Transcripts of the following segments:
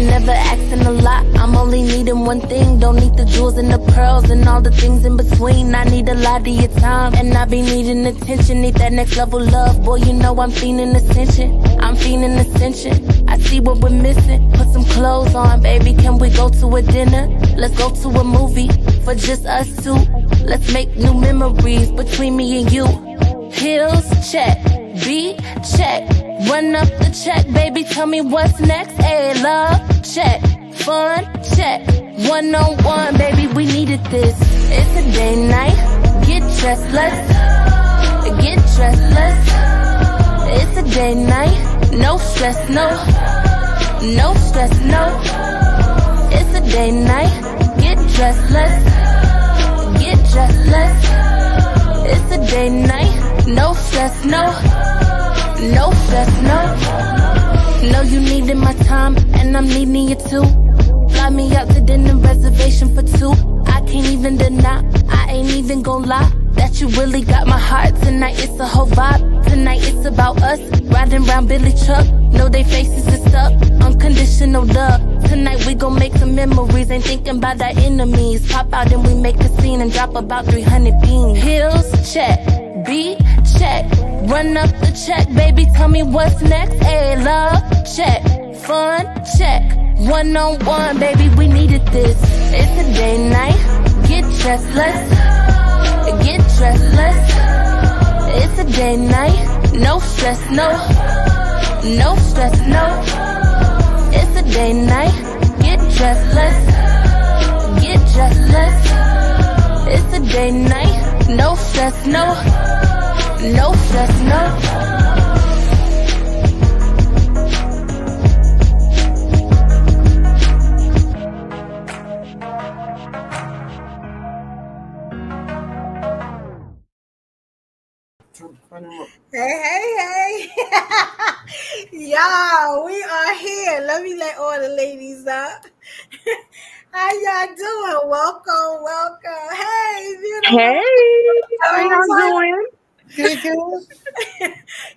I'm never asking a lot, I'm only needing one thing. Don't need the jewels and the pearls and all the things in between. I need a lot of your time, and I be needing attention. Need that next level love, boy, you know I'm feeling ascension. I'm feeling ascension. I see what we're missing. Put some clothes on, baby, can we go to a dinner? Let's go to a movie for just us two. Let's make new memories between me and you. Pills, check. Beat, check. Run up the check, baby, tell me what's next. Hey, love, check. Fun, check. One-on-one, baby, we needed this. It's a day night. Get dressed, let's get dressed, let's. It's a day night. No stress, no. No stress, no. It's a day night. Get dressed, let's get dressed, let's. It's a day night. No stress, no. No stress, no. Know you needed my time, and I'm needing you too. Fly me out to dinner, reservation for two. I can't even deny, I ain't even gon' lie, that you really got my heart. Tonight it's a whole vibe. Tonight it's about us, riding round Billy truck. Know they faces is stuck, unconditional love. Tonight we gon' make some memories, ain't thinking about our enemies. Pop out and we make a scene and drop about 300 beans. Hills, check. Beat, check. Run up the check, baby, tell me what's next. Hey, love, check. Fun, check. One-on-one, baby, we needed this. It's a day night. Get dressed, let's get dressed, let's. It's a day night. No stress, no. No stress, no. It's a day night. Get dressed, let's get dressed, let's. It's a day night. No stress, no. No stress, no. Hey. Y'all, we are here. Let me let all the ladies up. How y'all doing? Welcome. Hey, beautiful. Hey, how y'all doing? Good.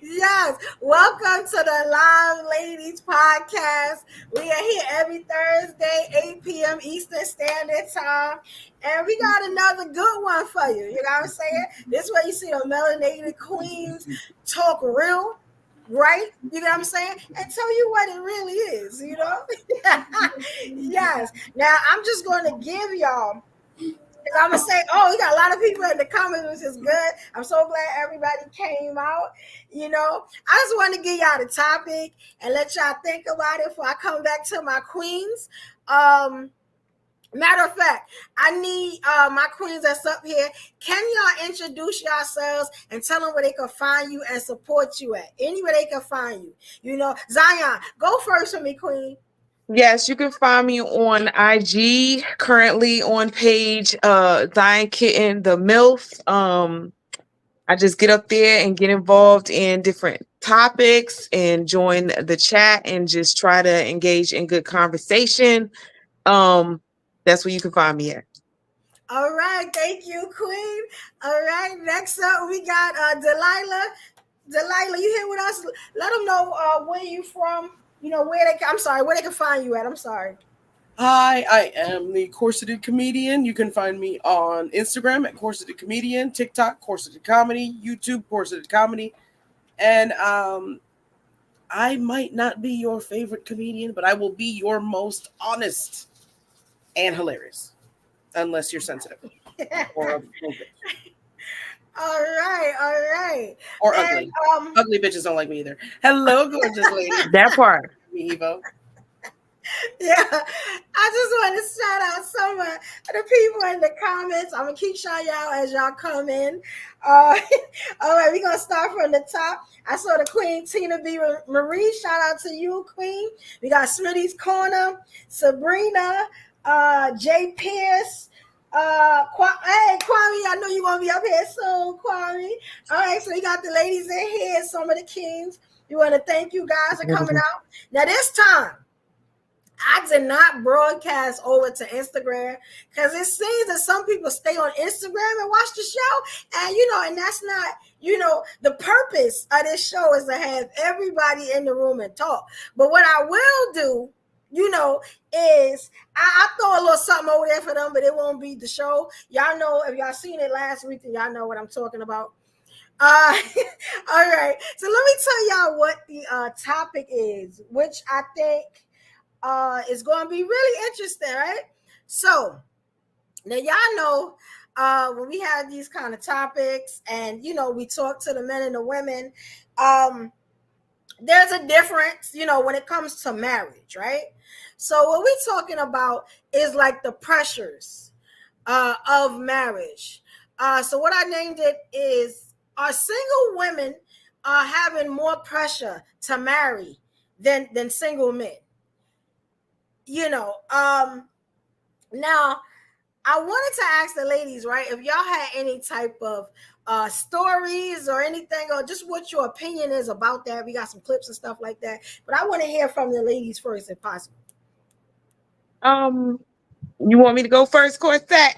Yes, welcome to the Live Ladies Podcast. We are here every Thursday, 8 p.m. Eastern Standard Time. And we got another good one for you. You know what I'm saying? This way you see the melanated queens talk real, right? You know what I'm saying? And tell you what it really is, you know? Yes. Now, I'm just going to give y'all, I'm going to say, we got a lot of people in the comments, which is good. I'm so glad everybody came out. You know, I just want to give y'all the topic and let y'all think about it before I come back to my queens. Matter of fact, I need my queens that's up here. Can y'all introduce yourselves and tell them where they can find you and support you at? Anywhere they can find you. You know, Zion, go first for me, queen. Yes, you can find me on IG, currently on page Zion Kitten the MILF. I just get up there and get involved in different topics and join the chat and just try to engage in good conversation. That's where you can find me at. All right, thank you, queen. All right, next up we got Delilah. Delilah, you here with us? Let them know where you from. You know where they can find you at. I'm sorry. Hi, I am the Corseted Comedian. You can find me on Instagram at Corseted Comedian, TikTok, Corseted Comedy, YouTube, Corseted Comedy. And I might not be your favorite comedian, but I will be your most honest and hilarious. Unless you're sensitive. Or a little bit. All right. Or ugly. Ugly bitches don't like me either. Hello, gorgeous lady. That part. Me, Evo. Yeah, I just want to shout out some of the people in the comments. I'm going to keep shouting y'all as y'all come in. All right, we're going to start from the top. I saw the Queen Tina B. Marie. Shout out to you, Queen. We got Smitty's Corner, Sabrina, Jay Pierce. Hey, Kwame, I know you're going to be up here soon, Kwame. All right, so we got the ladies in here, some of the kings. We want to thank you guys for coming out. Now, this time, I did not broadcast over to Instagram because it seems that some people stay on Instagram and watch the show. And, and that's not, the purpose of this show is to have everybody in the room and talk. But what I will do, you know, is I throw a little something over there for them, but it won't be the show. Y'all know, if y'all seen it last week, then y'all know what I'm talking about. All right. So let me tell y'all what the topic is, which I think is going to be really interesting, right? So now y'all know when we have these kind of topics, and you know, we talk to the men and the women, there's a difference, you know, when it comes to marriage, right? So what we're talking about is like the pressures of marriage. So what I named it is, are single women having more pressure to marry than single men? You know, now I wanted to ask the ladies, right, if y'all had any type of stories or anything, or just what your opinion is about that. We got some clips and stuff like that, but I want to hear from the ladies first, if possible. You want me to go first, Corsette?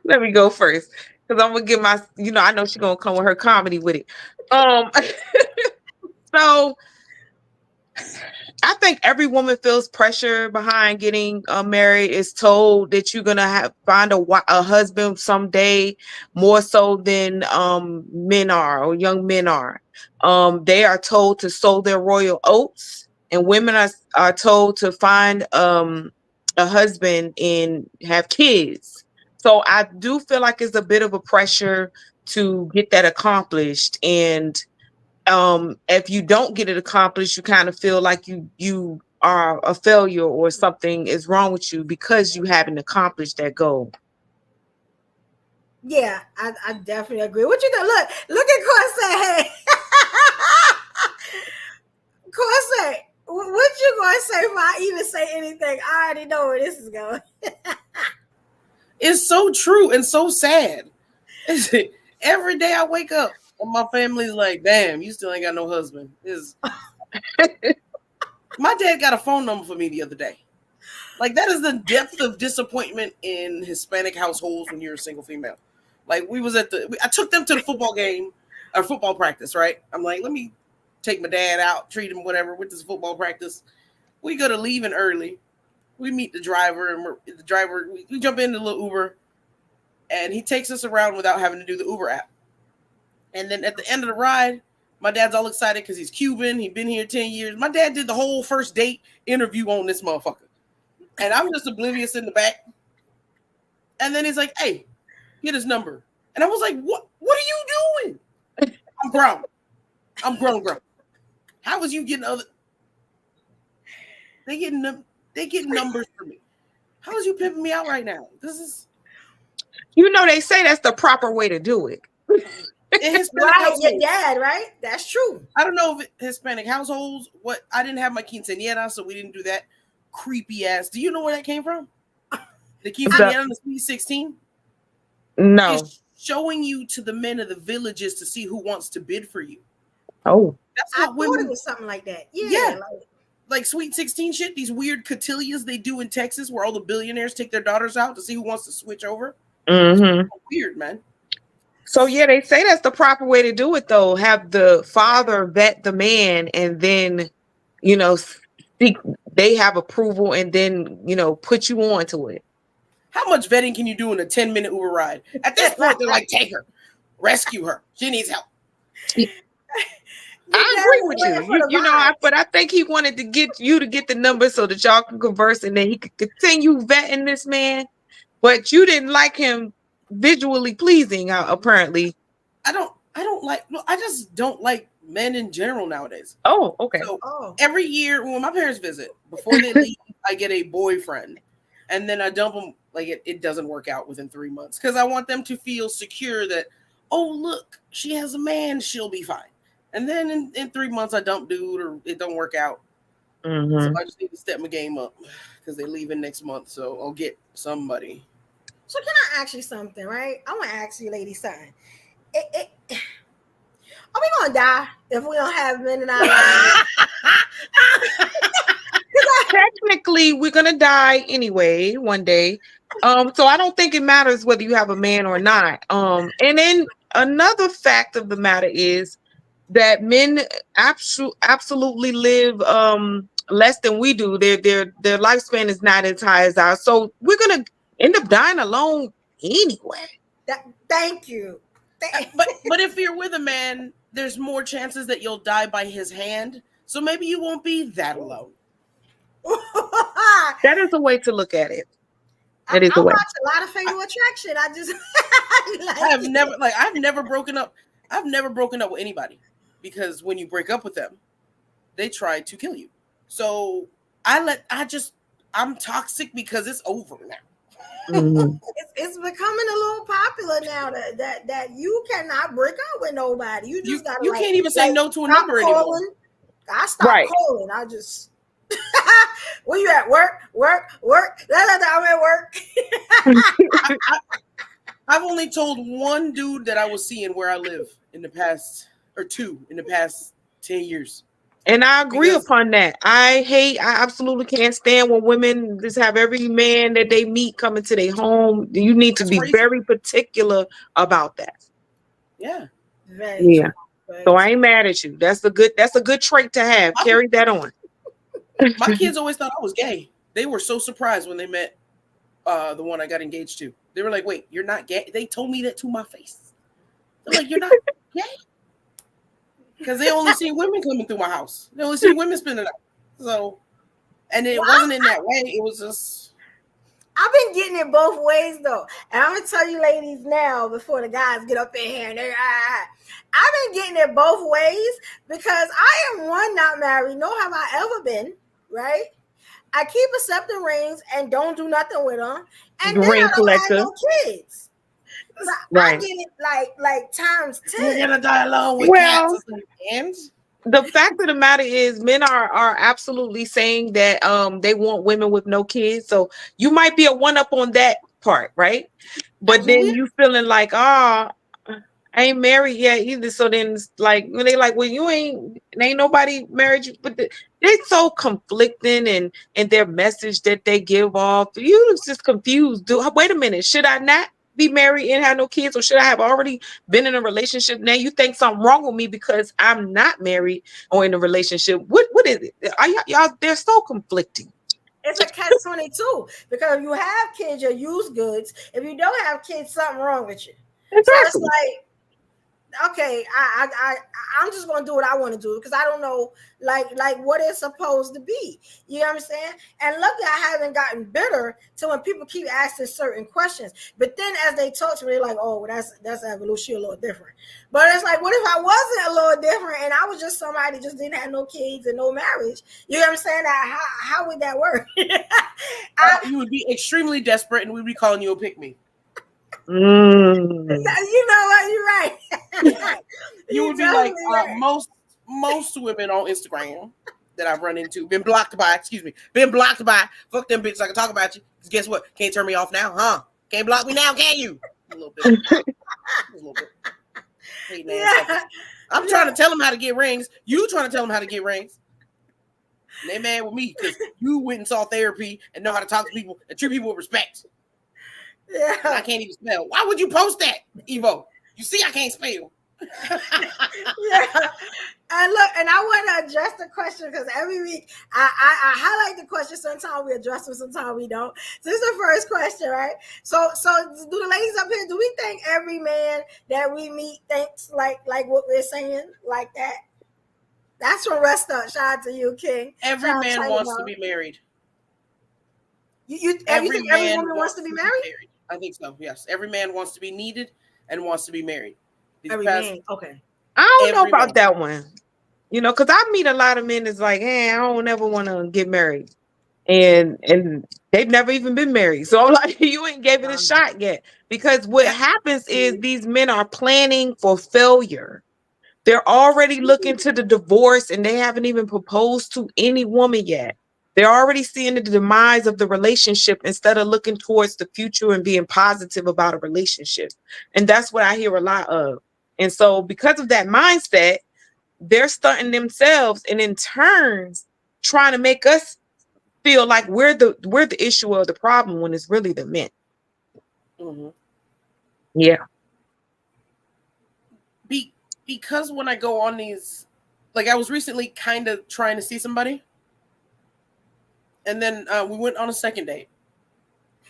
Let me go first, because I'm gonna give my, you know, I know she's gonna come with her comedy with it. So I think every woman feels pressure behind getting married. Is told that you're gonna find a husband someday, more so than men are, or young men are. They are told to sow their royal oats, and women are told to find a husband and have kids. So I do feel like it's a bit of a pressure to get that accomplished, and if you don't get it accomplished, you kind of feel like you are a failure, or something is wrong with you because you haven't accomplished that goal. Yeah, I definitely agree. What you gonna look at Corset? Corset, what you gonna say if I even say anything? I already know where this is going. It's so true and so sad. Every day I wake up and my family's like, damn, you still ain't got no husband. My dad got a phone number for me the other day. Like, that is the depth of disappointment in Hispanic households when you're a single female. Like, I took them to the football game, or football practice, right? I'm like, let me take my dad out, treat him, whatever, with this football practice. We go to leaving early. We meet the driver, and we jump into the little Uber, and he takes us around without having to do the Uber app. And then at the end of the ride, my dad's all excited because he's Cuban. He'd been here 10 years. My dad did the whole first date interview on this motherfucker. And I'm just oblivious in the back. And then he's like, hey, get his number. And I was like, what are you doing? I'm grown. How was you getting other? They getting numbers for me. How is you pimping me out right now? This is, you know, they say that's the proper way to do it. Right, your dad, right? That's true. I don't know if Hispanic households, I didn't have my quinceañera, so we didn't do that creepy ass. Do you know where that came from? The quinceañera and the Sweet 16? No. It's showing you to the men of the villages to see who wants to bid for you. Oh. That's what women, thought it was something like that. Yeah. Like Sweet 16 shit, these weird cotillas they do in Texas where all the billionaires take their daughters out to see who wants to switch over. Mm-hmm. Weird, man. So yeah, they say that's the proper way to do it, though. Have the father vet the man, and then, you know, they have approval, and then, you know, put you on to it. How much vetting can you do in a 10-minute Uber ride? At this point, they're like, take her, rescue her. She needs help. I agree with you. You know, but I think he wanted to get you to get the number so that y'all can converse, and then he could continue vetting this man. But you didn't like him visually pleasing, apparently. I just don't like men in general nowadays. Oh, okay. So every year when my parents visit, before they leave, I get a boyfriend, and then I dump them. Like, it doesn't work out within 3 months, because I want them to feel secure that, oh, look, she has a man, she'll be fine. And then in 3 months I dump dude, or it don't work out. Mm-hmm. So I just need to step my game up, because they're leaving next month, so I'll get somebody. So can I ask you something, right? I want to ask you ladies something. Are we going to die if we don't have men in our lives? Technically, we're going to die anyway one day. So I don't think it matters whether you have a man or not. And then another fact of the matter is that men absolutely live less than we do. Their lifespan is not as high as ours. So we're gonna end up dying alone anyway. Thank you. But if you're with a man, there's more chances that you'll die by his hand. So maybe you won't be that alone. That is a way to look at it. I watch a lot of Fatal Attraction. I just I've never broken up. I've never broken up with anybody because when you break up with them, they try to kill you. So I'm toxic because it's over now. Mm-hmm. It's becoming a little popular now that you cannot break up with nobody. You just gotta can't even say no to a number anymore. I stopped calling. I just where you at? Work. I'm at work. I've only told one dude that I was seeing where I live in the past 10 years. And I agree upon that. I absolutely can't stand when women just have every man that they meet coming to their home. You need to be very particular about that. Yeah. Yeah. So I ain't mad at you. That's a good trait to have. Carry that on. My kids always thought I was gay. They were so surprised when they met the one I got engaged to. They were like, "Wait, you're not gay?" They told me that to my face. They're like, "You're not gay?" Because they only see women coming through my house. They only see women spending out. So, and it wasn't in that way. It was just. I've been getting it both ways though, and I'm gonna tell you, ladies, now before the guys get up in here and I've been getting it both ways because I am one not married, nor have I ever been. Right? I keep accepting rings and don't do nothing with them, and then I don't have no kids. So I get it like times 10. You're gonna die alone with cats and the fact of the matter is men are absolutely saying that they want women with no kids. So you might be a one up on that part, right? But then you feeling like, I ain't married yet either. So then it's like when they like, well, ain't nobody married you, but they're so conflicting and their message that they give off. You just confused. Wait a minute, should I not be married and have no kids, or should I have already been in a relationship? Now you think something wrong with me because I'm not married or in a relationship. What is it? Are y'all they're so conflicting. It's a catch-22 because if you have kids, you're used goods. If you don't have kids, something wrong with you. Exactly. So it's like, okay, I'm just gonna do what I want to do because I don't know like what it's supposed to be. You know what I'm saying? And luckily I haven't gotten bitter to when people keep asking certain questions. But then as they talk to me, they're like, oh, well, that's evolution a little different. But it's like, what if I wasn't a little different and I was just somebody just didn't have no kids and no marriage? You know what I'm saying? How would that work? You would be extremely desperate and we'd be calling you a pick-me. Mm. You know what? You're right. You would be like most women on Instagram that I've run into, been blocked by. Fuck them bitches. I can talk about you. Because guess what? Can't turn me off now, huh? Can't block me now, can you? A little bit. Hey, man, I'm trying to tell them how to get rings. You trying to tell them how to get rings. And they mad with me because you went and saw therapy and know how to talk to people and treat people with respect. Yeah, I can't even spell. Why would you post that, Evo? You see, I can't spell. Yeah, and look, and I want to address the question because every week I highlight the question. Sometimes we address them, sometimes we don't. So this is the first question, right? So do the ladies up here? Do we think every man that we meet thinks like what we're saying, like that? That's from Rest Up. Shout out to you, King. Every man wants to be married. You think every woman wants to be married? I think so. Yes, every man wants to be needed and wants to be married. Okay. I don't know about that one. You know, because I meet a lot of men that's like, hey, I don't ever want to get married. And they've never even been married. So like you ain't gave it a shot yet. Because what happens is these men are planning for failure. They're already looking to the divorce and they haven't even proposed to any woman yet. They're already seeing the demise of the relationship instead of looking towards the future and being positive about a relationship. And that's what I hear a lot of. And so because of that mindset, they're stunting themselves and in turns trying to make us feel like we're the issue of the problem when it's really the men. Mm-hmm. Yeah. Because when I go on these, like I was recently kind of trying to see somebody. And then we went on a second date.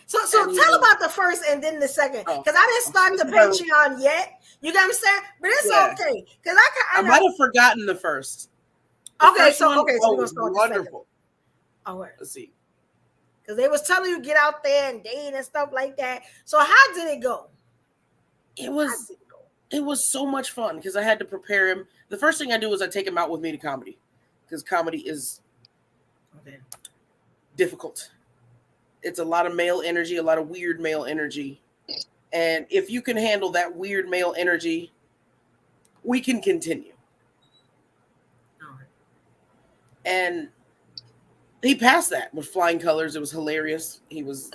So tell about the first and then the second, because I didn't start the Patreon yet. You got what I'm saying? But it's okay, because I might have forgotten the first. So we're gonna start wonderful. All right. Let's see. Because they was telling you get out there and date and stuff like that. So how did it go? It was so much fun because I had to prepare him. The first thing I do is I take him out with me to comedy, because comedy is difficult. It's a lot of male energy, a lot of weird male energy. And if you can handle that weird male energy, we can continue. And he passed that with flying colors. It was hilarious. He was,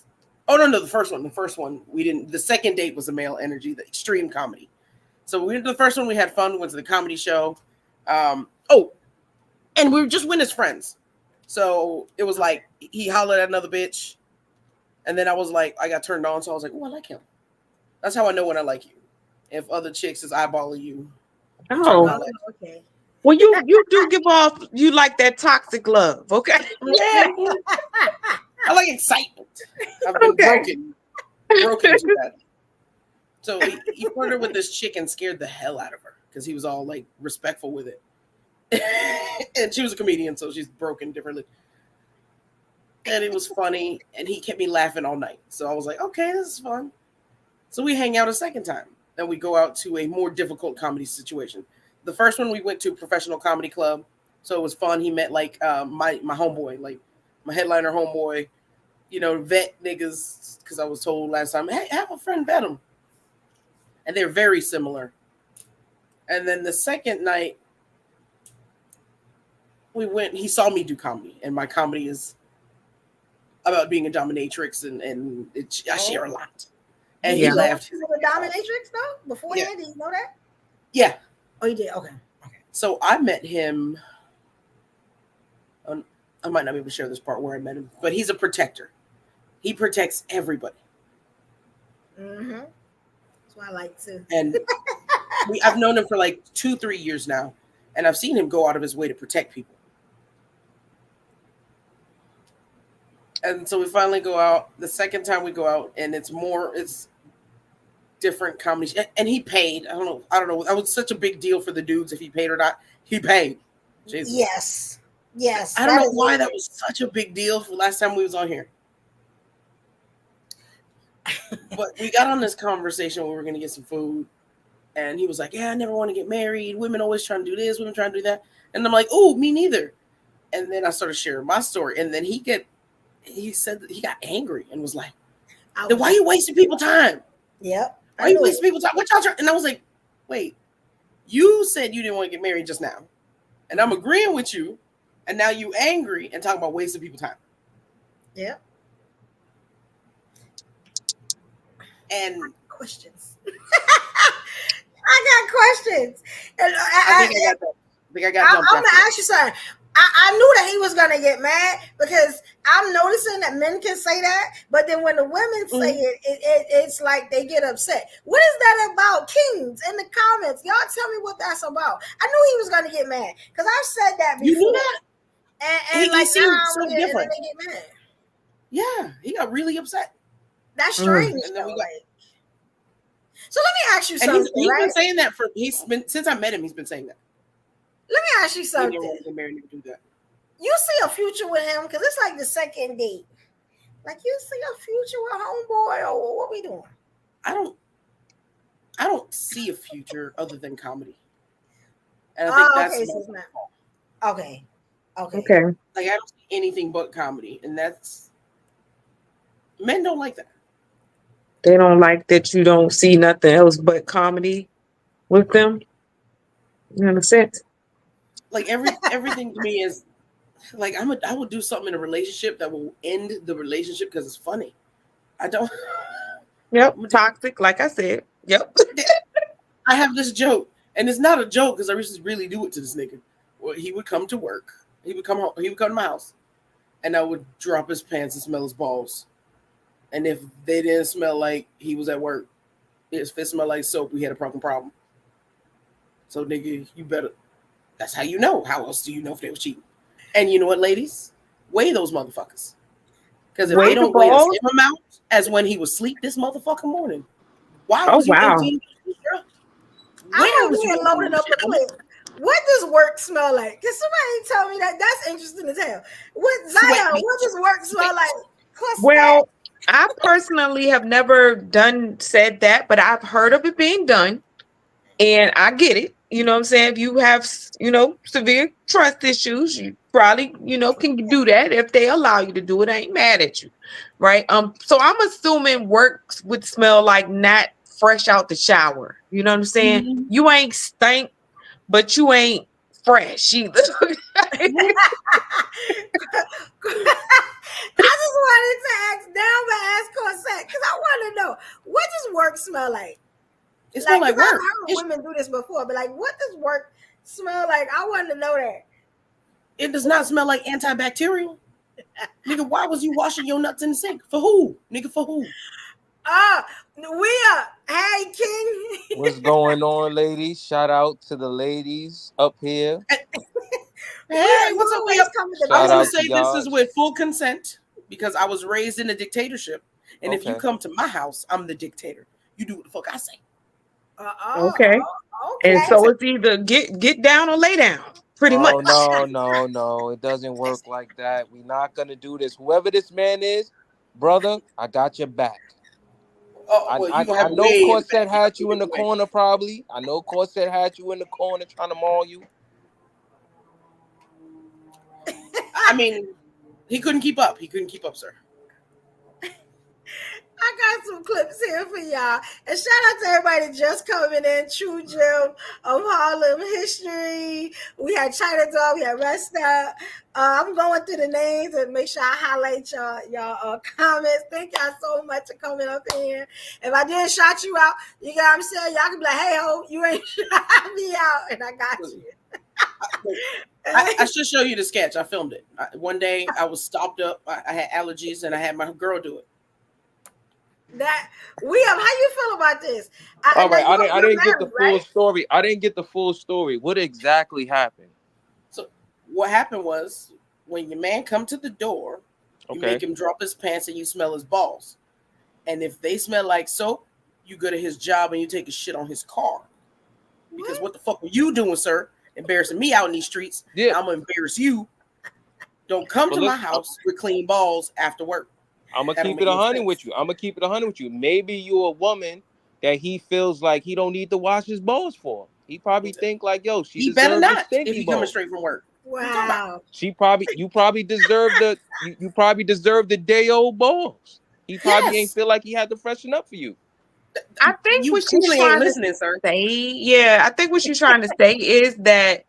the first one, we didn't, the second date was a male energy, the extreme comedy. So we went to the first one, we had fun, went to the comedy show. And we just went as friends. So it was like, he hollered at another bitch. And then I was like, I got turned on. So I was like, oh, I like him. That's how I know when I like you. If other chicks is eyeballing you. Oh, okay. Well, you do give off, you like that toxic love, okay? Yeah. I like excitement. I've been broken to that. So he flirted with this chick and scared the hell out of her because he was all like respectful with it. And she was a comedian, so she's broken differently. And it was funny, and he kept me laughing all night. So I was like, okay, this is fun. So we hang out a second time, and we go out to a more difficult comedy situation. The first one we went to Professional Comedy Club, so it was fun. He met like my homeboy, like my headliner homeboy, vet niggas, because I was told last time, hey, have a friend vet him. And they're very similar. And then the second night, we went, he saw me do comedy, and my comedy is about being a dominatrix, and I share a lot. And he laughed. You were a dominatrix though? Beforehand, did you know that? Yeah. Oh, you did? Okay. So I met him. I might not be able to share this part where I met him, but he's a protector. He protects everybody. Mm-hmm. That's what I like to. And I've known him for like 2-3 years now, and I've seen him go out of his way to protect people. And so we finally go out. The second time we go out, and it's different comedy. And he paid. I don't know. That was such a big deal for the dudes if he paid or not. He paid. Jesus. Yes. I don't know why that was such a big deal for last time we was on here. But we got on this conversation where we were going to get some food. And he was like, yeah, I never want to get married. Women always trying to do this. Women trying to do that. And I'm like, oh, me neither. And then I started sharing my story. And then he said that he got angry and was like, then why are you wasting people's time? Yep. Why are you wasting people's time? What y'all trying? And I was like, wait, you said you didn't want to get married just now. And I'm agreeing with you. And now you angry and talking about wasting people's time. Yep. And questions. I got questions. And I think I got dumped. I'm gonna ask you something. I knew that he was gonna get mad because I'm noticing that men can say that, but then when the women say it's like they get upset. What is that about? Kings in the comments, y'all tell me what that's about. I knew he was gonna get mad because I've said that before. You knew that? And like seemed now so different. They get mad. Yeah, he got really upset. That's strange. And then so let me ask you something. He's been saying that since I met him. He's been saying that. Let me ask you something. Get married and do that. You see a future with him because it's like the second date. Like you see a future with homeboy, or what we doing? I don't see a future other than comedy. And I think that's okay. Like I don't see anything but comedy, and that's men don't like that. They don't like that you don't see nothing else but comedy with them. You understand? Like everything to me is like I would do something in a relationship that will end the relationship because it's funny. I don't. Yep, toxic. Like I said. Yep. I have this joke, and it's not a joke because I used to really do it to this nigga. Well, he would come to work. He would come home. He would come to my house, and I would drop his pants and smell his balls. And if they didn't smell like he was at work, if it smelled like soap, we had a fucking problem. So, nigga, you better. That's how you know. How else do you know if they was cheating? And you know what, ladies? weigh those motherfuckers. Because if Weigh they the don't weigh the balls? same amount as when he was asleep this motherfucking morning, why Oh was you wow. emptying your bro? I'm Where over was here you loading up a shit? clip. What does work smell like? Can somebody tell me that? That's interesting as hell. What Sweat Zion? meat. What does work smell like? Well, I personally have never said that, but I've heard of it being done. And I get it. You know what I'm saying? If you have, severe trust issues, you probably, can do that. If they allow you to do it, I ain't mad at you. Right. So I'm assuming work would smell like not fresh out the shower. You know what I'm saying? Mm-hmm. You ain't stink, but you ain't fresh either. I just wanted to ask down, but ask Cosette because I want to know what does work smell like. It smells like 'cause I've work. heard women do this before, but like, what does work smell like? I want to know that. It does not smell like antibacterial. Nigga, why was you washing your nuts in the sink? For who? Nigga, for who? Hey, King. What's going on, ladies? Shout out to the ladies up here. Hey, what's up? Always come with the I Shout want out to to say this y'all. is with full consent because I was raised in a dictatorship. And if you Okay. come to my house, I'm the dictator. You do what the fuck I say. Okay. And so it's either get down or lay down. Pretty much. No. It doesn't work like that. We're not gonna do this. Whoever this man is, brother, I got your back. Oh, well, you gonna I have know way Corset had you in the corner, probably. I know Corset had you in the corner trying to maul you. I mean, he couldn't keep up. He couldn't keep up, sir. I got some clips here for y'all. And shout out to everybody just coming in. True Gem of Harlem history. We had China Dog. We had Rest Up. I'm going through the names and make sure I highlight y'all comments. Thank y'all so much for coming up here. If I didn't shout you out, you know what I'm saying? Y'all can be like, hey, ho, you ain't shot me out. And I got you. I should show you the sketch. I filmed it. One day I was stopped up. I had allergies and I had my girl do it. How you feel about this? All right, I didn't get the full story. I didn't get the full story. What exactly happened? So what happened was when your man come to the door, you make him drop his pants and you smell his balls. And if they smell like soap, you go to his job and you take a shit on his car. Because what the fuck were you doing, sir? Embarrassing me out in these streets. Yeah. I'm gonna embarrass you. Don't come to my house with clean balls after work. I'm gonna keep it 100 with you. I'm gonna keep it 100 with you. Maybe you're a woman that he feels like he don't need to wash his balls for. He probably think like, yo, he better not if he coming straight from work. Wow. You probably deserve you probably deserve the day old balls. He probably ain't feel like he had to freshen up for you. I think you what she's trying to say, I think what she's trying to say is that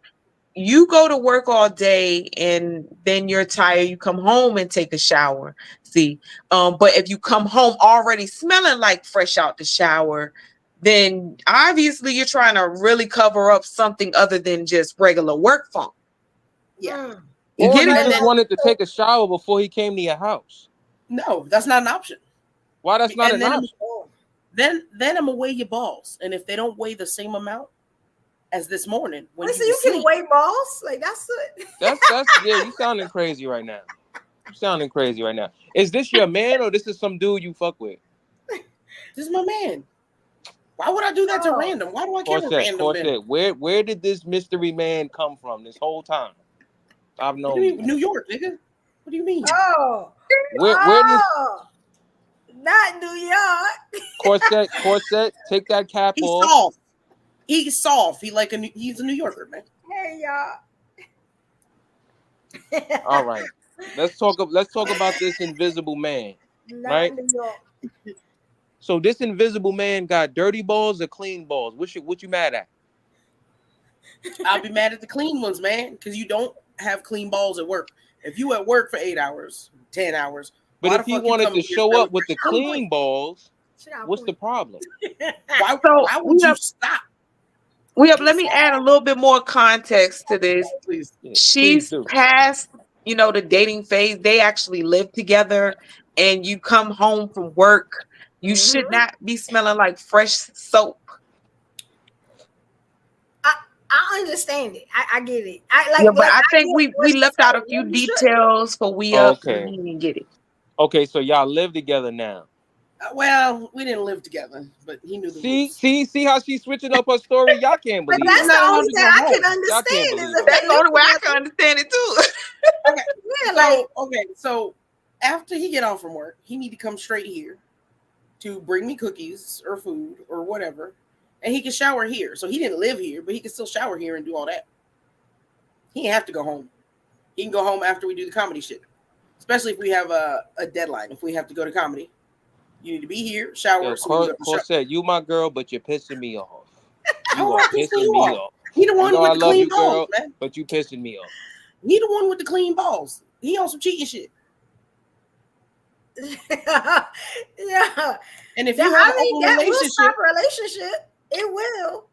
you go to work all day and then you're tired, you come home and take a shower. See, but if you come home already smelling like fresh out the shower, then obviously you're trying to really cover up something other than just regular work funk. Yeah. Or he just wanted to take a shower before he came to your house. No, that's not an option. Why that's not an option? Then I'm gonna weigh your balls, and if they don't weigh the same amount as this morning, when you can weigh balls, like that's it. That's yeah. You sounding crazy right now. Is this your man or this is some dude you fuck with? This is my man. Why would I do that to random? Why do I care random? Where did this mystery man come from this whole time? I've known you. New York, nigga. What do you mean? Where does not New York? Corset, take that cap off. Soft. He's soft. He's a New Yorker, man. Hey y'all. All right. Let's talk about this invisible man. Right? New York. So this invisible man got dirty balls or clean balls? What you mad at? I'll be mad at the clean ones, man, because you don't have clean balls at work. If you at work for 8 hours, 10 hours. But if he wanted to show up with the clean balls, what's the problem? Why would you stop? Let me add a little bit more context to this. Please. She's past, the dating phase. They actually live together, and you come home from work. You should not be smelling like fresh soap. I understand it. I get it. I like. Yeah, but Like, I think get we what she left out a said. few You should. details for we up and Okay. he didn't get it. Okay, so y'all live together now. Well, we didn't live together, but he knew the rules. See how she's switching up her story? Y'all can't But believe that's her. the not allowed only to thing go I home. can Y'all can't understand is believe if that. That's they the live only way I together. can understand it too. Okay. Yeah, like So after he get off from work, he need to come straight here to bring me cookies or food or whatever, and he can shower here. So he didn't live here, but he can still shower here and do all that. He didn't have to go home. He can go home after we do the comedy shit, especially if we have a deadline. If we have to go to comedy, you need to be here, shower. Yo, So we can go to shower. Corset, you my girl, but you're pissing me off. How You am are I pissing pissing you me off? off. He the You one know with I the love clean you, balls, girl, man. but you pissing me off. He the one with the clean balls. He on some cheating shit. yeah. And if you have an open that will relationship, stop a relationship. It will.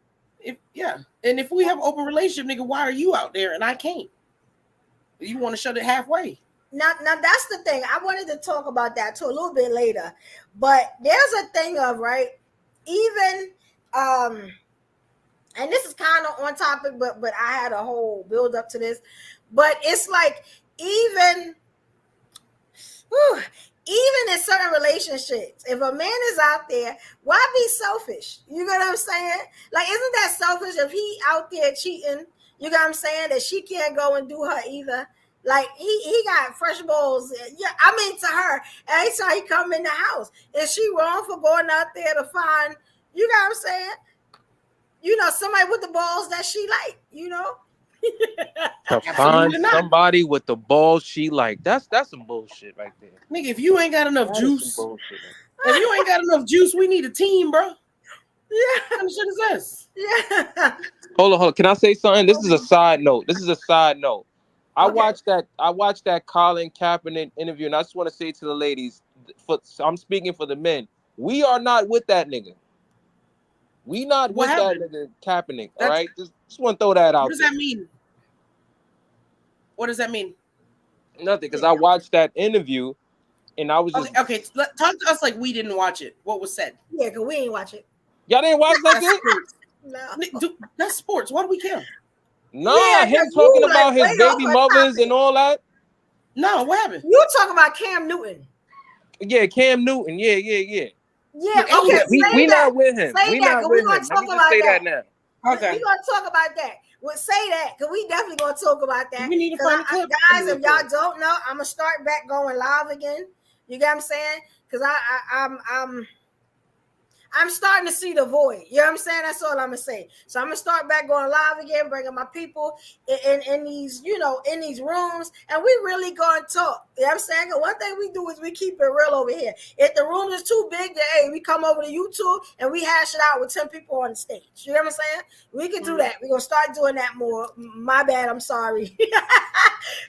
and if we have an open relationship, nigga, why are you out there and I can't? You want to shut it halfway? Now that's the thing. I wanted to talk about that too a little bit later, but there's a thing of right, even and this is kind of on topic, but I had a whole build up to this, but it's like even in certain relationships, if a man is out there, why be selfish? You know what I'm saying? Like, isn't that selfish if he out there cheating? You know what I'm saying? That she can't go and do her either. Like he got fresh balls. Yeah, I mean to her. Every time he come in the house, is she wrong for going out there to find? You know what I'm saying? You know, somebody with the balls that she like. You know. To find somebody with the balls she like. That's some bullshit right there. Nigga, if you ain't got enough juice, if you ain't got enough juice, we need a team, bro. Yeah. What kind of shit is this? Yeah. Hold on. Can I say something? This is a side note. I Okay. watched that Colin Kaepernick interview, and I just want to say to the ladies, I'm speaking for the men. We are not with that nigga. We not with that nigga Kaepernick. All right, just want to throw that out. What does that mean? What does that mean? Nothing, because I watched that interview, and I was just okay. Talk to us like we didn't watch it. What was said? Yeah, because we ain't watch it. Y'all didn't watch that shit? No. That's sports. Why do we care? Nah, Yeah, him talking about his way baby over mothers topic. and all that. No, what happened? You talking about Cam Newton? Yeah, Cam Newton. Yeah. Yeah. But Okay. We not with him. Say We that, not 'cause with we him. gonna Let talk me just about say that. that now. Okay. We're gonna talk about that. Well, say that, because we definitely gonna talk about that. We need to find a clip. Guys, if y'all don't know, I'm gonna start back going live again. You get what I'm saying? Because I'm starting to see the void. You know what I'm saying? That's all I'm gonna say. So I'm gonna start back going live again, bringing my people in these, in these rooms, and we really gonna talk. You know what I'm saying? One thing we do is we keep it real over here. If the room is too big, then hey, we come over to YouTube and we hash it out with 10 people on the stage. You know what I'm saying? We can do that. We're gonna start doing that more. My bad, I'm sorry.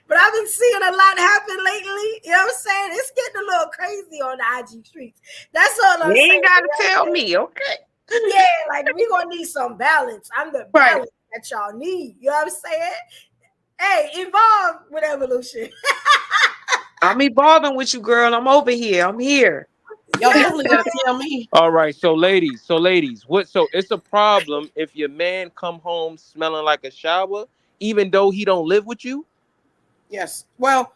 But I've been seeing a lot happen lately. You know what I'm saying? It's getting a little crazy on the IG streets. That's all I'm saying. You ain't gotta tell me, okay? Yeah, like we gonna need some balance. I'm the balance that y'all need. You know what I'm saying? Hey, evolve with evolution. I'm evolving with you, girl. I'm over here. I'm here. Y'all definitely gotta tell me. All right, so ladies, what? So it's a problem if your man come home smelling like a shower, even though he don't live with you. Yes. Well,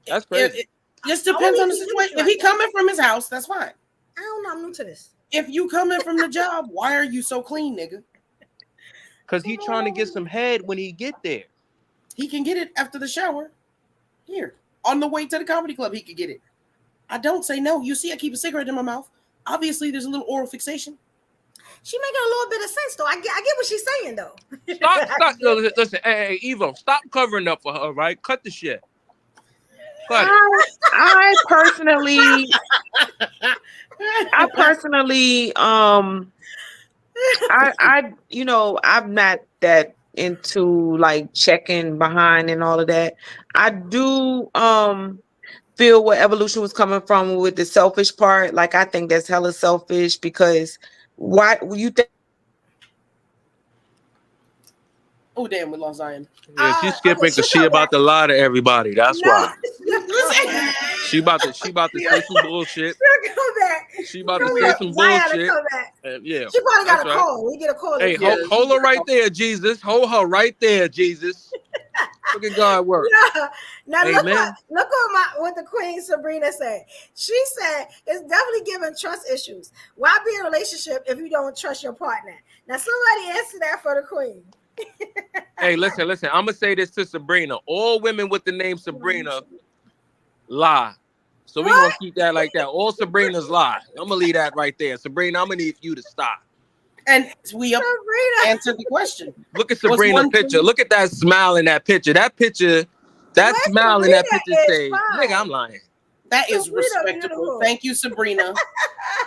that's crazy. It just depends on the situation. If he coming from his house, that's fine. I don't know. I'm new to this. If you coming from the job, why are you so clean, nigga? Because he trying to get some head when he get there. He can get it after the shower. Here. On the way to the comedy club, he could get it. I don't say no. You see, I keep a cigarette in my mouth. Obviously, there's a little oral fixation. She making a little bit of sense, though. I get what she's saying, though. Stop. Listen, hey, Evo, stop covering up for her, right? Cut the shit. Cut it. I personally, I'm not that into like checking behind and all of that. I do feel where evolution was coming from with the selfish part. Like, I think that's hella selfish, because why you think? Oh damn, we lost Zion. Yeah, she's skipping because she about to lie to everybody. That's why. She about to say some bullshit. She'll come back. She about to say some bullshit. Yeah, she probably got a call. We get a call. Hey, hold her right there, Jesus. Hold her right there, Jesus. Look at God work. Yeah. Now look what the Queen Sabrina said. She said it's definitely giving trust issues. Why be in a relationship if you don't trust your partner? Now somebody answer that for the Queen. Hey, listen. I'm gonna say this to Sabrina. All women with the name Sabrina lie. So we're gonna keep that like that. All Sabrinas lie. I'm gonna leave that right there. Sabrina, I'm gonna need you to stop. And we answered the question. Look at Sabrina's picture. Look at that smile in that picture. That smile in that picture say, nigga, I'm lying. That is respectable. Beautiful. Thank you, Sabrina,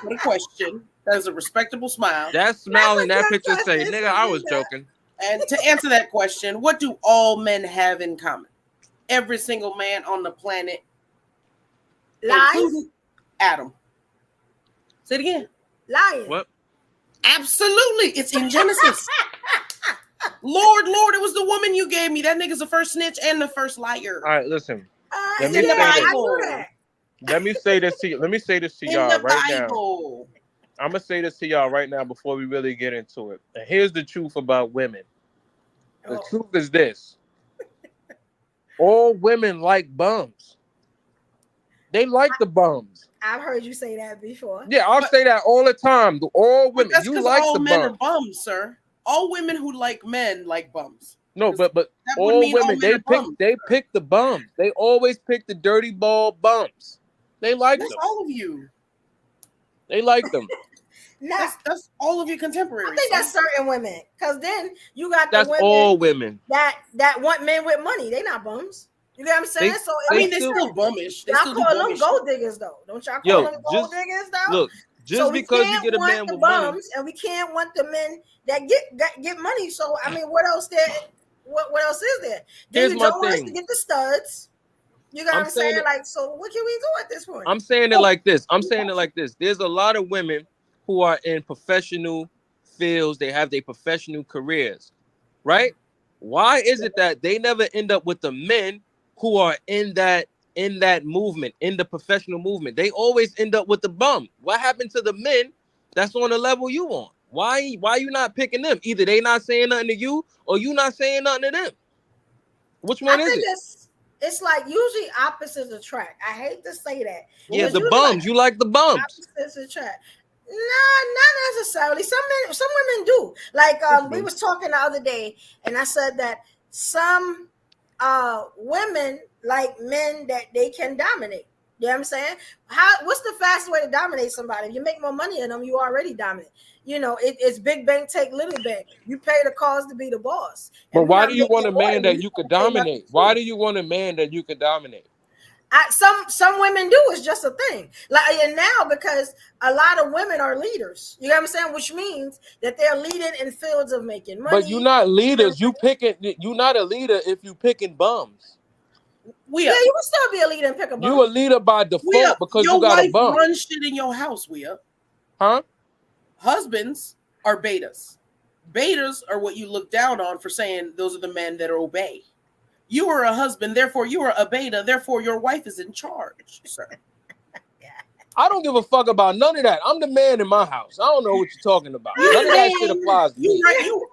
for the question. That is a respectable smile. That smile in that picture say, nigga, I was joking. And to answer that question, what do all men have in common? Every single man on the planet. Lies. Adam. Say it again. Lying. What? Absolutely. It's in Genesis. Lord, it was the woman you gave me. That nigga's the first snitch and the first liar. All right, listen. Let me say this to you. Let me say this to y'all right now. I'm gonna say this to y'all right now before we really get into it. And here's the truth about women. The truth is this. All women like bums. They like the bums. I've heard you say that before. Yeah, I'll say that all the time. All women, that's you like all the men bums. Are bums, sir. All women who like men like bums. No, but all women they pick the bums. They always pick the dirty ball bums. They like them. That's all of you. They like them. That's all of your contemporaries. I think that's certain women, because then you got that's the women all women that want men with money. They not bums. You know what I'm saying? They're still bummish. Y'all call them gold diggers though. Don't y'all call them gold diggers though? Look, because you get a man with money, and we can't want the men that get money. So I mean, what else there? What else is there? Then Here's you my don't want us thing. to get the studs. You got what I'm saying? Like, so what can we do at this point? I'm saying it like this. There's a lot of women who are in professional fields. They have their professional careers, right? Why is it that they never end up with the men who are in that movement, in the professional movement? They always end up with the bum. What happened to the men that's on the level you on? Why you not picking them? Either they not saying nothing to you or you not saying nothing to them. Which one is it? It's like usually opposites attract. I hate to say that. Yeah, the bums. Like, you like the bums. Opposites attract. No, not necessarily. Some women do. Like we was talking the other day, and I said that some women like men that they can dominate. You know what I'm saying? What's the fastest way to dominate somebody? If you make more money than them, you already dominate. You know, it's big bank take little bank. You pay the cost to be the boss. But why do you want a man that you could dominate? Why do you want a man that you could dominate? Some women do. It's just a thing. Like, and now because a lot of women are leaders. You know what I'm saying? Which means that they're leading in fields of making money. But you're not leaders. You're not a leader if you picking bums. You can still be a leader and pick a bum. You a leader by default because you got a bum. Your wife runs shit in your house, Huh? Husbands are betas. Betas are what you look down on for saying those are the men that obey. You are a husband, therefore you are a beta, therefore your wife is in charge, sir. I don't give a fuck about none of that. I'm the man in my house. I don't know what you're talking about. None of that shit applies to me.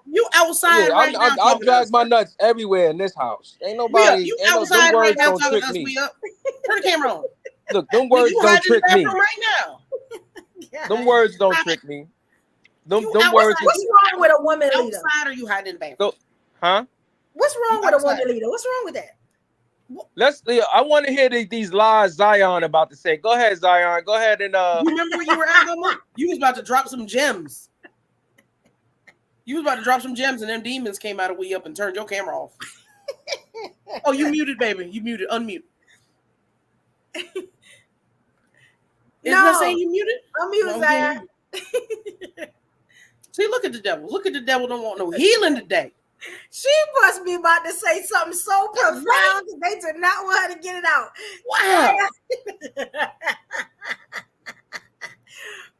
You outside right now. I drag my nuts everywhere in this house. Ain't nobody. You outside right now talking to us. Turn the camera on. Look, them words don't trick me. Right now. Them words don't trick me. Them words. What's wrong with a woman leader? Outside or you hiding in the bathroom? Huh? What's wrong with a woman leader? What's wrong with that? I want to hear these lies Zion about to say. Go ahead, Zion. Go ahead and You remember where you were at, Mama? You was about to drop some gems. And them demons came out of way up and turned your camera off. Oh, you muted, baby. You muted. Unmute. Isn't that saying you muted? Unmute, Zion. See, look at the devil. Don't want no healing today. She must be about to say something so profound that they did not want her to get it out. Wow.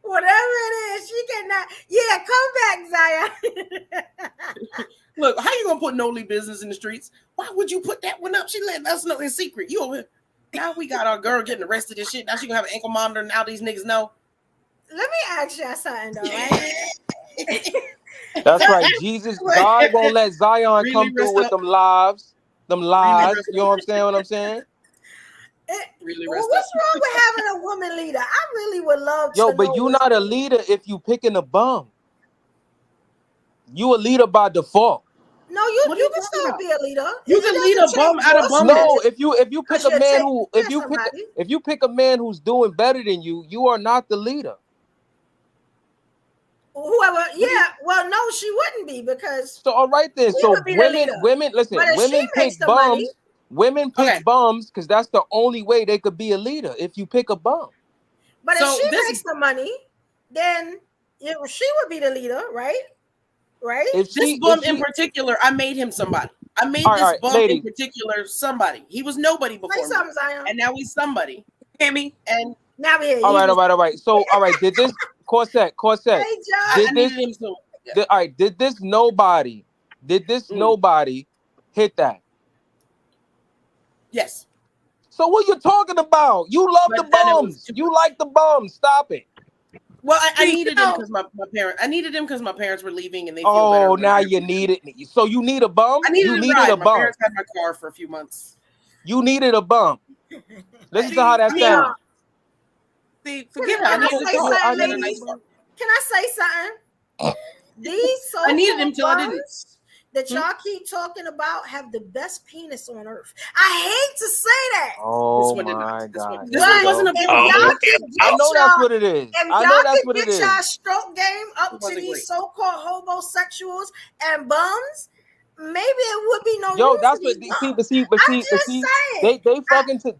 Whatever it is, she cannot. Yeah, come back, Zion. Look, how you gonna put Noli business in the streets? Why would you put that one up? She let us know in secret. You over here. Now we got our girl getting arrested and shit. Now she gonna have an ankle monitor. Now these niggas know. let me ask you something though, right? That's right. Jesus, God won't let Zion Really come through with them lies. You know what I'm saying? Really well, what's wrong with having a woman leader? I really would love to know. But you're not a leader if you picking a bum. You a leader by default. No, you can still be a leader. You can lead a bum out of bum. No, if you pick a man who if you pick a man who's doing better than you, you are not the leader. Whoever, yeah. Well, no, she wouldn't be because. So all right then. So women, listen. Women pick bums. Women pick bums because that's the only way they could be a leader. If you pick a bum. But if she makes the money, then she would be the leader, right? Right. This bum in particular, I made him somebody. I made this bum in particular somebody. He was nobody before me, and now he's somebody. Hear me? And now we're all right. So all right, did this Corset? Hey, Did this nobody hit that? Yes. So what you talking about? You love the bums. You like the bums. Stop it. Well, I needed him because my parents. I needed him because my parents were leaving, and they feel better. Oh, now you need it. So you need a bum. I needed a bum. My parents had my car for a few months. You needed a bum. Listen to how that sounds. See, forget Can I say something? These I needed him till I didn't. That y'all keep talking about have the best penis on earth. I hate to say that. Oh my God! This one wasn't a big I know that's what it is. If y'all can get y'all stroke game up to these so-called homosexuals and bums, maybe it would be no. Yo, that's what they fucking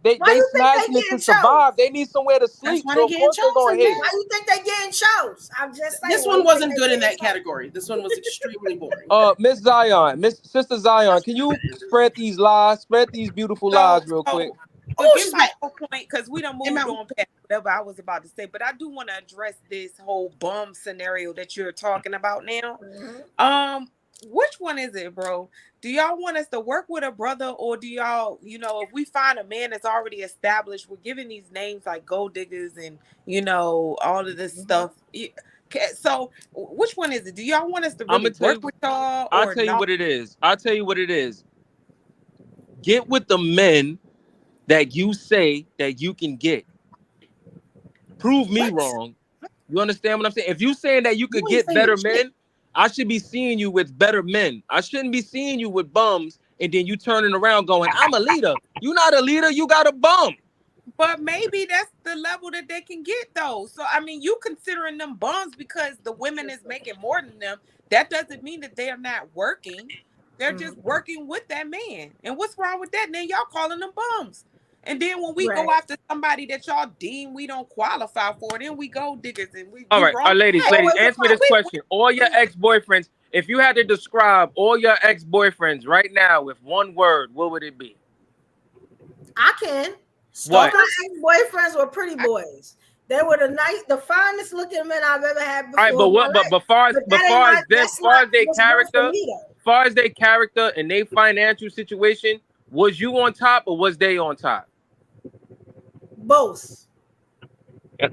they smashing it to survive. They need somewhere to sleep. So of course they're gonna hit. Why you think they getting chose? I'm just saying. This one wasn't good in that category. This one was extremely boring. Miss Zion, Sister Zion, can you spread these beautiful lies real quick? Get my point, because we done moved on past whatever I was about to say, but I do want to address this whole bum scenario that you're talking about now. Mm-hmm. Which one is it, bro? Do y'all want us to work with a brother, or do y'all, if we find a man that's already established, we're giving these names like gold diggers and, all of this stuff. So which one is it? Do y'all want us to really work with y'all? I'll tell you what it is. Get with the men that you say that you can get. Prove me wrong. You understand what I'm saying? If you saying that you could get better men, I should be seeing you with better men. I shouldn't be seeing you with bums and then you turning around going, I'm a leader. You're not a leader. You got a bum. But maybe that's the level that they can get, though. So, I mean, you considering them bums because the women is making more than them. That doesn't mean that they're not working. They're just working with that man. And what's wrong with that? Then y'all calling them bums. And then when we go after somebody that y'all deem we don't qualify for, then we go diggers and we. All right, ladies, answer me this question. All your ex-boyfriends, if you had to describe all your ex-boyfriends right now with one word, what would it be? I can. What? My ex-boyfriends were pretty boys. They were the finest looking men I've ever had before. All right, but far as their character and their financial situation, was you on top or was they on top? Both. I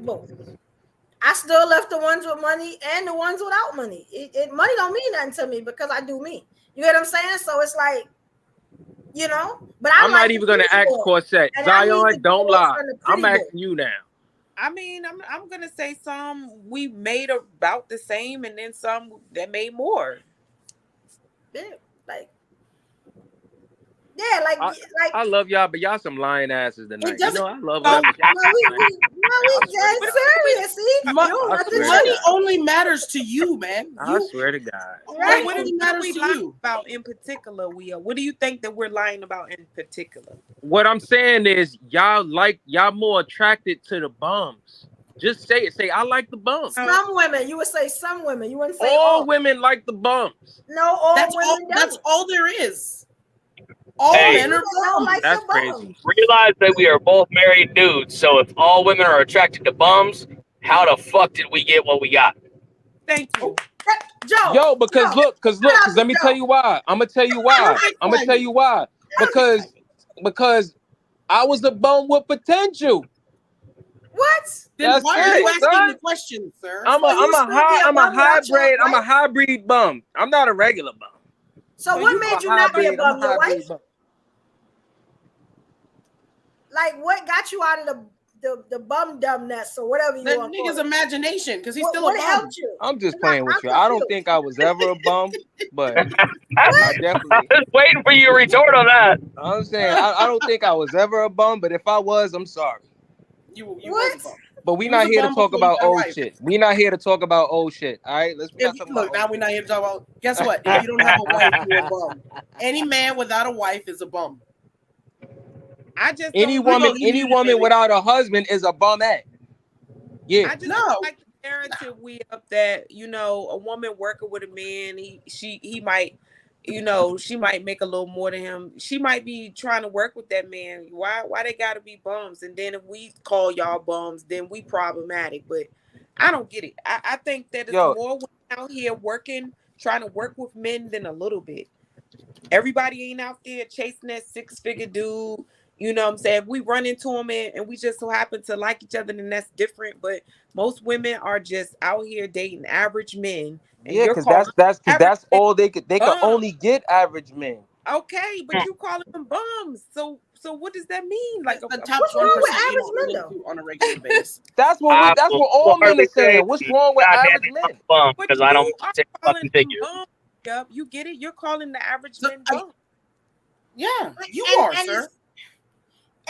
still left the ones with money and the ones without money. Money don't mean nothing to me because I do me. You get what I'm saying? So it's like, but I'm not even gonna ask Corset. Zion, don't lie. I'm asking you now. I mean, I'm gonna say some we made about the same, and then some that made more. Yeah, like I love y'all, but y'all some lying asses tonight. I love y'all. We dead serious. See, money only matters to you, man. I swear to God. Right? What are we lying about in particular, Will? What do you think that we're lying about in particular? What I'm saying is y'all more attracted to the bums. Just say it. Say I like the bums. Some women. You would say some women. You wouldn't say all women like the bums. No, all women. That's all there is. Men are that's crazy. Realize that we are both married dudes, so if all women are attracted to bums, how the fuck did we get what we got? Thank you. Joe, because let me tell you why. I'm gonna tell you why. Because I was a bum with potential. What? Then That's why are you it, asking son. the question, sir? I'm So you still be a bum without your hybrid. I'm a wife? hybrid bum. I'm not a regular bum. So what made you not be a bum? Your wife? Bum. Like what got you out of the bum dumbness or whatever you That want? nigga's imagination, because he's still what a bum. helped you? I'm just 'Cause playing with I'm you. I don't confused. think I was ever a bum, but I I definitely. was waiting for you to retort on that. I'm saying I don't think I was ever a bum, but if I was, I'm sorry. You was What? a bum. But we You not was a here to bum talk before you about got a old wife. shit. We not here to talk about old shit. All right, let's not talk Look, about now old we're not here to talk about. Guess what? If you don't have a wife, you're a bum. Any man without a wife is a bum. I just Any don't woman, like, any woman without a husband is a bum at. Yeah. I just don't like the narrative we up that, you know, a woman working with a man, he might, you know, she might make a little more than him. She might be trying to work with that man. Why they gotta be bums? And then if we call y'all bums, then we problematic. But I don't get it. I think that it's Yo. more women out here working, trying to work with men than a little bit. Everybody ain't out there chasing that 6-figure dude. You know what I'm saying? If we run into them and we just so happen to like each other, then that's different. But most women are just out here dating average men. And Yeah, you're because calling that's men all they could bums. only get average men. Okay, but you calling them bums. So what does that mean? Like the top what's 1% wrong with you average don't men run into on a regular basis. That's what all men are saying. What's wrong with average men? Bum, But because you I don't are say calling fucking them figures. bums. Yep, you get it. You're calling the average So, men bums. Yeah, you And- are, and sir.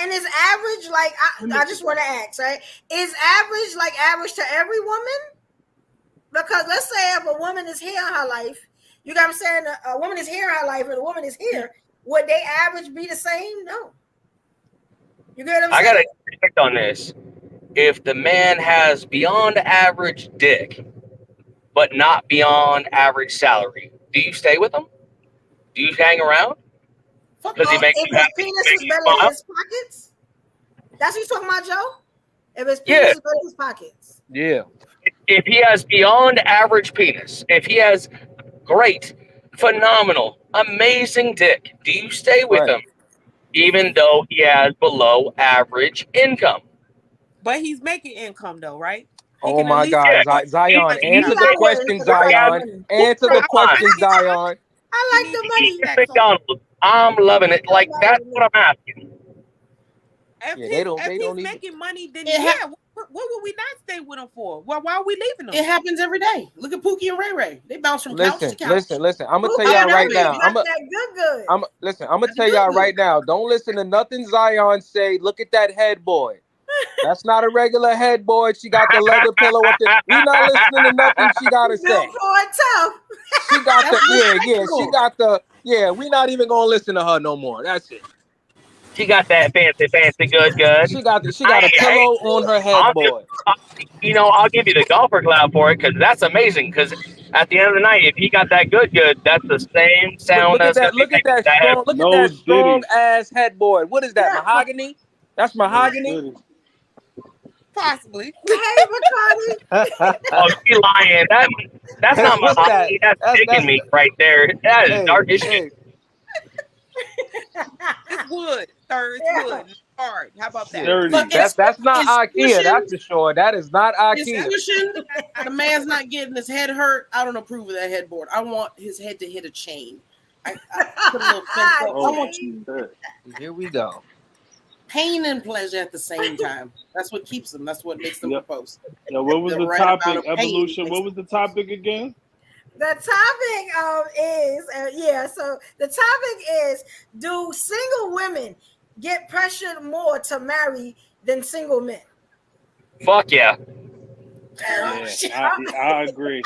And is average like I just want to ask, right? Is average like average to every woman? Because let's say if a woman is here in her life, you got what I'm saying, a woman is here in her life and a woman is here, would they average be the same? No. You get what I'm I saying? gotta check on this. If the man has beyond average dick, but not beyond average salary, do you stay with him? Do you hang around? Because he makes If you his happy, penis makes is you better than smile. his pockets, that's what you talking about, Joe? If his Yeah. penis is better than his pockets. Yeah. If he has beyond average penis, if he has great, phenomenal, amazing dick, do you stay with Right. him, even though he has below average income? But he's making income though, right? He Oh can at my least God, Yeah. Zion, He answer the got words question, for that. I like Zion. money. Answer the question, Come on. Zion. I He like needs the to money. get tax on. McDonald's. I'm loving it. Like, that's what I'm asking. Yeah, they don't If he's even. making money, then It yeah, what would we not stay with him for? Well, why are we leaving him? It happens every day. Look at Pookie and Ray Ray. They bounce from couch to couch. Listen. I'm gonna tell Pookie y'all and right Ray now. Ray got that good. I'm gonna That's tell good y'all good. right now. Don't listen to nothing Zion say. Look at that headboard. That's not a regular headboard. She got the leather pillow up there. We not listening to nothing she gotta say. Built for it tough. She got That's she got we not even gonna listen to her no more. That's it. She got that fancy good. She got a pillow on her headboard. I'll give you the golfer clap for it, because that's amazing. Because at the end of the night, if he got that good, that's the same sound Look at that's that. going to be making that Strong. Look at that strong ass headboard. What is that? Yeah. Mahogany? That's mahogany. Possibly. Hey, Bacardi. Oh, she lying. That's not What's mahogany. that? That's chicken meat right there. That is dark as shit. It's wood, sir. It's Yeah. wood. Hard. How about that? Look, That's not it's IKEA. cushioned. That's for sure. That is not It's IKEA. cushioned. The man's not getting his head hurt. I don't approve of that headboard. I want his head to hit a chain. I put a little fence up. I want you Here we go. pain and pleasure at the same time. That's what keeps them. That's what makes them propose. Now, what was They're the right topic? about a pain. Evolution. What was the topic again? The topic is so the topic is, do single women get pressured more to marry than single men? Fuck yeah. Yeah, I agree.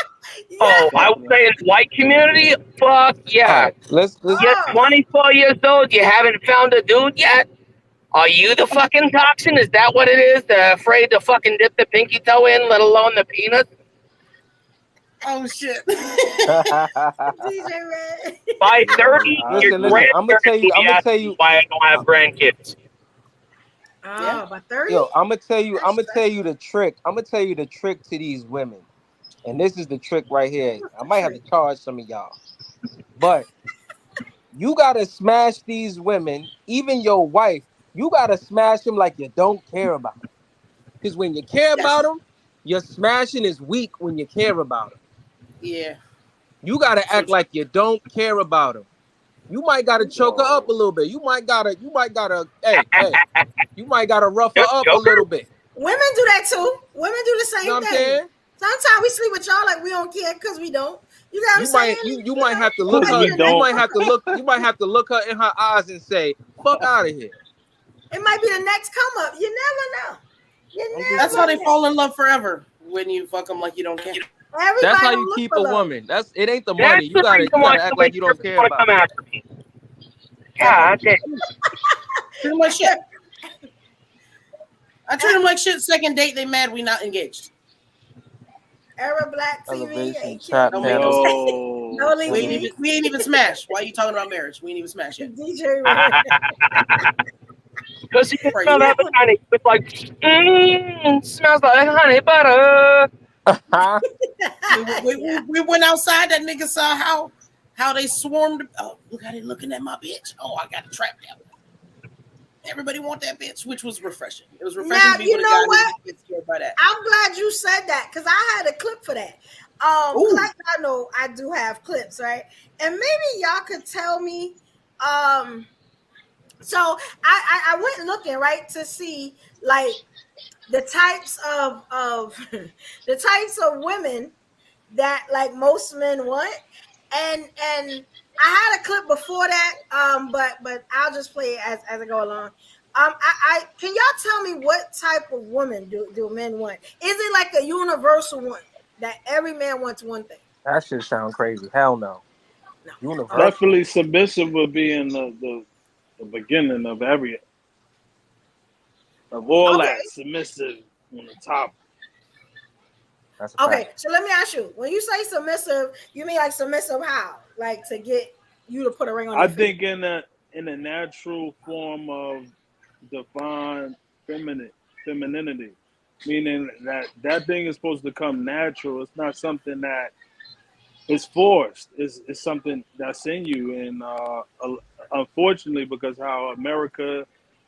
Oh, I would say in the white community, fuck yeah. Let's You're 24 years old, you haven't found a dude yet? Are you the fucking toxin? Is that what it is? They're afraid to fucking dip the pinky toe in, let alone the penis? Oh shit. DJ Red. By 30, your listen. I'm gonna tell you why I don't have grandkids. Oh, by 30? Yo, I'm gonna tell you the trick. I'm gonna tell you the trick to these women. And this is the trick right here. I might have to charge some of y'all. But you gotta smash these women, even your wife, you gotta smash them like you don't care about them. Because when you care about them, your smashing is weak when you care about them. Yeah. You gotta act like you don't care about them. You might gotta choke her up a little bit. You might gotta, hey, you might gotta rough her up a little bit. Women do that too. Women do the same You know what I'm thing. saying? Sometimes we sleep with y'all like we don't care because we don't. You know what I'm saying? You might have to look her. You might have to look her in her eyes and say, "Fuck out of here." It might be the next come up. You never know. That's how they fall in love forever. When you fuck them like you don't care. Everybody That's how don't you look keep for a love. woman. It ain't the money. You gotta act like you don't care about it. God damn. Treat them like shit. I treat them like shit. Second date, they mad we not engaged. Era Black TV. Elevation, AK. trap No, panel. No leave we ain't even smashed. Why are you talking about marriage? We ain't even smashed yet. DJ. Because you can smell that honey. It's like, smells like honey butter. we went outside. That nigga saw how they swarmed. Oh, look how they looking at my bitch. Oh, I got to trap that one. Everybody want that bitch, which was refreshing. It was refreshing Now, to be you with a know guy what? who gets scared by that. I'm glad you said that because I had a clip for that. Like I know I do have clips, right? And maybe y'all could tell me. So I went looking, right, to see like the types of the types of women that like most men want, and I had a clip before that, but I'll just play it as I go along. I can y'all tell me what type of woman do men want? Is it like a universal one that every man wants one thing? That shit sound crazy. Hell no. No. Universal. Definitely submissive would be in the beginning of all Okay. that submissive on the top. That's a Okay, fact. so let me ask you: when you say submissive, you mean like submissive how? Like to get you to put a ring on? I Your finger? think in a natural form of divine femininity, meaning that thing is supposed to come natural. It's not something that is forced. It's something that's in you, and unfortunately, because how America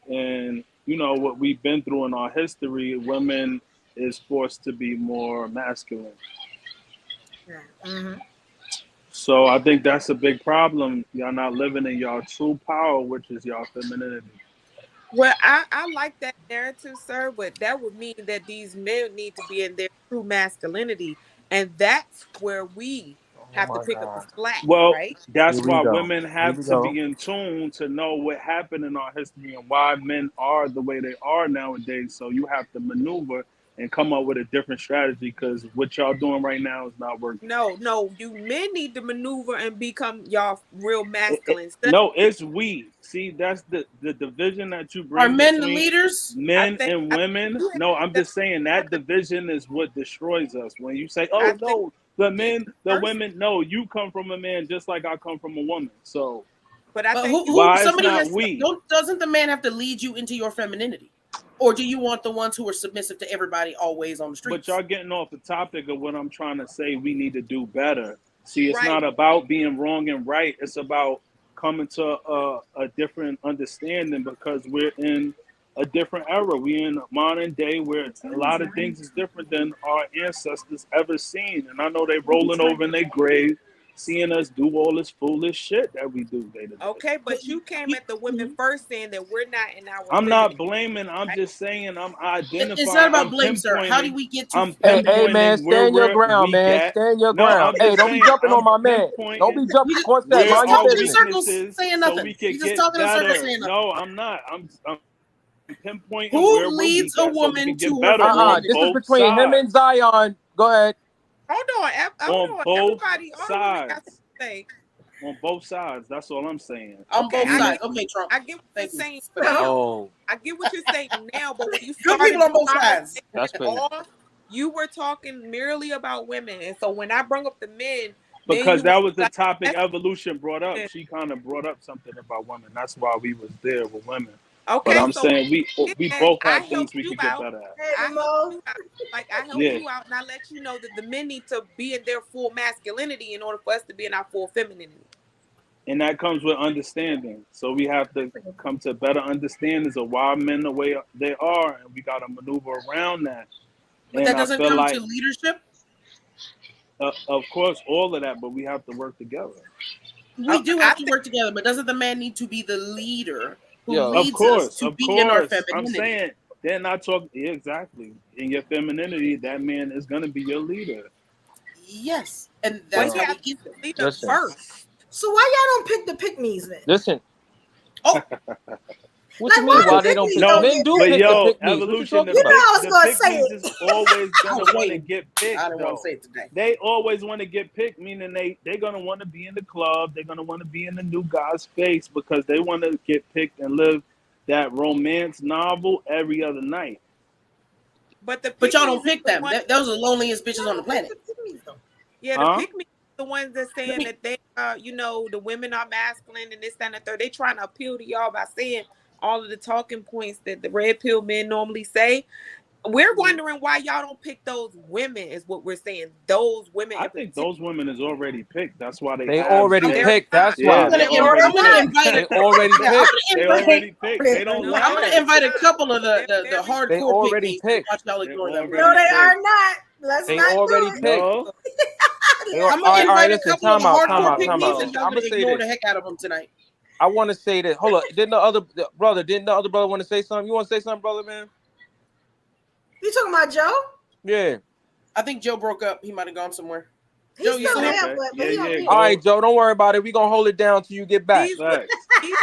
and what we've been through in our history, women is forced to be more masculine. Yeah. Mm-hmm. So I think that's a big problem. Y'all not living in y'all true power, which is y'all femininity. Well, I like that narrative, sir, but that would mean that these men need to be in their true masculinity, and that's where we have to my pick up the God. slack, Well, right? that's Here we why go. women Here have we to go. be in tune to know what happened in our history and why men are the way they are nowadays. So you have to maneuver and come up with a different strategy because what y'all doing right now is not working. No, you men need to maneuver and become y'all real masculine. No, it's we. See, that's the division that you Are bring men the between leaders? men I and think women. you No, I'm have just saying that division is what destroys us. When you say, I "Oh think no, the it's men, the person, women," no, you come from a man just like I come from a woman. So but I But think you why it's somebody not has we? doesn't the man have to lead you into your femininity? Or do you want the ones who are submissive to everybody always on the But streets? y'all getting off the topic of what I'm trying to say. We need to do better. See, it's right. not about being wrong and right. It's about coming to a different understanding because we're in a different era. We're in modern day where a lot of things is different than our ancestors ever seen. And I know they rolling over in their grave, seeing us do all this foolish shit that we do day to day. Okay, but you came at the women first saying that we're not in our I'm not feminine, blaming. I'm right? just saying I'm It's not identifying. about I'm blame, sir. How do pinpointing. we get to I'm Hey, man, pinpointing where stand your we're ground, weak man. at. Stand your No, ground. I'm Hey, just don't be saying jumping on I'm my man. Don't be pinpointing jumping. Go and say, you where just mind your our talking in business. circles weaknesses saying so nothing. we can You just get talking in circles better. saying nothing. No, I'm not. I'm pinpointing Who where we're leads weak a at so we woman can get to her better on femininity? This is both between him and sides. Zion. Go ahead. Hold On on. both Everybody, all the women got sides. something to say. On both sides. That's all I'm saying. On Okay, both I Meaning, sides. get Okay, Trump. I get what you're Thank you saying for that. now. Oh, I get what you're saying now, but when you Good started people on this both sides. that's conversation crazy. off, you were talking merely about women. And so when I bring up the men, then because you want that to was be the like, topic that's Evolution brought up. women. She kind of brought up something about women. That's why we was there with women. But Okay, I'm so saying we and both I have things helped we you could get out. better at. Hey, I helped Mo. you out. Like I helped Yeah. you out, and I let you know that the men need to be in their full masculinity in order for us to be in our full femininity. And that comes with understanding. So we have to come to better understandings of why men the way they are, and we got to maneuver around that. But and that doesn't come to leadership? Of course, all of that, but we have to work together. We do have to work together, but doesn't the man need to be the leader who leads us to be in our femininity? I'm saying they're not talking exactly. In your femininity, that man is going to be your leader. Yes, and that's how we keep the leader first. So why y'all don't pick the pick-me's then? Listen. Oh. What you mean? Why they don't pick? No, men do but pick yo, the pick-me's. evolution. You know I was gonna say it. Is always gonna want to get picked. I don't want to say it today. They always want to get picked, meaning they're gonna want to be in the club. They're gonna want to be in the new guy's face because they want to get picked and live that romance novel every other night. But y'all don't pick them. Those are the loneliest bitches on the planet. Yeah, the pick me, the ones that saying that they, the women are masculine and this, that, and the third. They trying to appeal to y'all by saying all of the talking points that the red pill men normally say. We're wondering why y'all don't pick those women, is what we're saying. Those women. I think those women is already picked. That's why they already picked. That's why. They already picked. They don't lie. I'm going to invite a couple of the hardcore They already picked. Watch y'all ignore them. No, they are not. Let's They not already do it. picked. I'm going to invite a couple of Time out. hardcore picnics and I'm I'm gonna going to say ignore this. the heck out of them tonight. I want to say that. Hold up. Didn't the other brother want to say something? You want to say something, brother, man? You talking about Joe? Yeah. I think Joe broke up. He might have gone somewhere. He's Joe, you still still there, but he don't All right, Joe. Don't worry about it. We gonna hold it down till you get back.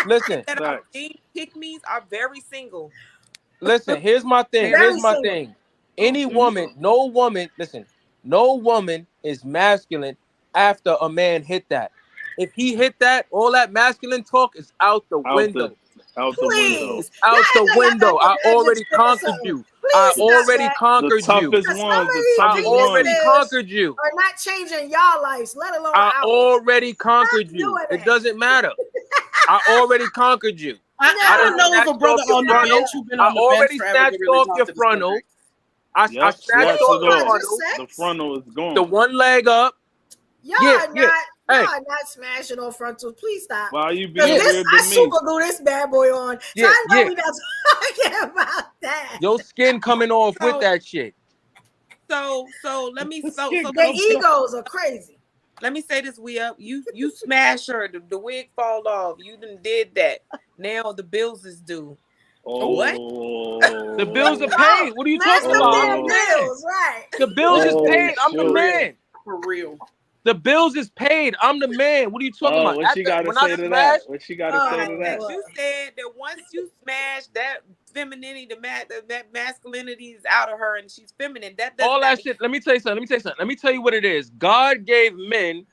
Listen. That are pick-me's are very single. Listen. Here's my thing. Any woman, no woman. Listen. No woman is masculine after a man hit that. If he hit that, all that masculine talk is out the window. Out the window. It's out the window. I already conquered you. I already conquered you. The toughest ones. I already conquered you. Are not changing y'all lives, let alone I ours. already conquered you. It doesn't matter. I already conquered you. I don't know if a brother on the bench who's been on the bench forever snatched can really off talk your to this frontal. subject. I snatched off the frontal. The frontal is gone. The one leg up. Y'all are not smashing on frontals. Please stop. Why are you being weird to me? I super glue this bad boy on. So I know we not talking about that. Your skin coming off with that shit. So let me the egos are crazy. Let me say this, you smash her, the wig fall off. You done did that. Now the bills is due. What? The bills are paid. What are you talking about? Bills, right. The bills is paid. I'm the man. For real. The bills is paid. I'm the man. What are you talking about? What she got to say to that? What she got to say to that? You said that once you smash that femininity, that masculinity is out of her and she's feminine. All that shit. Let me tell you something. Let me tell you what it is. God gave men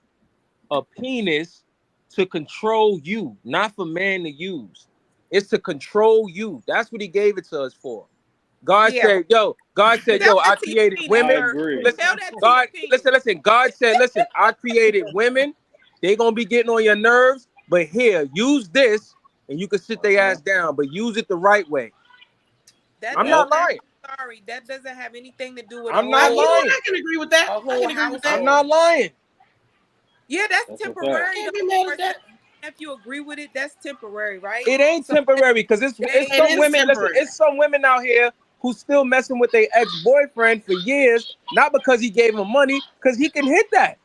a penis to control you, not for man to use. It's to control you. That's what he gave it to us for. God said, I created women. Listen, God said, listen, I created women. They gonna be getting on your nerves, but here, use this, and you can sit their ass down, but use it the right way. I'm not lying. Sorry, that doesn't have anything to do with. I'm not lying. I can agree with that. I'm not lying. Yeah, that's temporary. If you agree with it, that's temporary, right? It ain't temporary because it's some women. Listen, it's some women out here who's still messing with their ex-boyfriend for years, not because he gave them money, because he can hit that.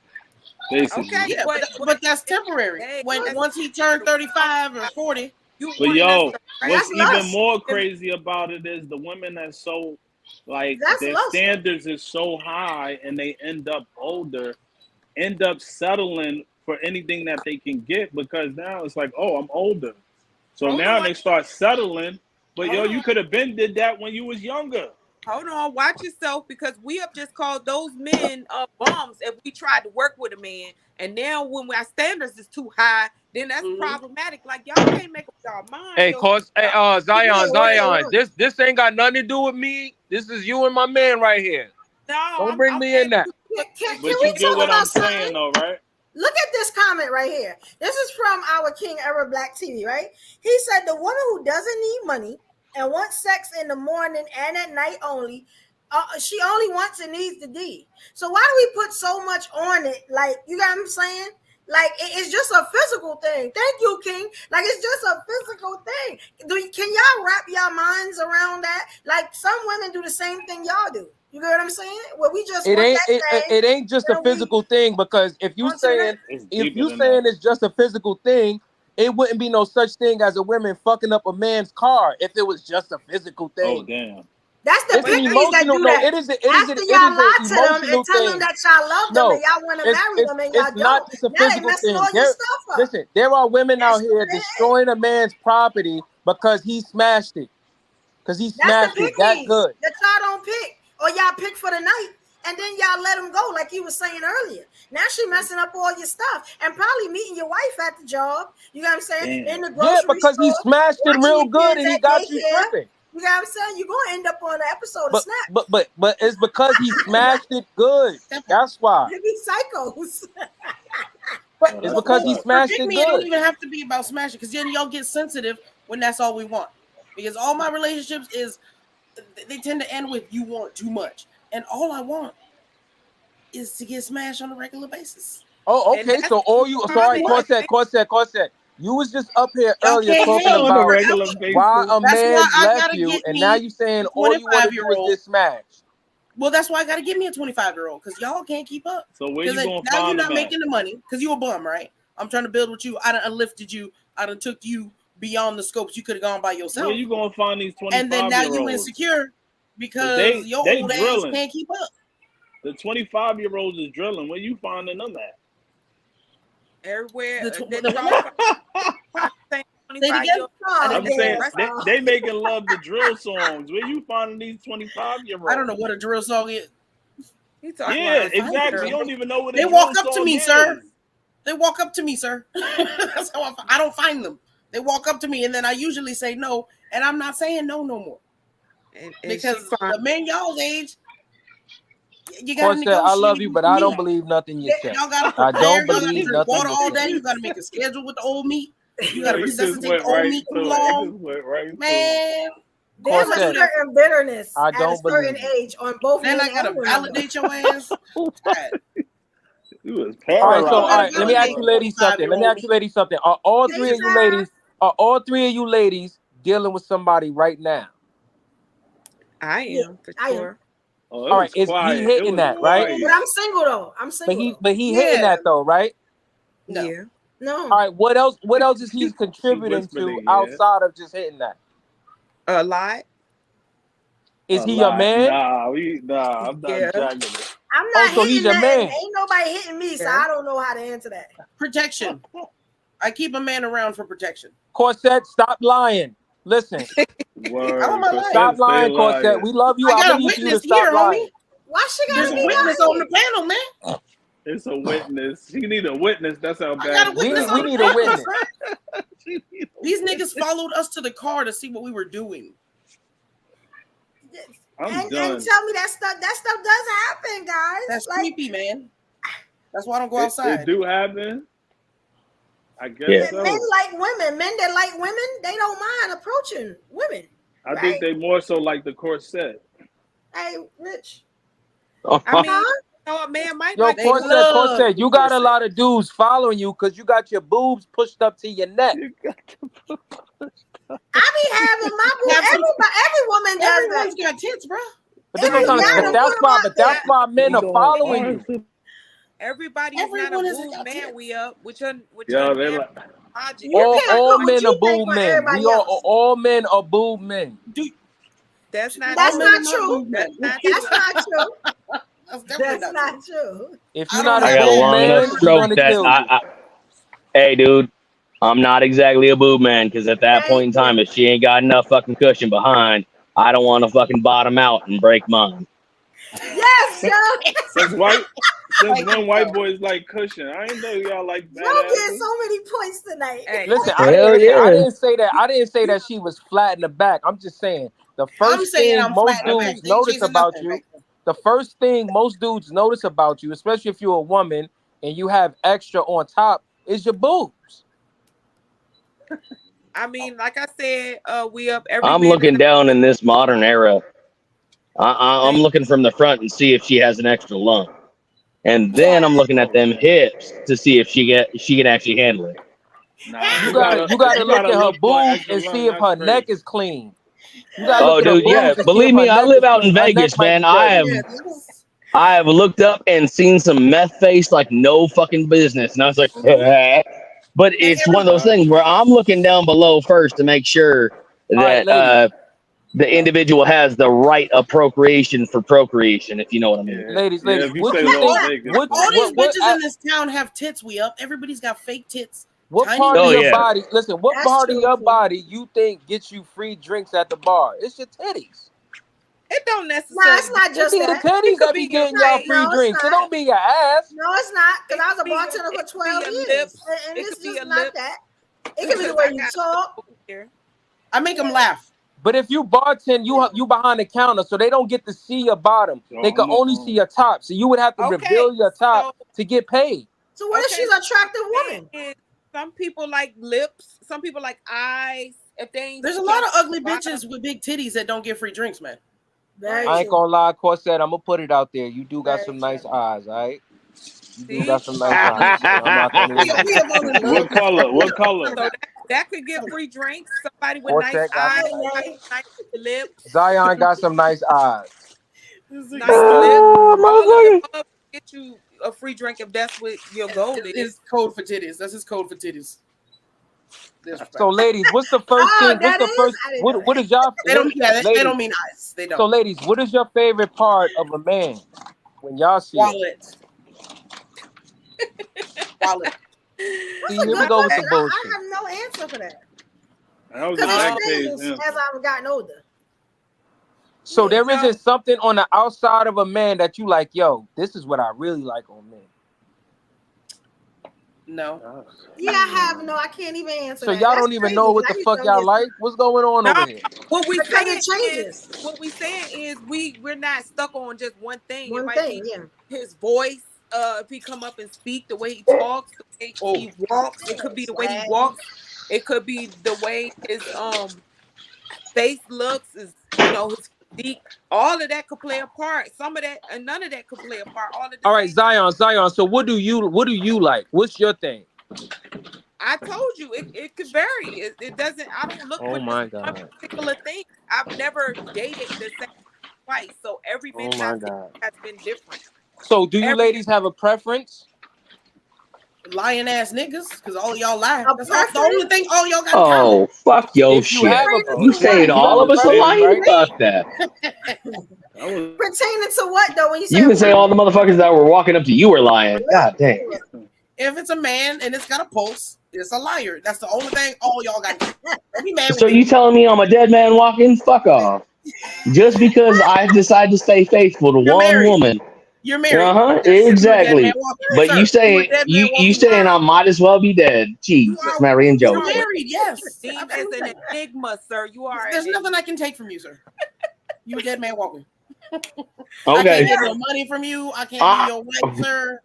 Basically. Okay, yeah, but that's temporary. Once he turned 35 or 40. But what's even more crazy about it is the women that's so their standards is so high and they end up older, end up settling for anything that they can get because now it's like, oh, I'm older. So now they start settling. But you could have been did that when you was younger. Hold on, watch yourself because we have just called those men bums if we tried to work with a man. And now when our standards is too high, then that's problematic. Like y'all can't make up y'all mind. Zion, this ain't got nothing to do with me. This is you and my man right here. No, don't bring me in that. Can but we you get what I'm saying something? though, right? Look at this comment right here. This is from our King Era Black TV, right? He said the woman who doesn't need money and wants sex in the morning and at night only, she only wants and needs the D. So why do we put so much on it? Like, you got what I'm saying? Like it's just a physical thing. Thank you, King. Like it's just a physical thing. Can y'all wrap your minds around that? Like some women do the same thing y'all do. You get what I'm saying? Well, we just It want ain't that thing. it ain't just a physical thing, because if you saying it's just a physical thing, it wouldn't be no such thing as a woman fucking up a man's car if it was just a physical thing. Oh damn. That's the pickies that do that. It is After y'all lie to them and tell them that y'all love them and y'all want to marry them and y'all it's not just a now they physical messing thing. all your stuff up. Listen, there are women out here destroying a man's property because he smashed it. Because he smashed it that good. That y'all don't pick. Or y'all pick for the night. And then y'all let him go, like you were saying earlier. Now she messing up all your stuff and probably meeting your wife at the job. You know what I'm saying? Damn. In the grocery store. Because he smashed it real good and he got you tripping. You know what I'm saying? You're gonna end up on an episode of Snap. But it's because he smashed it good. That's why. They be psychos. It's because he smashed it good. It don't even have to be about smashing, because then y'all get sensitive when that's all we want. Because all my relationships they tend to end with "you want too much," and all I want is to get smashed on a regular basis. Oh, okay. So all you, sorry, Corset. You was just up here earlier talking about why a man left you, and now you saying all you want to do is get smashed. Well, that's why I got to give me a 25-year-old, because y'all can't keep up. So where you going? Now you're not making the money because you a bum, right? I'm trying to build with you. I done lifted you. I done took you beyond the scopes you could have gone by yourself. Where you gonna find these 25-year-olds? And then now you insecure because your old ass can't keep up. The 25-year-olds is drilling. Where you finding them at? Everywhere. I'm saying they making love to drill songs. Where you finding these 25-year-olds? I don't know what a drill song is. Yeah, exactly. You don't even know what they walk up to me, sir. They walk up to me, sir. That's how I don't find them. They walk up to me, and then I usually say no, and I'm not saying no more. Because the men y'all's age, you gotta negotiate. I love you, but I don't believe nothing you said. I don't believe nothing. Water all day. You gotta make a schedule with the old meat. You gotta resuscitate the old meat too long. Man, there's a certain bitterness at a certain age on both. Then I gotta validate your ass. All right, let me ask you ladies something. Are all three of you ladies dealing with somebody right now? I am, for sure. Oh, all right, is he hitting that, right? But I'm single though. I'm single. But he hitting that though, right? No. Yeah. No. All right, what else is he contributing to outside of just hitting that? A lot. Is he a man? Nah, I'm not jacking it. I'm not hitting he's a that. man. Ain't nobody hitting me, so I don't know how to answer that. Protection. I keep a man around for protection. Corset, stop lying. Listen. Stop lying, Corset. We love you. I believe you to stop lying. Why she gotta be a witness on the panel, man? It's a witness. You need a witness. That's how bad. We need a witness. These niggas followed us to the car to see what we were doing. And tell me that stuff does happen, guys. That's creepy, man. That's why I don't go outside. It do happen. I guess so. Men like women. Men that like women, they don't mind approaching women. I think they more so like the Corset. Hey, Rich. I mean, a man might like Corset, you got a lot of dudes following you because you got your boobs pushed up to your neck. I be having my boobs. Every woman does that. Everyone's got tits, bro. But that's why men are following you. Everybody's not a boob man. We up. All men are boob men. All men are boob men. That's not true. That's not true. That's not true. If you're not I a got a boob long man, enough stroke that hey, dude, I'm not exactly a boob man because at that point in time, if she ain't got enough fucking cushion behind, I don't want to fucking bottom out and break mine. Yes, yo. Since when white boys like cushion? I ain't know y'all like that. Y'all get so many points tonight. Hey, listen, I didn't say that. I didn't say that she was flat in the back. I'm just saying the first thing most dudes notice about you. The first thing most dudes notice about you, especially if you're a woman and you have extra on top, is your boobs. I mean, like I said, we up. I'm looking down in this modern era. I'm looking from the front and see if she has an extra lung. and then I'm looking at them hips to see if she can actually handle it. Nah, You gotta look at her boobs and see if her neck is clean. You gotta look at her dude, boobs yeah. and see Believe if me, her I neck live is out in clean. Her neck Vegas, might man. be dirty. I have looked up and seen some meth face like no fucking business, and I was like, but it's one of those things where I'm looking down below first to make sure right, that the individual has the right appropriation for procreation, if you know what I mean. Ladies, if you what say you Las think? Vegas, All these bitches in this town have tits. We up. Everybody's got fake tits. What Tiny part of your yeah. body? Listen, what That's part of true, your too. body you think gets you free drinks at the bar? It's your titties. It don't Nah, necessarily. it's not It just be the that. titties that could be be your getting y'all face. free No, it's drinks. It not. don't be your ass. No, it's not. Because I was a It could be your- bartender for it could be 12 your years. lips. And It it's could be just your not lips. that. It could be the Because way I you got talk. over here. I make them laugh. But if you bartend, you behind the counter, so they don't get to see your bottom. They can only see your top. So you would have to Okay, reveal your top so to get paid. So what if okay, she's an attractive woman? some people like lips. Some people like eyes. If they ain't There's a lot of ugly bottom- bitches with big titties that don't get free drinks, man. Very I ain't true. gonna lie, Corset. I'm gonna put it out there. You do got Very some nice true. eyes, all right? You do See? got some nice eyes. So I'm not gonna We have on the what color? What color? So that could get free drinks. Somebody with nice Corset got eyes, some nice. nice lips, Zion got some nice eyes. nice lips. motherfucker. All of the above get you a free drink if that's what your goal is. It's code for titties. That's his code for titties. So, ladies, what's the first thing? What's the first? What is y'all? They don't. Yeah, ladies, they don't mean eyes. They don't. So, ladies, what is your favorite part of a man when y'all see it? Wallet. Wallet. See, here we go with some bullshit. I have no answer for that. That was a Because back it's page changed answer. as I've gotten older. So there isn't something on the outside of a man that you like, yo, this is what I really like on men. No. Yeah, I can't even answer So that. y'all That's don't even crazy, know what 'cause the I fuck used to y'all like? What's going on over here? What we Because saying it changes. is, what we saying is we're not stuck on just one thing. One it might thing, be yeah. his voice. If he come up and speak, the way he talks, the way he walks. It could be the way he walks. It could be the way his face looks. Is his physique. All of that could play a part. Some of that and none of that could play a part. All right, Zion. So what do you like? What's your thing? I told you it could vary. It doesn't. I don't look for my just one God. particular thing. I've never dated the same twice, so every bitch my I've dated God. has been different. So do you ladies have a preference? Lying ass niggas, because all y'all lie. A That's the only thing all y'all got. Oh, fuck your If you shit. have You saying all of us are lying? Fuck that. Pertaining to what though? When you say You can say all the motherfuckers that were walking up to you were lying. God damn. If it's a man and it's got a pulse, it's a liar. That's the only thing all y'all got. Don't be mad So with you me. telling me I'm a dead man walking? Fuck off. Just because I decide to stay faithful to You're one married. woman. You're married. Uh-huh. Yes, you're a dead Exactly. man walking. But Sir, you saying you're a dead man you walking. saying I might as well be dead. Jesus, Mary and You're Joseph. married, yes. As Absolutely. an enigma, sir. You are. There's nothing I can take from you, sir. You a dead man walking. I Okay. can't get no money from you. I can't be your wife, sir.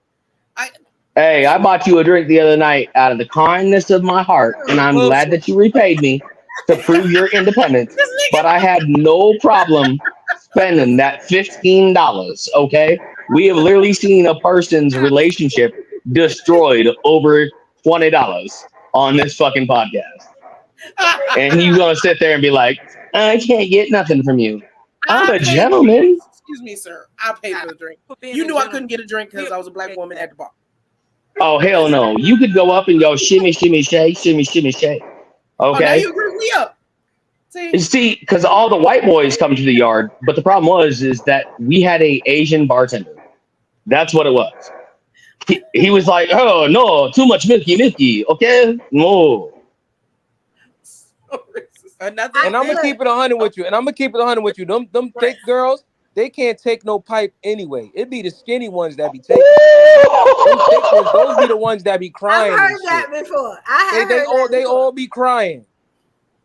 Hey, I bought you a drink the other night out of the kindness of my heart, and I'm glad that you repaid me to prove your independence. But I had no problem spending that $15. Okay, we have literally seen a person's relationship destroyed over $20 on this fucking podcast, and you gonna sit there and be like, I can't get nothing from you. I'm a gentleman. Excuse me, sir. I paid for the drink. being You a knew I gentleman. couldn't get a drink because I was a black woman at the bar. Oh hell no! You could go up and go shimmy shimmy shay, shimmy shimmy shay. Oh, now Okay. you agree with me up. See, because all the white boys come to the yard, but the problem is that we had a Asian bartender. That's what it was. He was like, oh no, too much milky, okay? No. And I'm gonna keep it 100 with you. Them thick girls, they can't take no pipe anyway. It be the skinny ones that be taking. Them thick ones, those be the ones that be crying. I've heard that before. They all be crying.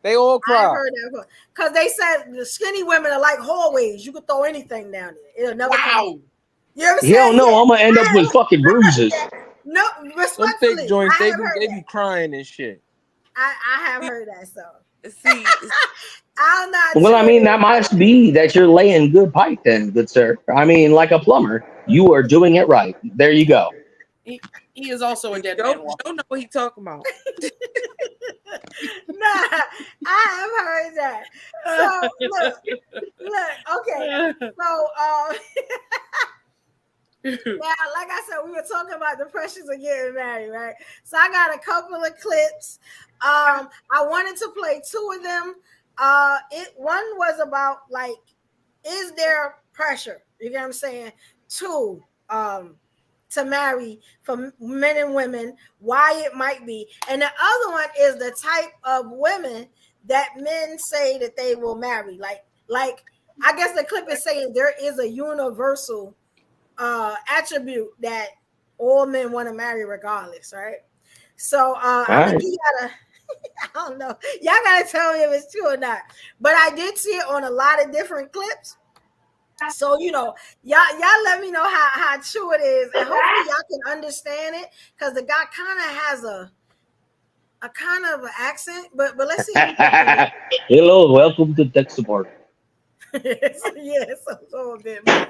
They all cry. I've heard that before. Because they said the skinny women are like hallways. You could throw anything down there. It'll never come. You ever Hell said no, that? I'm gonna end up with fucking bruises. No, Them respectfully. thick joints, I they have heard be that. crying and shit. I have heard that, so. See, I'm not Well, I mean, sure. that must be that you're laying good pipe then, good sir. I mean, like a plumber, you are doing it right. There you go. He is also a dead Joe man walking. know what he talking about. Nah, I have heard that. So look, okay. So now, like I said, we were talking about the pressures of getting married, right? So I got a couple of clips. I wanted to play two of them. One was about like, is there pressure? You get what I'm saying? To marry for men and women, why it might be. And the other one is the type of women that men say that they will marry. Like I guess the clip is saying there is a universal attribute that all men want to marry regardless, right? So I think you gotta I don't know. Y'all gotta tell me if it's true or not. But I did see it on a lot of different clips. So y'all let me know how true it is, and hopefully y'all can understand it, because the guy kind of has a kind of an accent, but let's see. Hello, welcome to tech support. Yes, a little bit much.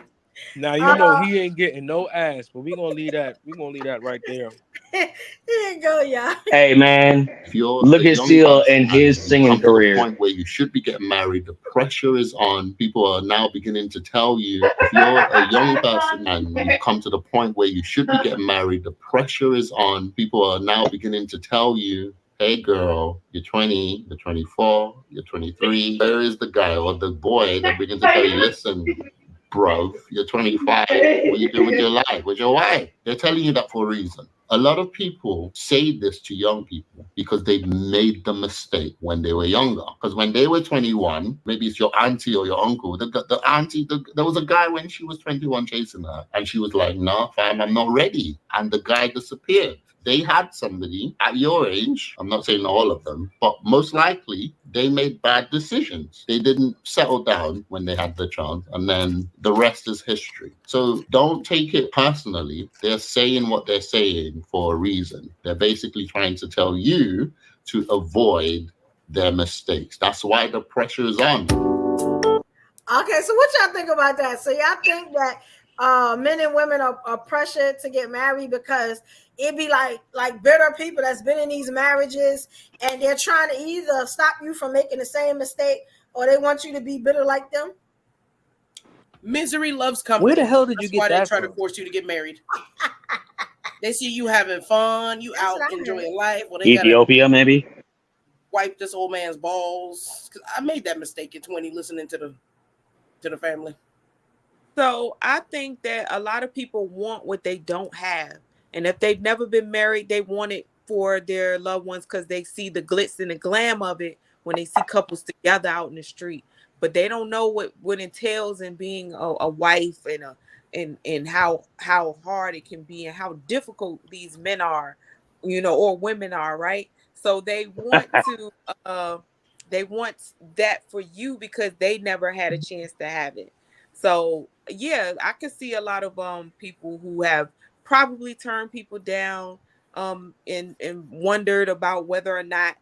Now you know he ain't getting no ass, but we gonna leave that. We gonna leave that right there. Here you go, y'all. Hey man, If you're look a at young Seal person and his and you singing come to the career. point where you should be getting married, the pressure is on. People are now beginning to tell you, if you're a young person and you've come to the point where you should be getting married, the pressure is on. People are now beginning to tell you, hey girl, you're 20, you're 24, you're 23. Where is the guy or the boy that begins to tell you, listen, bro, you're 25. What are you doing with your life, with your wife? They're telling you that for a reason. A lot of people say this to young people because they've made the mistake when they were younger. Because when they were 21, maybe it's your auntie or your uncle. The auntie, there was a guy when she was 21 chasing her, and she was like, "No, fam, I'm not ready." And the guy disappeared. They had somebody at your age. I'm not saying all of them, but most likely they made bad decisions. They didn't settle down when they had the chance, and then the rest is history. So don't take it personally. They're saying what they're saying for a reason. They're basically trying to tell you to avoid their mistakes. That's why the pressure is on. Okay, so what y'all think about that? So y'all think that men and women are pressured to get married because it be like bitter people that's been in these marriages, and they're trying to either stop you from making the same mistake, or they want you to be bitter like them? Misery loves company. Where the hell did you That's get why that they try from? to force you to get married. They see you having fun, you out enjoying life. Well, they Ethiopia, maybe. wipe this old man's balls. Cause I made that mistake at 20, listening to the family. So I think that a lot of people want what they don't have. And if they've never been married, they want it for their loved ones because they see the glitz and the glam of it when they see couples together out in the street. But they don't know what entails in being a wife and how hard it can be and how difficult these men are, or women are, right? So they want they want that for you because they never had a chance to have it. So yeah, I can see a lot of people who have probably turned people down and wondered about whether or not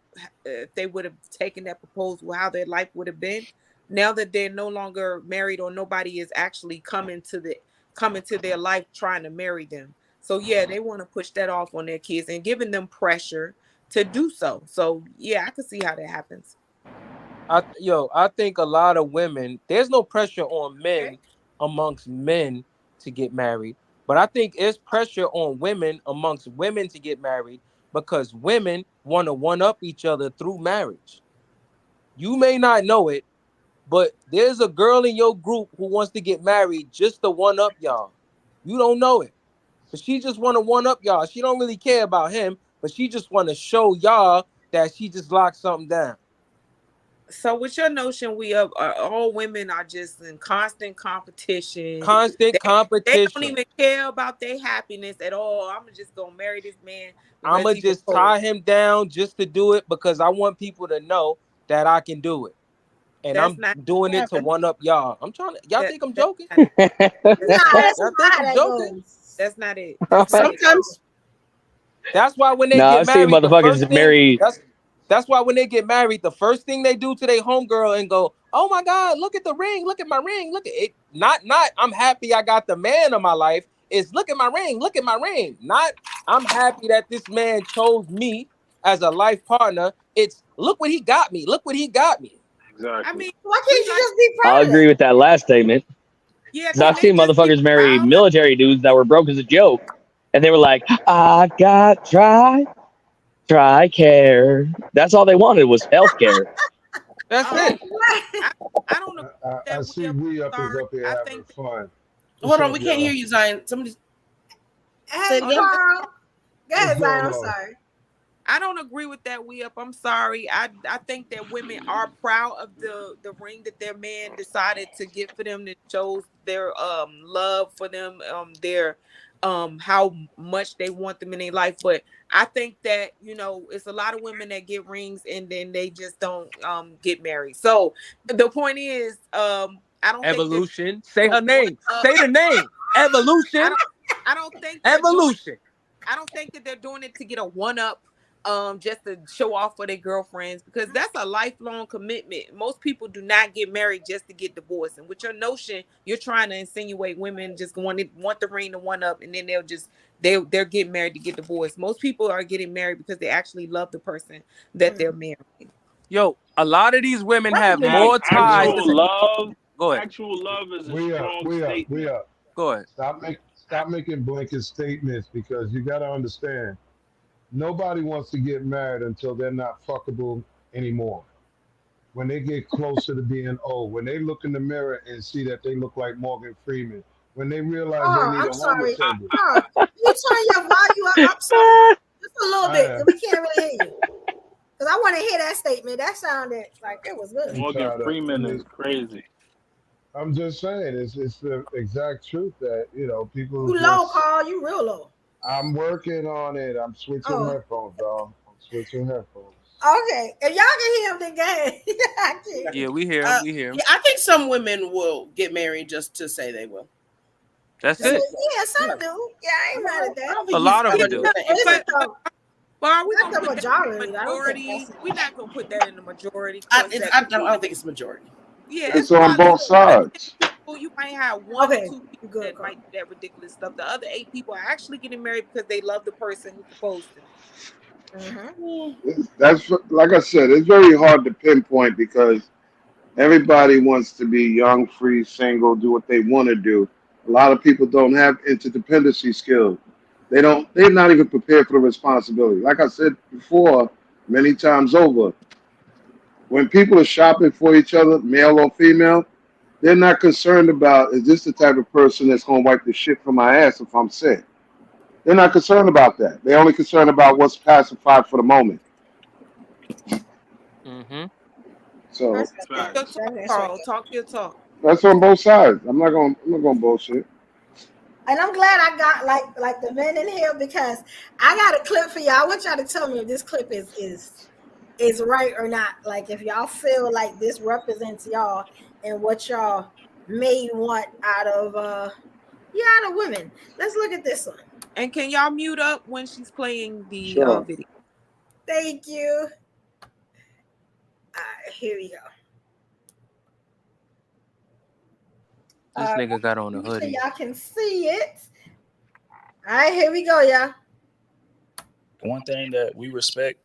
if they would have taken that proposal, how their life would have been. Now that they're no longer married or nobody is actually coming to their life trying to marry them. So yeah, they want to push that off on their kids and giving them pressure to do so. So yeah, I can see how that happens. I think a lot of women, there's no pressure on men amongst men to get married, but I think it's pressure on women amongst women to get married because women want to one up each other through marriage. You may not know it, but there's a girl in your group who wants to get married just to one up y'all. You don't know it, but she just want to one up y'all. She don't really care about him, but she just want to show y'all that she just locked something down. So with your notion, all women are just in constant competition. Constant competition. They don't even care about their happiness at all. I'm just gonna marry this man. I'm gonna just tie him down just to do it because I want people to know that I can do it, and I'm doing it to one up y'all. I'm trying to. Y'all think I'm joking? Y'all think I'm joking? That's not it. Sometimes. That's why when they I've get seen married, the motherfuckers first thing married. That's why when they get married, the first thing they do to their homegirl and go, "Oh my God, look at the ring, look at my ring, look at it." Not I'm happy I got the man of my life. It's look at my ring, look at my ring. Not I'm happy that this man chose me as a life partner. It's look what he got me. Look what he got me. Exactly. I mean, why can't you just be proud? I'll agree with that last statement. Yeah, I've seen motherfuckers marry military dudes that were broke as a joke, and they were like, "I got care." That's all they wanted was healthcare. That's it. I don't know. I see we up is up here having fun. Hold on, we can't hear you, Zion. Somebody Hey, Carl. Go ahead, Zion. I'm sorry. I don't agree with that. I'm sorry. I think that women are proud of the ring that their man decided to get for them, that shows their love for them, their how much they want them in their life. But I think that, you know, it's a lot of women that get rings and then they just don't get married. So the point is, I don't Evolution. Think say her name. Say the name. Evolution. I don't think Evolution. I don't think that they're doing it to get a one-up, just to show off for their girlfriends, because that's a lifelong commitment. Most people do not get married just to get divorced. And with your notion, you're trying to insinuate women just want the ring to one up, and then they're getting married to get divorced. Most people are getting married because they actually love the person that they're marrying. Yo, a lot of these women have more ties. Actual love. Go ahead. Actual love is a We strong statement. We up. Go ahead. Stop making blanket statements, because you got to understand, nobody wants to get married until they're not fuckable anymore. When they get closer to being old, when they look in the mirror and see that they look like Morgan Freeman, when they realize they need a home attendant. You turn your volume up some, just a little bit, because we can't really hear you. Because I want to hear that statement. That sounded like it was good. Morgan Freeman is crazy. I'm just saying, it's the exact truth that, you know, people. You low, Carl. You real low. I'm working on it. I'm switching headphones, dog. I'm switching headphones. Okay, if y'all can hear him, then go ahead. Yeah, we hear him. We hear him. Yeah, I think some women will get married just to say they will. That's it. Yeah, some do. Yeah, I ain't mad at that. A lot of them do. But are we not the majority? We're not gonna put that in the majority. I don't think it's majority. Yeah, it's on both sides. You might have one or two people that might do that ridiculous stuff. The other 8 people are actually getting married because they love the person who's supposed to. That's like I said, it's very hard to pinpoint because everybody wants to be young, free, single, do what they want to do. A lot of people don't have interdependency skills. They're not even prepared for the responsibility. Like I said before, many times over, when people are shopping for each other, male or female, they're not concerned about, is this the type of person that's going to wipe the shit from my ass if I'm sick? They're not concerned about that. They're only concerned about what's pacified for the moment. Mm-hmm. So talk your talk. That's on both sides. I'm not going bullshit. And I'm glad I got like the men in here, because I got a clip for y'all. I want y'all to tell me if this clip is right or not. Like if y'all feel like this represents y'all and what y'all may want out of women. Let's look at this one. And can y'all mute up when she's playing the video? Thank you. Here we go. This nigga got on a hoodie. So y'all can see it. All right, here we go, y'all. One thing that we respect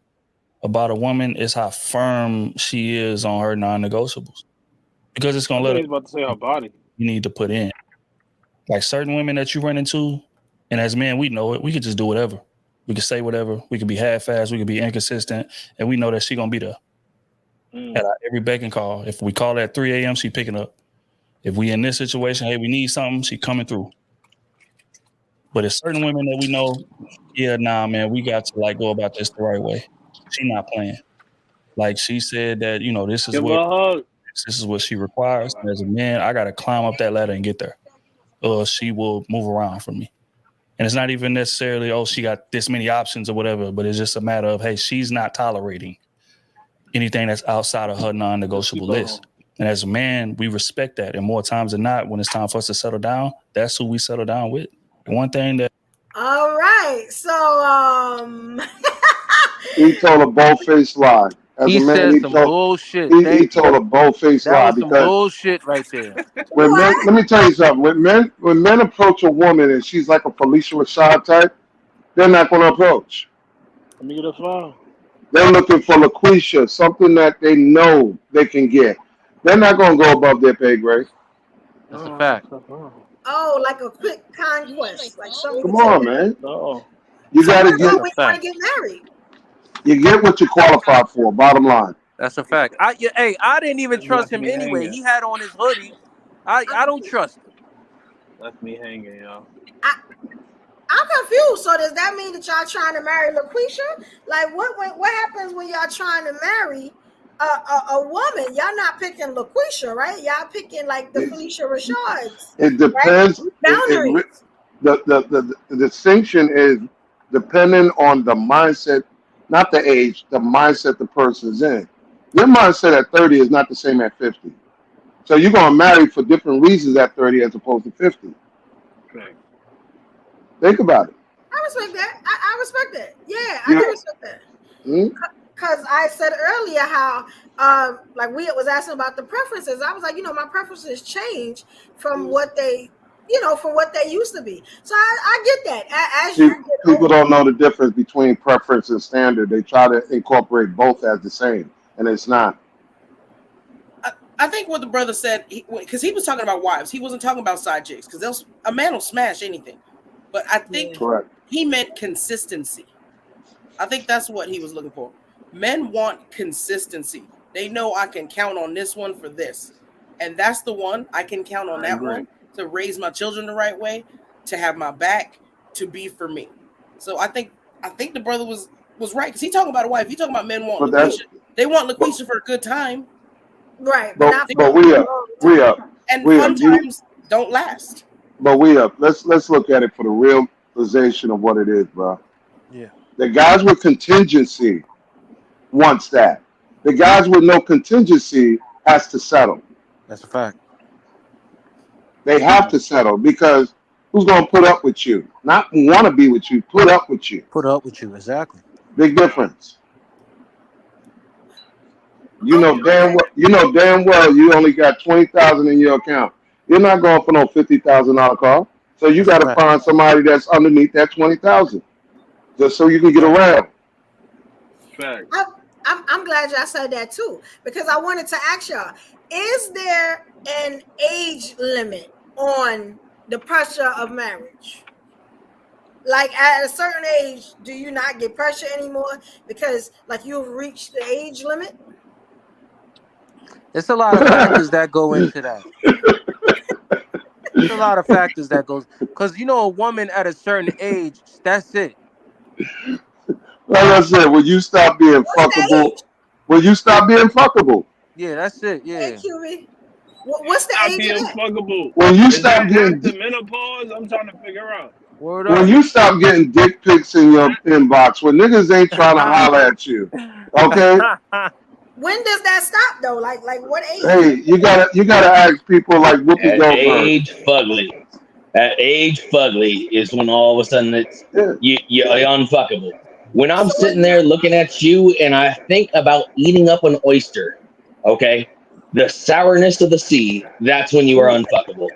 about a woman is how firm she is on her non-negotiables, because it's gonna let her. About to say her body. You need to put in, like certain women that you run into, and as men we know it. We could just do whatever. We could say whatever. We could be half-assed. We could be inconsistent, and we know that she gonna be there at every beck and call. If we call at 3 a.m., she picking up. If we in this situation, hey, we need something, she coming through. But there's certain women that we know, man, we got to like go about this the right way. She not playing. Like she said that, this is what she requires. And as a man, I got to climb up that ladder and get there, or she will move around from me. And it's not even necessarily, she got this many options or whatever, but it's just a matter of, hey, she's not tolerating anything that's outside of her non-negotiable list. And as a man, we respect that. And more times than not, when it's time for us to settle down, that's who we settle down with. And one thing that. All right. So, He told a bold-faced lie. As He a man, said some bullshit. he told a bold-faced That lie was some because bullshit right there. when men, let me tell you something. When men approach a woman and she's like a Felicia Rashad type, they're not going to approach. Let me get a phone. They're looking for LaQuisha, something that they know they can get. They're not going to go above their pay grade. That's a fact. Oh, like a quick conquest, like something. Come on, man. Oh. You got to When get. you want to get married. You get what you qualify for. Bottom line. That's a fact. I didn't even trust him anyway. hanging. He had on his hoodie. I don't trust him. Left me hanging, y'all. I'm confused. So does that mean that y'all trying to marry LaQuisha? Like what happens when y'all trying to marry a woman? Y'all not picking LaQuisha, right? Y'all picking like the Felicia Rashads. It depends. Right? Boundaries. The distinction is depending on the mindset, not the age, the mindset the person's in. Your mindset at 30 is not the same at 50. So you're going to marry for different reasons at 30 as opposed to 50. Okay. Think about it. I respect that. I respect that. Yeah, I do respect that. Because I said earlier how, like we was asking about the preferences. I was like, my preferences change from what they, from what they used to be. So I get that. As you get People older, don't know the difference between preference and standard. They try to incorporate both as the same, and it's not. I think what the brother said, because he was talking about wives. He wasn't talking about side chicks, because a man will smash anything. But I think he meant consistency. I think that's what he was looking for. Men want consistency. They know I can count on this one for this. And that's the one I can count on that one to raise my children the right way, to have my back, to be for me. So I think the brother was right, because he talking about a wife. He talking about men want LaQuisha. They want LaQuisha for a good time. Right. But we up. And fun times don't last. But we up. Let's look at it for the realization of what it is, bro. Yeah. The guys with contingency wants that. The guys with no contingency has to settle. That's a fact. They have to settle because who's going to put up with you? Not want to be with you, put up with you. Put up with you, exactly. Big difference. You know damn well you only got 20,000 in your account. You're not going for no $50,000 car. So you got to find somebody that's underneath that 20,000, just so you can get around. Fact. I'm glad y'all said that too, because I wanted to ask y'all: is there an age limit on the pressure of marriage? Like at a certain age, do you not get pressure anymore because like you've reached the age limit? It's a lot of factors that go into that. There's a lot of factors that goes, because a woman at a certain age, that's it. Like I said, when you stop being fuckable, Yeah, that's it. Yeah. Hey, QB. What's the age of that? Unfuckable. When you Is stop that getting after menopause, I'm trying to figure out. Word up. when you stop getting dick pics in your inbox, when niggas ain't trying to holler at you, okay? When does that stop though? Like what age? Hey, you gotta ask people like Whoopi Goldberg. At age fugly is when all of a sudden you're unfuckable. When I'm sitting there looking at you and I think about eating up an oyster, okay, the sourness of the sea, that's when you are unfuckable.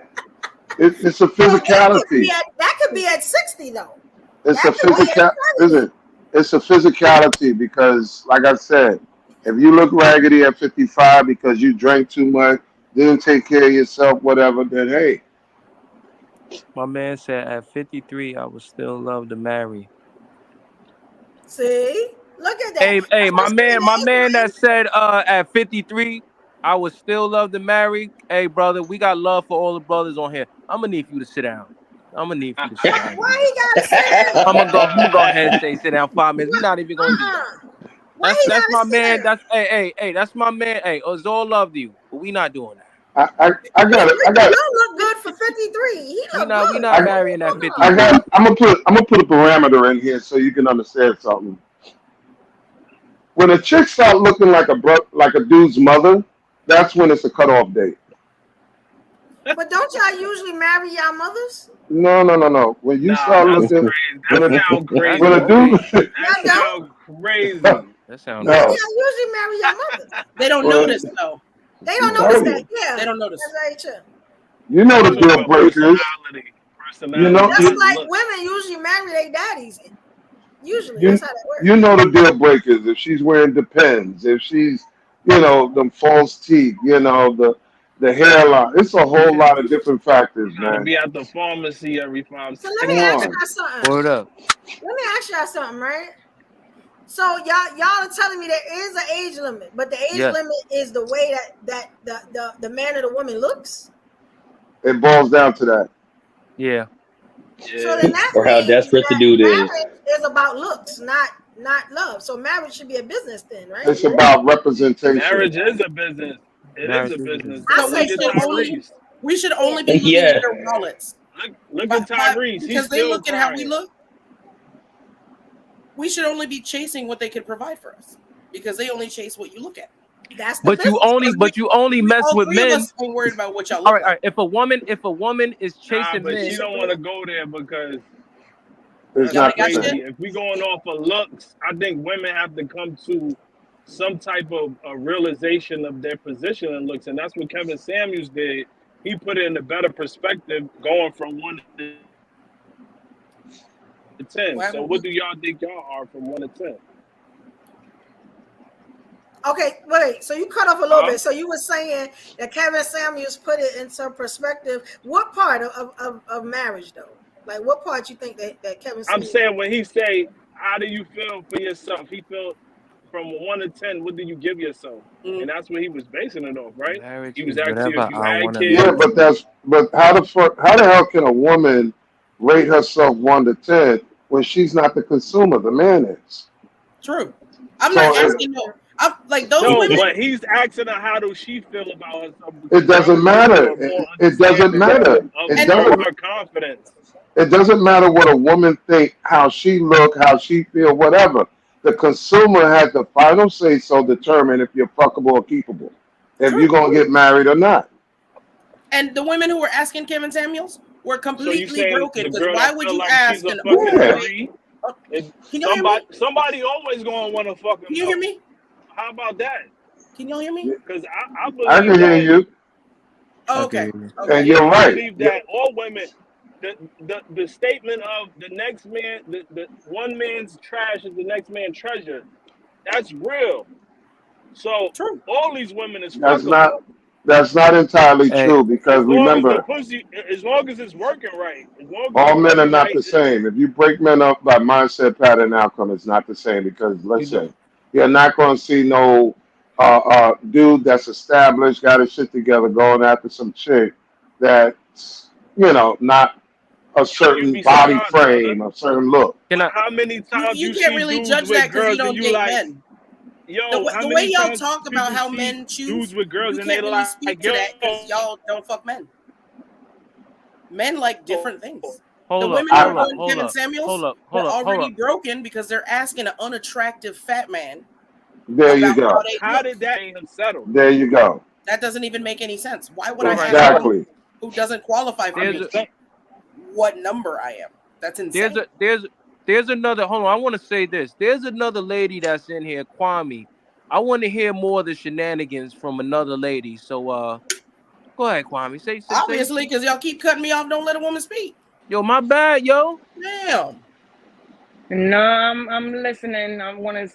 It's a physicality. That could be at 60 though. It's a physicality because, like I said, if you look raggedy at 55 because you drank too much, didn't take care of yourself, whatever, then hey. My man said at 53, I would still love to marry. See? Look at that. Hey, my man that said at 53, I would still love to marry. Hey, brother, we got love for all the brothers on here. I'm gonna need you to sit down. Why he gotta sit down? I'm gonna go ahead and say sit down 5 minutes. We're not even gonna do that. That's my man. That's that's my man. Hey, it's all love to you, but we not doing that. I got it. You don't look good for 53. We not marrying that 53. I'm gonna put a parameter in here so you can understand something. When a chick start looking like a dude's mother, that's when it's a cutoff date. But don't y'all usually marry y'all mothers? No. When you start looking, when a dude, crazy. That sounds. No. Maybe I usually marry your mother. They don't Well, notice though. They don't notice that. Yeah, They don't notice. That's very true. You know the deal breakers. Personality. You know, Just like women usually marry their daddies. Usually, you, that's how that works. you know the deal breakers. If she's wearing Depends, if she's, them false teeth, the hairline. It's a whole lot of different factors, You gotta man. be at the pharmacy every 5 So seconds. let me Come ask on. y'all something. Word up. Let me ask y'all something, right? So y'all are telling me there is an age limit, but the age Yes. limit is the way that the man or the woman looks. It boils down to that. Yeah. So then that Or how means desperate the that dude is. marriage is about looks, not love. So marriage should be a business then, right? It's about representation. Marriage is a business. It is a business. I So say Look at so. Tyrese. we should only be looking Yeah. at their wallets. Look at Tyrese. He's Because they still look at how we crying. look. We should only be chasing what they can provide for us. Because they only chase what you look at. That's the But you only mess All with three of men. us ain't worried about what y'all All look right, all like. right. If a woman is Nah, chasing but men, she don't want to go there because It's that's not the crazy. same. If we going off of looks, I think women have to come to some type of a realization of their position and looks, and that's what Kevin Samuels did. He put it in a better perspective, going from 1 to 10. Well, So, what do y'all think y'all are from 1 to 10? Okay, wait. So you cut off a little Huh? bit. So you were saying that Kevin Samuels put it into perspective. What part of marriage though? Like what part you think that Kevin I'm Samuels? saying when he say, "How do you feel for yourself?" He felt from 1 to 10. What do you give yourself? And that's what he was basing it off, right? marriage He was is asking you whatever if you I had want to Yeah, kids. but how the hell can a woman rate herself 1 to 10 when she's not the consumer? The man is. True. I'm So not asking no. I'm like those No, women. but he's asking her how does she feel about herself it because that doesn't would give matter. you a more It doesn't understanding matter. of It And doesn't. her confidence. It doesn't matter what a woman think, how she look, how she feel, whatever. The consumer has the final say so determine if you're fuckable or keepable, if you're gonna get married or not. And the women who were asking Kevin Samuels were So you completely saying broken. the Because girl why that would feel you like ask she's a an fucking Yeah. three? If Can y'all hear me? somebody always gonna want to fuck him. Can you hear me? How about that? Can y'all hear me? Because I I believe can hear that. you, Oh, Okay. okay. and Okay. you're I right. believe that all women, the statement of the next man, the one man's trash is the next man's treasure. That's real. So True. all these women is That's fuckable. not entirely Hey, true because As long as the remember, pussy, as long as it's working right, as long as all the men are pussy not right, the same. If you break men up by mindset, pattern, outcome, it's not the same because you listen, do. you're not going to see no dude that's established, got his shit together, going after some chick that's not a you'd certain be body surprised, brother. frame, a certain look. Can I? How many times You you can't see really dudes judge with that because you girls and don't you date like, men. yo, how The way many y'all times talk about people how see men choose, dudes with girls you and they can't really like, speak to yo, that because y'all don't fuck men. Men like different things. The Hold up. women who I, are going Kevin Samuels were Hold already up. broken because they're asking an unattractive fat man there you about how go. they how look. did that make him settle? There you go. That doesn't even make any sense. Why would I All right, ask hold someone Exactly. who doesn't qualify for I'm There's me just saying. what number I am? That's insane. there's another. Hold on. I want to say this. There's another lady that's in here, Kwame. I want to hear more of the shenanigans from another lady. So go ahead, Kwame. Say. Obviously, because y'all keep cutting me off. Don't let a woman speak. Yo, my bad, yo. Damn. No, I'm listening. I'm gonna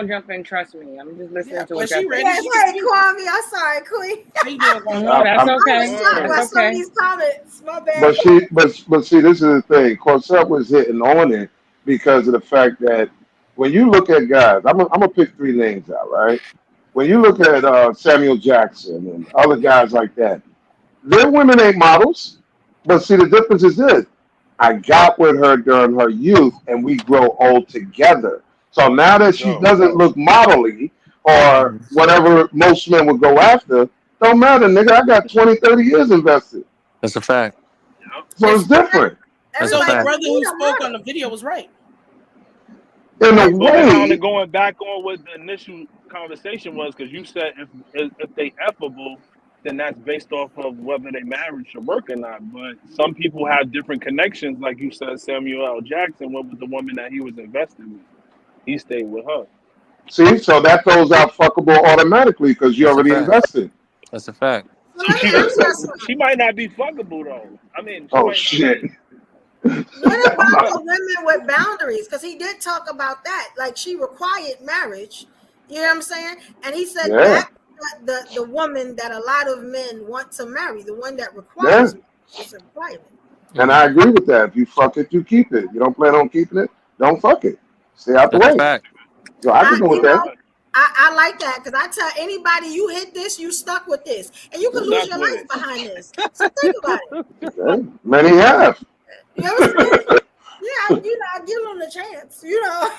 jump in. Trust me, I'm just listening Yeah, to when what y'all she saying. ready, Yes, she can hey, speak. Kwame. I'm sorry, Queen. How you doing, Kwame? No, that's I'm, I okay. was shocked by That's some of okay. these comments. My bad. but see, this is the thing. Corset was hitting on it because of the fact that when you look at guys, I'm gonna pick three names out, right? When you look at Samuel Jackson and other guys like that, their women ain't models. But see, the difference is this: I got with her during her youth, and we grow old together. So now that she Go. doesn't look modelly or whatever most men would go after, don't matter, nigga. I got 20, 30 years invested. That's a fact. So it's different. That's a So the fact. brother who spoke on the video was right. In a But we're kind way, of going back on what the initial conversation was because you said if they effable, then that's based off of whether they marriage should work or not. But some people have different connections, like you said, Samuel L. Jackson went with the woman that he was invested with. he stayed with her. See, so that throws out fuckable automatically because you That's a already fact. invested. That's a fact. So let me ask y'all something. She might not be fuckable though. I mean, she Oh might shit! What about the women with boundaries? Because he did talk about that. Like she required marriage. You know what I'm saying? And he said Yeah, that the woman that a lot of men want to marry, the one that yeah, requires marriage, is a requirement. and I agree with that. If you fuck it, you keep it. You don't plan on keeping it, don't fuck it. Stay out the That's a way. fact. So I can go with that. I like that because I tell anybody you hit this, you stuck with this, and you can lose stuck your with life it. behind this. So think about it. Okay. Many have. You know what I'm saying? Yeah, I give them the chance. You know what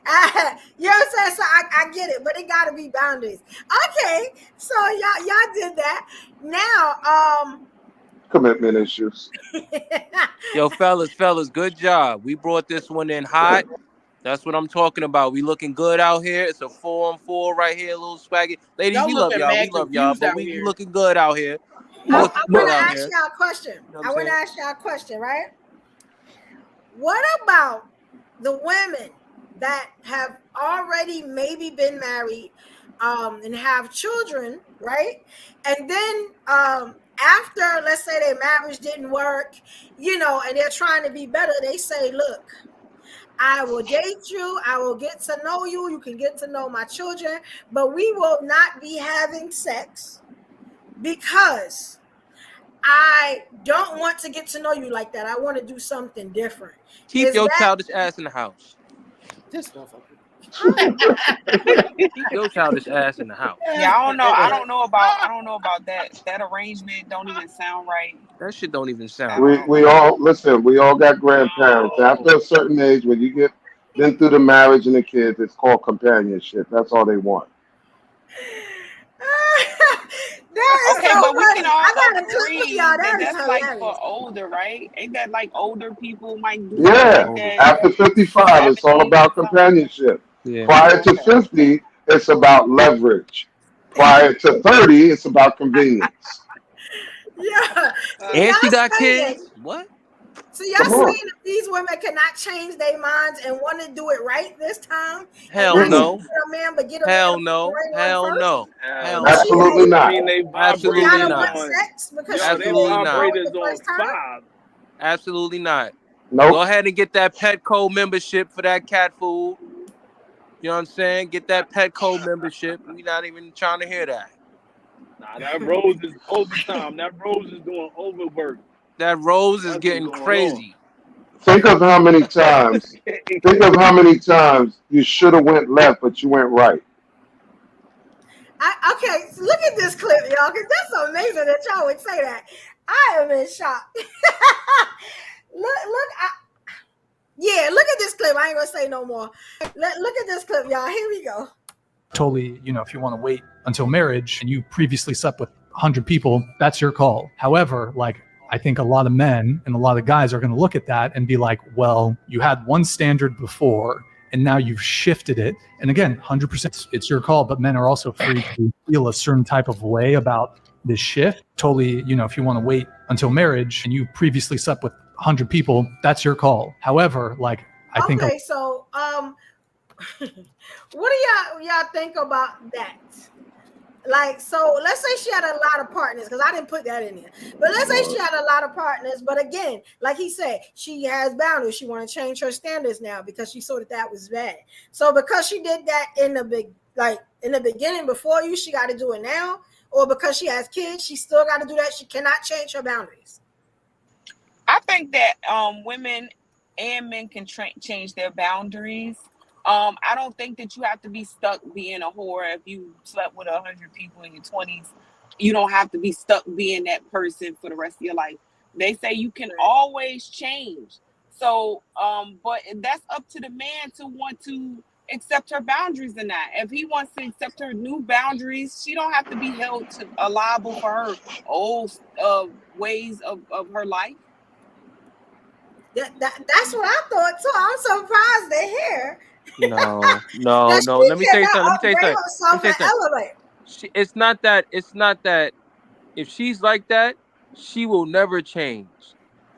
I'm saying? So I get it, but it got to be boundaries. Okay, so y'all did that. Now, Commitment issues. Yo, fellas, good job. We brought this one in hot. That's what I'm talking about. We looking good out here. It's a 4-on-4 right here, a little swaggy. Ladies, Y'all we love looking y'all. We mad love y'all, confused but out we here. looking good out here. We I looking want good to out ask here. y'all a question. You know what I I'm want to saying? ask y'all a question, right? What about the women that have already maybe been married and have children, right? And then after, let's say their marriage didn't work, and they're trying to be better, they say, look, I will date you. I will get to know you. You can get to know my children, but we will not be having sex because I don't want to get to know you like that. I want to do something different. Keep Is your that childish ass in the house. This motherfucker. Keep your childish ass in the house. Yeah, I don't know. I don't know about that. That arrangement don't even sound right. That shit don't even sound We right. we all listen. We all got grandparents. After a certain age, when you get been through the marriage and the kids, it's called companionship. That's all they want. that is Okay, so but we funny. can I all gotta clip agree y'all. that That is that's like hilarious. for older, right? Ain't that like older people might do something Yeah. like that? After 55, it's all 70s or about something? companionship. Yeah. Prior to Okay. 50, it's about leverage. Prior to 30, it's about convenience. Yeah. So And she got y'all saying, kids? What? so y'all Come on. saying if these women cannot change their minds and want to do it right this time and Hell not just Mm-mm. no. get a man, but get a man Hell to put the no. ring on Hell first? no. Hell Hell But no. she no. Absolutely ain't. not. I mean, they She Absolutely gotta vibrated not. want on. sex because Yo, she they Absolutely didn't not. go it vibrators the on first time. 5. Absolutely not. Nope. Go ahead and get that Petco membership for that cat food. You know what I'm saying? Get that Petco membership. We're not even trying to hear that. Nah, that Rose is overtime. That Rose is doing overwork. That Rose is That's what's getting going on. crazy. Think of how many times. Think of how many times you should have went left, but you went right. Okay, so look at this clip, y'all, because that's so amazing that y'all would say that. I am in shock. Look at this clip. I ain't gonna say no more. Look at this clip, y'all. Here we go. Totally, if you want to wait until marriage and you previously slept with 100 people, that's your call. However, I think a lot of men and a lot of guys are going to look at that and be like, well, you had one standard before and now you've shifted it. And again, 100% it's your call, but men are also free to feel a certain type of way about this shift. Totally, if you want to wait until marriage and you previously slept with 100 people, that's your call. However, I think Okay, so what do y'all think about that? So let's say she had a lot of partners, because I didn't put that in there. But let's say she had a lot of partners, but again, like he said, she has boundaries. She want to change her standards now because she saw that was bad. So because she did that in the beginning before you, she got to do it now, or because she has kids, she still got to do that. She cannot change her boundaries. I think that women and men can change their boundaries. I don't think that you have to be stuck being a whore if you slept with 100 people in your 20s. You don't have to be stuck being that person for the rest of your life. They say you can always change. So, but that's up to the man to want to accept her boundaries or not. If he wants to accept her new boundaries, she don't have to be held to liable for her old ways of her life. That's what I thought too. I'm surprised to hear. No. That she Let me tell you cannot something. upgrade herself and elevate. It's not that if she's like that, she will never change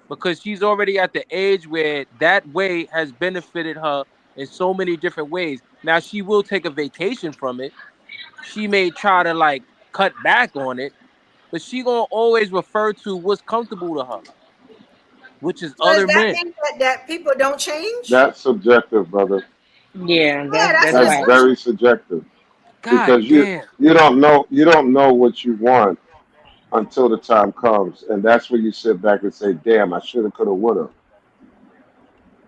because she's already at the age where that way has benefited her in so many different ways. Now she will take a vacation from it. She may try to like cut back on it, but she gonna always refer to what's comfortable to her, which is So does other that men. mean that people don't change? That's subjective, brother. Yeah, Yeah, that's that's That's right. very subjective God because damn. you don't know what you want until the time comes, and that's when you sit back and say, "Damn, I shoulda, coulda, woulda."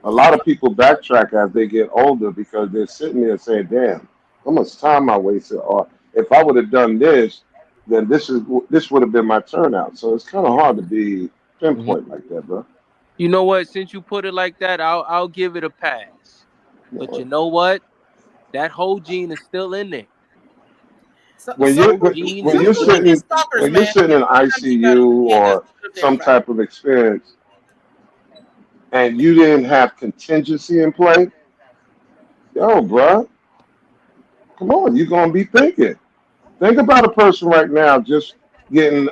A lot of people backtrack as they get older because they're sitting there saying, "Damn, how much time I wasted?" Or if I would have done this, then this would have been my turnout. So it's kind of hard to be Mhm. pinpoint like that, bro. You know what? Since you put it like that, I'll give it a pass. But you know what? That whole gene is still in there. When That you whole when, gene is when you're Some people still get sitting stalkers, when you're man. sitting in Sometimes ICU you ain't got or to put up to some everybody. type of experience, and you didn't have contingency in play, yo, bro, come on, you're gonna be thinking. Think about a person right now just getting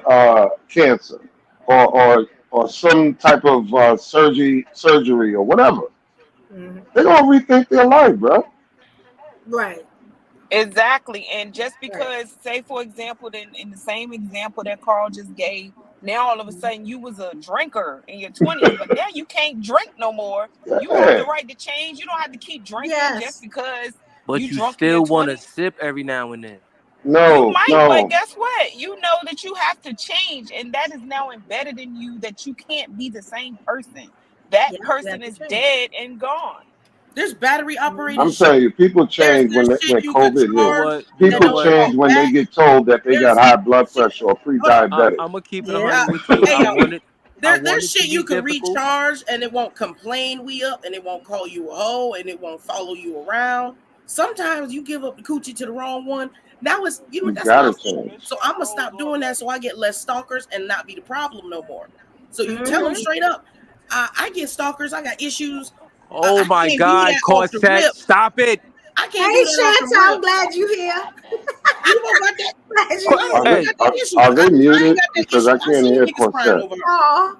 cancer or some type of surgery or whatever. Mhm. They're gonna rethink their life, bro. Right. Exactly. And just Right. because, say for example, then in the same example that Carl just gave, now all of a sudden you was a drinker in your 20s, but now you can't drink no more. You have Yeah. the right to change. You don't have to keep drinking just Yes. because you but you drunk in your still want to 20s. sip every now and then. You No, might, but no. guess what? You know that you have to change, and that is now embedded in you that you can't be the same person. That Yeah, you person have to is change. dead and gone. There's battery operated I'm shit. telling you, people There's change shit when you could COVID You know hit. charge what? You that know People don't what? change talk when they back. get told that they got There's high blood shit. pressure or Hold on. pre-diabetic. I'm gonna keep it Yeah. 100 with you. Hey, yo. I There's wanted to shit be you can difficult. recharge and it won't complain we up and it won't call you a hoe and it won't follow you around. Sometimes you give up the coochie to the wrong one. Now it's You that's my gotta fault. change. So I'm gonna stop doing that so I get less stalkers and not be the problem no more. So you tell them Mhm. straight up, I get stalkers, I got issues. Oh I my can't do God, that off the Corset, rip. stop it. I can't Hey do that off the Shanta, I'm rip. glad you here. Evo got that. Glad you Qu- No, here. he Hey, got that issue. Are they I ain't muted? got that Because issue. I I can't seen hear niggas crying Corset, over her. Oh.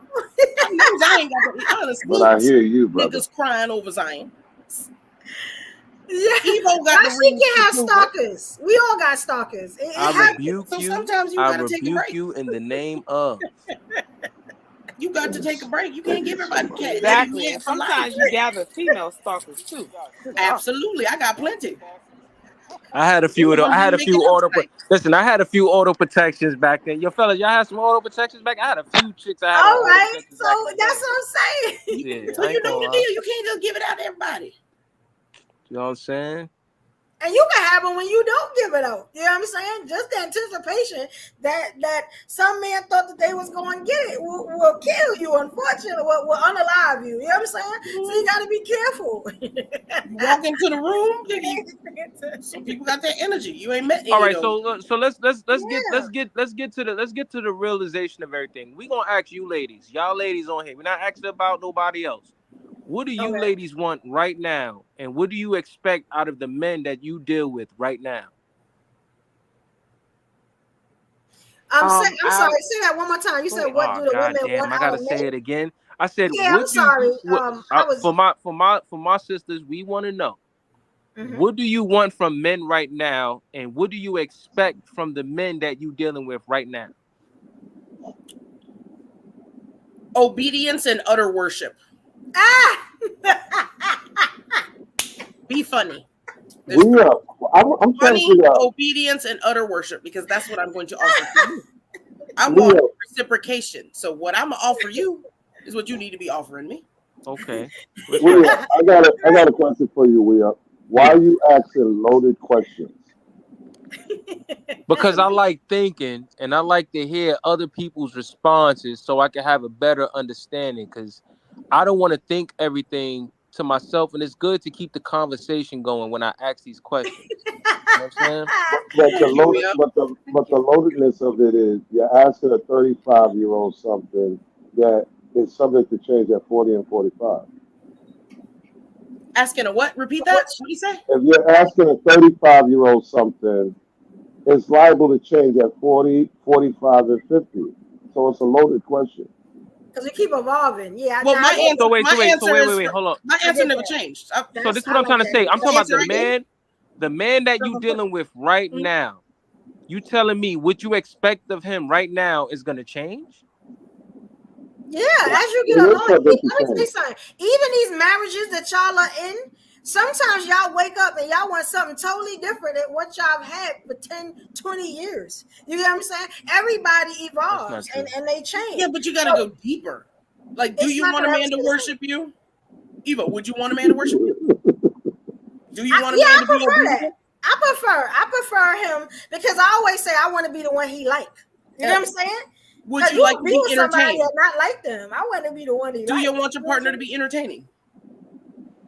I know Zion got that. but I Honestly, hear you, brother. niggas crying over Zion. Yeah. Evo got Now the she rings can to have prove it. stalkers. We all got stalkers. I It happens. rebuke So you. sometimes you I got to take a rebuke break. you in the name of. You got to take a break. You can't give everybody cat. Let it Exactly. be And for life. sometimes you gather female stalkers too. Absolutely, I got plenty. I had a Some few of of those. them I had didn't a make it few out auto. tonight. Listen, I had a few auto protections back then. Yo, fellas, y'all had some auto protections back. I had a few chicks I had on All auto right. protections So back in the that's day. what I'm saying. Yeah, So I you ain't know gonna the lie. deal. You can't just give it out to everybody. You know what I'm saying? And you can have them when you don't give it out. You know what I'm saying? Just the anticipation that some men thought that they was going to get it will kill you, unfortunately, will unalive you. You know what I'm saying? So you got to be careful. You walk into the room, some people got that energy. You ain't met All any of right, those. so let's Yeah. get to the realization of everything. We gonna ask you ladies, y'all ladies on here. We're not asking about nobody else. What do you Okay. ladies want right now, and what do you expect out of the men that you deal with right now? I'm I sorry. Say that one more time. You go said, ahead. what Oh do the god women damn, want I out gotta of men? say it again. I said, Yeah, I'm what do sorry. what I was. for my sisters, we want to know. Mhm. What do you want from men right now, and what do you expect from the men that you dealing with right now? Obedience and utter worship. Ah! Be funny. There's We are. I'm trying to funny, figure out. obedience, and utter worship because that's what I'm going to offer to you. I We want are. reciprocation. So what I'm gonna offer you is what you need to be offering me. Okay, We respect. are. I got a question for you. We are. Why Yeah. are you asking loaded questions? Because I like thinking and I like to hear other people's responses so I can have a better understanding. Because I don't want to think everything to myself, and it's good to keep the conversation going when I ask these questions. You know what I'm saying? But the Thank you, loaded, Will. but the loadedness of it is you're asking a 35-year-old something that is subject to change at 40 and 45. Asking a what? Repeat that. What do you say? If you're asking a 35-year-old something, it's liable to change at 40, 45, and 50. So it's a loaded question. because we keep evolving. Yeah. Well, my answer. So wait, Is, hold up. My answer never changed. So this is what I'm trying to say. I'm talking about the man that you dealing with right now. You telling me what you expect of him right now is gonna change? Yeah, as you get along, let me say something. Even these marriages that y'all are in, sometimes y'all wake up and y'all want something totally different than what y'all had for 10, 20 years. You know what I'm saying? Everybody evolves and they change. Yeah, but you got to go deeper. Like, do you want a man to worship you? Eva, would you want a man to worship you? Do you want a man to be obedient? I prefer him because I always say I want to be the one he like. You know what I'm saying? Would you like to be entertained? Not like them. I want to be the one he. Do you want your partner to be entertaining?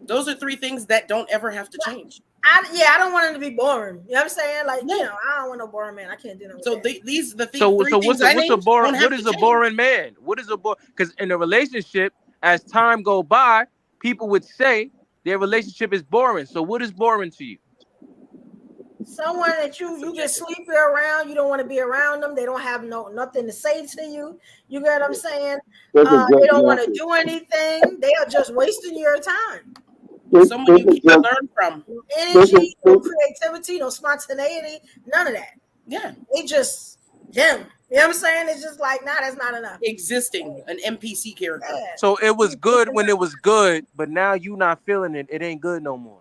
Those are three things that don't ever have to change. I don't want him to be boring. You know what I'm saying? Like, you know, I don't want no boring man. I can't do no. So these the things. So what's a boring? What is a boring man? What is a boring? Because in a relationship, as time go by, people would say their relationship is boring. So what is boring to you? Someone that you just sleepy around, you don't want to be around them. They don't have nothing to say to you. You get what I'm saying? They don't want to do anything. They are just wasting your time. Someone you can learn from. No energy, no creativity, no spontaneity, none of that. Yeah. They just them. You know what I'm saying? It's just like, nah, that's not enough. Existing, an NPC character. Yeah. So it was good when it was good, but now you not feeling it. It ain't good no more.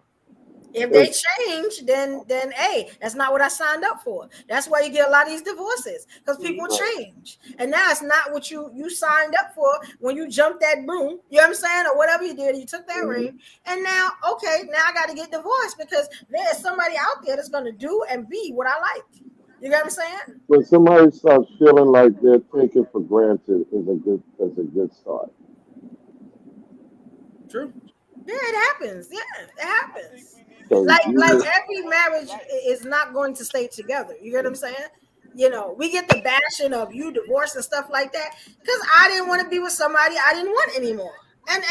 If they change, then hey, that's not what I signed up for. That's why you get a lot of these divorces, because people change. And now it's not what you signed up for when you jumped that broom, you know what I'm saying, or whatever you did, you took that ring. And now, okay, now I got to get divorced because there's somebody out there that's going to do and be what I like. You get what I'm saying? When somebody starts feeling like they're taken for granted is a good start. True. Yeah, it happens. Yeah, it happens. Like every marriage is not going to stay together. You get what I'm saying? You know, we get the bashing of you divorced and stuff like that because I didn't want to be with somebody I didn't want anymore. And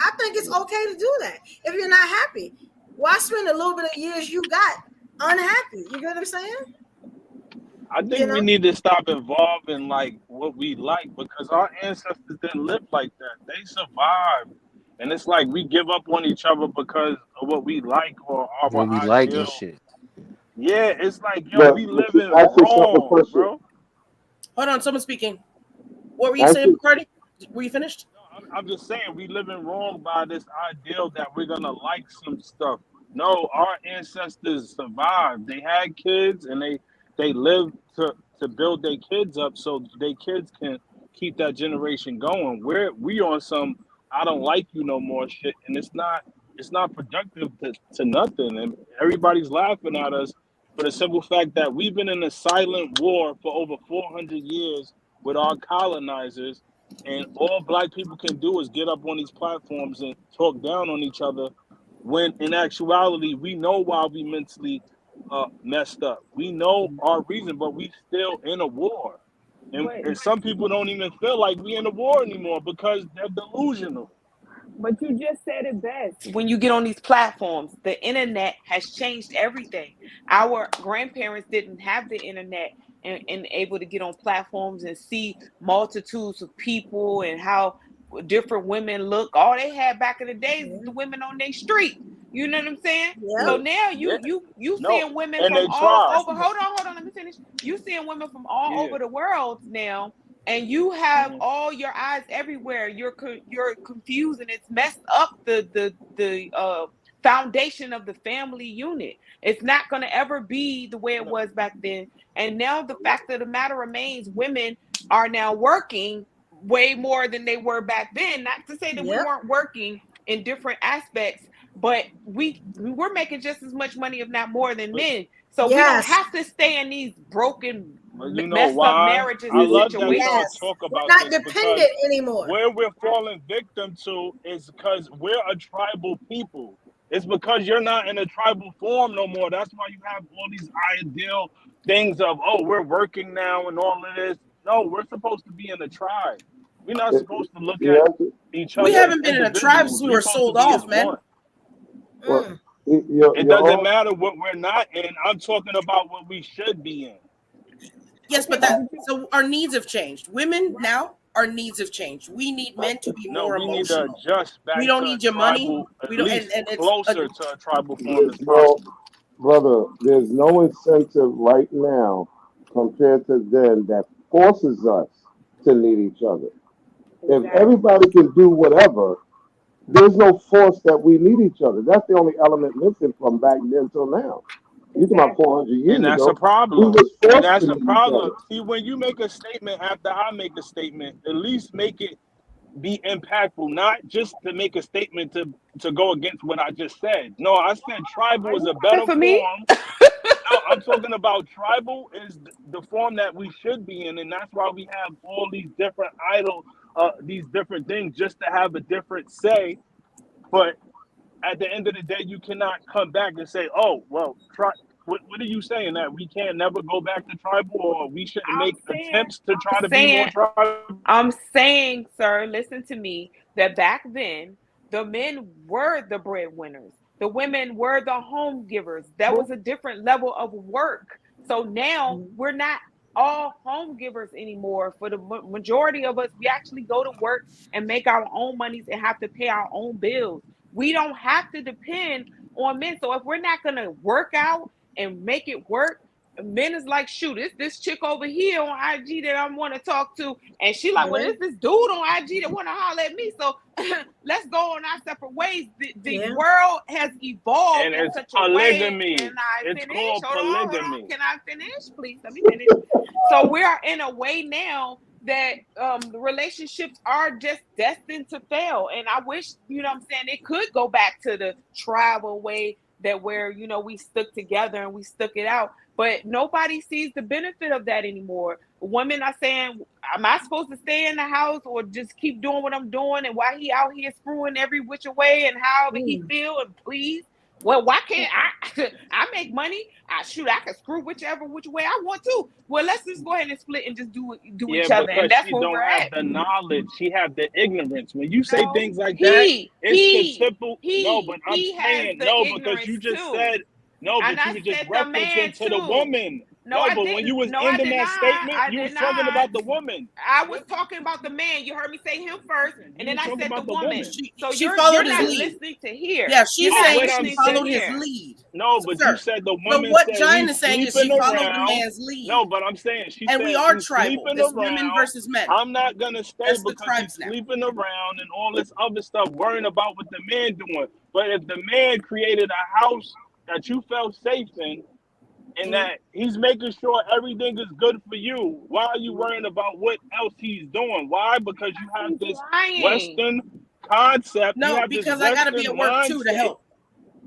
I think it's okay to do that. If you're not happy, why spend a little bit of years you got unhappy? You get what I'm saying? I think we need to stop involving like what we like because our ancestors didn't live like that. They survived. And it's like we give up on each other because of what we like or what we like and shit. Yeah, it's like, yo, we living wrong, bro. Hold on, someone's speaking. What were you saying, Cardi? Were you finished? No, I'm just saying we living wrong by this ideal that we're gonna like some stuff. No, our ancestors survived. They had kids and they lived to build their kids up so their kids can keep that generation going. We on some I don't like you no more shit, and it's not productive to nothing, and everybody's laughing at us for the simple fact that we've been in a silent war for over 400 years with our colonizers, and all black people can do is get up on these platforms and talk down on each other, when in actuality we know why we mentally messed up. We know our reason, but we still in a war. And some people don't even feel like we in a war anymore because they're delusional. But you just said it best. When you get on these platforms, the internet has changed everything. Our grandparents didn't have the internet and able to get on platforms and see multitudes of people and how different women look. All they had back in the days was the women on their street. You know what I'm saying? Yeah. So now you seeing women from all over. Hold on, let me finish. You seeing women from all over the world now, and you have all your eyes everywhere. You're confused, and it's messed up the foundation of the family unit. It's not going to ever be the way it was back then. And now the fact of the matter remains, women are now working way more than they were back then. Not to say that we weren't working in different aspects, but we're making just as much money, if not more, than men. So we don't have to stay in these broken, messed up marriages and situations. Talk about we're not dependent anymore. Where we're falling victim to is because we're a tribal people. It's because you're not in a tribal form no more. That's why you have all these ideal things of, oh, we're working now and all of this. No, we're supposed to be in a tribe. We're not supposed to look at each other. We haven't been in a tribe since we were sold off, man. Well, it doesn't matter what we're not in. I'm talking about what we should be in. Yes, but so our needs have changed. Women now our needs have changed. We need men to be more we need to emotional. adjust back. We don't to need your money. At We don't, least and it's closer to a tribal form as There's no, possible. brother, there's no incentive right now compared to then that forces us to need each other. If everybody can do whatever, there's no force that we need each other. That's the only element missing from back then till now. You talking about 400 years And that's ago, a problem. we was And forced that's to a need each problem. other. See, when you make a statement after I make a statement, at least make it be impactful, not just to make a statement to go against what I just said. No, I said tribal is a better for me? form. No, I'm talking about tribal is the form that we should be in, and that's why we have all these different these different things just to have a different say. But at the end of the day, you cannot come back and say, "Oh, well, what are you saying, that we can't never go back to tribal, or we shouldn't make attempts to try to be more tribal?" I'm saying, sir, listen to me, that back then, the men were the breadwinners. The women were the home givers. That was a different level of work. So now we're not all home givers anymore. For the majority of us, we actually go to work and make our own monies and have to pay our own bills. We don't have to depend on men. So if we're not going to work out and make it work, men is like, shoot, it's this chick over here on IG that I want to talk to, and she like, well, it's this dude on IG that want to holler at me, so let's go on our separate ways. The world has evolved And in it's such polygamy. a way. Can I It's finish? called Hold on. polygamy. Can I finish, please? Let me finish. So we are in a way now that the relationships are just destined to fail, and I wish, you know what I'm saying, it could go back to the tribal way, that where, you know, we stuck together and we stuck it out. But nobody sees the benefit of that anymore. Women are saying, am I supposed to stay in the house or just keep doing what I'm doing? And why he out here screwing every which way and however he feel, and please, well, why can't I make money? I can screw which way I want to. Well, let's just go ahead and split and just do each other. And that's she where don't we're have at. the knowledge. She have the ignorance. When you say things like that, it's the simple. No, but I'm saying no, because you just said no, but you were just referencing to the woman. No, I but didn't. when you was No, I ending did that not. statement, I you was did talking not. about the woman. I was talking about the man. You heard me say him first, and then I said the woman. So She you're followed his not lead. listening to hear. Yeah, she's You're saying not she listening followed to his hear. lead. No, but you said the woman what said Jain he's is saying is sleeping she followed around. the man's lead. No, but I'm saying she and said we are he's tribal. sleeping It's around. women versus men. I'm not gonna stay That's the because tribes he's now. sleeping around and all this other stuff, worrying about what the man doing. But if the man created a house that you felt safe in, and that he's making sure everything is good for you, why are you worrying about what else he's doing? Why? Because you have this Western concept. No, you have because this I gotta be at work too to help.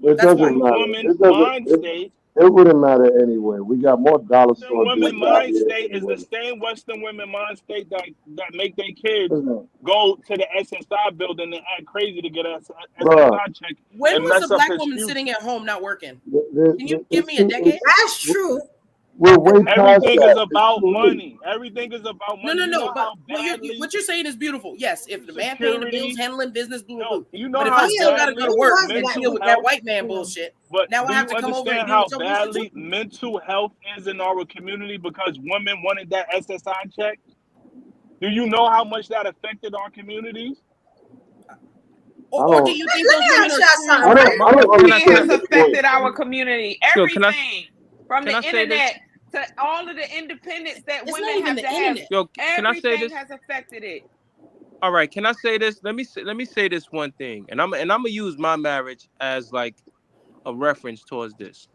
It doesn't matter. It wouldn't matter anyway. We got more dollar store Women dudes out mind here state is anyway. the same Western women mind state that make their kids go to the SSI building and act crazy to get a SSI check. When and was mess a black up his woman future. sitting at home not working? Can you give me a decade? That's true. We're way past Everything that. is about money. Everything is about money. No. But what you're saying is beautiful. Yes, if the man paying the bills, handling business, blah, blah, blah. You know but if how I still got to go to work and mental deal with health, that white man bullshit, but now do I have you to come over and understand deal how with your bullshit badly too? mental health is in our community because women wanted that SSI check? Do you know how much that affected our communities? Or do you think those women Everything has affected our community. Everything. From the can I say internet to all of the independence that It's women not even have the to have. internet. Yo, can I say Everything this? has affected it. All right, can I say this? Let me say this one thing, and I'm gonna use my marriage as like a reference towards this.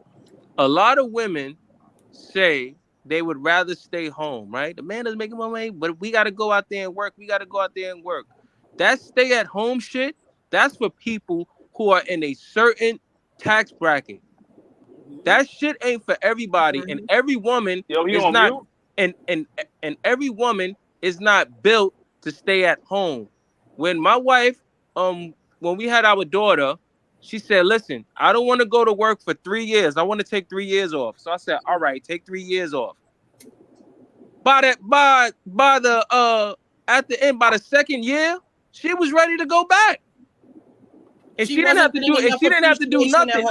A lot of women say they would rather stay home, right? The man is making more money, but we got to go out there and work. We got to go out there and work. That stay at home shit, that's for people who are in a certain tax bracket. That shit ain't for everybody, and every woman is not, and every woman is not built to stay at home. When my wife, when we had our daughter, she said, "Listen, I don't want to go to work for 3 years. I want to take 3 years off." So I said, "All right, take 3 years off." By the at the end, by the second year, she was ready to go back, and she didn't have to do. And she didn't have to do nothing.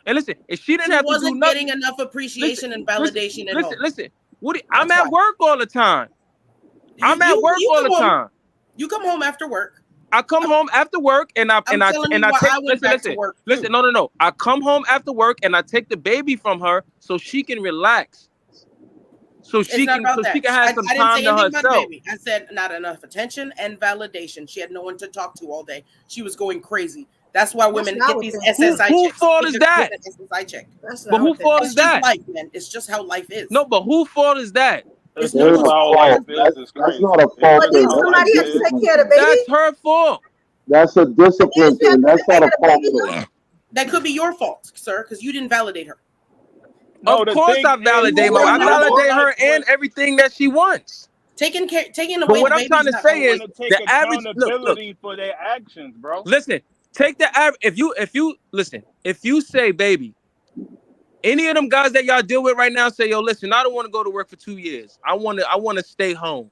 Listen. If she didn't have to do nothing, getting enough appreciation and validation at home. Listen. I'm at work all the time. I'm at work all the time. You come home after work. I come home after work and I take listen. No. I come home after work and I take the baby from her so she can relax. So she can have some time to herself. I said not enough attention and validation. She had no one to talk to all day. She was going crazy. That's why women get these SSI checks. Whose fault is that? SSI check. But whose fault is that? Life, man. It's just how life is. No, but whose fault is that? It's not a fault. That's not a fault. Somebody has to take care of the baby. That's her fault. That's a discipline thing. That's not a fault. That could be your fault, sir, because you didn't validate her. No, of course I validate her. I validate her and everything that she wants. Taking away. But what I'm trying to say is the average look for their actions, bro. Listen, take the average. If you say, baby, any of them guys that y'all deal with right now say, yo, listen, I don't want to go to work for 2 years. I want to stay home.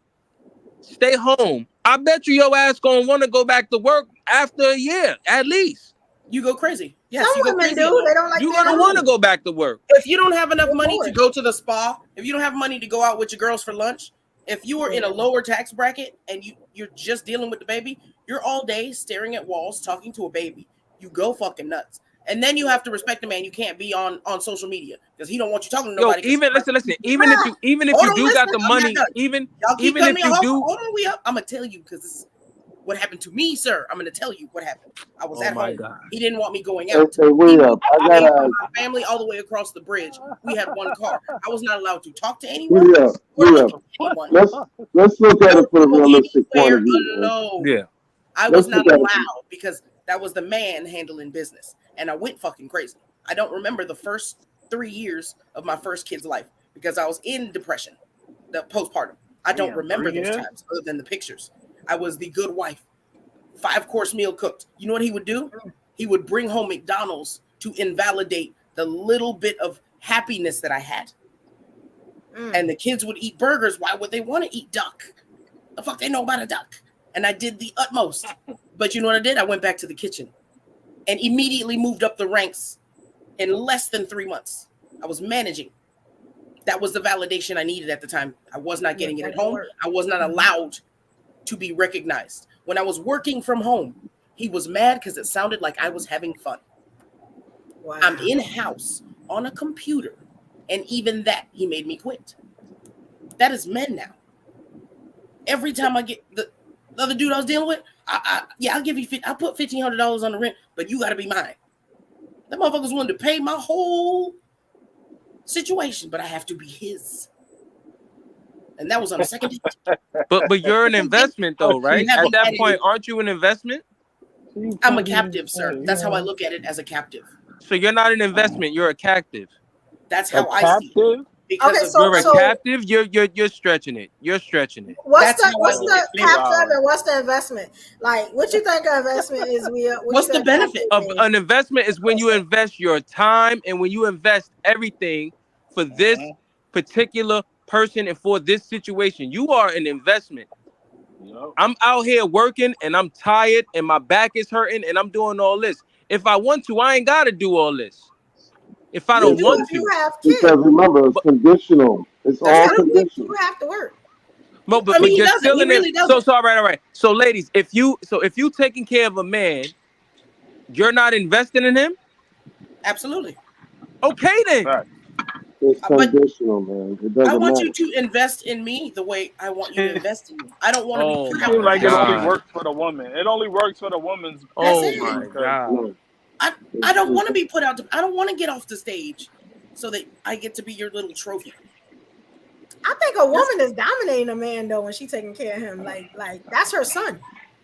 Stay home. I bet you your ass gonna want to go back to work after a year, at least. You go crazy. Yes, some women do. They don't like. You're gonna want to go back to work. If you don't have enough money to go to the spa, if you don't have money to go out with your girls for lunch, if you are in a lower tax bracket and you're just dealing with the baby, you're all day staring at walls talking to a baby. You go fucking nuts. And then you have to respect the man. You can't be on social media because he don't want you talking to nobody. Yo, listen. Even if you do got the money, even if you do, hold on, I'm gonna tell you because this is what happened to me, sir. I'm gonna tell you what happened. I was at home. God. He didn't want me going out. I got my family all the way across the bridge. We had one car. I was not allowed to talk to anyone. Let's look at it from a realistic point of view. No, I was not allowed because that was the man handling business. And I went fucking crazy. I don't remember the first 3 years of my first kid's life because I was in depression, the postpartum. I don't remember those times other than the pictures. I was the good wife, 5-course meal cooked. You know what he would do? He would bring home McDonald's to invalidate the little bit of happiness that I had. And the kids would eat burgers. Why would they want to eat duck? The fuck they know about a duck? And I did the utmost. But you know what I did? I went back to the kitchen. And immediately moved up the ranks in less than 3 months. I was managing. That was the validation I needed at the time. I was not getting it at home. I was not allowed to be recognized. When I was working from home, he was mad because it sounded like I was having fun. Wow. I'm in-house on a computer. And even that, he made me quit. That is men now. Every time I get the other dude I was dealing with, I'll give you. I'll put $1,500 on the rent, but you got to be mine. That motherfucker's willing to pay my whole situation, but I have to be his. And that was on the second date. But you're an investment, though, right? At that point, aren't you an investment? I'm a captive, sir. That's how I look at it, as a captive. So you're not an investment. You're a captive. That's how I see it. Because you're a captive. You're stretching it. You're stretching it. What's the captive and what's the investment? Like, what you think an investment is? What's the benefit of an investment? Is when you invest your time and when you invest everything for this particular person and for this situation. You are an investment. I'm out here working and I'm tired and my back is hurting and I'm doing all this. If I want to, I ain't got to do all this. If I don't want to, because remember, it's conditional. It's all conditional. You have to work. But you're still in it. So all right. So ladies, if you taking care of a man, you're not investing in him. Absolutely. Okay then. It's conditional, man. It doesn't I want matter. you to invest in me the way I want you to invest in me. I don't want to be. I feel like it only works for the woman. It only works for the woman's. Oh my God. I don't want to be put out. I don't want to get off the stage so that I get to be your little trophy. I think a woman is dominating a man though when she's taking care of him. Like that's her son.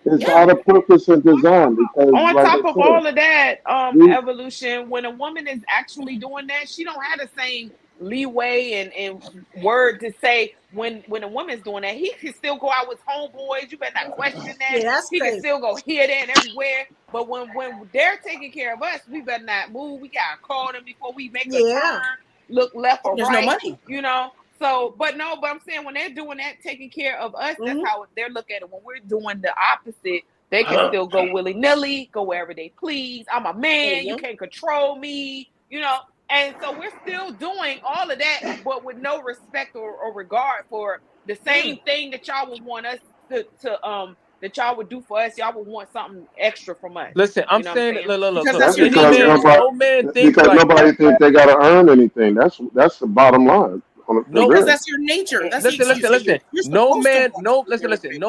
It's out of purpose and design because on top of all of that, evolution, when a woman is actually doing that, she don't have the same leeway and word to say when a woman's doing that. He can still go out with homeboys. You better not question that. Yeah, he can still go here, there, and everywhere. But when they're taking care of us, we better not move. We gotta call them before we make a turn, look left or There's right. no money. You know. So, but I'm saying when they're doing that, taking care of us, that's how they're looking at it. When we're doing the opposite, they can still go willy-nilly, go wherever they please. I'm a man, you can't control me, you know. And so we're still doing all of that, but with no respect or regard for The same thing that y'all would want us to that y'all would do for us, y'all would want something extra from us. Listen, I'm saying, look, That's any because man, no man thinks like nobody thinks they gotta earn anything. That's the bottom line. No, because that's your nature. That's listen. No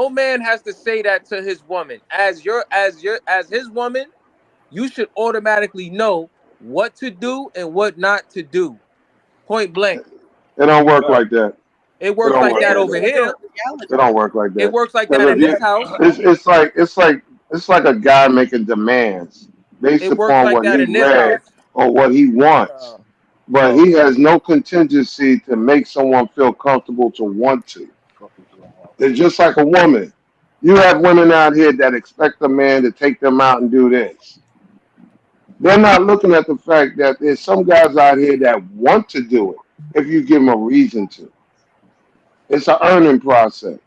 man has to say that to his woman. As his woman, you should automatically know what to do and what not to do. Point blank. It don't work like that. It works like that over here. It don't work like that. It works like that in this house. It's like a guy making demands based upon what he read or what he wants. But he has no contingency to make someone feel comfortable to want to. It's just like a woman. You have women out here that expect a man to take them out and do this. They're not looking at the fact that there's some guys out here that want to do it if you give them a reason to. It's an earning process.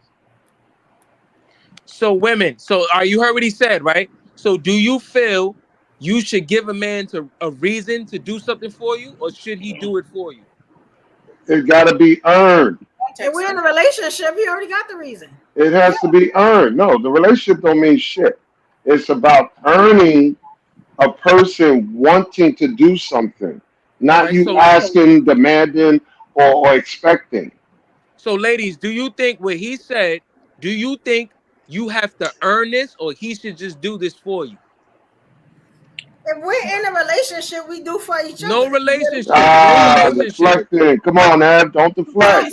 So women, you heard what he said, right? So do you feel you should give a man a reason to do something for you, or should he do it for you? It got to be earned. If we're in a relationship, he already got the reason. It has to be earned. No, the relationship don't mean shit. It's about earning a person wanting to do something, not you asking, demanding, or expecting. So, ladies, do you think what he said, do you think you have to earn this, or he should just do this for you? If we're in a relationship, we do for each other. No relationship. Deflecting. Come on, Ab, don't deflect. Wait.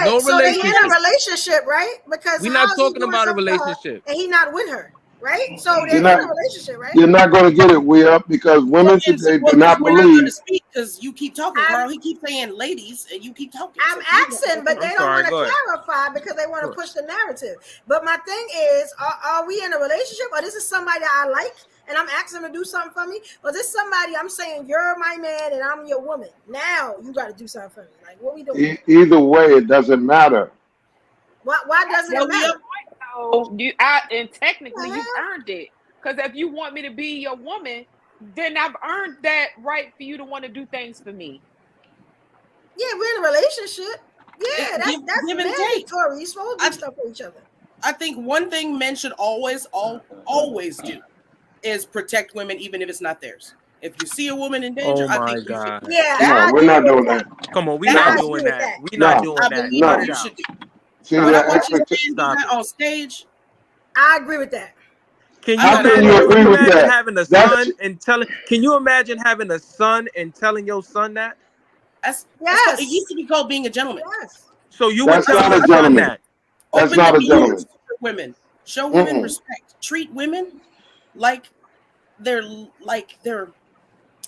No so they're in a relationship, right? Because we're not talking about a relationship. And he's not with her, right? So they're in a relationship, right? You're not going to get it, because women today do not We're not believe. going to speak because you keep talking, Carl. He keeps saying ladies, and you keep talking. I'm asking, but they don't want to clarify because they want to push the narrative. But my thing is, are we in a relationship, or this is somebody I like? And I'm asking them to do something for me. Or this somebody I'm saying you're my man and I'm your woman. Now you got to do something for me. Like what we doing? Either way, it doesn't matter. Why doesn't it matter? And technically you've earned it. Because if you want me to be your woman, then I've earned that right for you to want to do things for me. Yeah, we're in a relationship. Yeah, that's give and take. You're supposed to do stuff for each other. I think one thing men should always do is protect women, even if it's not theirs. If you see a woman in danger, I think you should. Yeah, no, we're not doing that. Come on, we're not doing that. We're not doing that. No, you should do. See, But I want you to do that on stage. I agree with that. Can you imagine having a son and telling? Can you imagine having a son and telling your son that? It used to be called being a gentleman. Yes. So you would tell your son that. That's not a gentleman. Women, show women respect. Treat women like they're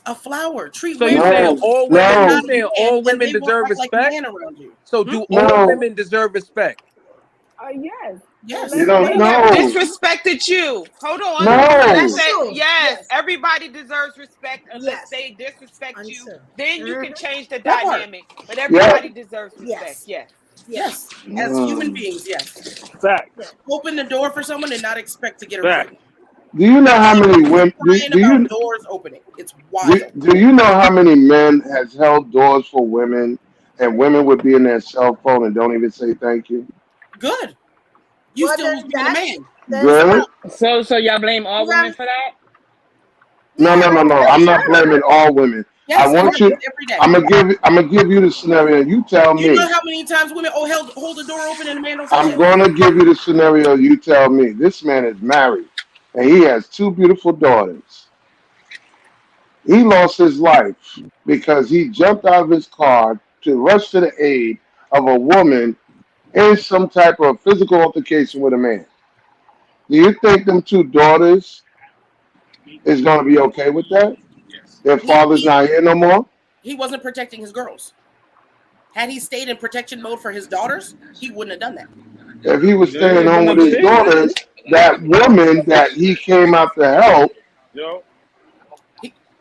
a flower. Treat so women. You saying all women deserve respect? So do all women deserve respect? Yes. Yes. You don't know. Disrespected you. Hold on. No. Yes. Everybody deserves respect unless they disrespect you. Then you can change the dynamic. But everybody deserves respect. Yes. As human beings, yes. Fact. Open the door for someone and not expect to get a ring. Do you know how many women? Do you doors opening? It's wild. Do you know how many men has held doors for women, and women would be in their cell phone and don't even say thank you? Good. You still was being a man. Good. So y'all blame all women for that? No. I'm not blaming all women. Yes, I want you. Every day. I'm gonna give you the scenario. You tell me. You know how many times women hold the door open and a man don't say I'm going to give you the scenario. You tell me. This man is married, and he has two beautiful daughters. He lost his life because he jumped out of his car to rush to the aid of a woman in some type of physical altercation with a man. Do you think them two daughters is going to be okay with that? Their father's not here no more? He wasn't protecting his girls. Had he stayed in protection mode for his daughters, he wouldn't have done that. If he was staying home with his daughters, that woman that he came out to help.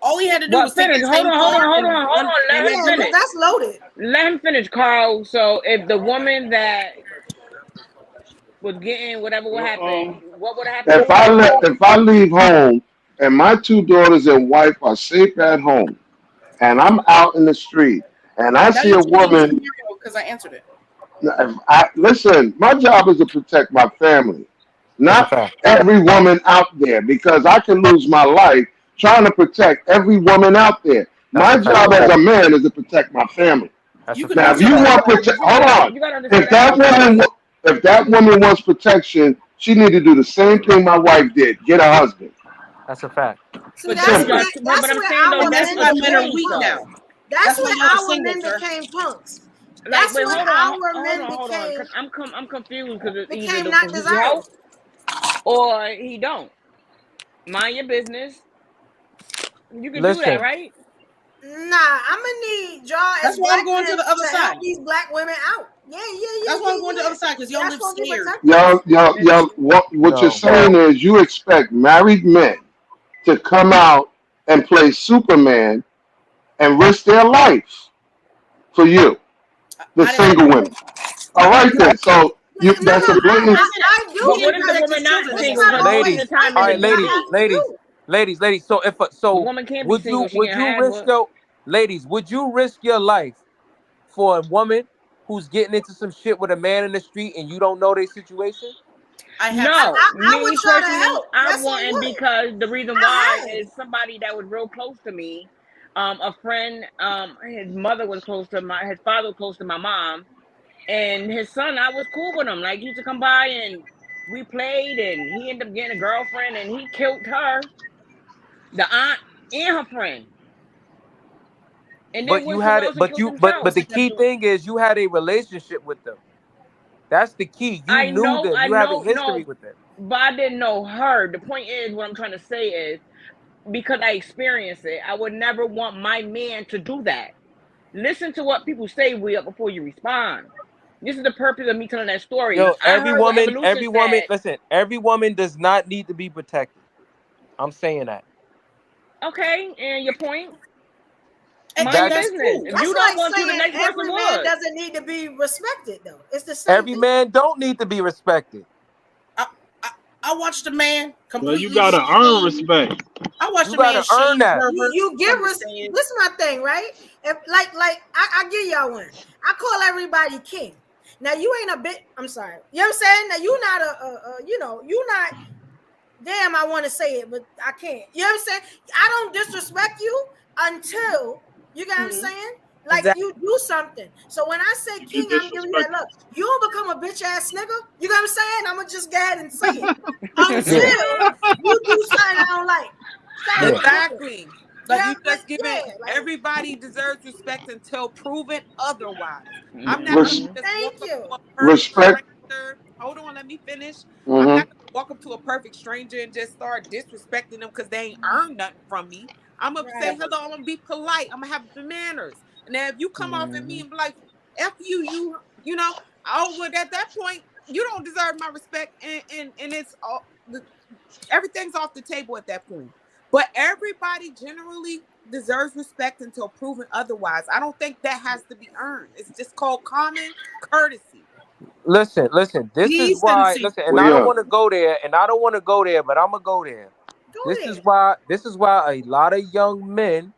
All he had to do was finish. Hold on. Let him finish. That's loaded. Let him finish, Carl. So if the woman that was getting whatever would happen, what would happen? If I leave home and my two daughters and wife are safe at home, and I'm out in the street and I see a woman. Because I answered it. Listen, my job is to protect my family, That's a not fact. every woman out there, because I can lose my life trying to protect every woman out there. That's My a fact. job as a man is to protect my family. That's You a can Now, if fact. you also want protection, hold on. You gotta understand If that woman, if that woman wants protection, she need to do the same thing my wife did: get a husband. That's a fact. See, but that's that's Simple. where why but I'm saying though, our and that's that's men the why men are became point weak punks. though. now. That's That's why where y'all are our single, men sir. became punks. Like, That's wait, when our men hold on, became because I'm confused because either became not he help desirable. or he don't. Mind your business. You can do that, Listen, right? Nah, I'm gonna need y'all That's as why I'm black going to men the other to help side. these black women out. Yeah. That's why I'm going to the other side because y'all That's live supposed to be scared. protected. Y'all. What you're no. saying is you expect married men to come out and play Superman and risk their life for you, the I didn't say single women. All right then. So No, that's a blatant. I do But what get if the protected woman not children. It's single? not Because most of always the Ladies, time all in the right, women that ladies, have beginning, to ladies, do it. ladies. So if the so, woman can't be would single. you She would can you have risk what? your ladies? Would you risk your life for a woman who's getting into some shit with a man in the street and you don't know their situation? I have No, sex. I would me try to personally, help. I Yes, I wouldn't would. because the reason I why have. is somebody that was real close to me. A friend, his mother was close to his father was close to my mom, and his son. I was cool with him. Like he used to come by and we played, and he ended up getting a girlfriend, and he killed her, the aunt, and her friend, and then But you went had somewhere it, else and but killed you but himself. but the key thing is you had a relationship with them. That's the key. You knew them. I You have a know, history no, with them. but I didn't know her. The point is, what I'm trying to say is, because I experienced it, I would never want my man to do that. Listen to what people say before you respond. This is the purpose of me telling that story. Yo, I heard what Evolution every woman, said. listen, every woman does not need to be protected. I'm saying that. Okay, and your point? And Mind your That's that's business. cool. If That's you don't like want to, the saying next person every man would. doesn't need to be respected, though. It's the same every thing. man don't need to be respected. I, I, I watched a man Well, you completely gotta earn shame. respect. I watched You a man gotta earn shame that. perverts You give from the stand. this is my thing, right? If I give y'all one. I call everybody king. Now you ain't a bit. I'm sorry. You know what I'm saying? Now you not you not. Damn, I want to say it, but I can't. You know what I'm saying? I don't disrespect you until you got what I'm saying. Like Exactly. you do something. So when I say You do king, I'm giving you that disrespect. look. You don't become a bitch ass nigga. You know what I'm saying? I'm gonna just go ahead and say it Yeah. until you do something I don't like. Shout out Yeah. to Brooklyn. Exactly. You Like know, you but just giving yeah, like everybody deserves respect until proven otherwise. I'm not gonna Res- Mhm. just walk thank up you. to a perfect Respect. stranger. Hold on, let me finish. I'm Hmm. not gonna walk up to a perfect stranger and just start disrespecting them because they ain't earned nothing from me. I'm gonna say Right. hello. I'm gonna be polite. I'm gonna have the manners. And then if you come off at me Mhm. and be like, "F you," you know, oh, well, at that point, you don't deserve my respect, and it's all everything's off the table at that point. But everybody generally deserves respect until proven otherwise. I don't think that has to be earned. It's just called common courtesy. Listen. This is why. Decency. Listen, and Well, I don't yeah. want to go there, but I'm gonna go there. Go This is there. why. This is why a lot of young men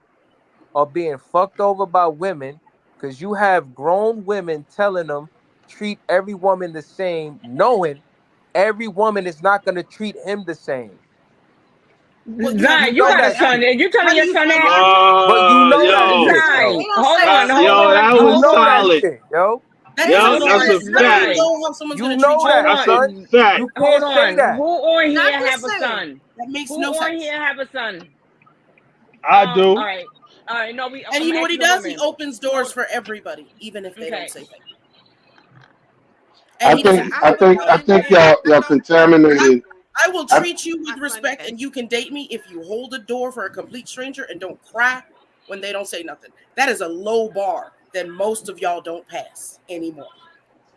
are being fucked over by women because you have grown women telling them treat every woman the same, knowing every woman is not gonna treat him the same. Well, you have You Zion, to you know find got that a out. son. shit. And you telling How do your you son find that? out? But you know that Yo, shit, Zion, yo. They don't hold say on, that hold shit. yo, on, that You was hold know that on. solid. shit, yo. That They is don't Yo, a say that's that a fact. How do shit. you fact. Zion, know how someone's You going to treat know you hold that, That's different? a on. son. fact. You Hold can't say on. that. Who on Not here just have a saying. son? That makes Who no on sense. here have a son? I All do. right. All right. No, And I'm you know what he asking the does? He women. opens doors Hold. for everybody, even if they don't Okay. say that. And I he Listen, think doesn't I I have a think I son, think and y'all I y'all don't want contaminated. I will I, treat you my with son respect gay. and you can date me if you hold the door for a complete stranger and don't cry when they don't say nothing. That is a low bar that most of y'all don't pass anymore.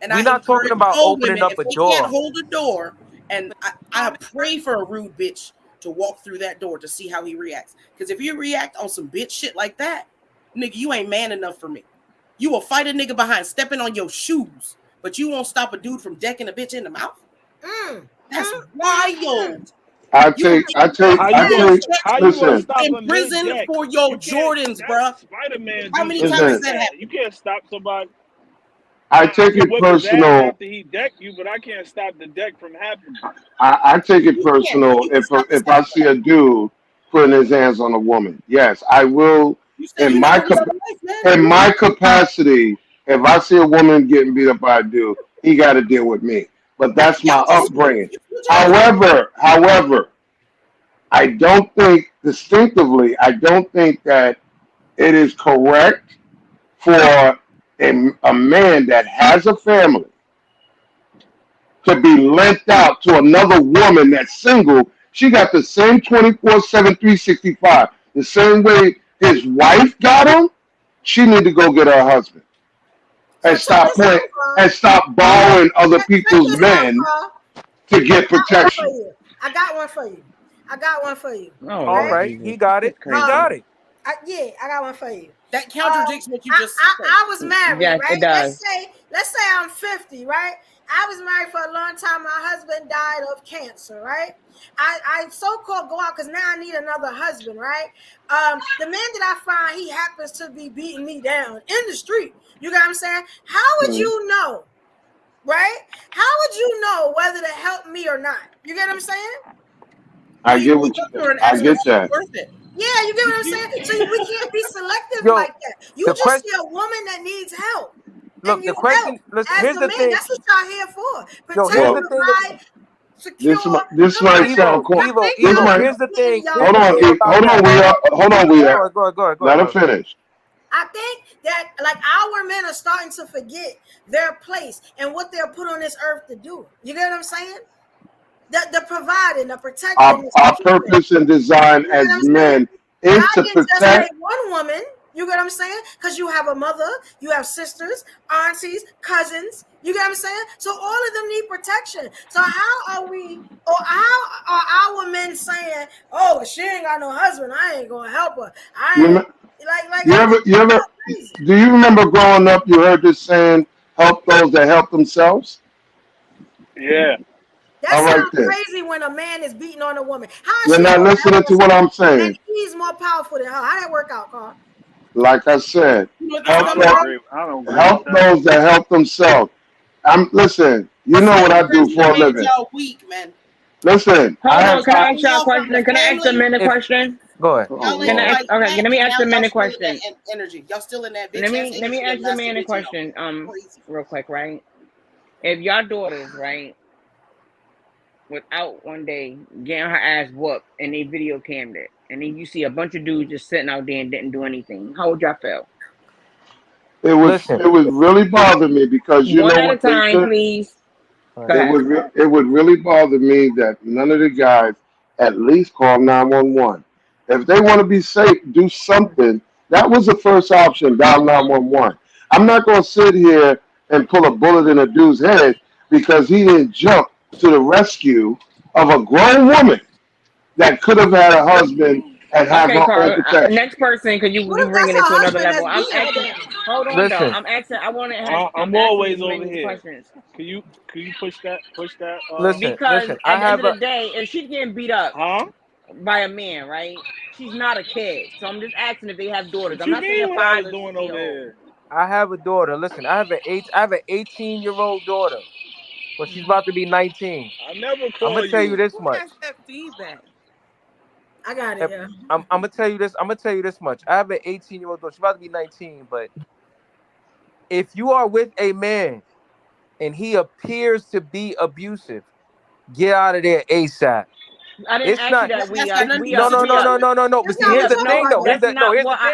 And We're I not talking encourage about all opening women, up if a they can't door. hold a door, and But I common pray for a rude bitch to walk through that door to see how he reacts. Because if you react on some bitch shit like that, nigga, you ain't man enough for me. You will fight a nigga behind stepping on your shoes, but you won't stop a dude from decking a bitch in the mouth. That's wild. I You will take get I take How you you I will gonna take. how get you gonna Listen, stop in a mid prison deck? for your You can't. Jordans, bruh. That's Spider Man How do many shit times has like listen. that that. happened? You can't stop somebody. I take can it whip his ass personal. after he deck you, but I can't stop the deck from happening. I take it You can't, personal but you can stop the if I sex. see a dude putting his hands on a woman. Yes, I will. You say you never real life, man. In my capacity, if I see a woman getting beat up by a dude, he got to deal with me. But that's my upbringing. However, I don't think distinctively. I don't think that it is correct for a man that has a family to be lent out to another woman that's single. She got the same 24/7, 365. The same way his wife got him, she need to go get her husband. So And check this out, Carl. and stop borrowing other Check people's this out, men Carl. to get I got one for protection. you. I got one for you. I got one for you. Oh, All right, he got it. He got it. Yeah, I got one for you. That contradicts what you just said. I was married, Yes, right? it does. Let's say I'm 50, right? I was married for a long time. My husband died of cancer, right? I so-called go out because now I need another husband, right? The man that I find, he happens to be beating me down in the street. You got what I'm saying? How would you know, right? How would you know whether to help me or not? You get what I'm saying? I get what I get that. Yeah, you get what I'm saying? So we can't be selective Yo, like that. You the just question- see a woman that needs help. Look, the question. Listen, here's the thing. That's what y'all here for. Yo, here's the thing. Provide, secure. This might sound cool. Evo, This might. here's the thing. Hold on, we are. Go ahead. Let her finish. I think that like our men are starting to forget their place and what they're put on this earth to do. You get what I'm saying? The providing, the protecting. Our purpose and design as men is to just protect. one woman. You get what I'm saying? Because you have a mother, you have sisters, aunties, cousins. You get what I'm saying? So all of them need protection. So how are we, or how are our men saying, "Oh, she ain't got no husband, I ain't gonna help her"? Do you remember growing up? You heard this saying, "Help those that help themselves." Yeah. That All right, sounds then. crazy when a man is beating on a woman. How is You're she not gonna listening help to what I'm saying. and he's more powerful than her? How that work out, Carl? Like I said, I don't agree help with that. those that help themselves. Listen. You know what I do for a living. Y'all weak, man. Listen. Hold on, can I ask y'all a question? Can I ask the men a question? Go ahead. Can I ask, okay, let me ask the men a question. Energy. Y'all still in that bitch. Let me ask the man a question, real quick, right? If y'all daughters, right, without one day getting her ass whooped and they video cammed it, and then you see a bunch of dudes just sitting out there and didn't do anything, how would y'all feel? It was really bothering me because you one know at a what they time, said? please. It would really bother me that none of the guys at least call 911. If they want to be safe, do something. That was the first option, dial 911. I'm not going to sit here and pull a bullet in a dude's head because he didn't jump to the rescue of a grown woman that could have had a husband and have her Carl, own protection. next person, because you bringing it to another level. I'm asking. Hold on, Listen. though. I'm asking. I want to have. I'm always over many here. questions. Can you push that? Listen. Because I at the have end of the day, if she's getting beat up by a man, right? She's not a kid. So I'm just asking if they have daughters. I'm not saying what I was fathers. doing over here. I have a daughter. Listen, I have an 18-year-old daughter, but she's about to be 19. I never I'm call gonna tell you this Who much. has that feedback? I got it. Yeah. I'm gonna tell you this. I'm gonna tell you this much. I have an 18-year-old daughter. She's about to be 19. But if you are with a man and he appears to be abusive, get out of there ASAP. I didn't ask you that. No. But see, here's the thing, though. Here's the thing,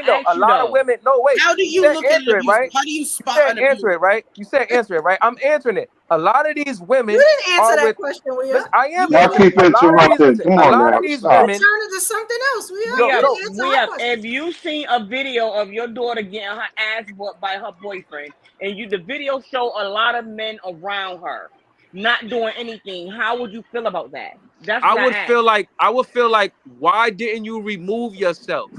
though. A lot of women. No, wait. How do you look at answer it, right? How do you spot an answer it, right? You said answer it, right? I'm answering it. A lot of these women. You didn't answer that with, question, Will. Listen, I am. Y'all keep interrupting. Come on now. Stop. Turn it to something else. If you seen a video of your daughter getting her ass whooped by her boyfriend, and the video show a lot of men around her not doing anything, how would you feel about that? I would feel like, why didn't you remove yourself?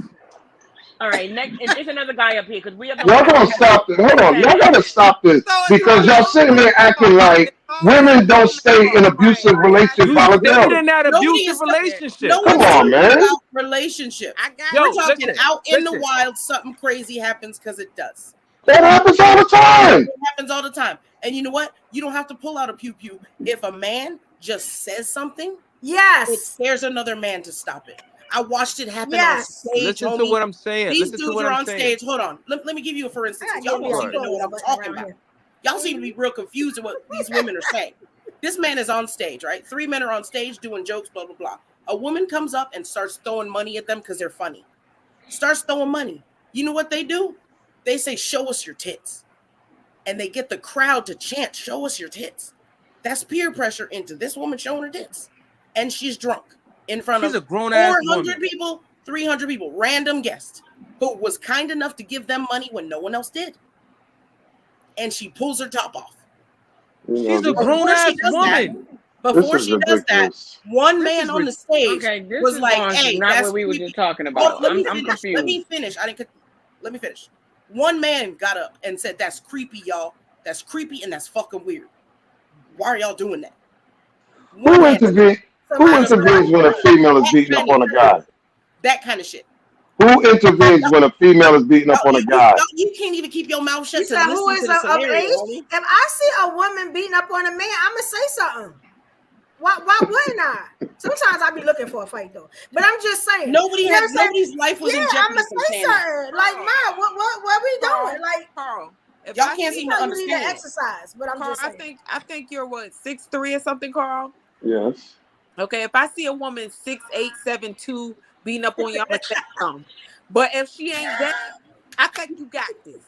All right, next, it's another guy up here because we have. Y'all gonna stop this. Hold on, y'all gotta stop this because y'all sitting there acting like women don't stay in abusive relationships voluntarily. In that abusive relationship. Come on, man. Relationship. I got We're talking listen, out in the wild, something crazy happens because it does. That happens all the time. It happens all the time. And you know what? You don't have to pull out a pew-pew. If a man just says something, yes, it scares another man to stop it. I watched it happen Yes. on stage. Listen homie. to what I'm saying. These Listen to dudes what are I'm on saying. stage. Hold on. Let me give you a for instance. I Y'all give don't me a seem to know what I'm button talking around about. here. Y'all seem to be real confused at what these women are saying. This man is on stage, right? 3 men are on stage doing jokes, blah, blah, blah. A woman comes up and starts throwing money at them because they're funny. Starts throwing money. You know what they do? They say, show us your tits. And they get the crowd to chant, show us your tits. That's peer pressure into this woman showing her tits. And she's drunk in front She's of a grown-ass 400 woman. people, 300 people, random guest who was kind enough to give them money when no one else did. And she pulls her top off. She's a grown-ass woman. Before she does that, one man on the stage this was is like, going "Hey, not that's what we were creepy." just talking Oh, about. let me I'm finish. confused. Let me finish. Let me finish. One man got up and said, "That's creepy, y'all. That's creepy and that's fucking weird. Why are y'all doing that?" Who intervenes when a female is beating up on a guy? That kind of shit. Who intervenes when a female is beating up on a guy? You can't even keep your mouth shut You to said who listen is to the of scenario, age? homie. If I see a woman beating up on a man, I'm gonna say something. Why wouldn't I? Sometimes I be looking for a fight though, but I'm just saying. Nobody's life was in I'm jeopardy gonna from say saying that. something. Like, Mom, what we doing? Like, Carl, if y'all I can't see- seem to you need to understand. exercise, but I'm Carl, just saying. I think you're what, 6'3" or something, Carl. Yes. Okay, if I see a woman 6'8", 7'2" beating up on you, I'm gonna say something. But if she ain't that, I think you got this.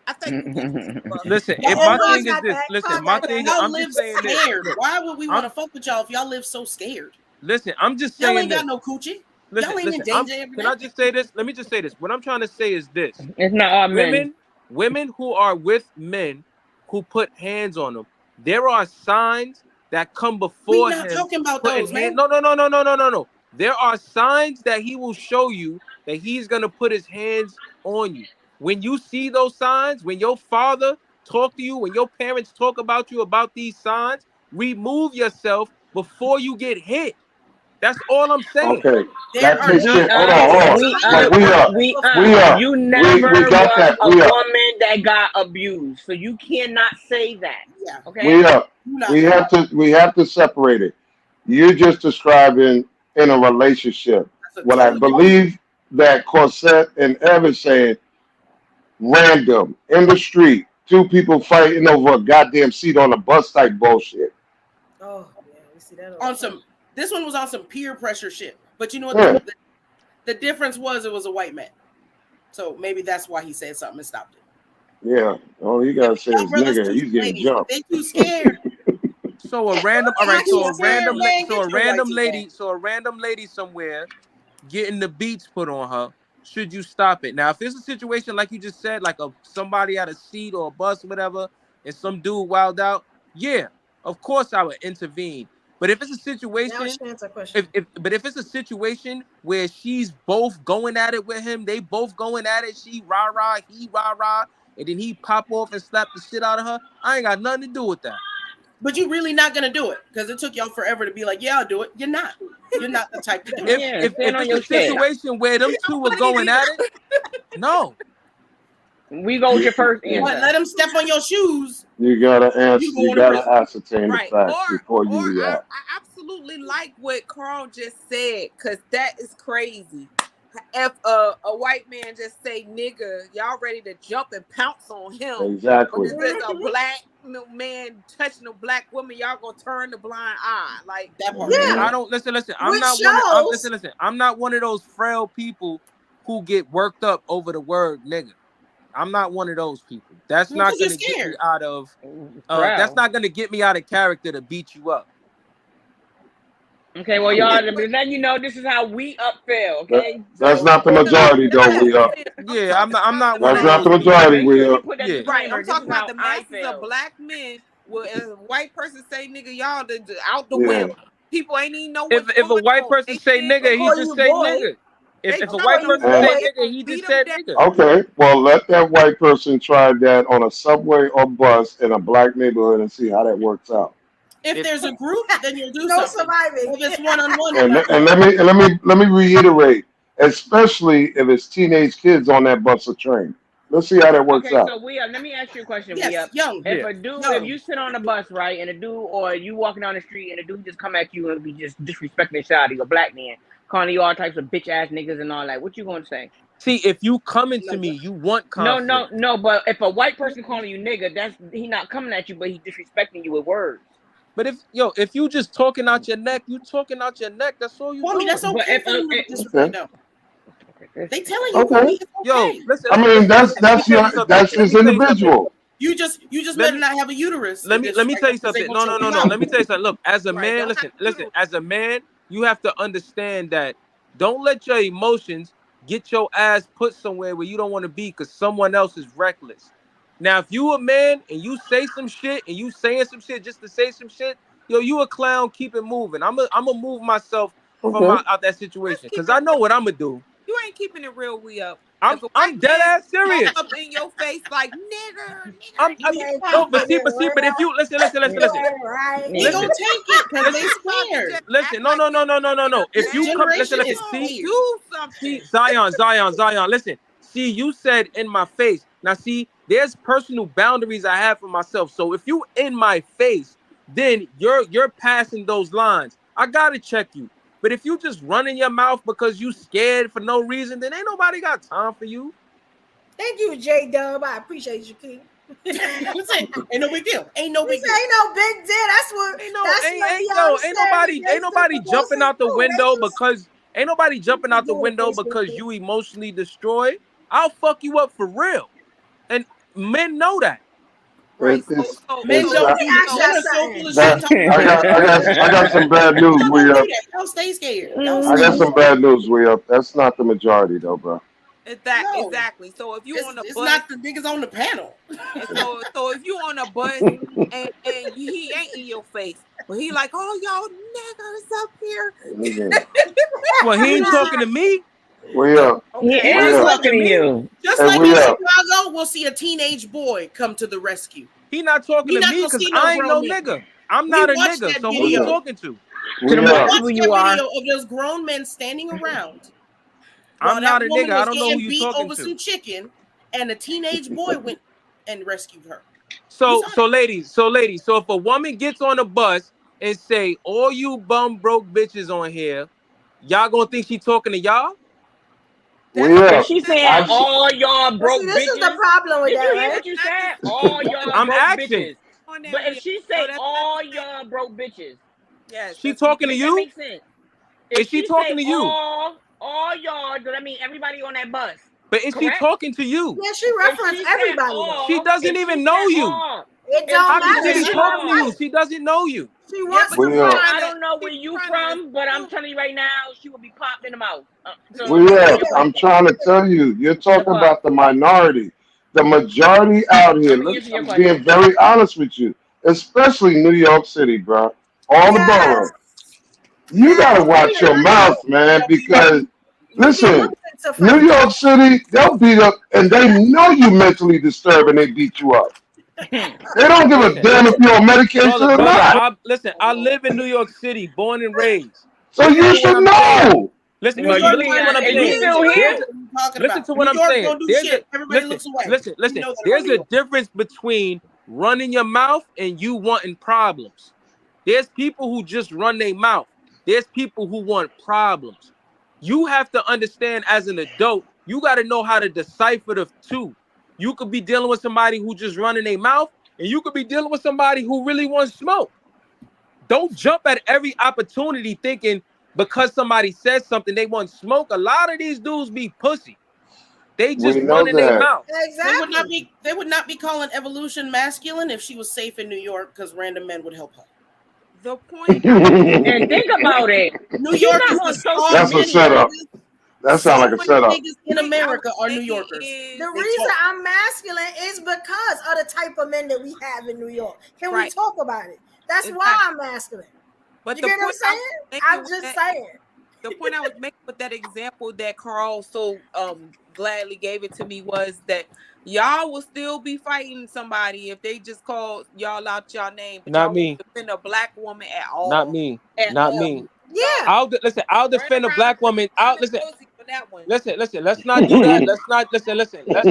I think you got this. Bro. Listen, Y'all if my live- thing is this, listen, my thing is, y'all I'm live just saying this. scared. Look, Why would we want to fuck with y'all if y'all live so scared? Listen, I'm just Y'all saying ain't this. got no coochie. Listen, Y'all ain't in listen. danger every Can day. I just say this? Let me just say this. What I'm trying to say is this: It's not all men. women who are with men who put hands on them. There are signs that come before We not him talking about putting those, man. No. There are signs that he will show you that he's gonna put his hands on you. When you see those signs, when your father talk to you, when your parents talk about you about these signs, remove yourself before you get hit. That's all I'm saying. Okay. That takes care. Hold on. You never got was that. a woman that got abused, so you cannot say that. Yeah. Okay. We have to separate it. You're just describing in a relationship. What I believe that Corset and Evan said, random in the street, 2 people fighting over a goddamn seat on a bus type bullshit. Oh, yeah, we see that On some. This one was on some peer pressure shit. But you know what? Yeah. The difference was it was a white man. So maybe that's why he said something and stopped it. Yeah. All you gotta say is nigga, he's getting jumped. They too scared. So a random, all right. So a random lady somewhere getting the beats put on her. Should you stop it? Now, if it's a situation like you just said, like somebody at a seat or a bus or whatever, and some dude wild out, yeah, of course I would intervene. But if it's a situation, if it's a situation where she's both going at it with him, they both going at it, she rah rah, he rah rah, and then he pop off and slap the shit out of her, I ain't got nothing to do with that. But you really not gonna do it because it took y'all forever to be like, yeah, I'll do it. You're not. You're not the type to do it. If it's a situation where them two were going at it, no. We go with your first answer. But let them step on your shoes. You gotta answer. You gotta ascertain Right. the facts before you react. I absolutely like what Carl just said, because that is crazy. If a white man just say nigga, y'all ready to jump and pounce on him. Exactly. Or if a black man touching a black woman, y'all gonna turn the blind eye. Like that part. Yeah. I don't listen. I'm not one of those frail people who get worked up over the word nigga. I'm not one of those people. That's not going to get me out of. That's not going to get me out of character to beat you up. Okay, well, y'all, then you know this is how we up feel. Okay, that's not the majority, though. We up. Yeah, I'm not. That's not the majority. We up. Yeah. Right, I'm talking about the masses of black men. Well, if a white person say nigga, y'all out the window. People ain't even know. If a white person say nigga, he just say nigga. If a white person say nigga, he just said nigga. Okay, well, let that white person try that on a subway or bus in a black neighborhood and see how that works out. If there's a group, then you'll do something. If it's one-on-one, and let me reiterate, especially if it's teenage kids on that bus or train. Let's see how that works Okay, out. so let me ask you a question. Yes, young. If a dude, if you sit on a bus, right, and a dude, or you walking down the street and a dude just come at you and be just disrespecting the shit out of you, a black man, calling you all types of bitch ass niggas and all that, what you gonna say? See, if you coming to me, you want conflict. No, but if a white person calling you nigga, he not coming at you, but he disrespecting you with words. But if you just talking out your neck, you talking out your neck. That's all you doing. That's okay for them to disrespect them. They telling you, Okay. it's okay. Yo, listen. I mean, that's his individual. You just better not have a uterus. Let me tell you something. No. Let me tell you something. Look, as a man, listen. As a man, you have to understand that don't let your emotions get your ass put somewhere where you don't want to be because someone else is reckless. Now, if you a man and you say some shit and you saying some shit just to say some shit, yo, you a clown. Keep it moving. I'm gonna move myself from out that situation because I know what I'm gonna do. You ain't keeping it real, we up. I'm dead ass serious. Up in your face like nigger. But if you listen. We gonna take it because they scared. Listen, no. If you come, listen. See, Zion. Listen. See, you said in my face. Now, see, there's personal boundaries I have for myself. So if you in my face, then you're passing those lines. I gotta check you. But if you just running your mouth because you scared for no reason, then ain't nobody got time for you. Thank you, J Dub. I appreciate you, King. Ain't no big deal. Ain't no big deal. Ain't no big deal. That's what. Ain't nobody jumping out the window because ain't nobody jumping out the window because you emotionally destroyed. I'll fuck you up for real, and men know that. I got some bad news. Don't stay scared. I got some bad news. That's not the majority, though, bro. Exactly. So if you on a bus, it's not the niggas on the panel. So if you on a bus and he ain't in your face, but he like, oh y'all niggas up here. Well, he ain't talking to me. We up. He is talking to you. Just like in Chicago, we'll see a teenage boy come to the rescue. He not talking to me because I ain't no nigga. I'm not a nigga. So who you talking to? We watched that video of those grown men standing around. I'm not a nigga. I don't know who you talking over to. Some chicken, and a teenage boy went and rescued her. So ladies, so if a woman gets on a bus and say, all you bum broke bitches on here, y'all gonna think she talking to y'all? She's saying all y'all broke bitches. This is the problem with Did that, you hear right? what you said? All y'all I'm broke asking. bitches. But if she say all y'all broke bitches, yes, she talking to you? That makes sense. Is she talking to you? All y'all, does that mean everybody on that bus? But is she talking to you? Yeah, she referenced everybody. She doesn't even know you. It don't matter. She talking to you. She doesn't know you. She wants to I don't know where you from, but I'm telling you right now, she will be popped in the mouth. I'm trying to tell you, you're talking about the minority. The majority out here, I'm being very honest with you, especially New York City, bro. All the boroughs. You gotta watch your mouth, man, because listen, New York City, they'll beat up, and they know you mentally disturbed, and they beat you up. They don't give a damn if you're on medication or not. Listen, I live in New York City, born and raised. So you should know. Listen to what I'm saying. Listen to what I'm saying. Listen. There's a difference between running your mouth and you wanting problems. There's people who just run their mouth. There's people who want problems. You have to understand as an adult, you got to know how to decipher the two. You could be dealing with somebody who just running their mouth, and you could be dealing with somebody who really wants smoke. Don't jump at every opportunity thinking because somebody says something they want smoke. A lot of these dudes be pussy. They just running their mouth. Exactly. They would not be calling evolution masculine if she was safe in New York because random men would help her. The point. And think about it. New York is that's a setup. That sounds like a setup. Niggas in America are New Yorkers. The reason I'm masculine is because of the type of men that we have in New York. Can we talk about it? That's why I'm masculine. But you get what I'm saying? I'm just saying. The point I was making with that example that Carl so gladly gave it to me was that y'all will still be fighting somebody if they just call y'all out your name. But Not y'all me. won't defend a black woman at all. Not me. Not me. Yeah. I'll defend a black woman. on that one. Listen. Let's not do that. Let's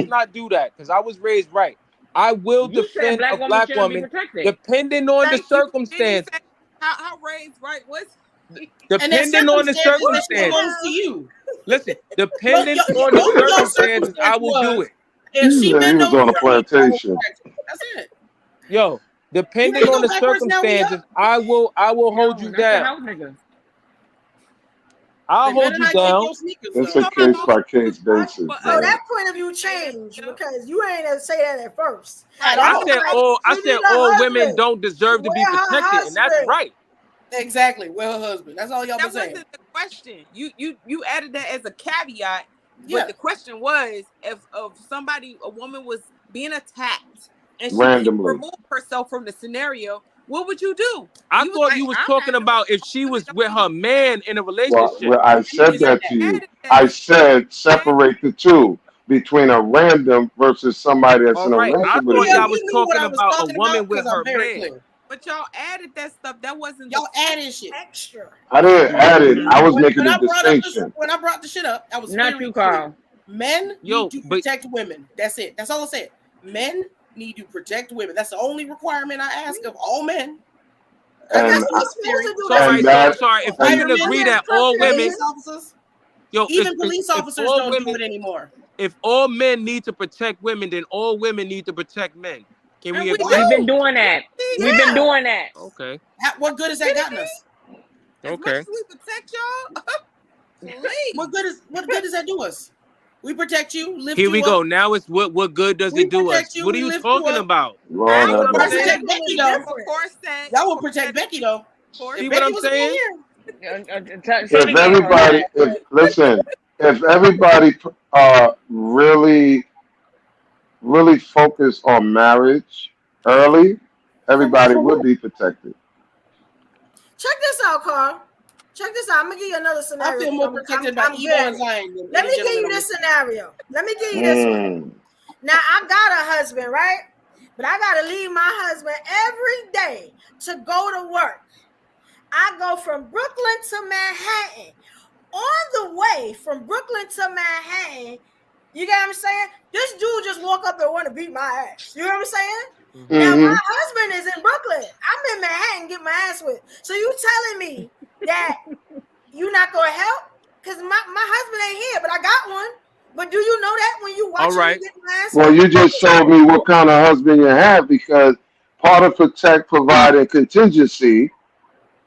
not do that because I was raised right. I will You said defend a black woman black shouldn't be woman protected. depending on the Thank you. Did he circumstance. say how raised right was? Depending on the circumstance. belongs to you. Listen, depending But on both of the y'all circumstances, I will do it. If she Yeah, he bend was over on a for me, I will plantation. protect her. That's it. Yo, depending You on the can't go backwards now, we circumstances, I will hold you That's a down. house nigga. I'll They hold better you not take down. your sneakers, It's though. a case by case basis, So bro. that point of view changed because you ain't ever say that at first. I said all women don't deserve to be Where her protected, and that's husband? right. Exactly. Well, her husband. That's all y'all been That saying. wasn't the question. You added that as a caveat, but Yeah. the question was if a woman was being attacked and she Randomly. couldn't remove herself from the scenario, what would you do? I thought you was talking about if she was with her man in a relationship. Well, I said that to you. added that. I said separate the two between a random versus somebody that's All in a right, I relationship with thought a y'all dude. was You knew what talking I was about a talking woman about with 'cause I'm her very man. clear. But y'all added that stuff. That wasn't Y'all added shit. Extra. I didn't add it. I was making When a I distinction. brought the shit up, I was Not very you, clear. Carl. Men Yo, need to but- protect women. That's it. That's all I said. Men need to protect women. That's the only requirement I ask of all men. And That's what you're supposed to do. Sorry, that- sorry. If we and- can agree that all women, Police officers, yo, even police officers all don't women, do it anymore. if all men need to protect women, then all women need to protect men. Can we And we agree? We've been doing that. We've been doing that. Okay. What good has that gotten us? As much Okay. as we protect y'all, please. What good does that do us? We protect you, lift Here you we up. go. Now it's what good does We it do us? protect you, What are we you lift you talking up. about? Lord See have what I'm mercy. saying? Protect Becky though. Corset. Y'all will protect Becky though. See what I'm saying? If everybody, if everybody really focus on marriage early, everybody would be protected. Check this out, Carl. Check this out. I'm gonna give you another scenario. I feel more protected by Evo and Zion than Let any me give you gentleman this on scenario. Let me give you this one. Now I got a husband, right? But I gotta leave my husband every day to go to work. I go from Brooklyn to Manhattan. On the way from Brooklyn to Manhattan, you get what I'm saying? This dude just woke up and want to beat my ass. You know what I'm saying? Now my husband is in Brooklyn. I'm in Manhattan getting my ass whipped. So you telling me that you not gonna help? Because my husband ain't here, but I got one. But do you know that when you watch me get my ass Well, whipped? you just told me what kind of husband you have because part of protect, provide, and contingency,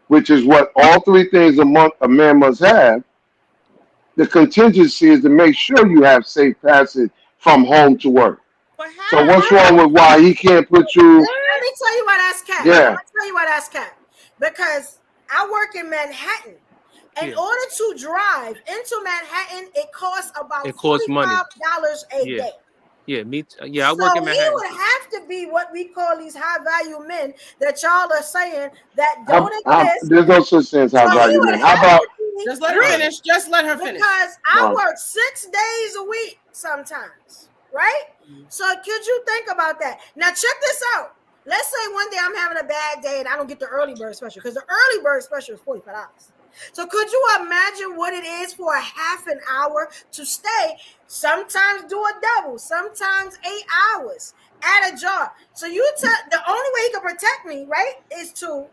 which is what all three things a man must have. The contingency is to make sure you have safe passage from home to work. So what's wrong with why he can't put you? Let me tell you why that's cap. Yeah. Let me tell you why that's cap. Because I work in Manhattan. In order to drive into Manhattan, it costs about It costs money. $45 a day. Yeah, me too. Yeah, I So work in he Manhattan. would have to be what we call these high value men that y'all are saying that don't exist. There's no such thing as high So he value would man. How have about to be Just let her rich. finish. Just let her finish. Because I No. work 6 days a week sometimes, right? So could you think about that? Now check this out. Let's say one day I'm having a bad day and I don't get the early bird special because the early bird special is $45. So could you imagine what it is for a half an hour to stay? Sometimes do a double, sometimes 8 hours at a job. So the only way he can protect me, right, is to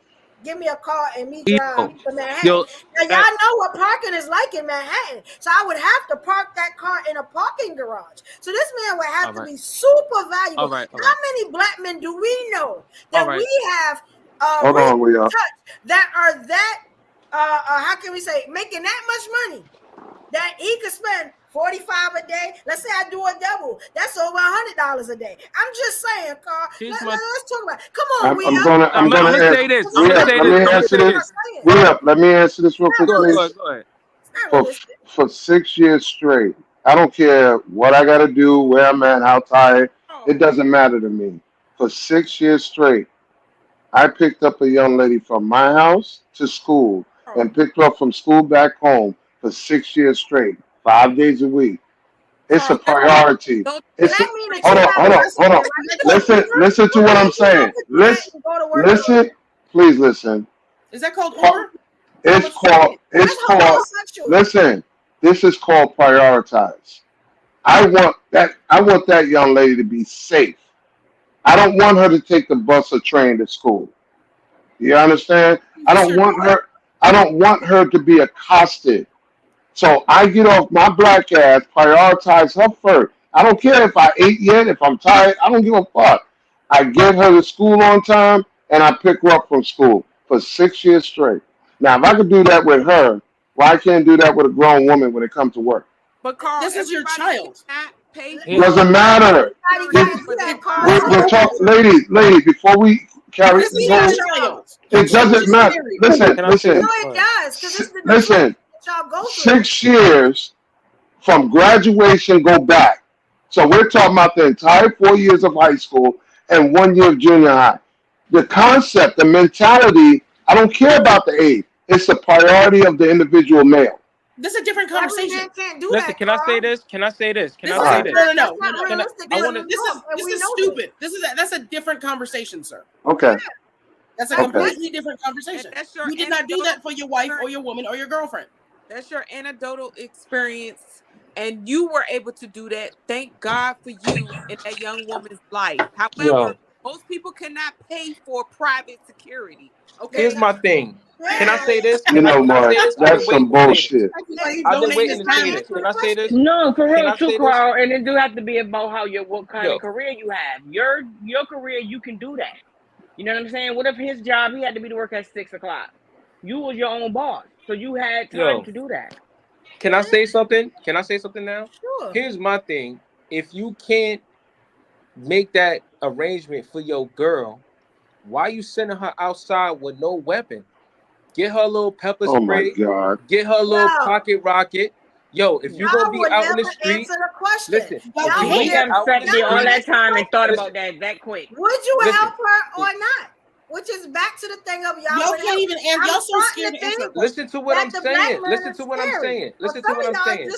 give me a car and me drive to Manhattan. Now y'all know what parking is like in Manhattan. So I would have to park that car in a parking garage. So this man would have to be super valuable. How many black men do we know that we have Hold on, we are. that are that how can we say making that much money that he could spend $45 a day? Let's say I do a double. That's over $100 a day. I'm just saying, Carl. Let's talk about it. Come on, I'm gonna say this. Let me answer this real quick, please. Go ahead. For 6 years straight, I don't care what I gotta do, where I'm at, how tired. It doesn't matter to me. For 6 years straight, I picked up a young lady from my house to school and picked her up from school back home for 6 years straight, 5 days a week. It's a priority. Hold on. Listen to what I'm saying. Listen, please listen. Is that called Uber? It's called, listen, This is called prioritize. I want that young lady to be safe. I don't want her to take the bus or train to school. You understand? I don't want her to be accosted. So I get off my black ass, prioritize her first. I don't care if I ate yet, if I'm tired, I don't give a fuck. I get her to school on time and I pick her up from school for 6 years straight. Now if I could do that with her, why I can't do that with a grown woman when it comes to work? But Carl, this is your child. Doesn't matter. We're talking, ladies, before we carry it doesn't matter. Listen. No, it does, because it's the Listen, y'all go through. 6 years from graduation go back. So we're talking about the entire 4 years of high school and 1 year of junior high. The concept, the mentality, I don't care about the age. It's the priority of the individual male. This is a different conversation. Listen, can I say this? Can I say this? No. This is stupid. That's a different conversation, sir. Okay. That's a completely different conversation. You did not do that for your wife or your woman or your girlfriend. That's your anecdotal experience, and you were able to do that. Thank God for you in that young woman's life. However, most people cannot pay for private security. Okay. Here's my thing. Can I say this? You know, Mark, that's some bullshit. I've been waiting to say this. Can I say this? No, for real, too, Carl. And it do have to be about what kind of career you have. Your career, you can do that. You know what I'm saying? What if his job, he had to be to work at 6 o'clock? You was your own boss, so you had time to do that. Can I say something? Can I say something now? Sure. Here's my thing. If you can't make that arrangement for your girl, why you sending her outside with no weapon? Get her a little pepper spray. Oh my God. Get her a little pocket rocket. Yo, if you're gonna be out in the street, listen. We have sat there all that time and thought about that quick. Would you help her or not? Which is back to the thing of y'all can't even answer. Y'all so scared to answer. Listen to what I'm saying. Listen to what I'm saying. Listen to what I'm saying.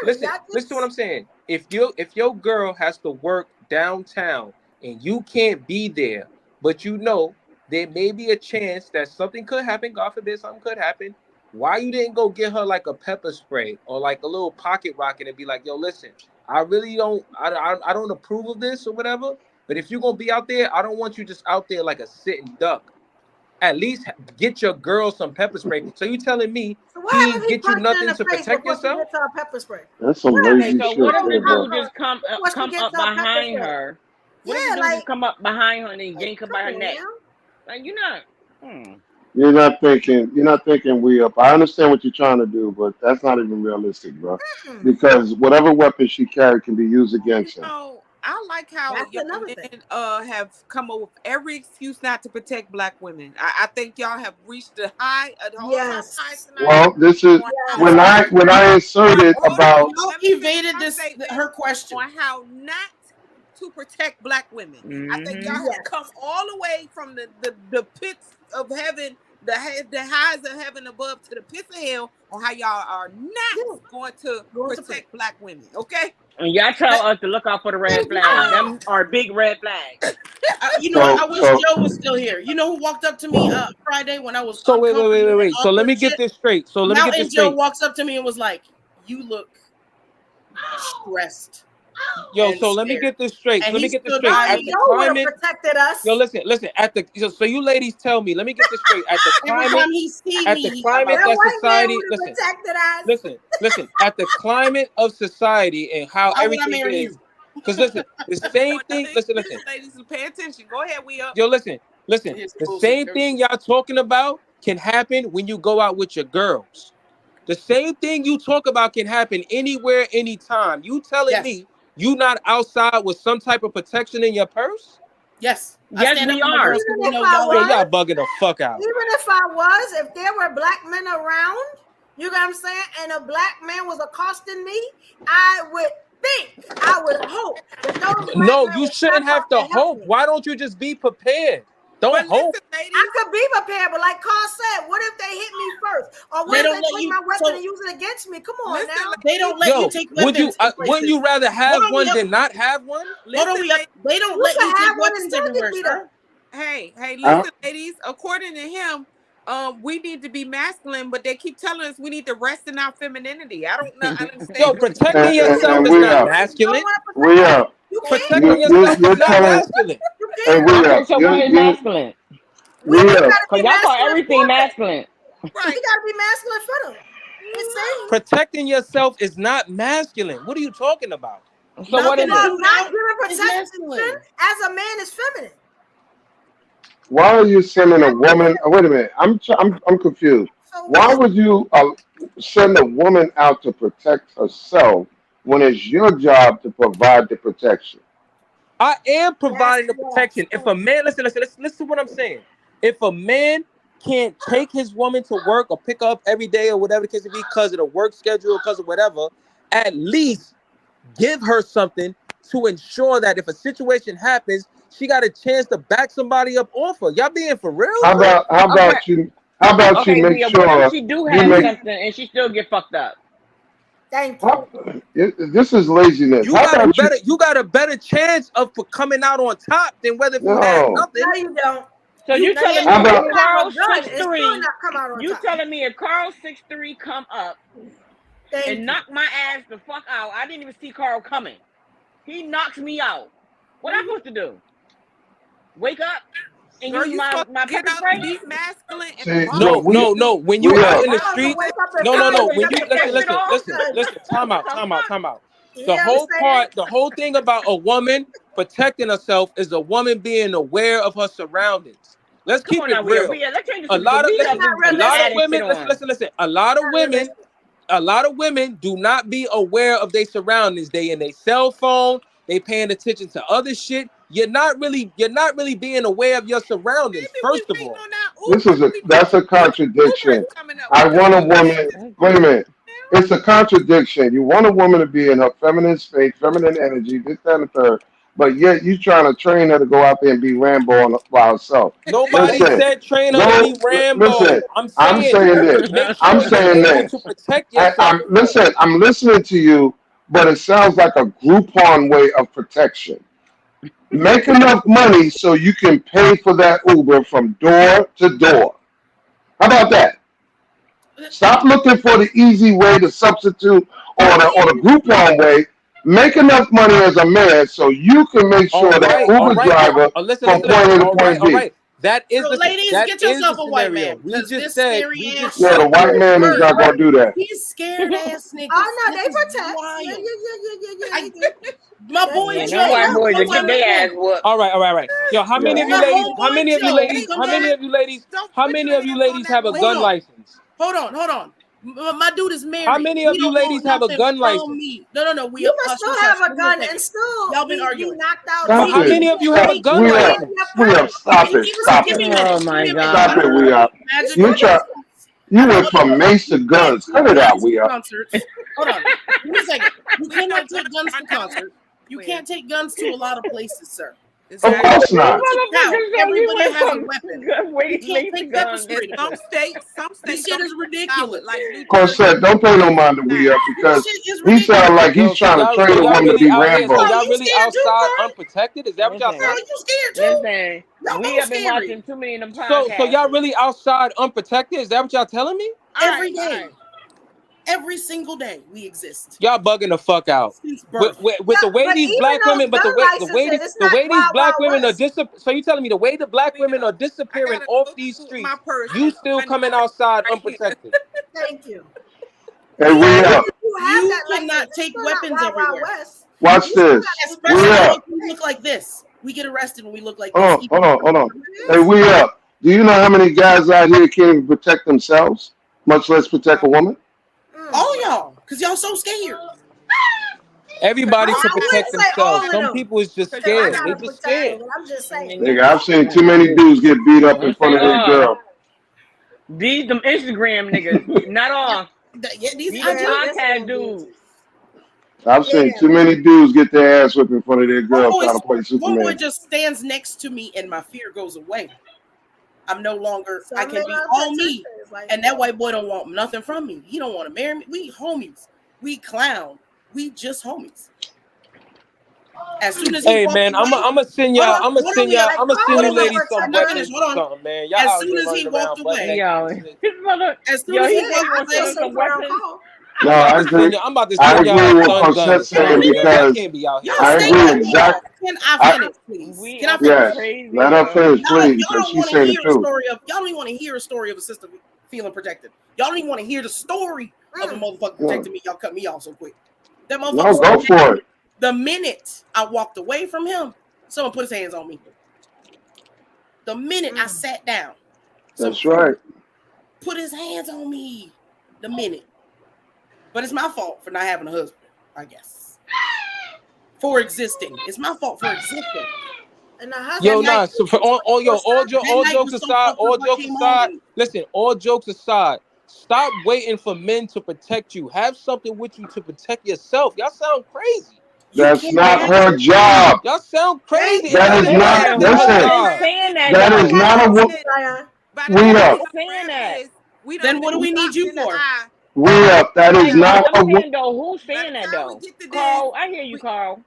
Listen to what I'm saying. If your girl has to work downtown and you can't be there, but you know there may be a chance that something could happen, God forbid something could happen, why you didn't go get her like a pepper spray or like a little pocket rocket and be like, yo, listen, I really don't approve of this or whatever, but if you're gonna be out there, I don't want you just out there like a sitting duck. At least get your girl some pepper spray. So you telling me he didn't get you nothing to protect yourself? Pepper spray. That's some lazy shit. What if the dude just come up behind her? What if the dude just come up behind her and then yank her by her neck? Like you're not. You're not thinking we up. I understand what you're trying to do, but that's not even realistic, bro. Because whatever weapon she carried can be used against her. I like how young men have come up with every excuse not to protect black women. I think y'all have reached the high. High tonight. Well, this is when I inserted about. Y'all evaded her question on how not to protect black women. I think y'all have come all the way from the pits of heaven, the highs of heaven above to the pits of hell on how y'all are not going to protect black women. Okay. And y'all tell us to look out for the red flags. Them are big red flags. I wish Joe was still here. You know who walked up to me Friday when I was. So wait. So let me get this straight. Joe walks up to me and was like, "You look stressed." Yo, so let me get this straight. And let me get this straight. At the climate, protected us. Yo, listen. So you ladies tell me. Let me get this straight. At the climate that society. Listen. At the climate of society and how everything is. Because listen, the same thing. Listen. Ladies, pay attention. Go ahead, we up. Yo, listen. The same thing y'all talking about can happen when you go out with your girls. The same thing you talk about can happen anywhere, anytime. You telling me you not outside with some type of protection in your purse? Yes. Yes, we are. Y'all bugging the fuck out. Even if there were black men around, you know what I'm saying, and a black man was accosting me, I would hope that those No, you shouldn't have to hope. Why don't you just be prepared? Don't hope. I could be prepared, but like Carl said, what if they hit me first? Or what if they take my weapon and use it against me? Come on now. They don't let you take weapons. Wouldn't you rather have one than not have one? They don't let you take weapons everywhere, sir. Hey, listen, ladies. According to him, we need to be masculine, but they keep telling us we need to rest in our femininity. I don't know. I understand. Yo, protecting yourself is not masculine. We are. Protecting yourself is not masculine. And we are. So what is masculine? We are. Because y'all call everything masculine. Right. You gotta be masculine for them. Protecting yourself is not masculine. What are you talking about? So what is it? Not giving protection as a man is feminine. Why are you sending a woman? Wait a minute. I'm confused. Why would you send a woman out to protect herself when it's your job to provide the protection? I am providing the protection. If a man, listen to what I'm saying. If a man can't take his woman to work or pick her up every day or whatever the case may be because of the work schedule or because of whatever, at least give her something to ensure that if a situation happens, she got a chance to back somebody up off her. Y'all being for real? How about you make sure she do have something and she still get fucked up? Thank you. This is laziness. You got a better chance of coming out on top than whether if you had nothing. No, you don't. So you telling me if Carl 6'3", you telling me if Carl 6'3" come up and knock my ass the fuck out? I didn't even see Carl coming. He knocks me out. What am I supposed to do? Wake up and use my pepper spray? Be masculine. No. When you out in the streets, no. When you listen. Time out. The whole thing about a woman protecting herself is a woman being aware of her surroundings. Let's keep it real. A lot of women. Listen. A lot of women do not be aware of their surroundings. They in their cell phone. They paying attention to other shit. You're not really being aware of your surroundings. First of all, that's a contradiction. I want a woman. Wait a minute. It's a contradiction. You want a woman to be in her feminine space, feminine energy, this, that, and the third. But yet you trying to train her to go out there and be Rambo by herself. Nobody said train her to be Rambo. Listen, I'm saying this. I'm saying this. To protect yourself. I'm listening to you, but it sounds like a Groupon way of protection. Make enough money so you can pay for that Uber from door to door. How about that? Stop looking for the easy way to substitute or the Groupon way. Make enough money as a man so you can make sure that Uber driver from point A to point B. That is so ladies, get yourself a white man. We just said, the white man is not gonna do that. He's scared ass niggas. Oh no, they protect. Yeah. My boy Joe. White boys to get their ass whooped. All right. Yo, how many of you ladies have a gun license? Hold on. My dude is married. How many of you ladies have a gun license? No. You can still have a gun and still y'all been arguing. Knocked out. How many of you have a gun license? Stop it. Oh my God. Stop it, we are. You went from mace to guns. Cut it out, we are. Hold on. Give me a second. You cannot take guns to concerts. You can't take guns to a lot of places, sir. Of course not. Now, everybody has a weapon. You can't take pepper spray. Some states. This shit is ridiculous. Corsette, don't pay no mind to we up because he sounds like he's trying to train a woman to be Rambo. So y'all really outside unprotected? Is that what y'all saying? You scared too? We have been watching too many of them podcasts. So y'all really outside unprotected? Is that what y'all telling me? Every day. Every single day we exist. Y'all bugging the fuck out with the way these black women, but the way these black women are disappearing. So you telling me the way the black women are disappearing off these streets, you still coming outside unprotected? Thank you. Hey, you cannot take weapons everywhere. Watch this. Especially if we look like this. We get arrested when we look like this. Hold on. Hey, we up. Do you know how many guys out here can't even protect themselves, much less protect a woman? All y'all, because y'all so scared. Everybody can protect themselves. Some people is just scared. They just scared. I'm just saying. Nigga, I've seen too many dudes get beat up in front of their girl. These them Instagram niggas, not all. These podcast dudes. I've seen too many dudes get their ass whipped in front of their girl trying to play Superman. One boy just stands next to me and my fear goes away. I'm no longer, I can be all me. And that white boy don't want nothing from me. He don't want to marry me. We homies. We clown. We just homies. As soon as he Hey walked man, away, I'm gonna send y'all. I'm gonna send y'all. I'm gonna send you ladies some weapons or something, man. Y'all as out soon here as he running walked around butt away, naked. Yo, and shit. his mother. as soon Yo, as he he said he walked wants to away, send some weapons. No, I agree. I'm about to I send agree y'all with stun what guns or Cosette something, saying man. Y'all because can't be out here. y'all I stay agree cut me off. exactly. Can I finish, please? We Can I are finish? Yes, crazy, let her bro. finish, Y'all please, because don't she's want to saying the hear a truth. story of. Y'all don't even want to hear a story of a sister feeling protected. Y'all don't even want to hear the story of a motherfucker protecting me. Y'all cut me off so quick. That No, motherfucker. go for it. The minute I walked away from him, someone put his hands on me. The minute I sat down, That's right. put his hands on me. The minute. But it's my fault for not having a husband, I guess. For existing. It's my fault for existing. And the husband, Yo, nah. So for all jokes aside, listen. All jokes aside, stop waiting for men to protect you. Have something with you to protect yourself. Y'all sound crazy. That's not her job. Y'all sound crazy. That is not. Listen. Saying that That though. is not a woman. We up. Nobody's saying that. Then what do we need you for? We up. That is Like, but not a I'm woman. saying though, who's saying that though? Carl, I hear you, Carl.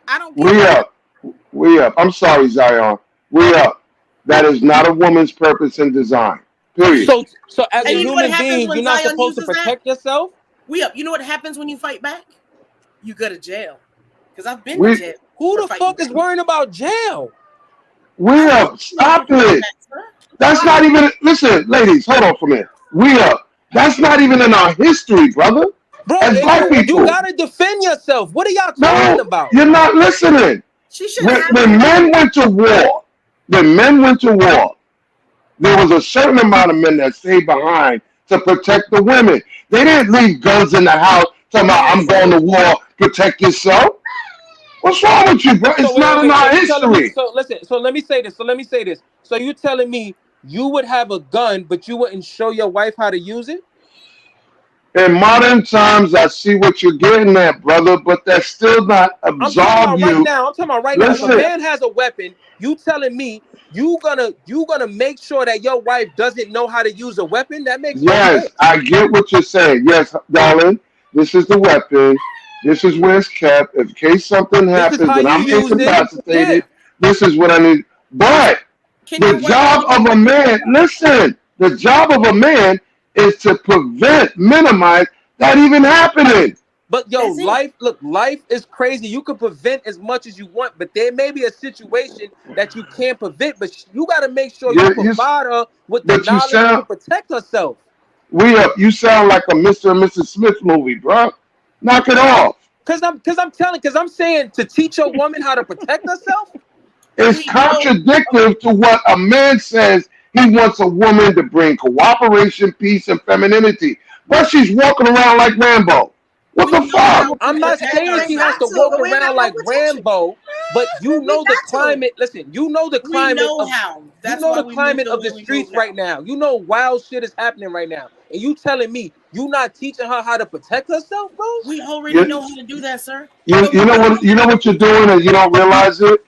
I don't We up. We up. I'm sorry, Zion. We up. That is not a woman's purpose and design. Period. So as a And you know what human happens being, when you're not Zion supposed to uses that? protect yourself? We up. You know what happens when you fight back? You go to jail. Because I've been We- to jail. Who the fuck is worrying about jail? We up. Stop it. That's not even. Listen, ladies, hold on for a minute. We up. That's not even in our history, brother. Bro, As black you people. gotta defend yourself. What are y'all talking No, about? you're not listening. When men went to war, there was a certain amount of men that stayed behind to protect the women. They didn't leave guns in the house talking about, I'm going to war, protect yourself. What's wrong with you, bro? It's not in our history. So let me say this. So you telling me you would have a gun, but you wouldn't show your wife how to use it? In modern times, I see what you're getting at, brother, but that still not absolve you. I'm talking about right now. If a man has a weapon, you telling me you gonna make sure that your wife doesn't know how to use a weapon? That makes no sense. Yes, I get what you're saying. Yes, darling, this is the weapon. This is where it's kept. In case something happens and I'm incapacitated, this is what I need. But the job of a man, listen, the job of a man is to minimize that even happening. But yo, life is crazy. You can prevent as much as you want, but there may be a situation that you can't prevent. But you got to make sure you provide her with the knowledge to protect herself. You sound like a Mr. and Mrs. Smith movie, bro. Knock it off. Cause I'm saying to teach a woman how to protect herself. It's contradictory to what a man says he wants a woman to bring cooperation, peace, and femininity. But she's walking around like Rambo. What the fuck? I'm not saying she has to walk around like Rambo, but you know the climate. Listen, you know the climate of the streets right now. You know wild shit is happening right now, and you telling me you not teaching her how to protect herself, bro? We already know how to do that, sir. You know what you're doing, and you don't realize it.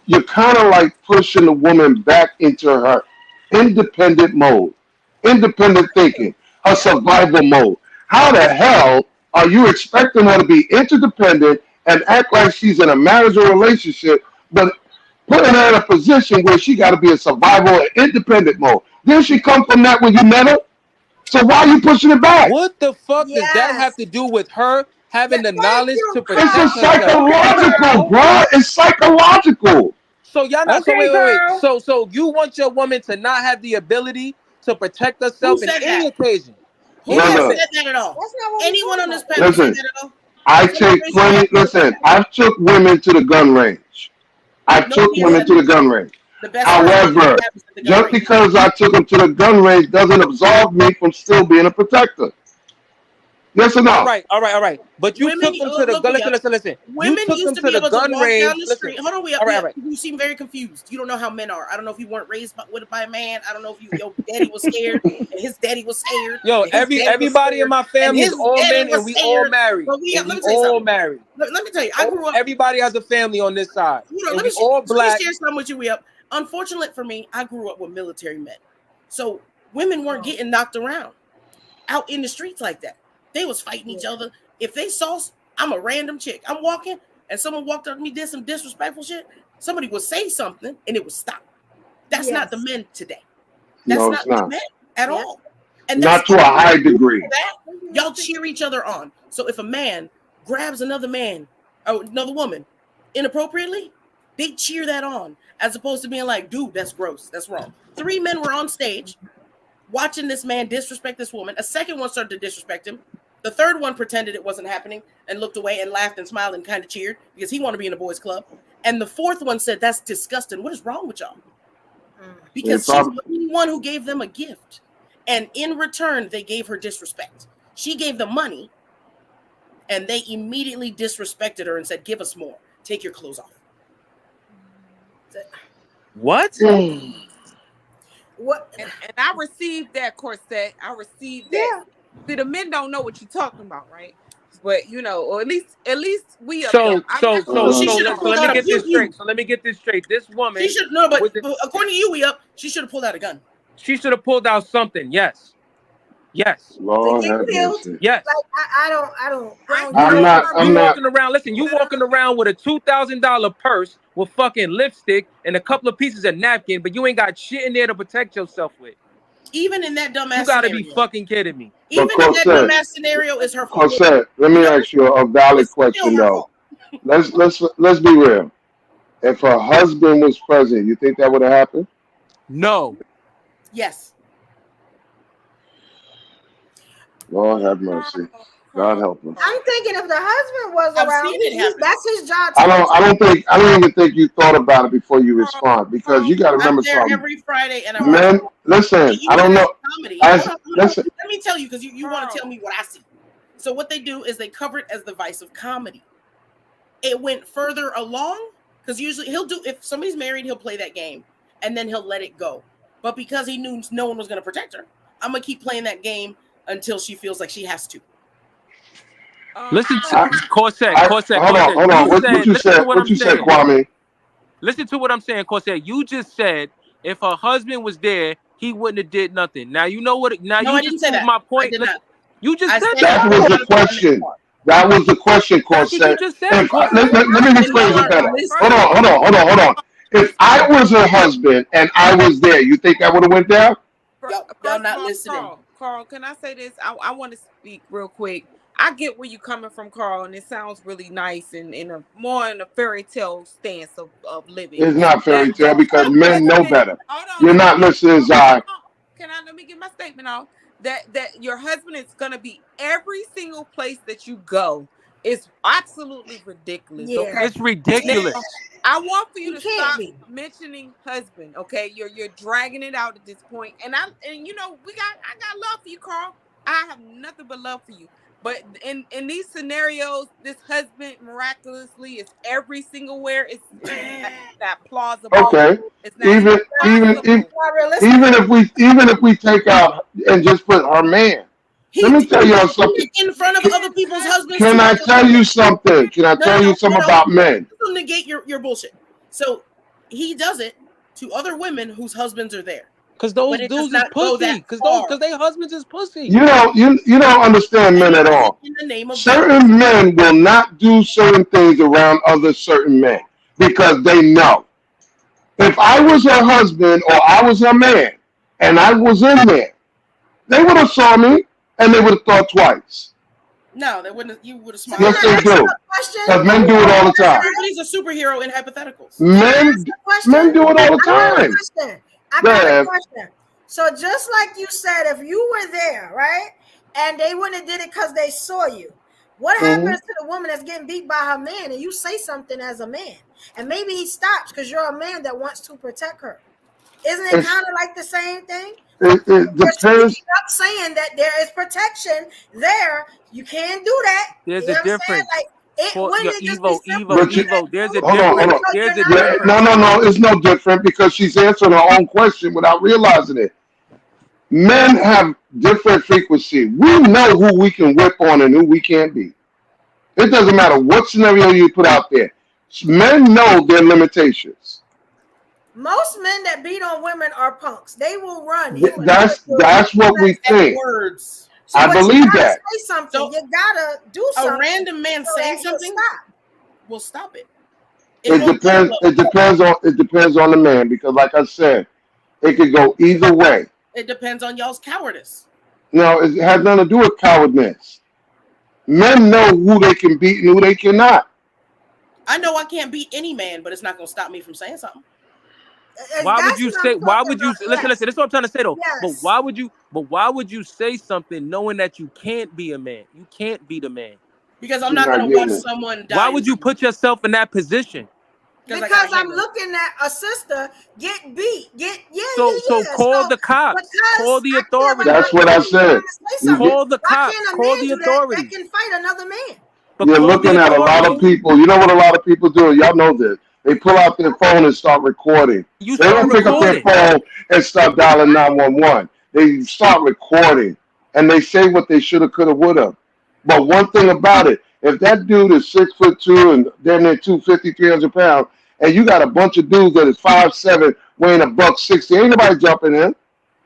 You're kind of like pushing the woman back into her independent mode, independent thinking, her survival mode. How the hell are you expecting her to be interdependent and act like she's in a marital relationship, but putting her in a position where she got to be in survival and independent mode? Didn't she come from that when you met her? So why are you pushing it back? What the fuck does that have to do with her having the knowledge to protect It's herself? psychological, bro. It's psychological. So y'all not so wait. So you want your woman to not have the ability to protect herself in any occasion? Who has said that at all? Anyone on this panel said that at all? I take plenty. Listen, I've took women to the gun range. However, just because I took them to the gun range doesn't absolve me from still being a protector. Yes or no? All right. But you took them to the gun. Listen. Women used to be able to walk down the street. Hold on, Right. You seem very confused. You don't know how men are. I don't know if you weren't raised by a man. I don't know if your daddy was scared and his daddy was scared. Yo, everybody in my family is all men and we all married. Let me tell you, I grew up. Everybody has a family on this side. Let me share something with you. Unfortunately for me, I grew up with military men, so women weren't getting knocked around out in the streets like that. They was fighting each other. If they saw, I'm a random chick. I'm walking. and someone walked up to me, did some disrespectful shit, somebody would say something and it would stop. That's not the men today. That's No, not it's not. the men at all. And Not to a high degree. Y'all cheer each other on. So if a man grabs another man or another woman inappropriately, they cheer that on, as opposed to being like, dude, that's gross. That's wrong. 3 men were on stage watching this man disrespect this woman. A second one started to disrespect him. The third one pretended it wasn't happening and looked away and laughed and smiled and kind of cheered because he wanted to be in a boys' club. And the fourth one said, that's disgusting. What is wrong with y'all? Because she's the one who gave them a gift. And in return, they gave her disrespect. She gave them money, and they immediately disrespected her and said, give us more. Take your clothes off. What? What? And I received that corset. I received that. See, the men don't know what you're talking about, right? But you know, or at least we. So let me get this straight. So let me get this straight. This woman. She should no, but according to you, we up. She should have pulled out a gun. She should have pulled out something. Yes. Lord have mercy. Yes. Like, I don't. I'm not walking around. Listen, you walking around with a $2,000 purse with fucking lipstick and a couple of pieces of napkin, but you ain't got shit in there to protect yourself with. Even in that dumbass you gotta scenario. be fucking kidding me. Even in that dumbass scenario is her fault. Corset, let me ask you a valid question though. Let's be real. If her husband was present, you think that would have happened? No. Yes. Lord have mercy. God help him. I'm thinking if the husband was around, that's his job. I don't even think you thought about it before you respond, because you got to remember something. Every Friday, and men, listen. I don't know. Listen. Let me tell you, because you want to tell me what I see. So what they do is they cover it as the vice of comedy. It went further along because usually he'll do, if somebody's married, he'll play that game and then he'll let it go. But because he knew no one was going to protect her, I'm gonna keep playing that game until she feels like she has to. Listen to Corset. Hold on. What you said, Kwame? Listen to what I'm saying, Corset. You just said if her husband was there, he wouldn't have did nothing. Now you know what? Now no, you I just didn't say proved that. my point. You just said that was the question. That was the question, Corset. Let me rephrase it better. Hold on. If I was her husband and I was there, you think that would have went down? Y'all not listening. Carl, can I say this? I want to speak real quick. I get where you're coming from, Carl, and it sounds really nice and in a more in a fairy tale stance of living. It's not fairy tale because men know better. You're not listening, Zai. Let me get my statement off. That your husband is gonna be every single place that you go. It's absolutely ridiculous. Yeah. Okay? It's ridiculous. I want for you to stop mentioning husband. Okay, you're dragging it out at this point, and you know I got love for you, Carl. I have nothing but love for you. But in these scenarios, this husband miraculously is every single where. It's not plausible. Okay. It's not even if we take out and just put her man. Let me tell you something. In front of other people's husbands. Can I tell you something? Can I tell you something about men? To negate your bullshit. So he does it to other women whose husbands are there. Because those dudes is pussy. Because their husbands is pussy. You don't understand men at all. Certain men will not do certain things around other certain men because they know. If I was her husband or I was her man and I was in there, they would have saw me and they would have thought twice. No, they wouldn't. You would have smiled. Yes, they do. Because men do it all the time. Everybody's a superhero in hypotheticals. Men do it all the time. I got a question. So just like you said, if you were there, right, and they wouldn't have did it because they saw you, what happens to the woman that's getting beat by her man and you say something as a man? And maybe he stops because you're a man that wants to protect her. Isn't it kind of like the same thing? It depends. Stop saying that there is protection there. You can't do that. There's a difference. Evo, there's a difference. There's a difference. No, it's no different because she's answering her own question without realizing it. Men have different frequency. We know who we can whip on and who we can't be. It doesn't matter what scenario you put out there. Men know their limitations. Most men that beat on women are punks. They will run. That's what we think. Words. So I believe that. Say something. You gotta do something. A random man saying something. will stop it. It depends. It depends on the man, because, like I said, it could go either way. It depends on y'all's cowardice. No, it has nothing to do with cowardness. Men know who they can beat and who they cannot. I know I can't beat any man, but it's not going to stop me from saying something. Why would you say? Why would you listen? This is what I'm trying to say though. Yes. But why would you say something knowing that you can't be a man? You can't beat a man. Because I'm not going to watch someone die. Why would you put yourself in that position? Because I'm looking at a sister get beat. So call the cops. Call the authorities. That's what I said. Call the cops. Call the authorities. That can fight another man. You're looking at a lot of people. You know what a lot of people do? Y'all know this. They pull out their phone and start recording. They don't pick up their phone and start dialing 911. They start recording, and they say what they shoulda, coulda, woulda. But one thing about it, if that dude is 6'2" and damn near 250, 300 pounds, and you got a bunch of dudes that is 5'7", weighing $160, ain't nobody jumping in.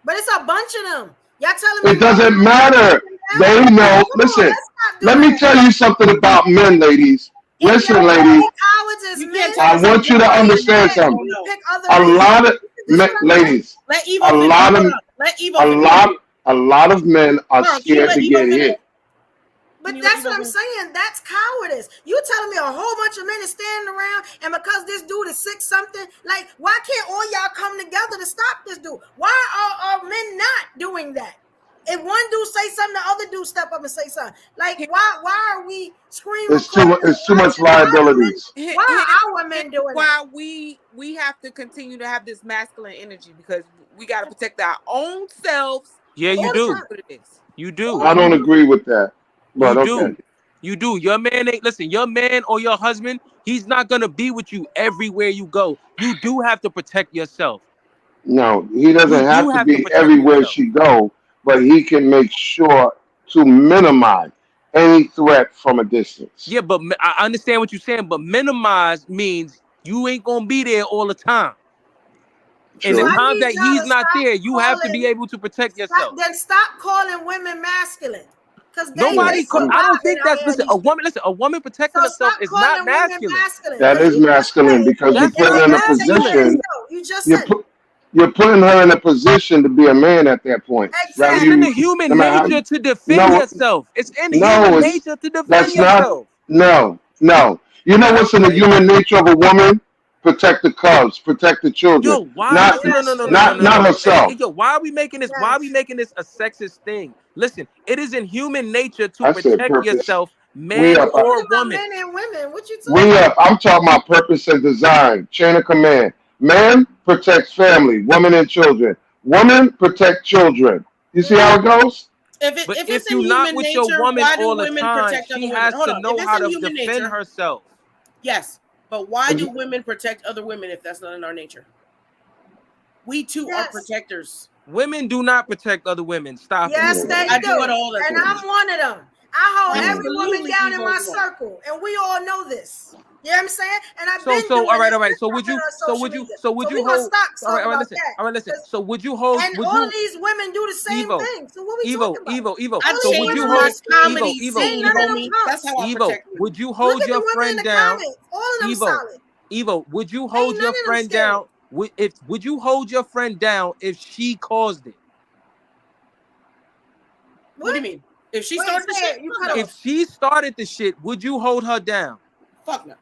But it's a bunch of them. Y'all telling me it doesn't matter. They know. Listen, let me tell you something about men, ladies. Listen, ladies. I want you to understand something. A lot of ladies, a lot of men are scared to get hit. But that's what I'm saying. That's cowardice. You telling me a whole bunch of men is standing around, and because this dude is 6-something, like, why can't all y'all come together to stop this dude? Why are men not doing that? If one dude say something, the other dude step up and say something. Like, why are we screaming? It's too much liabilities. Why are our men doing that? Why we have to continue to have this masculine energy, because we got to protect our own selves. Yeah, you do. You do. I don't agree with that. But You do. Your man ain't, listen, your man or your husband, he's not going to be with you everywhere you go. You do have to protect yourself. No, he doesn't have to be everywhere she go, but he can make sure to minimize any threat from a distance. Yeah, but I understand what you're saying, but minimize means you ain't going to be there all the time. And the time that he's not there, you have to be able to protect yourself. Then stop calling women masculine. Nobody, I don't think that's, listen, a woman protecting herself is not masculine. That is masculine, because you're putting her in a position. You're putting her in a position to be a man at that point. It's in the human nature to defend yourself. It's in the human nature to defend yourself. No. You know what's in the human nature of a woman? Protect the cubs, protect the children. Yo, why? Not herself. Yo, why are we making this? Why are we making this a sexist thing? Listen, it is in human nature to protect yourself, man or woman. Men and women. What you talking about? I'm talking about purpose and design, chain of command. Man protects family, woman and children. Woman protect children. You see how it goes? If you're not with your woman all the time, she has to know how to defend herself. Yes. But why do women protect other women if that's not in our nature? We too are protectors. Women do not protect other women. Stop it. Yes, they I do it all the time. And I'm one of them. I hold every woman down in my circle, and we all know this. You know what I'm saying? And I've been all right. So would you hold? All right, listen. So would you hold? And all these women do the same thing. So what we talking about? Evo. So would you hold? That's how I protect them. Would you hold your friend down? Evo, would you hold your friend down? Would you hold your friend down if she caused it? What do you mean? If she started the shit? If she started the shit, would you hold her down? Fuck no.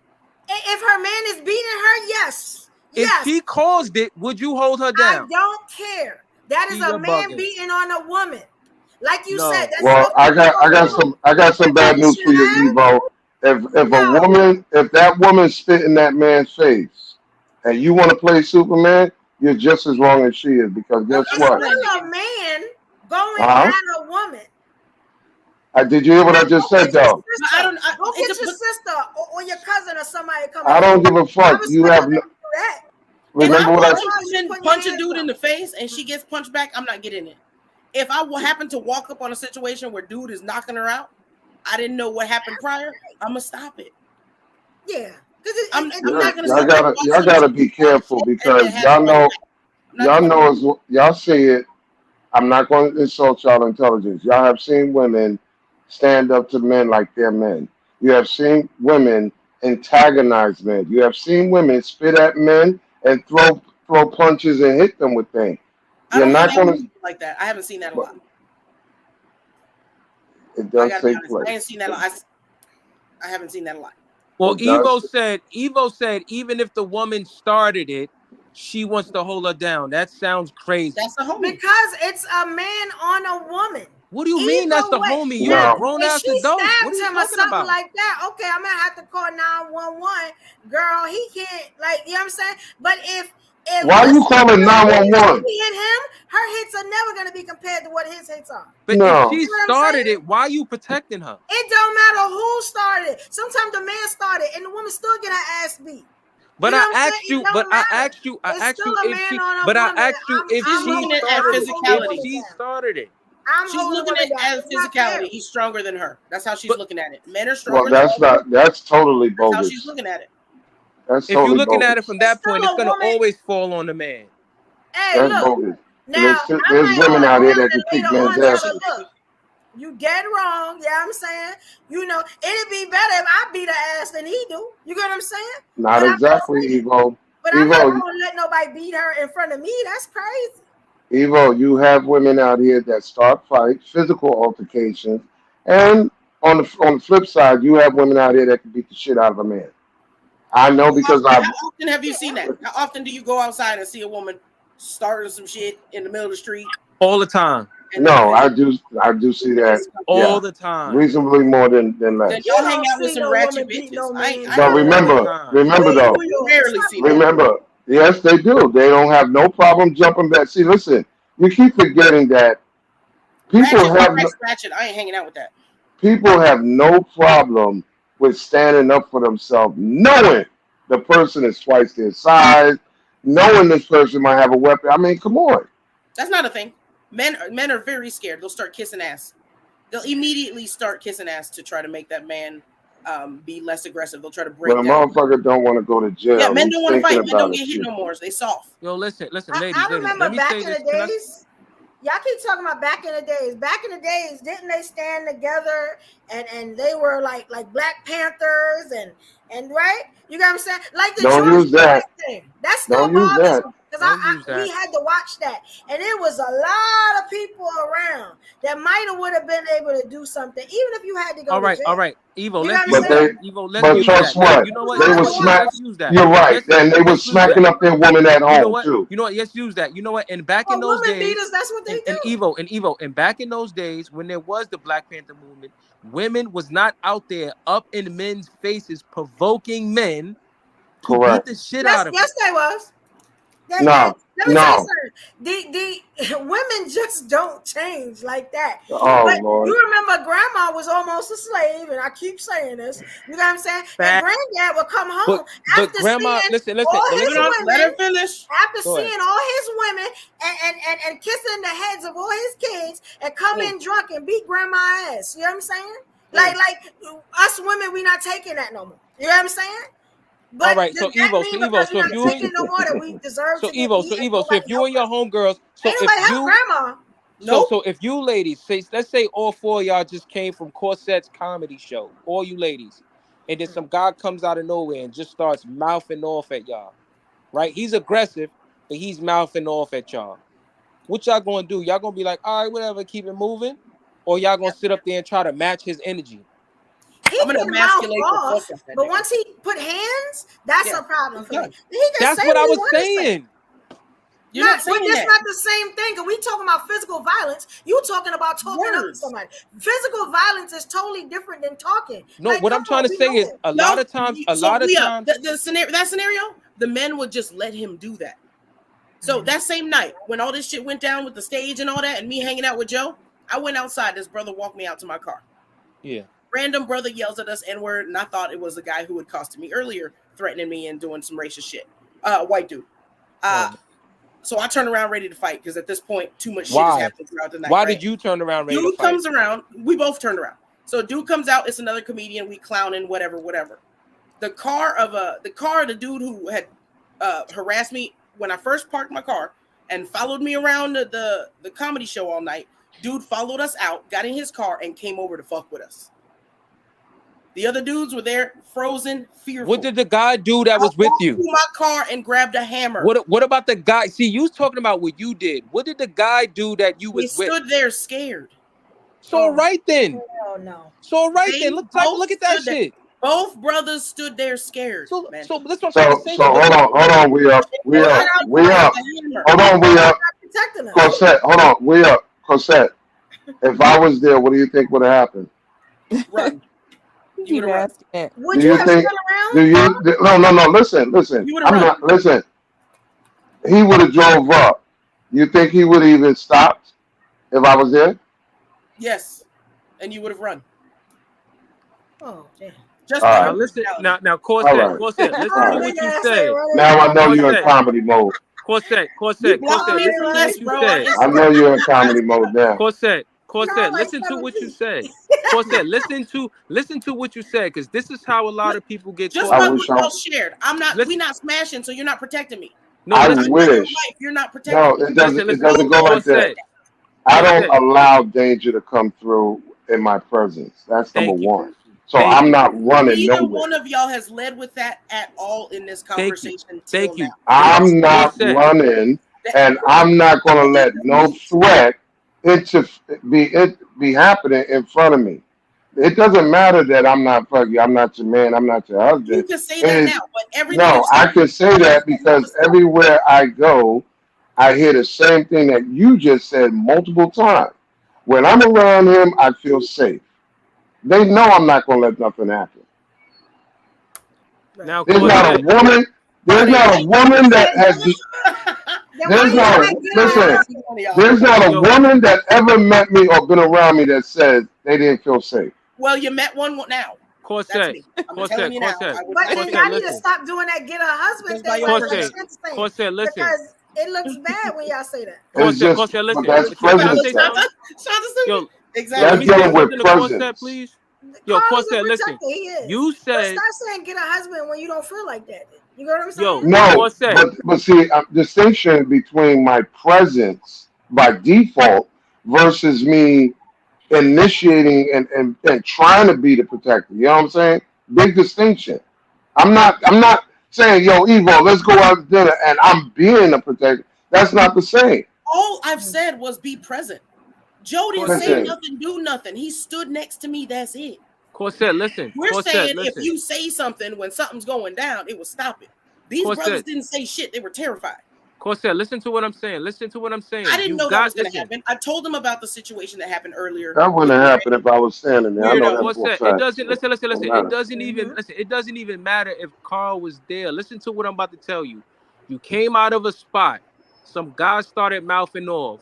If her man is beating her, yes. If she caused it, would you hold her down? I don't care. That is a man beating on a woman. Like you said. That's well, I got some bad news for you, Evo. If that woman's spit in that man's face, and you want to play Superman, you're just as wrong as she is. Because guess what? It's a man going at a woman. Did you hear what I just said, though? Go get your sister or your cousin or somebody coming. I don't give a fuck. You have no. Remember what I punch a dude in the face and she gets punched back, I'm not getting it. If I happen to walk up on a situation where dude is knocking her out, I didn't know what happened prior, I'm gonna stop it. Yeah. I'm not gonna stop. Y'all gotta be careful, because y'all see it. I'm not going to insult y'all intelligence. Y'all have seen women stand up to men like they're men. You have seen women antagonize men. You have seen women spit at men and throw punches and hit them with things. I You're don't not know going to. like that. I haven't seen that a lot. It I does gotta be take honest. place. I ain't seen that a lot. I haven't seen that a lot. Well, It does. Evo said, even if the woman started it, she wants to hold her down. That sounds crazy. That's the homie. Because it's a man on a woman. What do you mean that's the homie? You're a No. grown If ass she adult. What stabbed are you him or talking something about? like that, okay, I'm gonna have to call 911. Girl, he can't, like, you know what I'm saying? But if Why are you calling 911? She hit him, her hits are never gonna be compared to what his hits are. But No. if she You know what I'm started saying? it, why are you protecting her? It don't matter who started. Sometimes the man started and the woman still get her ass beat. But You know I what I'm asked saying? you. It don't But matter. I asked you. I It's asked still you a if man she. on a But I woman. asked you if She's she looking at started. physicality. If she started it. She's looking at as physicality. He's stronger than her. That's how she's looking at it. Men are Well, stronger that's than women. that's totally That's how bogus. she's looking at it. That's If you're totally looking at it bogus. from that It's still point, it's a gonna woman. always fall on the man. Hey, That's look. bogus. Now, There's women out here that can kick men's tell ass. her, look, you dead wrong. Yeah, I'm saying, you know, it'd be better if I beat her ass than he do. You get what I'm saying? Not exactly, Evo. But I'm not Evo, gonna let nobody beat her in front of me. That's crazy. Evo, you have women out here that start fights, physical altercations, and on the flip side, you have women out here that can beat the shit out of a man. I know because How often have you seen that? How often do you go outside and see a woman starting some shit in the middle of the street? All the time. No, I do see that All the time. reasonably more than less. Then y'all hang out with some ratchet bitches. But remember though, you rarely see remember, yes, they do. They don't have no problem jumping back. See, listen, you keep forgetting that people ratchet. I ain't hanging out with that. people have no problem with standing up for themselves, knowing the person is twice their size, knowing this person might have a weapon. I mean, come on. That's not a thing. Men are very scared. They'll start kissing ass. They'll immediately start kissing ass to try to make that man be less aggressive. They'll try to break But a down. motherfucker don't want to go to jail. Yeah, men He's don't want to fight. thinking Men don't about get it, hit too. no more. They soft. Yo, listen, ladies. I remember let me back say in this. the days. Y'all keep talking about back in the days. Back in the days, didn't they stand together and they were like Black Panthers and right? You got what I'm saying? Like the Don't George use that. Floyd thing. That still Don't use bothers that. me because that. we had to watch that, and it was a lot of people around that might have would have been able to do something, even if you had to go. All right, to jail. Evo, You let's know use what I'm that. saying? Evo, let's But use trust that. what? You know what? They were Let's use that. You're right. And they were Let's use smacking that. up their women at You home know what? too. You know what? Let's use that. You know what? And back Oh, in those women days, beaters, that's what they and do. and back in those days when there was the Black Panther movement, women was not out there up in men's faces provoking men to beat Correct. the shit out of them. Yes, they was. Let me tell you something. The women just don't change like that. Oh, but Lord. you remember grandma was almost a slave, and I keep saying this. You know what I'm saying? And granddad would come home after grandma, seeing listen, all his women. Let her finish. After seeing all his women and kissing the heads of all his kids, and come in drunk and beat grandma ass. You know what I'm saying? Like us women, we not taking that no more. You know what I'm saying? But all right, so Evo, so if you taking no more that we deserve to get beat, so if you and your homegirls, so ain't if nobody help you, grandma. so if you ladies say, let's say all four of y'all just came from Corset's comedy show, all you ladies, and then some guy comes out of nowhere and just starts mouthing off at y'all, right? He's aggressive, but he's mouthing off at y'all. What y'all gonna do? Y'all gonna be like, all right, whatever, keep it moving, or y'all gonna sit up there and try to match his energy? He can mouth off, but once he put hands, that's a problem for me. That's what I was saying. You're not saying that's that. not the same thing. Cause we talking about physical violence. You talking about talking up to somebody. Physical violence is totally different than talking. No, what I'm trying to say is a lot of times. The scenario, the men would just let him do that. So that same night, when all this shit went down with the stage and all that, and me hanging out with Joe, I went outside. This brother walked me out to my car. Yeah. Random brother yells at us N-word, and I thought it was the guy who had accosted me earlier, threatening me and doing some racist shit. White dude. So I turned around ready to fight because at this point, too much shit is happening throughout the night. Why did you turn around ready to fight? Dude comes around. We both turned around. So dude comes out. It's another comedian. We clowning, whatever. The car of the dude who had harassed me when I first parked my car and followed me around the comedy show all night. Dude followed us out, got in his car, and came over to fuck with us. The other dudes were there, frozen, fearful. What did the guy do that was with you? To my car and grabbed a hammer. What about the guy? See, you was talking about what you did. What did the guy do that you was with? He stood there scared. So right then. Oh no. So right then, look at that shit. Both brothers stood there scared. So that's what I'm So trying to say. hold on, we up. Hold on, we up. Cosette, hold on, we up. Cosette, if I was there, what do you think would have happened? Run. You would have asked. Would you have stood around? No, listen. Listen. He would have drove up. You think he would have even stopped if I was there? Yes. And you would have run. Oh, damn. Just now listen, now Corsair, listen to what you say. Now I know you're in comedy mode. Corsair, I know you're in comedy mode now. Corsair, listen to what you say. Corsair, listen to what you said, because this is how a lot of people get just caught. like what y'all shared. We not smashing, so you're not protecting me. No, I wish. You're not protecting No, it doesn't go like that. I don't allow danger to come through in my presence. That's number one. So I'm not running nowhere. nowhere. One of y'all has led with that at all in this conversation. Thank you. I'm not running, and I'm not going to let no threat be happening in front of me. It doesn't matter that I'm not fucking you. I'm not your man. I'm not your husband. You can say that now, but everything. No, I can say that because everywhere I go, I hear the same thing that you just said multiple times. When I'm around him, I feel safe. They know I'm not going to let nothing happen. Now, there's not a woman that has. There's not a woman that ever met me or been around me that said they didn't feel safe. Well, you met one now. Corsair, But then y'all need to stop doing that. Get a husband thing. Corsair, listen. Because it looks bad when y'all say that. Corsair, listen. That's presence. Exactly. That's dealing with presence. Please. Yo, Corsair, listen. You said. Stop saying get a husband when you don't feel like that. You know what I'm saying? No, but see, distinction between my presence by default versus me initiating and trying to be the protector. You know what I'm saying? Big distinction. I'm not saying, yo, Evo, let's go out to dinner and I'm being a protector. That's not the same. All I've said was be present. Joe didn't say nothing, do nothing. He stood next to me. That's it. Corsair, listen. We're saying if you say something when something's going down, it will stop it. These brothers didn't say shit. They were terrified. Corsair, listen to what I'm saying. I didn't know that was going to happen. I told them about the situation that happened earlier. That wouldn't have happened if I was standing there. I know Corsair, it doesn't. Listen. It doesn't even matter if Carl was there. Listen to what I'm about to tell you. You came out of a spot. Some guy started mouthing off.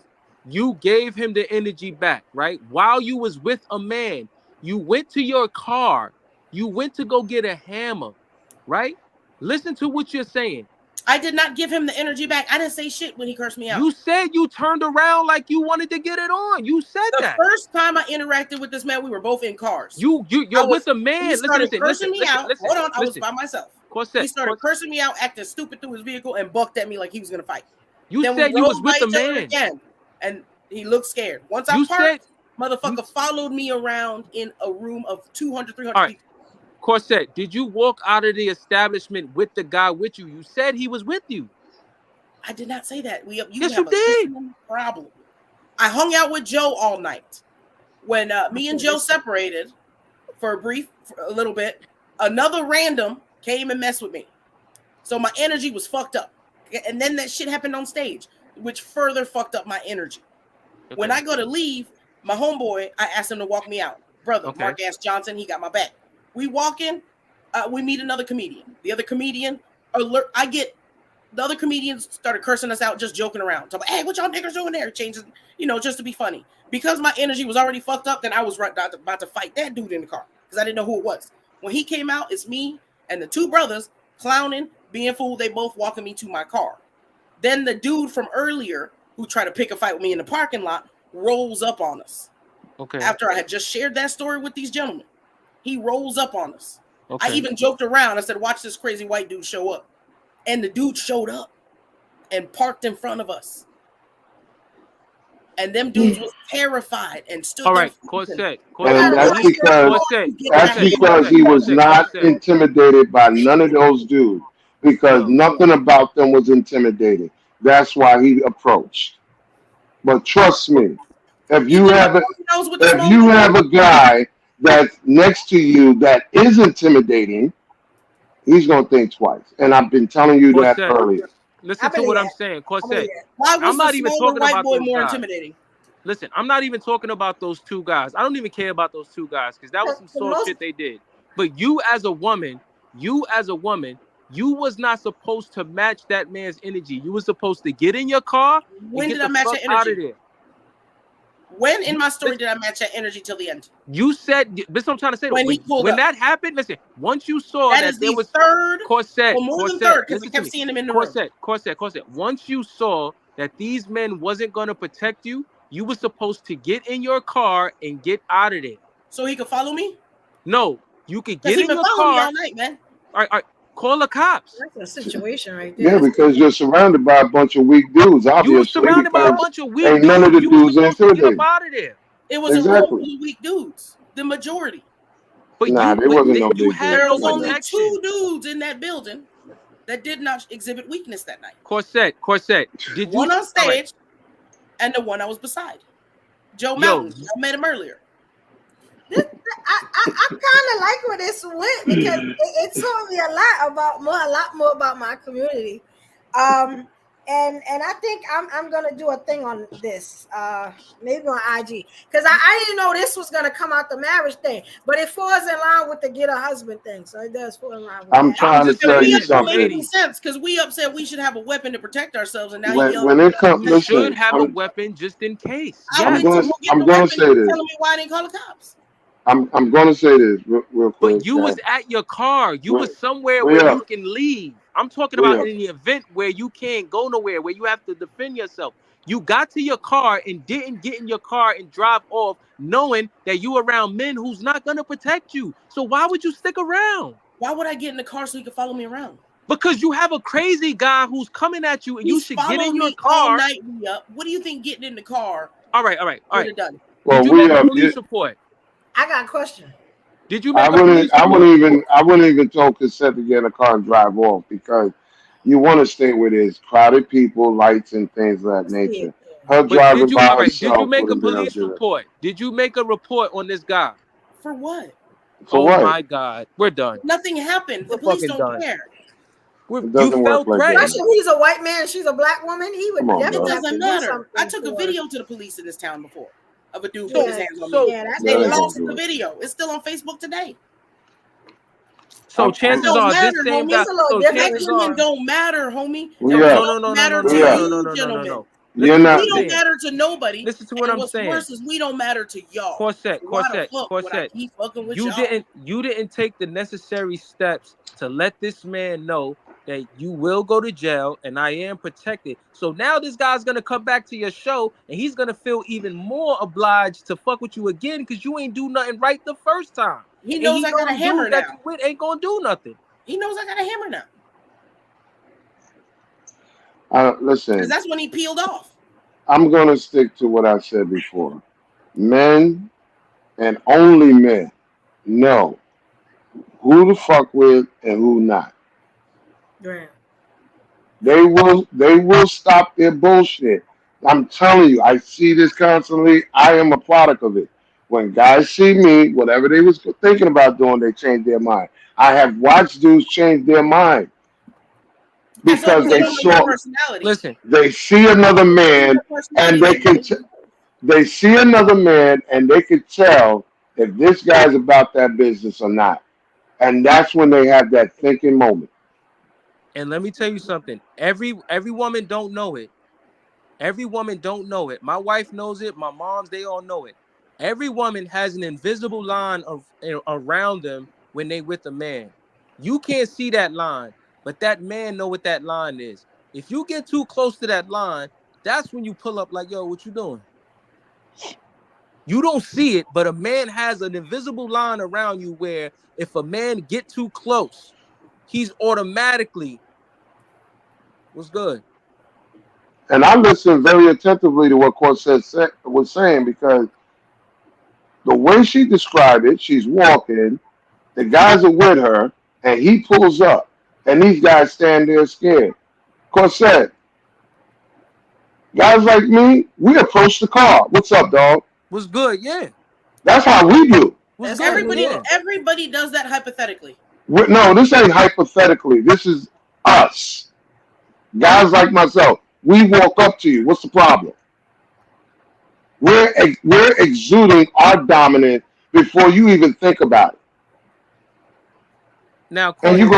You gave him the energy back, right? While you was with a man, you went to your car. You went to go get a hammer, right? Listen to what you're saying. I did not give him the energy back. I didn't say shit when he cursed me out. You said you turned around like you wanted to get it on. You said that. The first time I interacted with this man, we were both in cars. You're with a man. He started cursing me out. Hold on, I was listen. by myself. Corsair, he started cursing me out, acting stupid through his vehicle, and bucked at me like he was gonna fight. You said you was with a man again, and he looked scared. Once I parked, motherfucker followed me around in a room of 200, 300 people. Corsair, did you walk out of the establishment with the guy with you? You said he was with you. I did not say that. Yes, you did. Problem. I hung out with Joe all night. When me and Joe separated for a little bit, another random came and messed with me. So my energy was fucked up. And then that shit happened on stage, which further fucked up my energy. Okay. When I go to leave, my homeboy, I asked him to walk me out. Brother, Mark S. Johnson, he got my back. We walk in, we meet another comedian. The other comedian, the other comedians started cursing us out, just joking around. Talking, hey, what y'all niggas doing there? Changes, just to be funny. Because my energy was already fucked up, then I was about to fight that dude in the car because I didn't know who it was. When he came out, it's me and the two brothers clowning, being fool. They both walking me to my car. Then the dude from earlier who tried to pick a fight with me in the parking lot rolls up on us. Okay. After I had just shared that story with these gentlemen, he rolls up on us. Okay. I even joked around. I said, watch this crazy white dude show up. And the dude showed up and parked in front of us. And them dudes was terrified and stood All there. right, Corset. And that's because he was not intimidated by none of those dudes, because nothing about them was intimidating. That's why he approached. But trust me, if you have a guy that's next to you that is intimidating, he's gonna think twice. And I've been telling you that earlier. Listen to what I'm saying, Corset. Why was I'm not the even smaller talking white about boy those more guys. intimidating? Listen, I'm not even talking about those two guys. I don't even care about those two guys because that was some soft shit they did. But you as a woman, you was not supposed to match that man's energy. You were supposed to get in your car When and did get I the match fuck that out of energy? there. When in my story did I match that energy till the end? You said this is what I'm trying to say. When that happened, listen, once you saw that that is there the was third Corset, or more than third, because I kept seeing him in the room. Corset. Once you saw that these men wasn't gonna protect you, you were supposed to get in your car and get out of there. So he could follow me? No, you could Because get he in been your following me car. all night, man. All right, call the cops. That's a situation right there. Yeah, because you're surrounded by a bunch of weak dudes, obviously. You were surrounded by a bunch of weak ain't none of the dudes. You were dudes supposed to get intimidating. up out of there. It was a room full of weak dudes, the majority. But there wasn't no big had dudes. There no was only protection. 2 dudes in that building that did not exhibit weakness that night. Corset. Did you one on stage and the one I was beside? Joe Mountain. I met him earlier. I kind of like where this went because it taught me a lot more about my community. And I think I'm gonna do a thing on this, maybe on IG, because I didn't know this was gonna come out the marriage thing, but it falls in line with the get a husband thing, so it does fall in line with I'm that. trying to tell you something. Making sense because we upset we should have a weapon to protect ourselves, and now you should have a weapon just in case. I'm gonna say this. Telling me why I didn't call the cops. I'm gonna say this real quick. But you was at your car. You was somewhere Where where up? you can leave. I'm talking Where about up? in the event where you can't go nowhere, where you have to defend yourself. You got to your car and didn't get in your car and drive off knowing that you around men who's not going to protect you. So why would you stick around? Why would I get in the car so he could follow me around? Because you have a crazy guy who's coming at you and you should get in your car. All night, what do you think getting in the car? All right. Done? Well, Did you make a police report? I got a question. Did you make I wouldn't even tell Cassette to get in a car and drive off, because you want to stay where there's crowded people, lights, and things of that nature. Her driving by herself. Did you make a police report? Did you make a report on this guy? For what? For what? Oh my God, we're done. Nothing happened. The police don't care. It doesn't work like that. Especially he's a white man, she's a black woman. He would definitely have to do matter. something. I took a video to the police in this town before of a dude putting his hands on me. They lost the video. It's still on Facebook today. So chances are this same guy. So chances are don't matter, homie. No. We don't matter to nobody. Listen to what I'm saying. What's worse is we don't matter to y'all. Corset. You didn't take the necessary steps to let this man know that you will go to jail and I am protected. So now this guy's gonna come back to your show and he's gonna feel even more obliged to fuck with you again because you ain't do nothing right the first time. He knows I got a hammer now. Ain't gonna do nothing. He knows I got a hammer now. Listen. Because that's when he peeled off. I'm gonna stick to what I said before. Men and only men know who to fuck with and who not. Right. They will stop their bullshit. I'm telling you, I see this constantly. I am a product of it. When guys see me, whatever they was thinking about doing, they change their mind. I have watched dudes change their mind because they see another man and they see another man and they can tell if this guy's about that business or not. And that's when they have that thinking moment. And let me tell you something. Every woman don't know it. Every woman don't know it. My wife knows it. My moms, they all know it. Every woman has an invisible line around them when they with a man. You can't see that line, but that man know what that line is. If you get too close to that line, that's when you pull up like, yo, what you doing? You don't see it, but a man has an invisible line around you where if a man get too close, he's automatically, what's good? And I listened very attentively to what Corsair was saying because the way she described it, she's walking, the guys are with her, and he pulls up, and these guys stand there scared. Corsair, guys like me, we approach the car. What's up, dog? Was good, yeah. That's how we do. Was Everybody, good, yeah. everybody does that hypothetically. No, this ain't hypothetically. This is us. Guys like myself. We walk up to you. What's the problem? We're exuding our dominance before you even think about it. Now, And you're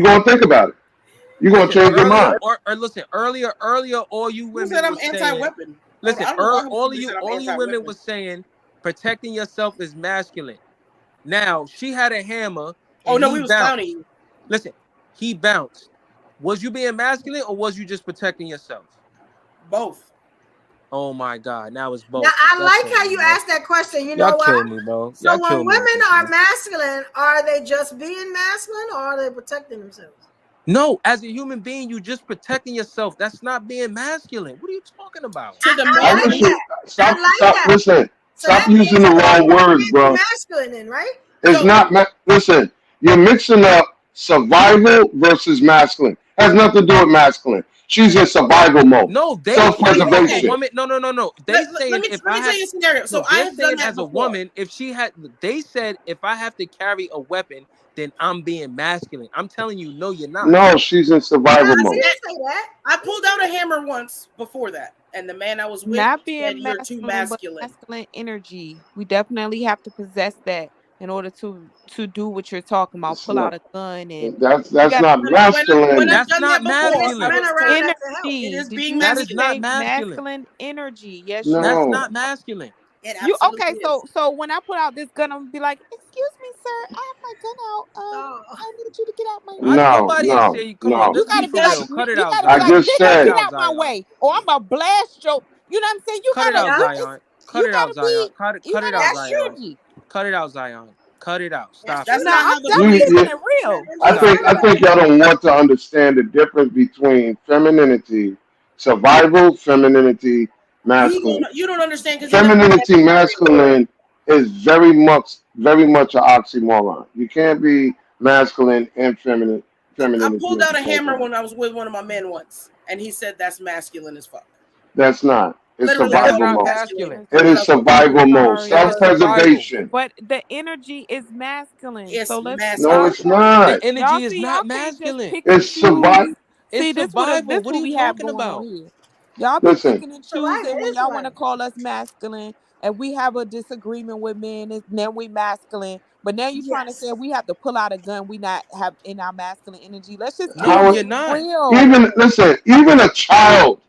gonna think about it. You're gonna change your mind. Or listen, earlier, all you women said I'm was saying, anti-weapon? listen, I don't know why all you said I'm you women anti-weapon. was saying protecting yourself is masculine. Now she had a hammer. Oh no, he we was bounced. clowning you. Listen, he bounced. Was you being masculine or was you just protecting yourself? Both. Oh my God! Now it's both. Now, I Y'all like kill how me, you bro. asked that question. You know Y'all why? kill me, bro. So Y'all kill when me with women this, are man. masculine, are they just being masculine or are they protecting themselves? No, as a human being, you just protecting yourself. That's not being masculine. What are you talking about? To the I man, like that. Stop, I like stop, that. listen. So Stop that means using the that wrong words, bro. masculine, then, right? It's not, listen, you're mixing up survival versus masculine. Has nothing to do with masculine. She's in survival mode. No, they Self-preservation. a woman. No. They saying let me if tell I you have a scenario. So I they're have saying done that as a before. woman, if she had, they said if I have to carry a weapon, then I'm being masculine. I'm telling you, no, you're not. No, she's in survival I mode. didn't say that. I pulled out a hammer once before that, and the man I was with Not said, being "You're too masculine, but masculine." masculine energy. We definitely have to possess that in order to do what you're talking about. It's Pull out not, a gun and that's you got not When masculine. I've That's done not that before, I masculine. will around tell that to help. it energy. is Did being you That just is not say masculine. masculine. masculine energy? Yes, you That's No. not masculine. It You absolutely okay? is. So when I pull out this gun, I'm gonna be like, "Excuse me, sir, I have my gun out. Oh. I need you to get out my I way." didn't No, nobody ain't no, say. Come on, no. You let's be gotta be for like, real. Cut it you out, gotta be I like, Zion. just nigga, Cut get it said, out, out my Zion. way, or I'm gonna blast your. You know what I'm saying? You Cut it gotta, out, Zion. Cut you it out, gotta Zion. be, Cut it out, have That's Zion. energy. Cut it out, Zion. Cut it out. Stop That's it. No, not I'm how the definitely you, keeping you, it real. Stop I it. think y'all don't want to understand the difference between femininity, survival, femininity, masculine. you don't understand because you never been Femininity, masculine is very much an oxymoron. You can't be masculine and I femininity pulled at out the a same hammer time. when I was with one of my men once, and he said that's masculine as fuck. That's not. It's Literally, That's called survival me not mode. masculine. It is survival mode. Sorry, That is survival. Self-preservation. but the energy is masculine. It's So let's No, y'all, masculine. it's not. The energy is y'all not can't just masculine. pick and It's choose. survival. It's See, survival. this What are what you we have talking going on about? here. Y'all be Listen, picking and survival choosing when is y'all want to right. call us masculine, and we have a disagreement with men, and then we masculine. But now you're trying to say Yes. we have to pull out a gun. We not have in our masculine energy. Let's just keep No, how it you're not. real. even a child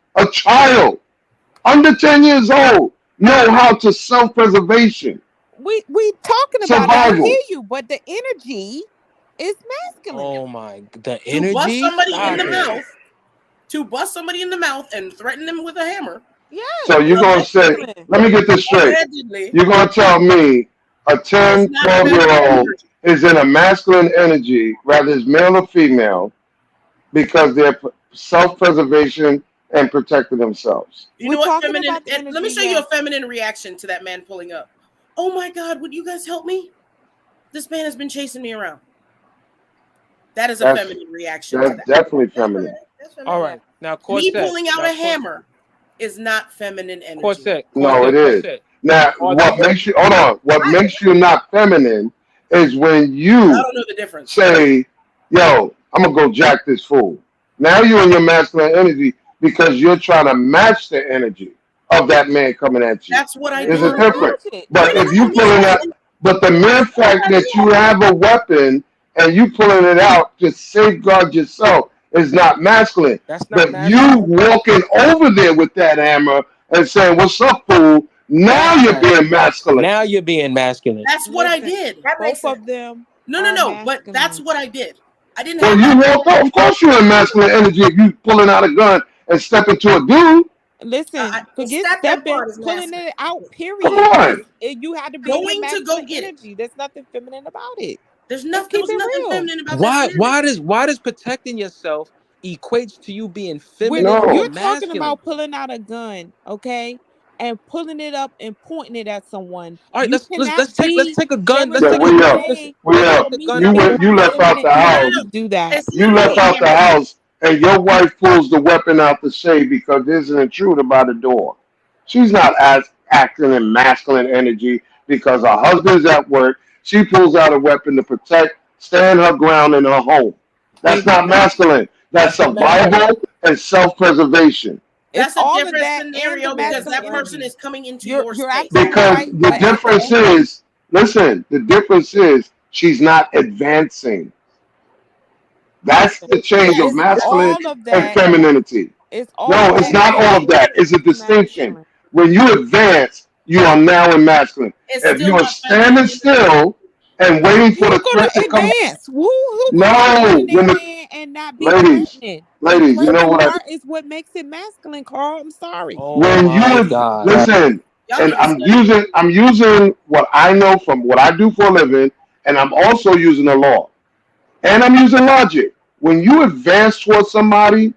under 10 years old know how to self-preservation, We talking about it. I survival. hear you, but the energy is masculine. Oh my, the To bust energy. somebody in Stop the it. mouth, and threaten them with a hammer. Yes, So you're it's going to say, masculine. let me get this straight. Allegedly, You're going to tell me a is 10, not 12-year-old masculine. is in a masculine energy, whether it's male or female, because they're self-preservation and protecting themselves. You We're know what, talking feminine? about the Let energy, me show you a yes. feminine reaction to that man pulling up. Oh my God, would you guys help me? This man has been chasing me around. That is a That's feminine reaction to that's that. definitely feminine. All right, now Me Corset. pulling out Now a hammer is not feminine energy. Corset. No, it Corset. is. Now, Are what these? makes you hold on? What makes you not feminine is when I you don't know the difference. say, "Yo, I'm gonna go jack this fool." Now you're in your masculine energy because you're trying to match the energy of that man coming at you. That's what I There's did. a difference. Match it. But No, if you me pulling out, saying- but the mere fact that you have a weapon and you pulling it out to safeguard yourself is not masculine. That's not But you masculine. walking over there with that hammer and saying, "What's up, fool?" Now That's you're masculine. being masculine. Now you're being masculine. That's what I Listen, did. That makes both sense. of them No, are but that's masculine. what I did. I didn't Well, have you that. walk up. Of course, you're in masculine energy if you pulling out a gun and stepping to a dude. Listen, The forget stepping stepping, part is pulling masculine. it out, Come period. on. You had to be in your Going to go masculine get it. energy. There's nothing feminine about it. There Let's was keep it nothing real. feminine about that scenario. Why does protecting yourself equates to you being When feminine or you're masculine. talking about pulling out a gun, okay, and pulling it up and pointing it at someone, all right, you let's cannot take a gun. there Let's is Yeah, take no a we gun. up. way We Let's up. take for the me gun to out. be You more left out feminine the and house. not do that. It's You left literally out the energy. house, and your wife pulls the weapon out the safe because there's an intruder by the door. She's not as acting in masculine energy because her husband's at work. She pulls out a weapon to protect, stand her ground in her home. That's Thank you. not masculine. That's That's not masculine. survival and self-preservation. It's That's a all of different that and the scenario because masculine that person energy. is coming into You're your you're space. absolutely Because right, the but at the difference end of is, listen, the difference is she's not advancing. That's listen, the change of it's masculine all of and that. femininity. It's all No, of it's that not all of energy that. It's a is distinction. masculine. When you advance, you are now in masculine. It's If still you are not feminine standing energy. still and waiting for Who's the gonna threat to come, advance? Who gonna be no, running when their the man and not be ladies, threatening? The ladies, you know threatening what? part is what makes it masculine, Carl. I'm sorry. Oh When my you God. listen, Y'all and need to study. I'm using what I know from what I do for a living, and I'm also using the law, and I'm using logic. When you advance towards somebody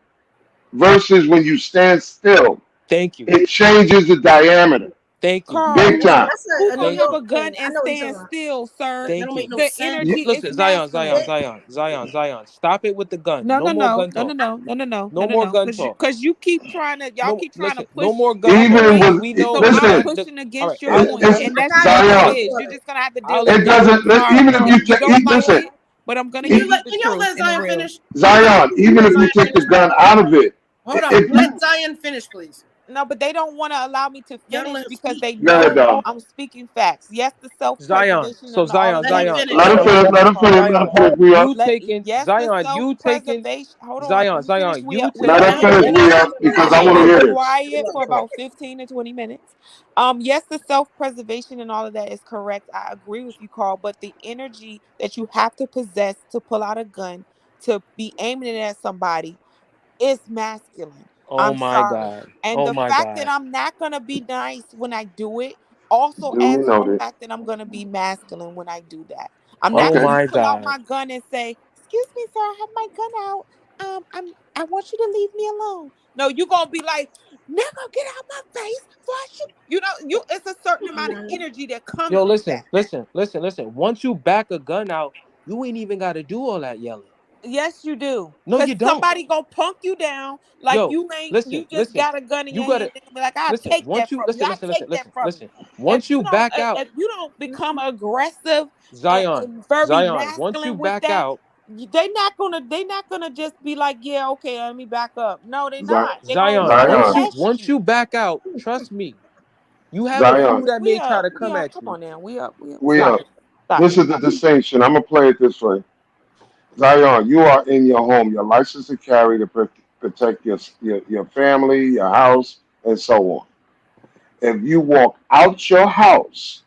versus when you stand still, Thank you. it changes the diameter, Thank you. Carl, big time. That's who a gonna New Thank have you. a York gun thing. I and know what you're talking stand about. still, sir? That Thank don't you. make no The sense. energy is Listen, Zion, Zion, masculine. Zion, Zion, Zion. Stop it with the gun. No, No no, more no, gun no, no, talk. no, no, no, no, no, No no, more no. gun talk. Cause you keep trying to y'all No, keep trying to listen. push No more gun my talk. Even point. with So I'm listen, pushing All right. against your I'll let point, you. and it's that's I got just an what it Zion. answer is. for You're it. just gonna have to I'll deal let with It that. you. I'm doesn't. sorry. Even if you You don't like listen, it, but I'm gonna e- give you the Can y'all truth let and the Zion real. finish? Zion. Can you Even let if you Zion take the finish, gun please? out of it, Hold on. if Let you Zion finish, please. No, but they don't want to allow me to Y'all don't finish let him because speak. they go ahead, know dog. I'm speaking facts. Yes, the Zion. self-preservation So and all Zion, of Let that him is Zion, finish. Let him correct, Zion, finish. Let him finish. Carl. Let him Zion. finish. We up. You taking Yes, the Zion? You taking self-preservation. Hold on, Zion, let me finish. Zion. We You up. Let him Let taking. him finish. finish. We Let up him finish. because I've I want to been hear this. quiet for about 15 to 20 minutes. Yes, the self-preservation and all of that is correct. I agree with you, Carl, but the energy that you have to possess to pull out a gun, to be aiming it at somebody, is masculine. Oh I'm my sorry. God. And Oh the my fact that God. I'm not going to be nice when I do it also Duly adds to the noted. fact that I'm going to be masculine when I do that. I'm not Oh going Okay. to my pull out God. my gun and say, "Excuse me, sir, I have my gun out. I want you to leave me alone." No, you're going to be like, "Nigga, get out my face before I shoot." It's a certain amount of energy that comes Yo, with that. listen. Once you back a gun out, you ain't even got to do all that yelling. Yes, you do. No, Cause you don't. somebody gonna punk you down like Yo, you ain't. listen, You just listen. got a gun in You your hand gotta and be like, "I'll listen. take Once that you from you. listen, I'll listen, listen, take that listen, from you." listen. Once you back out, If you don't become aggressive Zion, and very Zion. Once you masculine with back that, out, they not gonna just be like, "Yeah, okay, let me back up." No, they're not. They're gonna Zion. Once Zion. you test once you. you back out, trust me. You have a few Zion. that We may try up. to We come up. at Come you. on now. We up. We up. We Stop up. it. Stop This it. is the distinction. I'm gonna play it this way. Zion, you are in your home. You're licensed to carry to protect your family, your house, and so on. If you walk out your house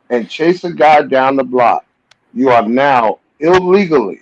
and chase a guy down the block, you are now illegally,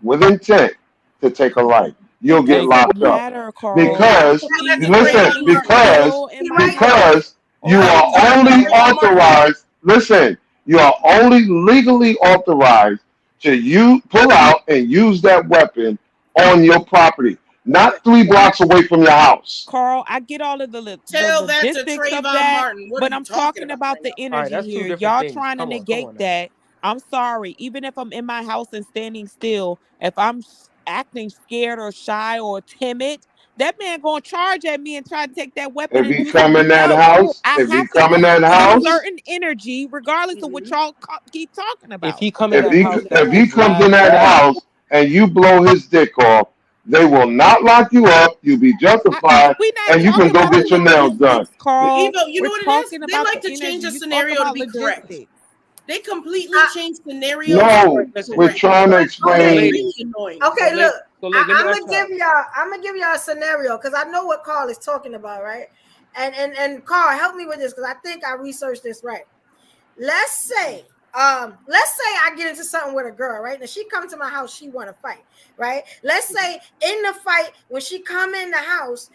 with intent, to take a life. You'll It get Thank you. doesn't locked up matter, Carl. Thank you. because Tell that He's to Trayvon standing Martin. because still in He my right here. house. because you Y'all are need to Okay. talk to only Trayvon Martin. authorized. Listen, you are only legally authorized to pull out and use that weapon on your property, Okay. not 3 blocks away from your house. Carl, I get all of the Tell that to logistics of Trayvon that, Martin. What are but you I'm talking talking about about right the now? All right, energy that's two here. different Y'all things. trying to Come negate on now. that. I'm sorry. Even if I'm in my house and standing still, if I'm acting scared or shy or timid, that man gonna charge at me and try to take that weapon If and he do come in something that else. house, I if he have to come in go that with a house, certain energy, regardless of what y'all keep talking If about. he come in if that he house, that's if he his comes in last that resort. house and you blow his dick off, they will not lock you up. You'll be justified, We're not and you can talking go about the get your nails done. logistics, Carl. Evo, you We're know what it is? talking They about like the to change energy. a You talk scenario to about be correct. logistics. They completely change scenarios to No, be Listen, we're correct. trying to so It's explain. really ladies, annoying. Okay, look. let me I'm ask gonna y'all. give y'all a scenario because I know what Carl is talking about, right? And Carl, help me with this because I think I researched this right. Let's say I get into something with a girl, right? And she comes to my house, she want to fight, right? Let's say in the fight, when she come in the house,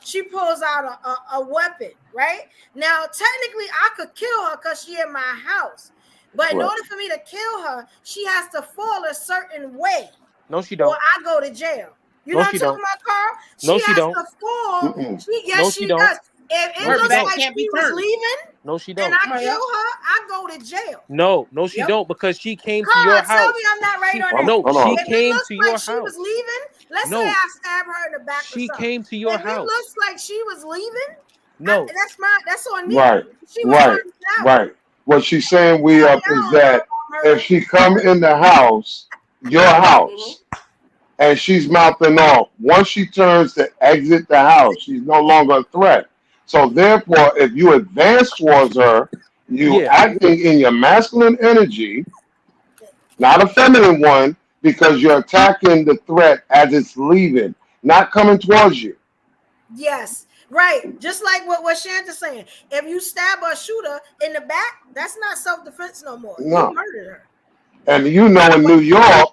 she pulls out a weapon, right? Now, technically, I could kill her because she in my house. But in Right. order for me to kill her, she has to fall a certain way No, she or don't. I go to jail. You No, know what she I'm talking don't. about, Carl? No, She she has don't. the full. Mm-mm. No, She she don't. does. If it No, she looks don't. like she was leaving No, she and don't. I kill her, I go to jail. No, she Yep. don't, because she came to Carl, your tell house. me I'm not right on Hold that. on. She If it came looks to like your she was house. leaving, let's say No, I stab her in the back or she something. came to your If it house. looks like she was leaving, No, that's on me. Right, She was right, running out. right. What she's saying, we up, is that if she come in the house, your house, and she's mouthing off, once she turns to exit the house, she's no longer a threat. So therefore, if you advance towards her, you yeah, acting in your masculine energy, not a feminine one, because you're attacking the threat as it's leaving, not coming towards you. Yes, right. Just like what Shanta's saying. If you stab or shoot her in the back, that's not self-defense no more. You No. murdered her. And you know in New York,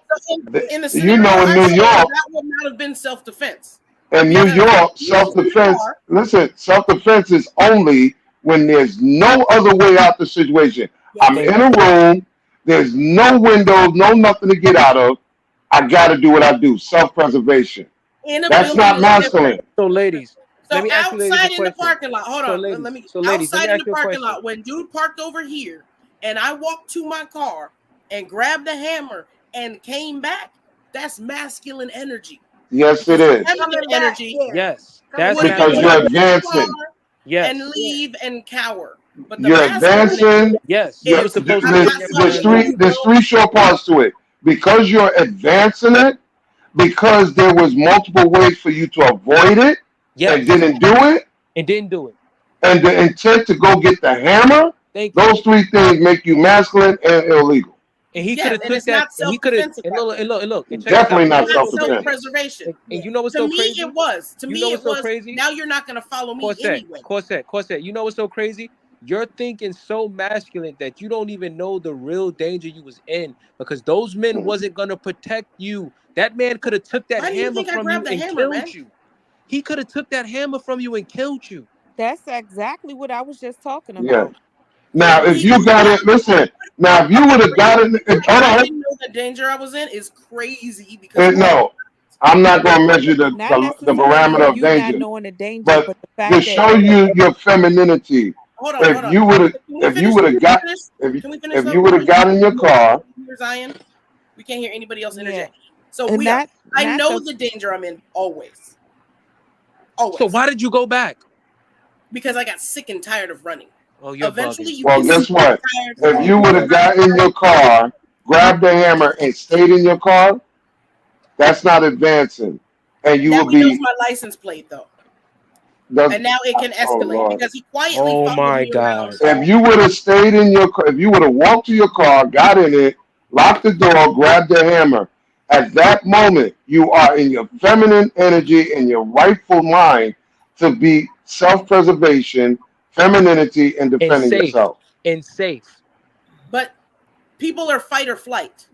In the you scenario know in I New said, York, that would not have been self-defense. in New Because York, you was in the self-defense, car. listen, self-defense is only when there's no other way out the situation. I'm in a room, there's no windows, no nothing to get out of. I got to do what I do, self-preservation. In a That's building not is masculine. different. So, ladies, So let me ask you ladies a outside in the question. parking lot, hold So, on. ladies, Let me let outside me in ask the you a parking question. lot, when dude parked over here and I walked to my car and grabbed the hammer and came back, that's masculine energy. Yes, it is. Feminine energy Yes, that's would Because get you're in the advancing. car Yes. and leave and cower. But the You're masculine advancing. Yes, you were is supposed to I've be got in your car There's and something to leave. do, bro. three short parts to it. Because you're advancing it, because there was multiple ways for you to avoid it Yes, and didn't do it, and didn't do it. and the intent to go get the hammer, Thank you. those three things make you masculine and illegal. And he Yes, could have and took it's that. not And he could have. self-defense at And that look, and point. look, and look, and check this Definitely out. not You know what's so crazy? Self-preservation. And you know what's To so me, crazy? it was. To You me, know it what's so was. crazy? Now you're not going to follow me anyway. Corset. You know what's so crazy? You're thinking so masculine that you don't even know the real danger you was in, because those men wasn't gonna protect you. That man could have took that Why do you hammer think I from you grabbed the and hammer, killed man? you. He could have took that hammer from you and killed you. That's exactly what I was just talking Yeah. about. Now, if you got it, listen. Now, if you would have got it, hold I on. didn't know the danger I was in is crazy because No, I'm not going to measure Not the necessarily parameter of you not danger, knowing the danger, but but the to fact that show you your femininity. hold If on. you would have, Can we if you finish? would have got, Can we finish if though? you would have got in your car, Zion, we can't hear anybody else yeah. interject. So And I not know the the danger I'm in always. Always. So why did you go back? Because I got sick and tired of running. Oh, you're Eventually, bugging. you well, get guess sick what? and tired. If you would have got in your car, grabbed the hammer, and stayed in your car, that's not advancing, and you Now would he knows be. my license plate though, That's, and now it can oh escalate Lord. because he quietly Oh followed my me around. God. If you would have stayed in your car, if you would have walked to your car, got in it, locked the door, grabbed the hammer, at that moment, you are in your feminine energy and your rightful mind to be self-preservation, femininity, and And defending safe. yourself. And safe. But people are fight or flight.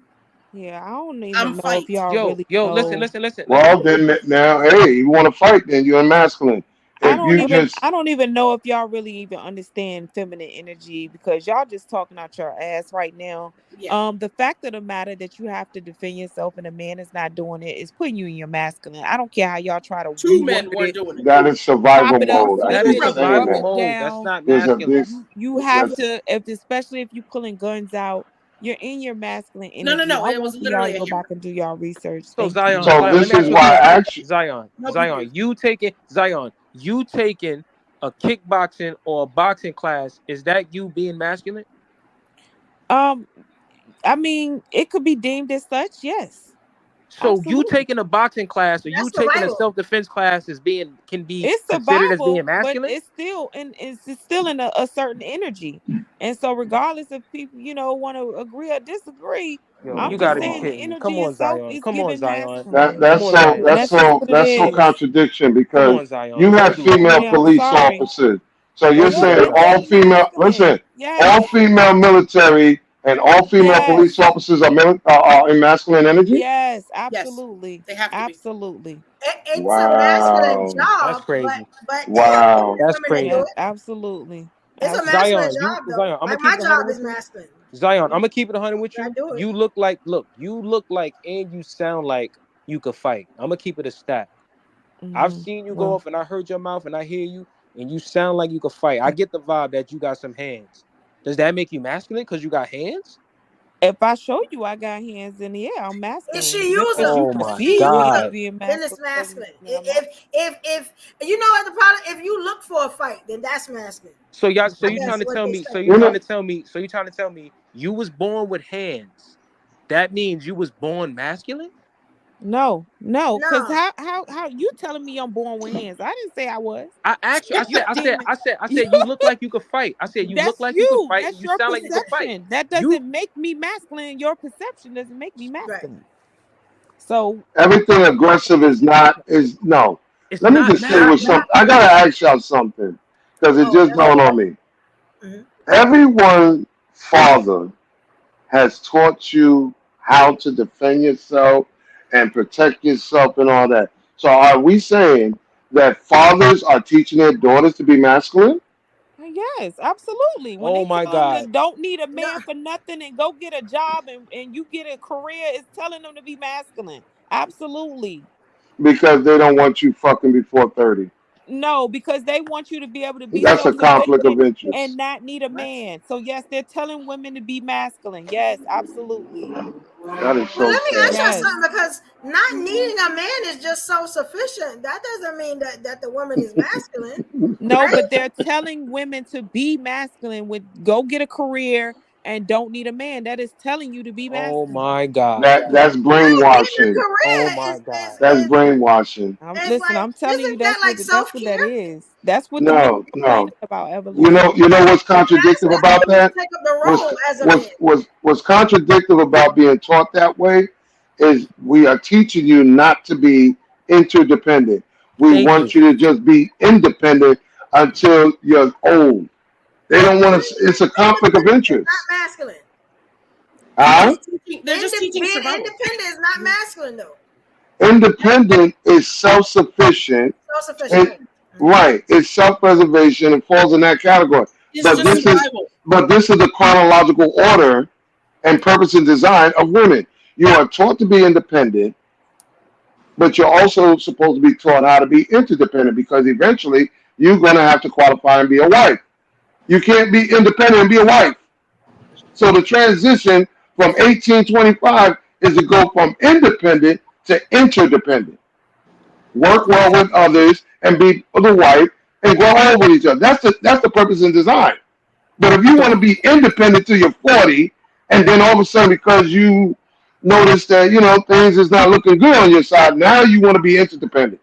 yeah, I don't even I'm know if fight. y'all Yo, really listen. know. Well, then now, hey, you want to fight, then you're masculine. I If you just, don't even know if y'all really even understand feminine energy, because y'all just talking out your ass right now. Yeah. The fact of the matter that you have to defend yourself and a man is not doing it is putting you in your masculine. I don't care how y'all try to Two men reword weren't it, doing it. that is survival chop it up, mode. I flip That keep is it, saying rub survival it that. mode. That's down. not There's a masculine. this. You have That's, to, if especially if you pulling guns out, you're in your masculine No. energy. I It was want for y'all to literally a go hammer. back and do y'all research. So Thank you. so Zion, let this me ask is you a why question. actually, Zion, No, you did. you taking a kickboxing or a boxing class, is that you being masculine? Um, I mean, it could be deemed as such. Yes, So you absolutely. taking a boxing class or you That's taking a survival. self-defense class can be It's considered as being survival, but masculine? it's still it's still in a certain energy. And so regardless if people, want to agree or disagree, Yo, I'm you just gotta be saying the kidding me. energy Come on, itself Zion. is Come on, given Zion. masculine. Come on, Zion. And that's just what it that's so is. contradiction Come because on, Zion. you have Don't do that. female Yeah, I'm police sorry. officers. So The you're Don't do woman saying that. is all still female, masculine. listen, all Yes. female military and all female police Yes. officers are in masculine energy? Yes, Yes, absolutely. they have to be. Absolutely. It's a masculine Wow. That's job, crazy. but they have Wow. That's women to do crazy. Yes, it. absolutely. It's a masculine Absolutely. Zion, job though. I'm gonna Like keep my it 100 job with is you. masculine. Zion, I'm gonna keep it 100 with I you. do it. You look like and you sound like you could fight. I'm gonna keep it a stat. I've seen you go off, and I heard your mouth, and I hear you, and you sound like you could fight. I get the vibe that you got some hands. Does that make you masculine because you got hands? If I show you I got hands, then yeah, I'm masculine. If she use Because them, you my perceive me God. as being then it's masculine. masculine. If you know what the problem, if you look for a fight, then that's masculine. So y'all, so I you guess trying to what tell they me? say. So you trying to tell me? So you trying to tell me you was born with hands? That means you was born masculine? No, because No. how you telling me I'm born with hands? I didn't say I was. I actually, I You're said, deeming- you look like you could fight. I said you look That's like you could you. fight. That's And you your sound like you could fight. perception. That You- doesn't make me masculine. Your perception doesn't make me masculine. So Everything aggressive is no. It's Let me not just say with something. I gotta ask y'all something because it Oh, just that's dawned on me. Mhm. Everyone father has taught you how to defend yourself and protect yourself and all that. So are we saying that fathers are teaching their daughters to be masculine? yes, absolutely. When Oh they my tell them God. to don't need a No. man for nothing and go get a job and you get a career, it's telling them to be masculine. Absolutely. Because they don't want you fucking before 30. No, because they want you to be able to be That's a conflict self-sufficient of interest. and not need a man. So yes, they're telling women to be masculine. Yes, absolutely. That is Well, so let me ask sad. you something, because not needing a man is just self-sufficient. That doesn't mean that the woman is masculine. No, Right? but they're telling women to be masculine with go get a career and don't need a man. That is telling you to be Oh masculine. my God. That's Getting a brainwashing. career Oh my is God. That's brainwashing. it's like, I'm telling you isn't that like that's what that self-care? is. That's what the men No, complaining no. about You evolution. know what's Masculine contradictory about people that? take up the role as a man. What's contradictory about being taught that way is we are teaching you not to be interdependent. We Thank want you. you to just be independent until you're old. They don't want to. It's a conflict of interest. Not masculine. Huh? They're just teaching Being survival. independent is not masculine though. Independent is self-sufficient. Self-sufficient. Right. It's self-preservation. It falls in that category. It's But just this is survival. the chronological order and purpose and design of women. You are taught to be independent, but you're also supposed to be taught how to be interdependent, because eventually you're going to have to qualify and be a wife. You can't be independent and be a wife. So the transition from 1825 is to go from independent to interdependent. Work well with others and be the wife and grow old with each other. That's the purpose and design. But if you want to be independent till you're 40, and then all of a sudden, because you notice that things is not looking good on your side, now you want to be interdependent.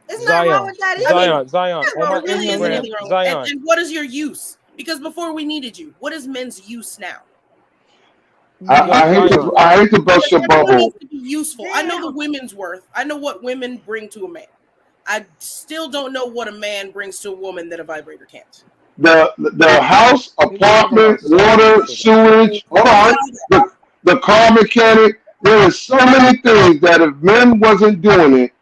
It's not wrong with that either. Zion. On my There really isn't Instagram, anything wrong. Zion. And what is your use? Because before we needed you, what is men's use now? I hate to bust your Everyone bubble. needs to be useful. I know the women's worth. I know what women bring to a man. I still don't know what a man brings to a woman that a vibrator can't. The house, apartment, water, sewage. Hold on. The car mechanic. There are so many things that if men wasn't doing it.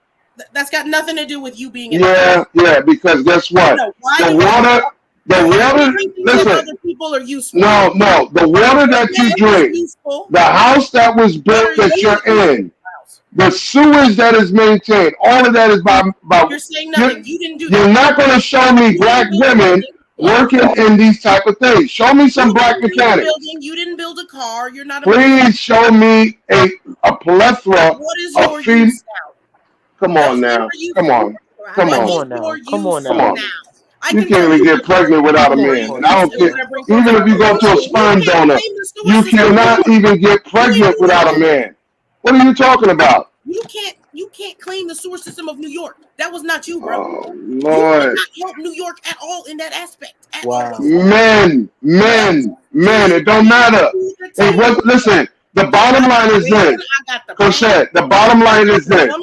That's got nothing to do with you being. Yeah. Because guess what? The water. Listen. Other people are useful. No. The water that you drink, the house that was built that you're in, the sewage that is maintained, all of that is by. You're saying nothing. You didn't do that. You're not going to show me black women working in these type of things. Show me some black mechanics. You didn't build a car. You're not. Please show me a plethora what is of your use now? Come on now. Come on. You can't even get pregnant without a man. And I don't care. Even if you go to a sperm donor, you cannot even get pregnant without a man. What are you talking about? You can't claim the sewer system of New York. That was not you, bro. Oh, Lord. You did not help New York at all in that aspect. Wow. Men. It don't matter. Listen, the bottom line is this. Cosette, the bottom line is this.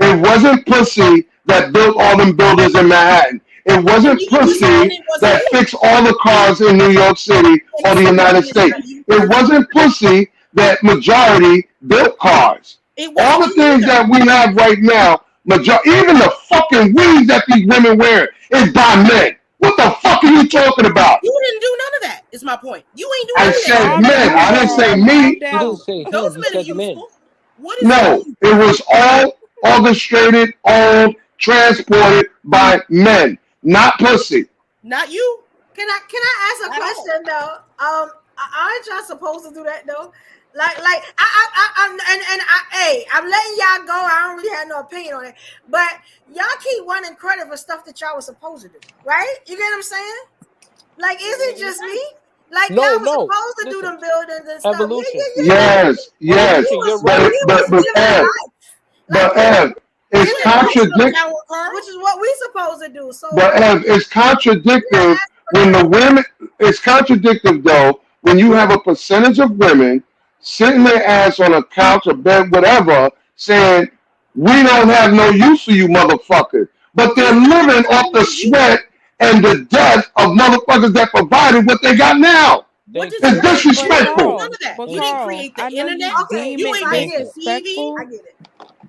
It wasn't pussy that built all them buildings in Manhattan. It wasn't pussy that fixed all the cars in New York City or the United States. It wasn't pussy that majority built cars. All the things that we have right now, even the fucking weeds that these women wear is by men. What the fuck are you talking about? You didn't do none of that, is my point. You ain't doing I none of said that. men. I didn't say me. Those men are useful. What is No, it was all orchestrated, all transported by men, not pussy. Not you. Can I ask a question though? Aren't y'all supposed to do that though? I'm letting y'all go. I don't really have no opinion on it, but y'all keep wanting credit for stuff that y'all was supposed to do, right? You get what I'm saying? Like, is it just me? Like, No, y'all was no. supposed to do them buildings and stuff. Evolution. Yes. You're right. But Ev, it's contradictory. Which is what we supposed to do. So, But Ev, it's contradictory when the women. It's contradictory though when you have a percentage of women sitting their ass on a couch or bed, whatever, saying we don't have no use for you, motherfuckers. But they're living off the sweat and the death of motherfuckers that provided what they got now. It's disrespectful. None of that. You didn't create the internet. You ain't make the TV. I get it.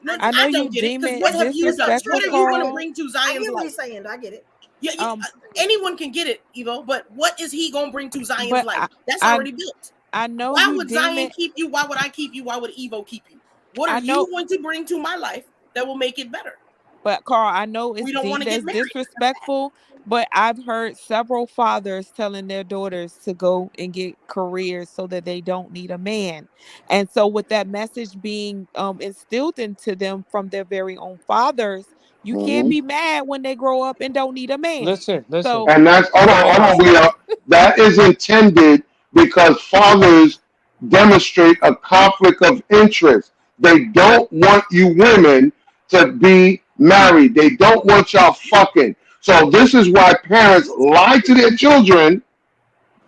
No, I don't get it. Because what have you done? What are you going to bring to Zion's life? What he's saying. I get it. Yeah, anyone can get it, Evo. But what is he going to bring to Zion's life? That's already built. I know. Why would Zion keep you? Why would I keep you? Why would Evo keep you? What are you going to bring to my life that will make it better? But Carl, I know it's deemed as disrespectful, but I've heard several fathers telling their daughters to go and get careers so that they don't need a man. And so with that message being instilled into them from their very own fathers, you can't be mad when they grow up and don't need a man. Listen. So, and that's hold on. That is intended because fathers demonstrate a conflict of interest. They don't want you women to be married. They don't want y'all fucking. So this is why parents lie to their children.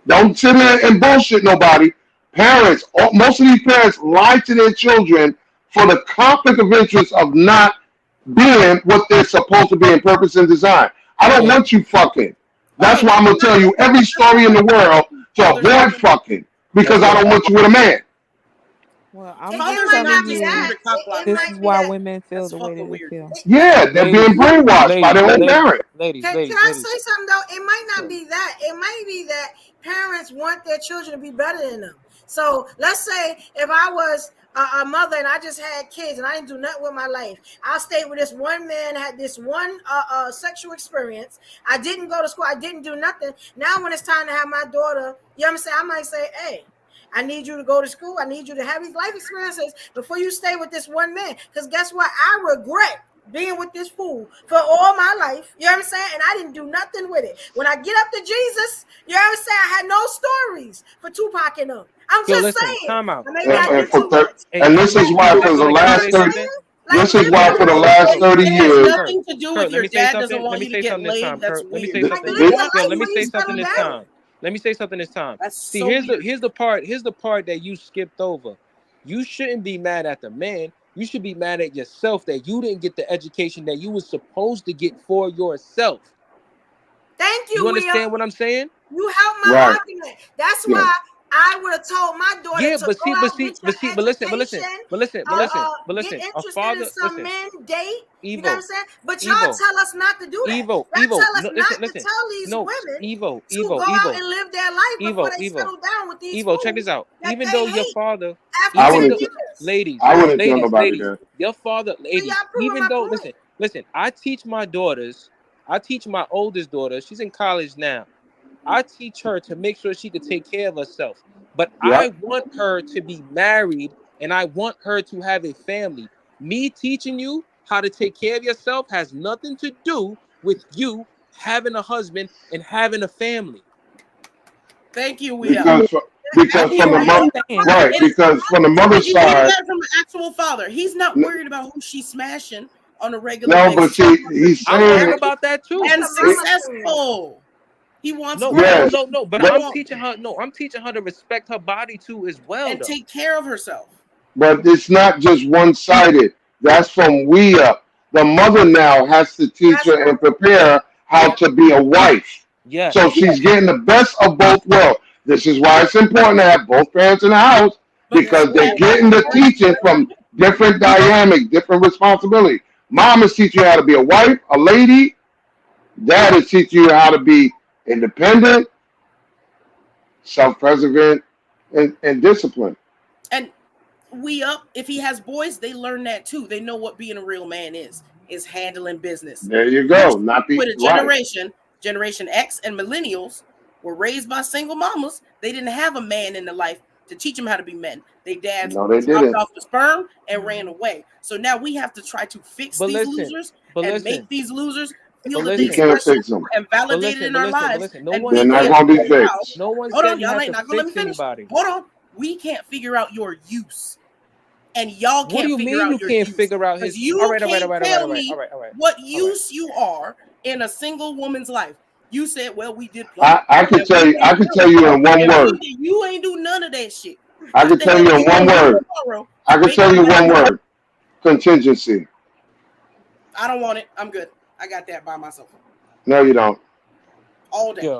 Don't sit there and bullshit nobody. Parents, most of these parents lie to their children for the conflict of interest of not being what they're supposed to be in purpose and design. I don't want you fucking. That's why I'm going to tell you every story in the world to avoid fucking, because I don't want you with a man. Well, I'm telling you, this is why women feel the way they feel. Yeah, they're being brainwashed by their own parents. Can I say something though? It might not be that. It might be that parents want their children to be better than them. So let's say if I was a mother and I just had kids and I didn't do nothing with my life, I stayed with this one man, had this one sexual experience. I didn't go to school. I didn't do nothing. Now when it's time to have my daughter, you know what I'm saying? I might say, hey, I need you to go to school. I need you to have these life experiences before you stay with this one man. Because guess what? I regret being with this fool for all my life. You know what I'm saying? And I didn't do nothing with it. When I get up to Jesus, you know what I'm saying? I had no stories for Tupac and them. I'm just saying. Time out. And this is why for the last 30 this is why for the last 30 years. It has nothing to do with your dad doesn't want you to get laid. That's weird. Let me say something this time. Let me say something this time. See, here's the part that you skipped over. You shouldn't be mad at the man. You should be mad at yourself that you didn't get the education that you were supposed to get for yourself. Thank you. You understand what I'm saying? You helped my argument. That's why I would have told my daughter to go out, listen. A father, some men date. Evo, you know what I'm saying? But y'all tell us not to do that. Y'all tell us not to tell these women to go out and live their life before they settle down with these fools. Check this out. Even though your father, ladies, your father, ladies, even though, listen, I teach my oldest daughter, she's in college now. I teach her to make sure she can take care of herself. But I want her to be married and I want her to have a family. Me teaching you how to take care of yourself has nothing to do with you having a husband and having a family. Thank you, because from the mother's side, that from the actual father, he's not worried about who she's smashing on a regular basis. No, but he's I'm worried about that too. And successful. He wants no, but I'm teaching her to respect her body too as well. And take care of herself. But it's not just one-sided. That's from we up. The mother now has to teach her and prepare her how to be a wife. Yeah. So she's getting the best of both worlds. This is why it's important to have both parents in the house, because they're getting the teaching from different dynamics, different responsibilities. Mom is teaching you how to be a wife, a lady. Dad is teaching you how to be independent, self-preservant, and disciplined. And if he has boys, they learn that too. They know what being a real man is handling business. There you go. Not the with a Generation X and millennials were raised by single mamas. They didn't have a man in their life to teach them how to be men. They dads dropped off the sperm and ran away. So now we have to try to fix these losers and make these losers feel that they special and validated in our lives. They're not going to be fixed. No one Hold said on, you y'all have ain't to not gonna let me fix finish. anybody. Hold on. We can't figure out your use. And y'all can't What do you figure mean out you your can't use. figure out his? You All right. can't tell me what use you are in a single woman's life. You said, well, we did play. I can tell you in one word. You ain't do none of that shit. I can tell you in one word. I can tell you one word. Contingency. I don't want it. I'm good. I got that by myself. No, you don't. All day.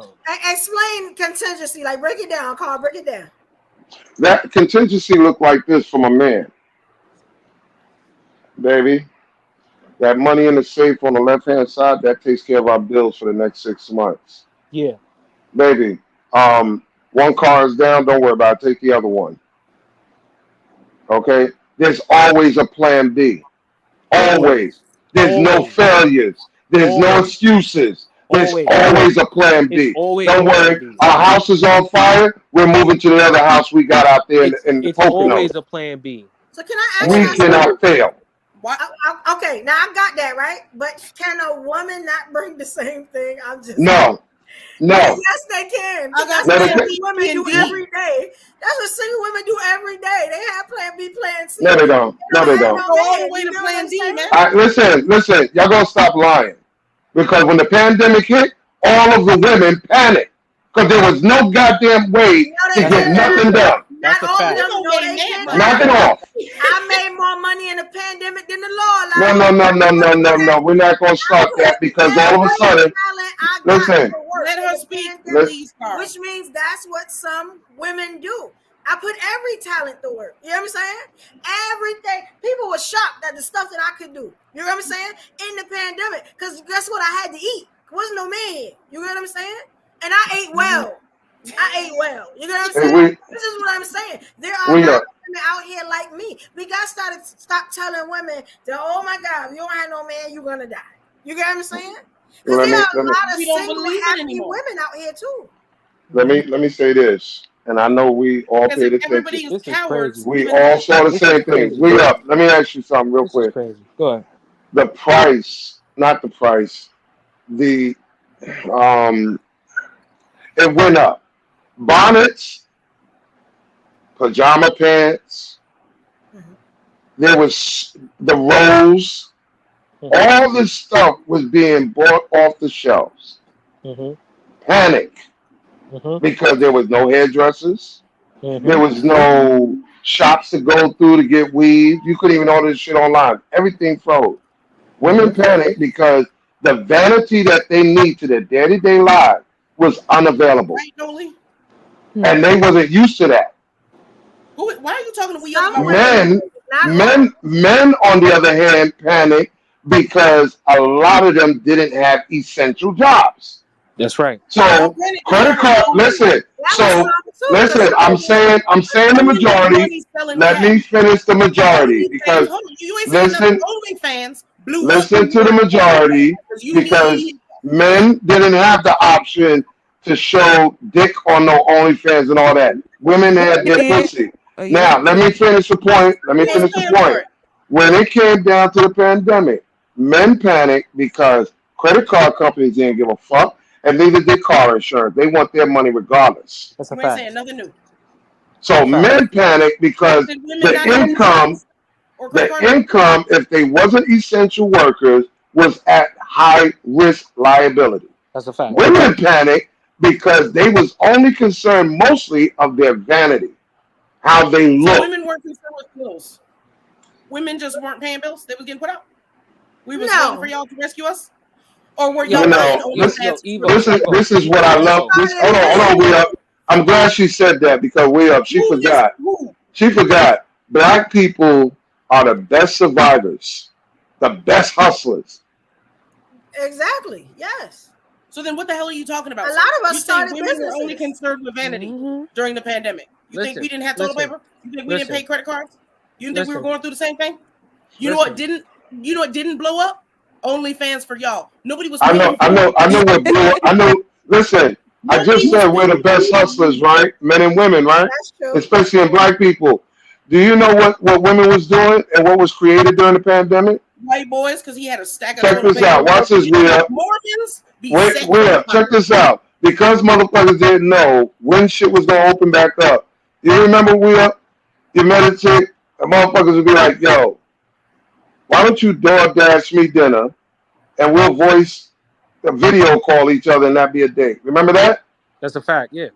Explain contingency. Like, break it down, Carl. Break it down. That contingency look like this from a man. Baby, that money in the safe on the left-hand side, that takes care of our bills for the next 6 months. Yeah. Baby, one car is down, don't worry about it. Take the other one. Okay? There's always a plan B. Always. There's no failures. There's no excuses. There's always a plan B. Don't worry. Our house is on fire. We're moving to the other house we got out there in It's Poconos. always a plan B. So can I ask We you cannot fail. Okay, now I got that, right? But can a woman not bring the same thing? I'm just No. Yes, they can. That's No, what they single women do every day. That's what single women do every day. They have plan B, plan C. No, they don't. No, they don't. Go all the way to plan D, man. Listen. Y'all gonna stop lying. Because when the pandemic hit, all of the women panicked. Because there was no goddamn way to get nothing done. Not all of them know they can. Knock it off. I made more money in the pandemic than the law. No. We're not gonna start that because all of a sudden, listen. Let her speak, please, which means that's what some women do. I put every talent to work. You know what I'm saying? Everything. People were shocked at the stuff that I could do. You know what I'm saying? In the pandemic. Because guess what? I had to eat. There wasn't no man here. You know what I'm saying? And I ate well. You know what I'm saying? This is what I'm saying. There are women out here like me. We got to stop telling women that, oh my God, if you don't have no man, you're going to die. You get what I'm saying? Because there are a lot of single, happy women out here too. Let me say this. And I know we all paid attention. We all saw the same thing. Let me ask you something real quick. Go ahead. The price, not the price, it went up. Bonnets, pajama pants, there was the rolls, all this stuff was being bought off the shelves. Panic. Because there was no hairdressers. There was no shops to go through to get weave. You couldn't even order this shit online. Everything froze. Women panicked because the vanity that they need to their day-to-day lives was unavailable. Right, and they wasn't used to that. Why are you talking to we young men on the other hand panicked because a lot of them didn't have essential jobs. That's right. So credit card. Listen. I'm saying the majority. Let me finish the majority because listen to the majority because men didn't have the option to show dick on no OnlyFans and all that. Women had their pussy. Now let me finish the point. When it came down to the pandemic, men panicked because credit card companies didn't give a fuck. And neither did car insurance. They want their money regardless. That's a fact. Saying nothing new. So men panic because the income, if they wasn't essential workers, was at high risk liability. That's a fact. Women panic because they was only concerned mostly of their vanity, how they look. So women weren't concerned with bills. Women just weren't paying bills. They was getting put out. We was waiting for y'all to rescue us. Or were y'all this is what I love. Hold on, we up. I'm glad she said that because we up. She forgot. Black people are the best survivors, the best hustlers. Exactly. Yes. So then, what the hell are you talking about? A lot of us started women were only concerned with vanity during the pandemic. You think we didn't have toilet paper? You think we didn't pay credit cards? You didn't think we were Listen. going through the same thing? You know what didn't? You know what didn't blow up? OnlyFans for y'all. Nobody was. I know what blew up. I know. Listen, I just said we're the best hustlers, right? Men and women, right? That's true. Especially in black people. Do you know what women was doing and what was created during the pandemic? White boys, because he had a stack of. Check this out. Watch this, Rhea. Mormons. Wait, Rhea, check this out. Because motherfuckers didn't know when shit was gonna open back up. You remember, Rhea? You meditate, and motherfuckers would be like, "Yo, why don't you DoorDash me dinner, and we'll voice a video call each other, and that be a date." Remember that? That's a fact. Yeah.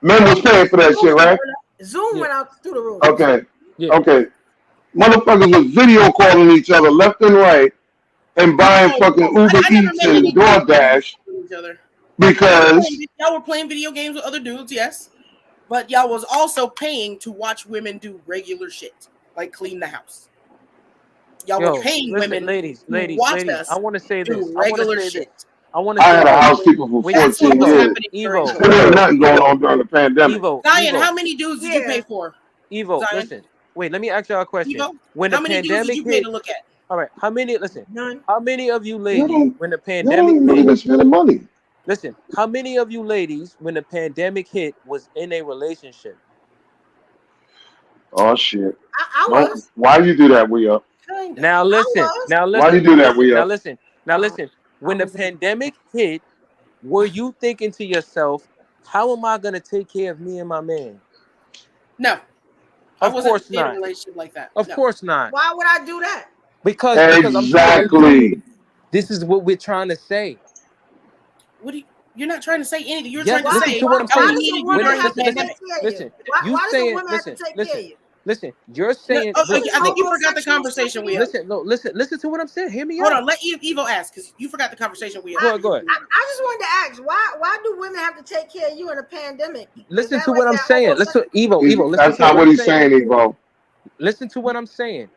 Men was paying for that shit, right? Zoom went out through the roof. Okay. Yeah. Okay. Motherfuckers was video calling each other left and right and buying fucking Uber Eats and DoorDash because y'all were playing video games with other dudes, yes, but y'all was also paying to watch women do regular shit like clean the house. Y'all were paying women, ladies. Us I want to say this. Regular shit. I had a housekeeper for 14 years. Evo, there ain't nothing going on during the pandemic. Zion, how many dudes did you pay for? Evo, Zion? listen. Wait, let me ask y'all a question. Evo, when how the many dudes pandemic did you pay hit, to look at? all right, how many? Listen, None. how many of you Y'all ladies don't- when the Y'all pandemic don't even hit? spend money. Listen, how many of you ladies when the pandemic hit was in a relationship? Oh shit! I Don't- was. Why you do that, Rhea? Now listen. was. Now listen. Why you do that, Rhea? Now listen. Now listen. When the pandemic hit, were you thinking to yourself, "How am I gonna take care of me and my man?" No, I Of wasn't course in a not. relationship like that. Of No. course not. Why would I do that? Because I'm telling you, Exactly. this is what we're trying to say. What do you? You're not trying to say anything. You're Yes, trying to listen say to what I'm how we saying. needed you Wait, during the listen, pandemic. listen. Why You does a saying, woman have to take care of you? listen. You're No, saying, I think you no forgot the sexual conversation stuff we in had. it? listen to what I'm saying. Hear me Hold out. on, let Evo ask because you forgot the conversation we had. Go ahead. I just wanted to ask, why do women have to take care of you in a pandemic? Listen to what I'm saying. Listen, Evo. Listen That's to not what what I'm he's saying. saying, Evo. Listen to what I'm saying.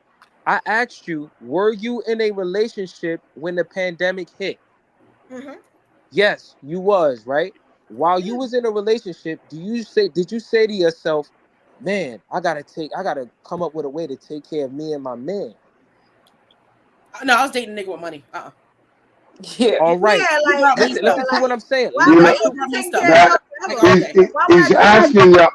I asked you, were you in a relationship when the pandemic hit? Mm-hmm. Yes, you was, right? While you was in a relationship, did you say to yourself, man, I gotta come up with a way to take care of me and my man? No, I was dating a nigga with money. Yeah. All right. Yeah, like, Listen to what I'm saying. why You know, you taking care of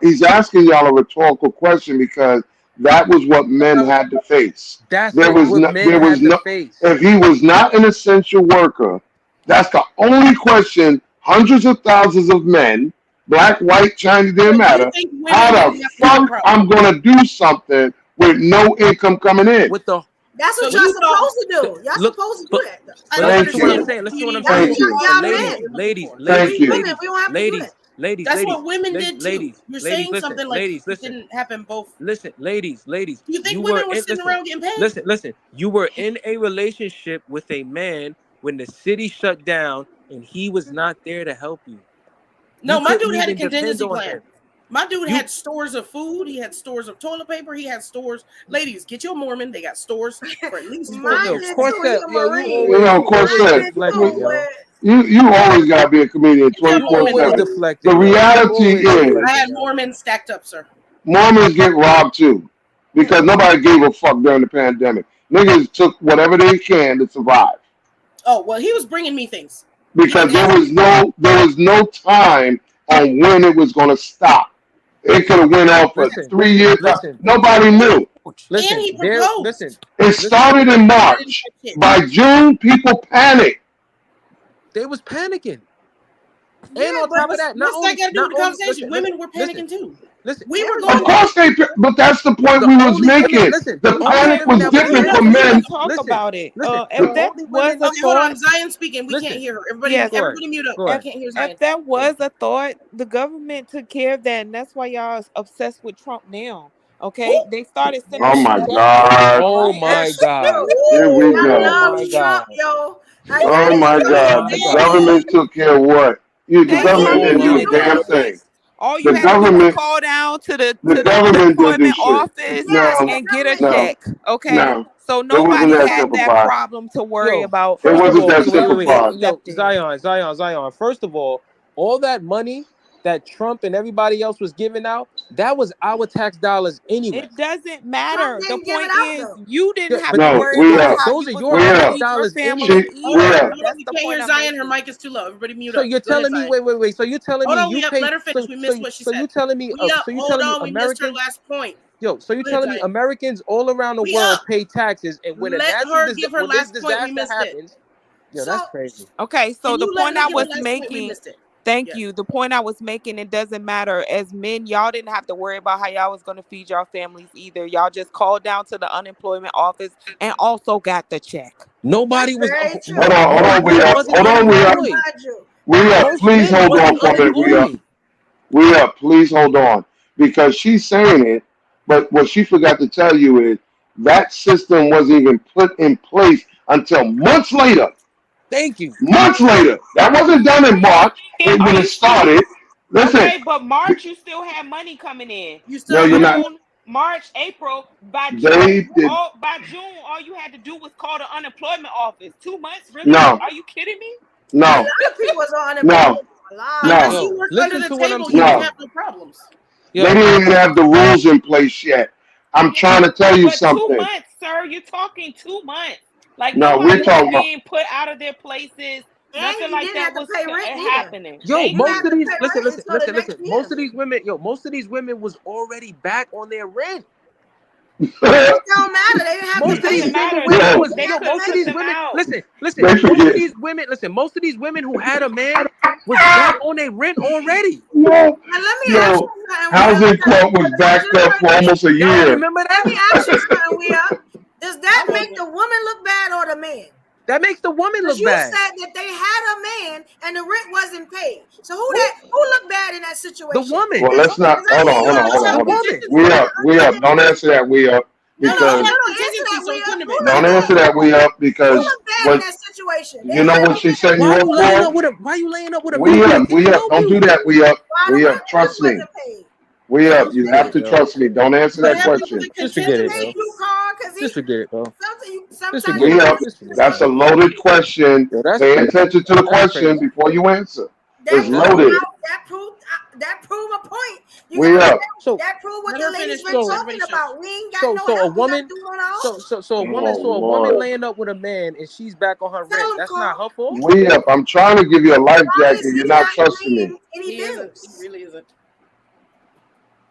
he's asking y'all a rhetorical question because that was what men had to face. That's there was what no, men there was had to no. face. If he was not an essential worker, that's the only question. Hundreds of thousands of men, black, white, Chinese, didn't matter. How the fuck I'm gonna do something with no income coming in? With the That's what y'all supposed to do. Y'all supposed to do that. But listen to what I'm saying. Listen to what I'm saying. Ladies, That's what women did too. ladies, You're saying listen, something like ladies, it listen. didn't happen both. Listen, ladies. Do you think women were sitting around getting paid? Listen. You were in a relationship with a man when the city shut down and he was not there to help you. No, You my couldn't dude had a even contingency depend on plan. him. My dude had stores of food. He had stores of toilet paper. He had stores. Ladies, get your Mormon. They got stores for at least 4 years. You always gotta be a comedian 24/7. The reality is, I had Mormons stacked up, sir. Mormons get robbed too, because nobody gave a fuck during the pandemic. Niggas took whatever they can to survive. Oh well, he was bringing me things because there was no time on when it was gonna stop. It could have went off for 3 years. Nobody knew. It started in March. By June, people panicked. They was panicking. Yeah, and on top of that, what's that got to do with the conversation? Women were panicking too. We were going. Of course but that's the point we was making. The panic was different for men. Talk about it. If that was a hold on, Zion speaking. We can't hear her. Everybody mute up. I can't hear Zion. If that was a thought, the government took care of that, and that's why y'all is obsessed with Trump now. Okay, they started sending. Oh my God! Oh my God! Here we go. Oh my God! Oh my God! The government took care of what? The government didn't do a damn thing. All you had to do was call down to the unemployment office and get a check. Okay, so nobody had that problem to worry about. It wasn't that simple. Zion. First of all that money that Trump and everybody else was giving out, that was our tax dollars anyway. It doesn't matter. The didn't give point it out, is, though. you didn't have No, to worry we about up. how Those you are was your going to tax up. feed your dollars family anyway. either. That's You the can't point hear I'm Zion. Her making. mic is too low. Everybody mute So up. you're Go ahead, telling me, Zion. wait. So you're telling Hold me on, you we up. pay? Let her finish. We missed what she So said. you telling me? We up. So you Hold telling me on. We missed her Americans? last point. Yo, so you Go ahead, telling me Zion. Americans all around the We world up. pay taxes, and when Let her give her when this last point. We disaster missed it. happens, yo, So that's crazy. Okay, so Can the you let point her I give her was last point? We making, missed it. thank Yes. you. The point I was making, it doesn't matter. As men, y'all didn't have to worry about how y'all was going to feed y'all families either. Y'all just called down to the unemployment office and also got the check. Nobody was. Very true. Hold on, Most we men up. wasn't Hold on, we up. unemployed. We up. Most Please men hold on wasn't for a minute. We up. unemployed. We up. Please hold on. Because she's saying it, but what she forgot to tell you is that system wasn't even put in place until months later. Thank you. Months later. That wasn't done in March when it started. Listen. Okay, but March you still had money coming in. You No, still you're not. June, March, April, by They June, did. by June, all you had to do was call the unemployment office. 2 months, really? No. Are you kidding me? A No. lot of people was on No. unemployment. A lot. Unless No. you work Listen under the to what I'm table, you saying. didn't have no problems. They didn't even have the rules in place yet. I'm trying to tell you But 2 something. months, sir. You're talking 2 months. Like No, we're nobody was talking about. being put out of their places. And Nothing you like didn't that have to was pay rent either. happening. Yo, Thank You most have of to these pay listen. rent until the next year. Most of these women, most of these women was already back on their rent. It don't matter. They didn't have Most to of these pay. women Yo. was They yo. have to Most of pay these it. women, listen. They Most of forget. these women, listen. Most of these women who had a man was back on their rent already. Yo, Now let me ask yo, you something, Will. housing court was backed up for almost a Y'all year. remember Let that? me ask you something, Will. Does that I make wasn't. the woman look bad or the man? That makes the woman Because look you bad. said that they had a man and the rent wasn't paid. So who looked bad in that situation? The woman. Well, let's not. Hold on. We up. Don't answer that. We up No, because don't answer that, So it Will. couldn't have Who been. don't looked answer bad? that. We up Who because looked bad in what that situation? you know what she's setting you Why up you laying up for. with a? Why you laying up with a We man up. that We didn't up. know Don't you? do that. We up. Why We the up. rent Trust me. wasn't paid? We up. You have to trust me. Don't answer that What happened to question. the Just forget it, contingency? bro. You call because Just forget it, bro. sometimes forget We you up. Just forget it. That's a loaded question. Yo, that's Pay crazy. attention to the That's question crazy. before you answer. that It's proved loaded. out- that proved a point. You We gotta up. remember, So that proved what Let the her ladies finish, been please. talking Everybody shush. about. We ain't got no so a help. We woman got to do it all. so a woman Oh, Lord. laying up with a man and she's back on her Tell rent. him, That's Carl. not her fault. We up. I'm trying to give you a life Why jacket. is You're he not not trusting me. paying any He isn't. bills? He really isn't.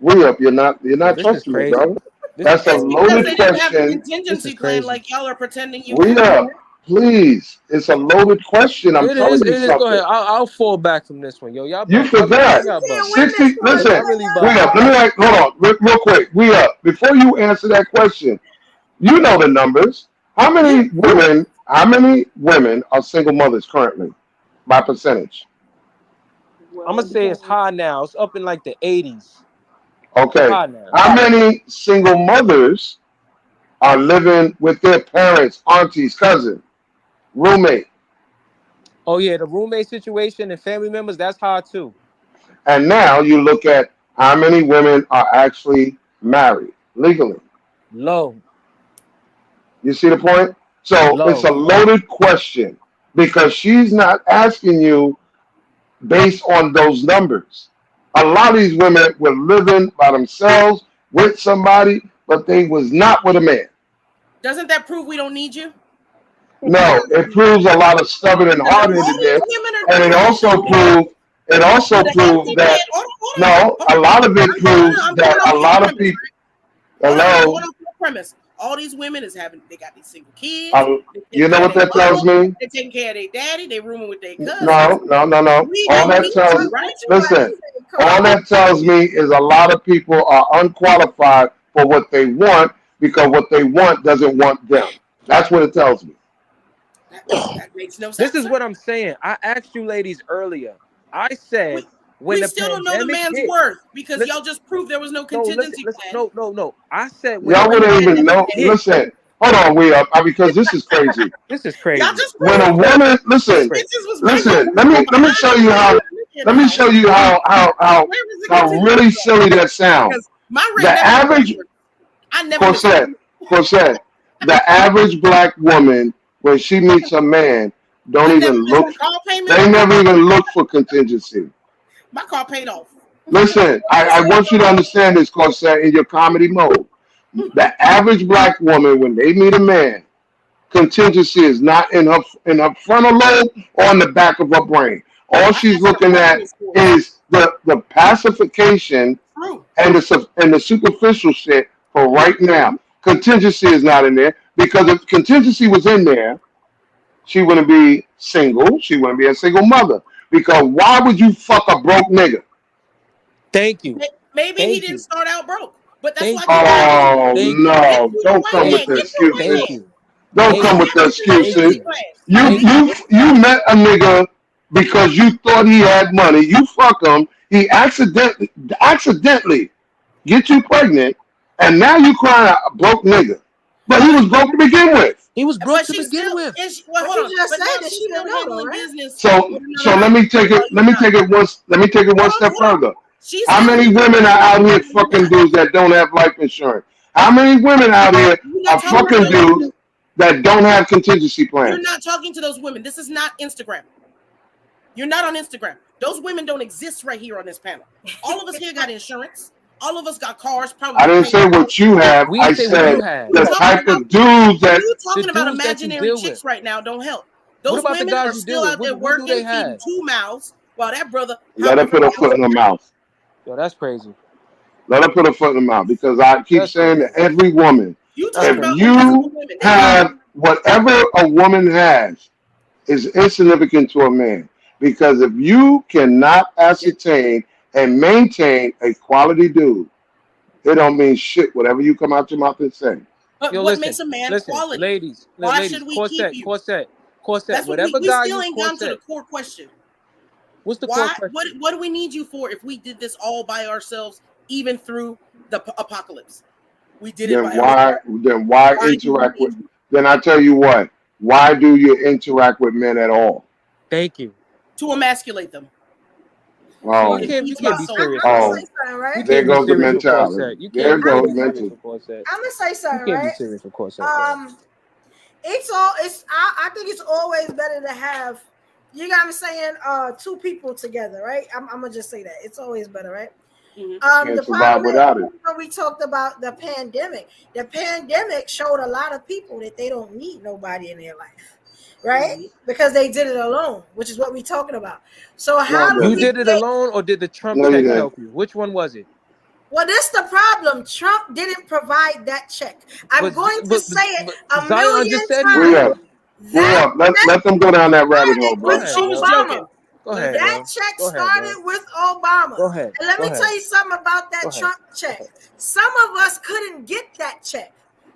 We up. You're not Yo, this is trusting me, crazy. bro. This is That's a It's crazy. because loaded they didn't have a question. This contingency is plan crazy. like y'all are pretending you We have. up. Please. It's a loaded question. I'm It is. telling you It is. Go ahead. something. I'll fall back from this one, yo. Y'all You bugging. forgot. Y'all bugging. 60. Listen. Y'all really We up. bugging. Let me hold on real quick. We up. Before you answer that question, you know the numbers. How many women are single mothers currently by percentage? I'm gonna say it's high now. It's up in like the 80s. Okay. High now. How many single mothers are living with their parents, aunties, cousin, roommate? Oh yeah, the roommate situation and family members, that's high too. And now you look at how many women are actually married legally. Low. You see the point? So it's a Low. loaded question because she's not asking you based on those numbers. A lot of these women were living by themselves with somebody, but they was not with a man. Doesn't that prove we don't need you? No, it proves a lot of stubborn and All these hard-headedness, women are and doing it also the proved helping that hand. Hold on. a lot of it I'm proves going that off a your lot of premise, people. right? Hold on, I'm Hello, going off your premise. All these women they got these single kids. They you taking know care of what their that tells mama. me? They taking care of their daddy. They rooming with their cousins. No. We All don't that need tells, you, right? listen, all that tells me is a lot of people are unqualified for what they want because what they want doesn't want them. That's what it tells me. That makes no sense. This is what I'm saying. I asked you ladies earlier. I said when We the still don't know the pandemic man's hit. worth because Listen, y'all just proved there was no no, contingency plan. no. I said when Y'all the wouldn't even pandemic know. hit. Listen, hold on, because this is crazy. This is crazy. Y'all just When a woman, listen, let me show you how. Let me show you how really silly that sounds. My The average, Cosette, the average black woman when she meets a man don't even look. They never even look for contingency. My car paid off. Listen, I want you to understand this, Corsair, in your comedy mode. The average black woman, when they meet a man, contingency is not in her frontal lobe or in the back of her brain. All she's looking at is the pacification and the superficial shit for right now. Contingency is not in there, because if contingency was in there, she wouldn't be single. She wouldn't be a single mother. Because why would you fuck a broke nigga? Thank you. Maybe he didn't start out broke, but that's why. Oh no! Don't come with the excuses. Don't come with the excuses. You met a nigga because you thought he had money. You fuck him. He accidentally get you pregnant, and now you crying out a broke nigga. But he was broke to begin with. He was broke to begin with. So let me take it one step further. How many women are out here fucking dudes that don't have life insurance? How many women out here are fucking dudes that don't have contingency plans? You're not talking to those women. This is not Instagram. You're not on Instagram. Those women don't exist right here on this panel. All of us here got insurance. All of us got cars. Probably. I didn't say what you have. I said the type of dudes that you're talking about imaginary chicks right now don't help. Those women are still out there working, feeding 2 mouths, while that brother. Let her put a foot in her mouth. Yo, that's crazy. Let her put a foot in her mouth, because I keep saying to every woman, if you have whatever a woman has is insignificant to a man, because if you cannot ascertain and maintain a quality dude, it don't mean shit whatever you come out your mouth and say. But what makes a man quality? Ladies, why should we keep you? Corset. That's Whatever we guy still you ain't gone to the core question. What's the core question? What do we need you for if we did this all by ourselves, even through the apocalypse? We did it by ourselves. Then why interact with? Then I tell you what. Why do you interact with men at all? Thank you. To emasculate them. Oh, you can't be serious. Oh, there goes the mentality. There goes mental. I'm gonna say something, you can't right? be serious, of course. I think it's always better to have, you know what I'm saying, 2 people together, right? I'm gonna just say that it's always better, right? Can't The survive without it. when we talked about the pandemic showed a lot of people that they don't need nobody in their life, right? Because they did it alone, which is what we're talking about. So how do you did it alone, or did the Trump check help you? Which one was it? Well, that's the problem. Trump didn't provide that check. I'm going to say it a million times. Let them go down that rabbit hole, bro. She was joking. Go ahead. That check started with Obama. Go ahead. And let me tell you something about that Trump check. Some of us couldn't get that check.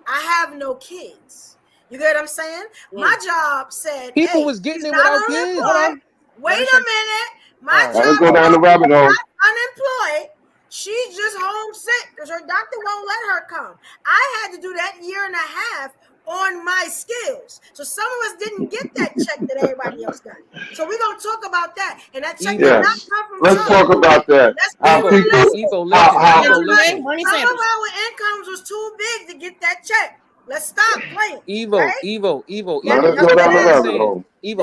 I have no kids. You get what I'm saying? My job said people was getting it without kids. Wait a minute. My job. Let's go down the rabbit hole. Unemployed. She's just homesick because her doctor won't let her come. I had to do that 1.5 years on my skills. So some of us didn't get that check that everybody else got. So we're going to talk about that. And that check did not come from Let's talk about that. Some of our incomes was too big to get that check. Let's stop playing. Evo.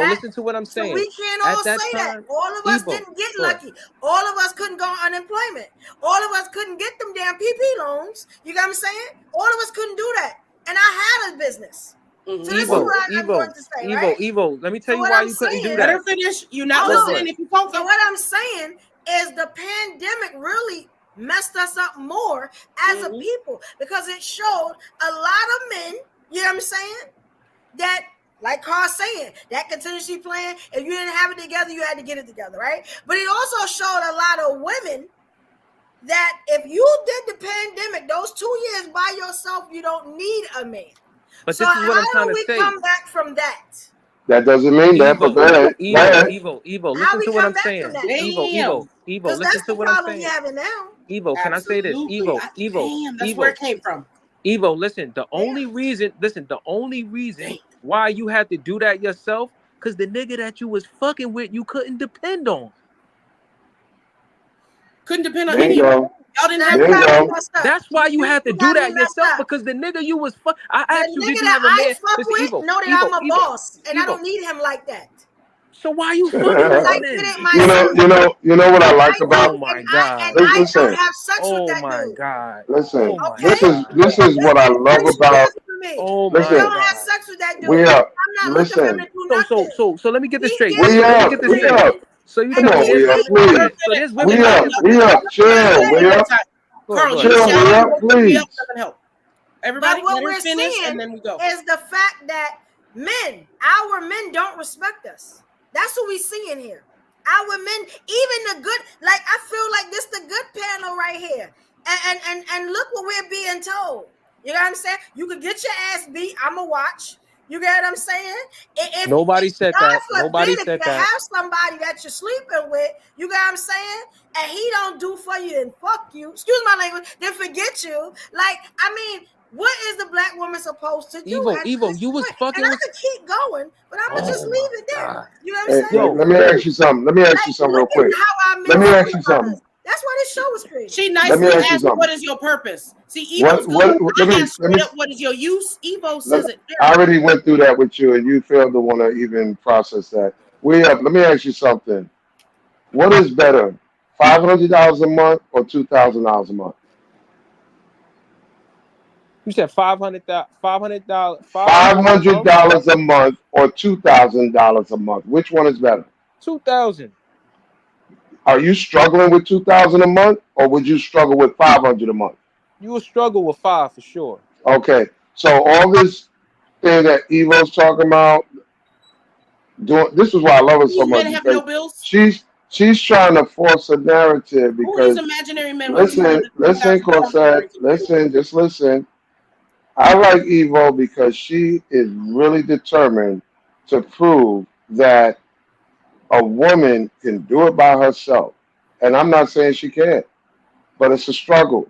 Listen to what I'm saying. So we can't all say that. All of us didn't get lucky. All of us couldn't go on unemployment. All of us couldn't get them damn PP loans. You got what I'm saying? All of us couldn't do that. And I had a business. So this is what I'm going to say, right? Evo. Let me tell you why you couldn't do that. Better finish. You're not listening if you don't. So what I'm saying is the pandemic really messed us up more as a people, because it showed a lot of men, you know what I'm saying, that, like Carl's saying, that contingency plan, if you didn't have it together, you had to get it together, right? But it also showed a lot of women that if you did the pandemic, those 2 years by yourself, you don't need a man. But so this is what I'm trying to say. How do we come back from that? That doesn't mean that, but go ahead. Evo, listen to what I'm saying. Evo, listen to what I'm saying. Evo, can I say this? Evo, that's where it came from. Evo, listen, the only reason why you had to do that yourself, because the nigga that you was fucking with, you couldn't depend on. Couldn't depend on any of them. Y'all didn't have That's why you had to do that yourself, because the nigga you was I asked you, did you have a man? Know that I'm a boss, and I don't need him like that. So why are you fucking Because with I him did then? it myself. You know what I like about. Oh my I god. Listen. have sex with Oh that my dude. god. Listen. Oh my Okay? god. This is what I love about. For me. Oh We my Listen. don't have god. sex with that dude. We up. I'm not looking for him Listen. to do nothing. So let me get this He straight. gives We me Let me up. get this We straight. up. So you Come telling on, me there's we up, women out there? please. So there's We women out up. there. We up. Chill. We up. Carlos, Chill. you We sound up, like please. doesn't help. Everybody, But what let her we're finish, seeing and then we go. is the fact that our men don't respect us. That's what we seeing here. Our men, even the good, like I feel like this the good panel right here. And look what we're being told. You know what I'm saying? You could get your ass beat. I'ma watch. You get what I'm saying? If Nobody said God that. Nobody forbid, said if you that. have somebody that you're sleeping with, you get what I'm saying? And he don't do for you and fuck you, excuse my language, then forget you. Like, I mean, what is the black woman supposed to do? Evo, you was fucking and I with. could keep going, but I'm gonna just leave it there. You know what I'm Hey, saying? let me ask you something. Let me ask you something real Look at quick. how our men Let me feel ask you about something. us. That's why this show is crazy. She Let me nicely ask you asked, something. "What is your purpose?" See, Evo's What? good. Let I me. asked straight up, "What is your use?" Evo says it. I already went through that with you, and you failed to want to even process that. We up. Let me ask you something. What is better, $500 a month or $2,000 a month? You said $500. $500 a month or $2,000 a month. Which one is better? 2,000. Are you struggling with 2,000 a month, or would you struggle with 500 a month? You will struggle with 5 for sure. Okay, so all this thing that Evo's talking about, this is why I love her so These much, men have because no bills. she's trying to force a narrative. Who are these Because imaginary men with listen, Cosette, just listen. I like Evo because she is really determined to prove that a woman can do it by herself. And I'm not saying she can't, but it's a struggle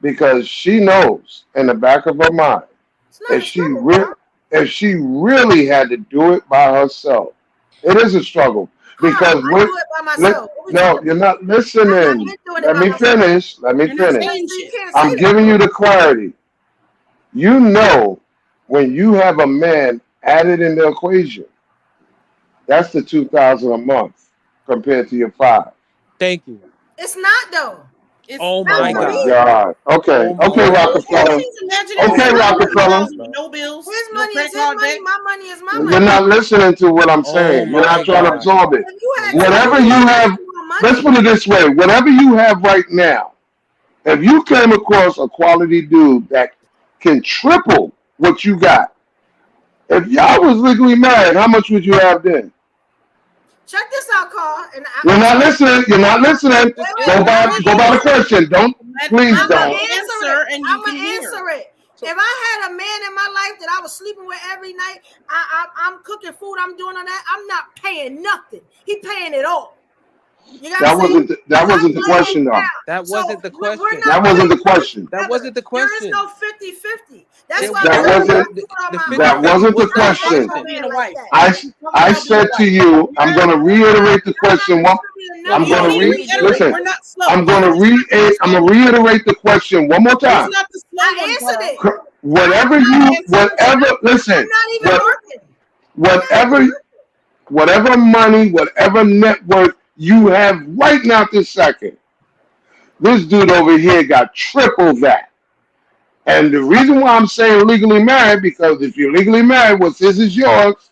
because she knows in the back of her mind if she really had to do it by herself, it is a struggle. Because I do it by myself. no, you're not listening. Let me finish. I'm giving you the clarity. You know, when you have a man added in the equation, that's the 2,000 a month compared to your 5. Thank you. It's not though. Oh my God. Okay, Rockefeller. Okay, Rockefeller. No bills. His No money is credit his card money. debt. My money is my money. You're not listening to what I'm saying. You're not trying to absorb it. Whatever you have, let's put it this way. Whatever you have right now, if you came across a quality dude that can triple what you got, if y'all was legally married, how much would you have then? Check this out, Carl. You're not listening. You're not listening. Go by the question. Please don't. I'm gonna answer it. If I had a man in my life that I was sleeping with every night, I'm cooking food, I'm doing all that, I'm not paying nothing. He paying it all. You know That wasn't the question, though. That wasn't the question. That wasn't the question. That wasn't the question. There is no 50-50. That's why that wasn't the question. I said to you, I'm going to reiterate the question. I'm going to reiterate the question one more time. I answered it. Whatever money, whatever net worth you have right now this second, this dude over here got triple that. And the reason why I'm saying legally married, because if you're legally married, what's his is yours.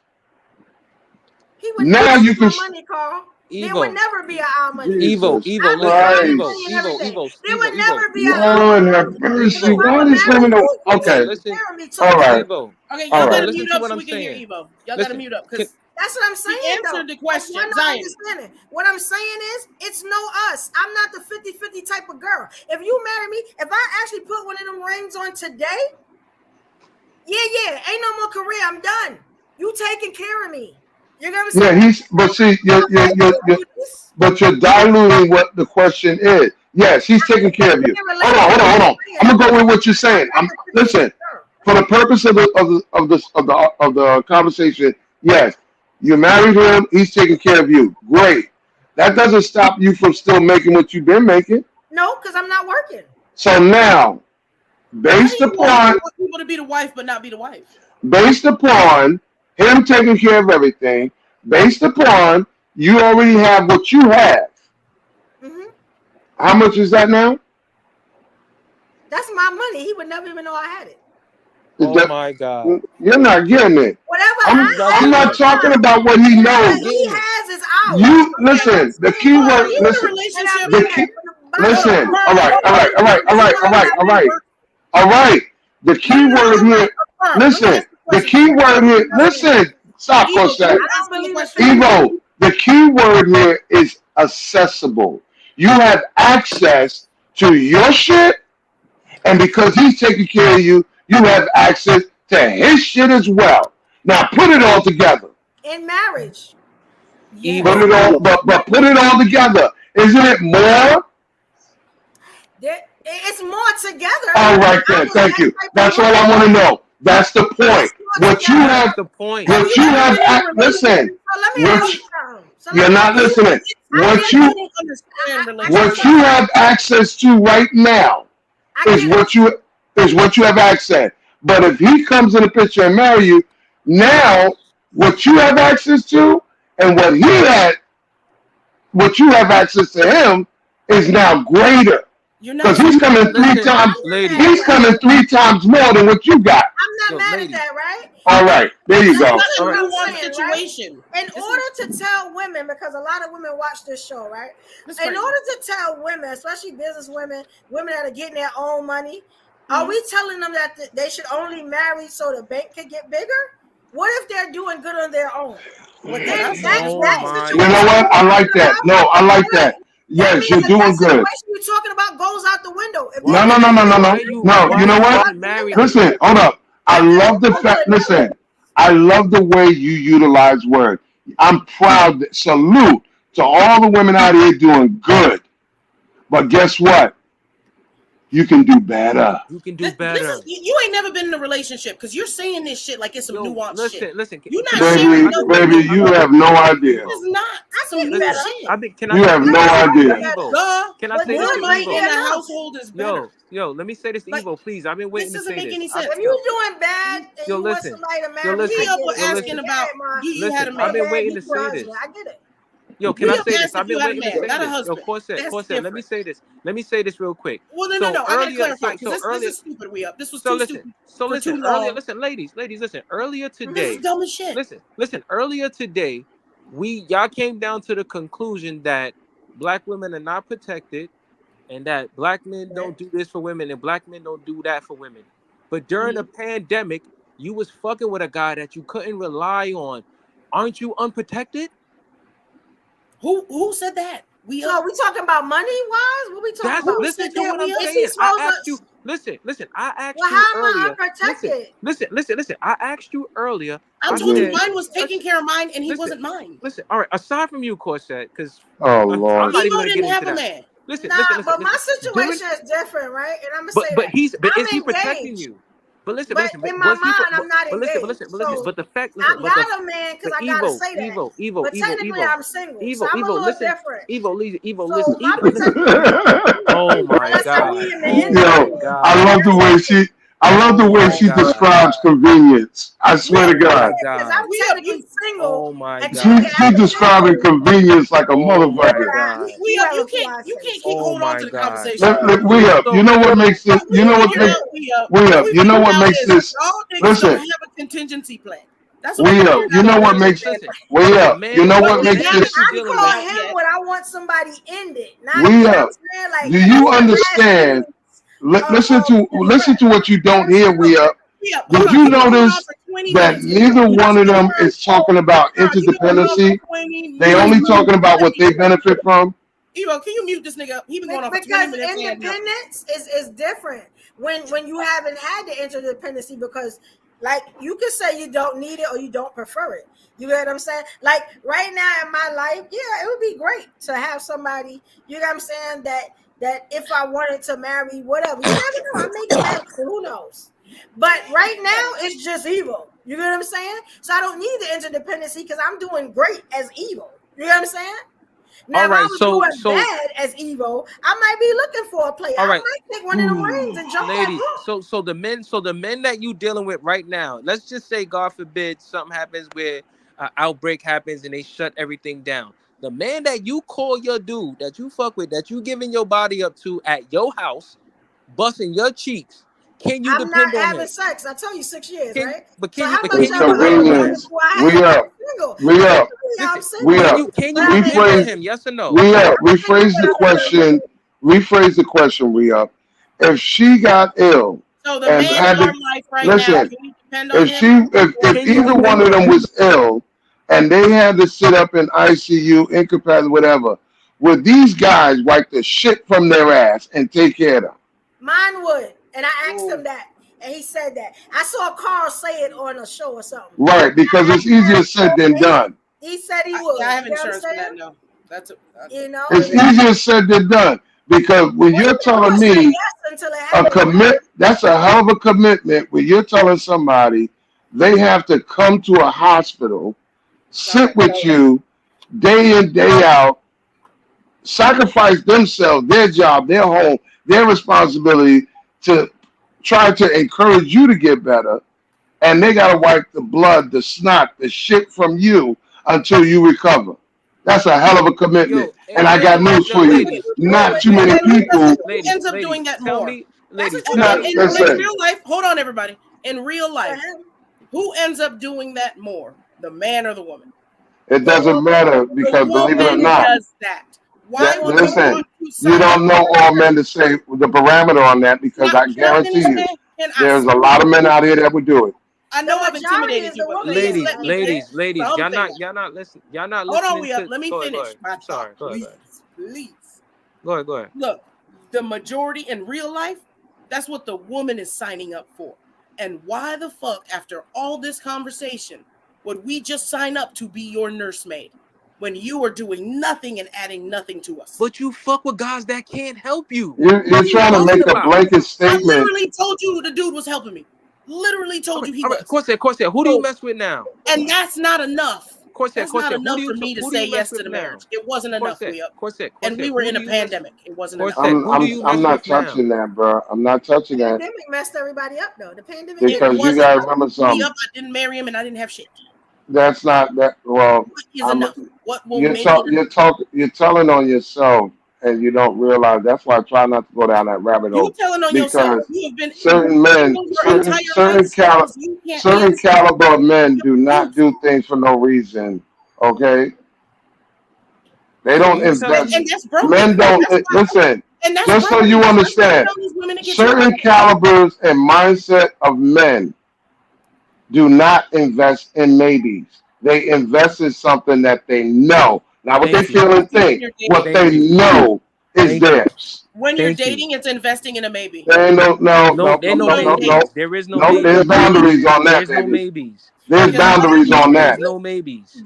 Now you can. Money, Carl. There would never be our money. Evo. There would never be Lord have mercy. Why these women don't? Okay. All right. Okay, y'all gotta mute up so we can hear Evo. Y'all gotta mute up because that's what I'm saying. He answered the question. Zion. What I'm saying is, it's no us. I'm not the 50-50 type of girl. If you marry me, if I actually put one of them rings on today, ain't no more career. I'm done. You taking care of me. You know what I'm saying? But you're diluting what the question is. Yes, he's taking care of you. Hold on. I'm gonna go with what you're saying. Listen. For the purpose of the conversation, yes, you married him. He's taking care of you. Great. That doesn't stop you from still making what you've been making. No, because I'm not working. So now, based upon people to be the wife but not be the wife. Based upon him taking care of everything, based upon you already have what you have. Mm-hmm. How much is that now? That's my money. He would never even know I had it. Oh my God. You're not getting it. Whatever I'm not talking about what he knows. he has is ours. You listen. The key word. He's Listen. in a relationship. The key. Listen. All right. The key word here. Listen. The key word here. Listen. Stop for a second. Evo. The key word here is accessible. You have access to your shit, and because he's taking care of you, you have access to his shit as well. Now put it all together. In marriage. Yes. Put it all, but put it all together. Isn't it more? It's more together. All right then. Thank you. That's all I want to know. That's the point. What you have. The point. What you have. Listen. You're not listening. What you have access to right now is what you have access. But if he comes in the picture and marry you, now what you have access to and what you have access to him is now greater. Because he's coming 3 times. He's coming 3 times more than what you got. I'm not mad at that, right? All right, there you go. Situation. In order to tell women, because a lot of women watch this show, right? In order to tell women, especially business women, women that are getting their own money, are we telling them that they should only marry so the bank can get bigger? What if they're doing good on their own? Well, that's you know what? I like that. No, I like that. Yes, you're doing good. You're talking about goes out the window. No. You know what? Listen, hold up. I love the fact. Listen, I love the way you utilize words. I'm proud. Salute to all the women out here doing good. But guess what? You can do better. You can do better. You ain't never been in a relationship because you're saying this shit like it's some nuanced shit. Listen. You're not baby, you have no idea. It's not some nuanced shit. You have no idea. Can I say this to Evo? In Evo? a household is better. Yo, let me say this to Evo, please. I've been waiting to say this. This doesn't make any sense. If you're doing bad and you want somebody to marry, asking about you had a man. I've been waiting to say this. I get it. Yo, can I say this? I've been waiting to say not a this. husband. Yo, Corset, let me say this. Let me say this real quick. Well, no. I gotta clarify because this is stupid. This was too stupid. Listen. Earlier, listen, ladies, listen. Earlier today, this is dumb as shit. Listen. Earlier today, y'all came down to the conclusion that black women are not protected, and that black men don't do this for women, and black men don't do that for women. But during the pandemic, you was fucking with a guy that you couldn't rely on. Aren't you unprotected? Who said that? We talking about money wise? What we talking about? Listen to what I'm saying. I asked you. Listen. I asked you earlier. Listen. I asked you earlier. I told you mine was taking care of mine, and he wasn't mine. Listen. All right. Aside from you, Corset, because Lord, I'm not even gonna get into that. Listen. But my situation is different, right? And I'm gonna say but is he protecting you? But listen, in my mind, I'm not engaged. But the fact, I got a man because I gotta say that. Evo, but technically, I'm single. Evo, so I'm a little different. Evo, listen. Oh my God! I love the way she describes convenience. I swear to God. Because I'm technically single. Oh my God! She's describing convenience like a motherfucker. You can't keep holding on to the conversation. We up. You know what makes this? You know what makes? We up. You know what makes this? Listen. Have a contingency plan. That's we up. You know what makes it? We up. You know what makes this? I call him when I want somebody ended. We up. Do you understand? Listen to what you don't hear. We up. Did you notice that neither one of them is talking about interdependency? They only talking about what they benefit from. Evo, can you mute this nigga? He been going on for 20 minutes. Because independence is different when you haven't had the interdependency, because like you can say you don't need it or you don't prefer it. You get what I'm saying? Like right now in my life, yeah, it would be great to have somebody, you know what I'm saying, that if I wanted to marry, whatever, you never know, I may get married, who knows? But right now it's just evil. You know what I'm saying? So I don't need the interdependency because I'm doing great as evil. You know what I'm saying? Now, if I was doing bad as evil, I might be looking for a player. I might take one of the rings and jump ladies, so the men that you dealing with right now, let's just say, God forbid, something happens where outbreak happens and they shut everything down. The man that you call your dude, that you fuck with, that you giving your body up to at your house, busting your cheeks, can you I'm not depend on having him? sex. I told you 6 years, Can, right? but So can how you? much Can of you? a Convenience. do I We have? up. I'm single. We up. I'm Listen, single. We up. can you But I depend on Rephrase. him? Yes or no? We up. Rephrase the question. Rephrase the question. We up. If she got ill So the and man had in our to life right now, listen, can we depend on if him? if either one of them was ill and they had to sit up in ICU, incapacitated, whatever, would these guys wipe the shit from their ass and take care of them? Mine would. And I asked him that. And he said that. I saw Carl say it on a show or something. Right, because it's easier said than done. He said he would. I have You know what I'm insurance for that. saying? No, that's You know, It's easier said than done because when you're telling me yes until it a happens. that's a hell of a commitment when you're telling somebody they have to come to a hospital, sit with you day in, day out, sacrifice themselves, their job, their home, their responsibility to try to encourage you to get better, and they gotta wipe the blood, the snot, the shit from you until you recover. That's a hell of a commitment. And I got news for you. Not too many people. Who ends up doing that tell more? me, ladies, In tell me. real life, hold on, everybody. In real life, who ends up doing that more, the man or the woman? It doesn't matter because believe it or woman not, does that. Why would listen, you don't know all men to say the parameter on that because I guarantee you there's a lot of men out here that would do it. I know I've intimidated you, but Ladies, let me ladies, finish y'all something. not listening. Y'all not Hold listening. on, we up. Let me Go ahead, finish. go ahead. Sorry, go ahead. Please. Go ahead. Look, the majority in real life, that's what the woman is signing up for. And why the fuck, after all this conversation, would we just sign up to be your nursemaid when you are doing nothing and adding nothing to us? But you fuck with guys that can't help you. You're trying to make a blanket statement. I literally told you the dude was helping me. Literally told you he was. Of course, who do you mess with now? And that's not enough. That's not who enough do you- for me to who do you say mess yes with to the now? marriage. It wasn't enough. We up. And we who were in do a you mess- pandemic. It wasn't enough. I'm not touching that, bro. I'm not touching The that pandemic messed everybody up, though. The pandemic. because you gotta remember something. I didn't marry him and I didn't have shit. That's not that. Well, Is enough. What will you're make it you're telling on yourself, and you don't realize. That's why I try not to go down that rabbit hole. You telling on because yourself. You have been certain men, certain caliber of men do not do things for no reason. Okay, they don't invest. And that's broken. Men don't listen. And that's Just so broken. you That's why understand, these women get certain calibers and mindset of men do not invest in maybes. They invest in something that they know. Not what they feel and think. What they know is theirs. When you're dating, it's investing in a maybe. There ain't no. There is no No, maybes. there's boundaries on that. There's no maybes. There's boundaries on that. There's no maybes.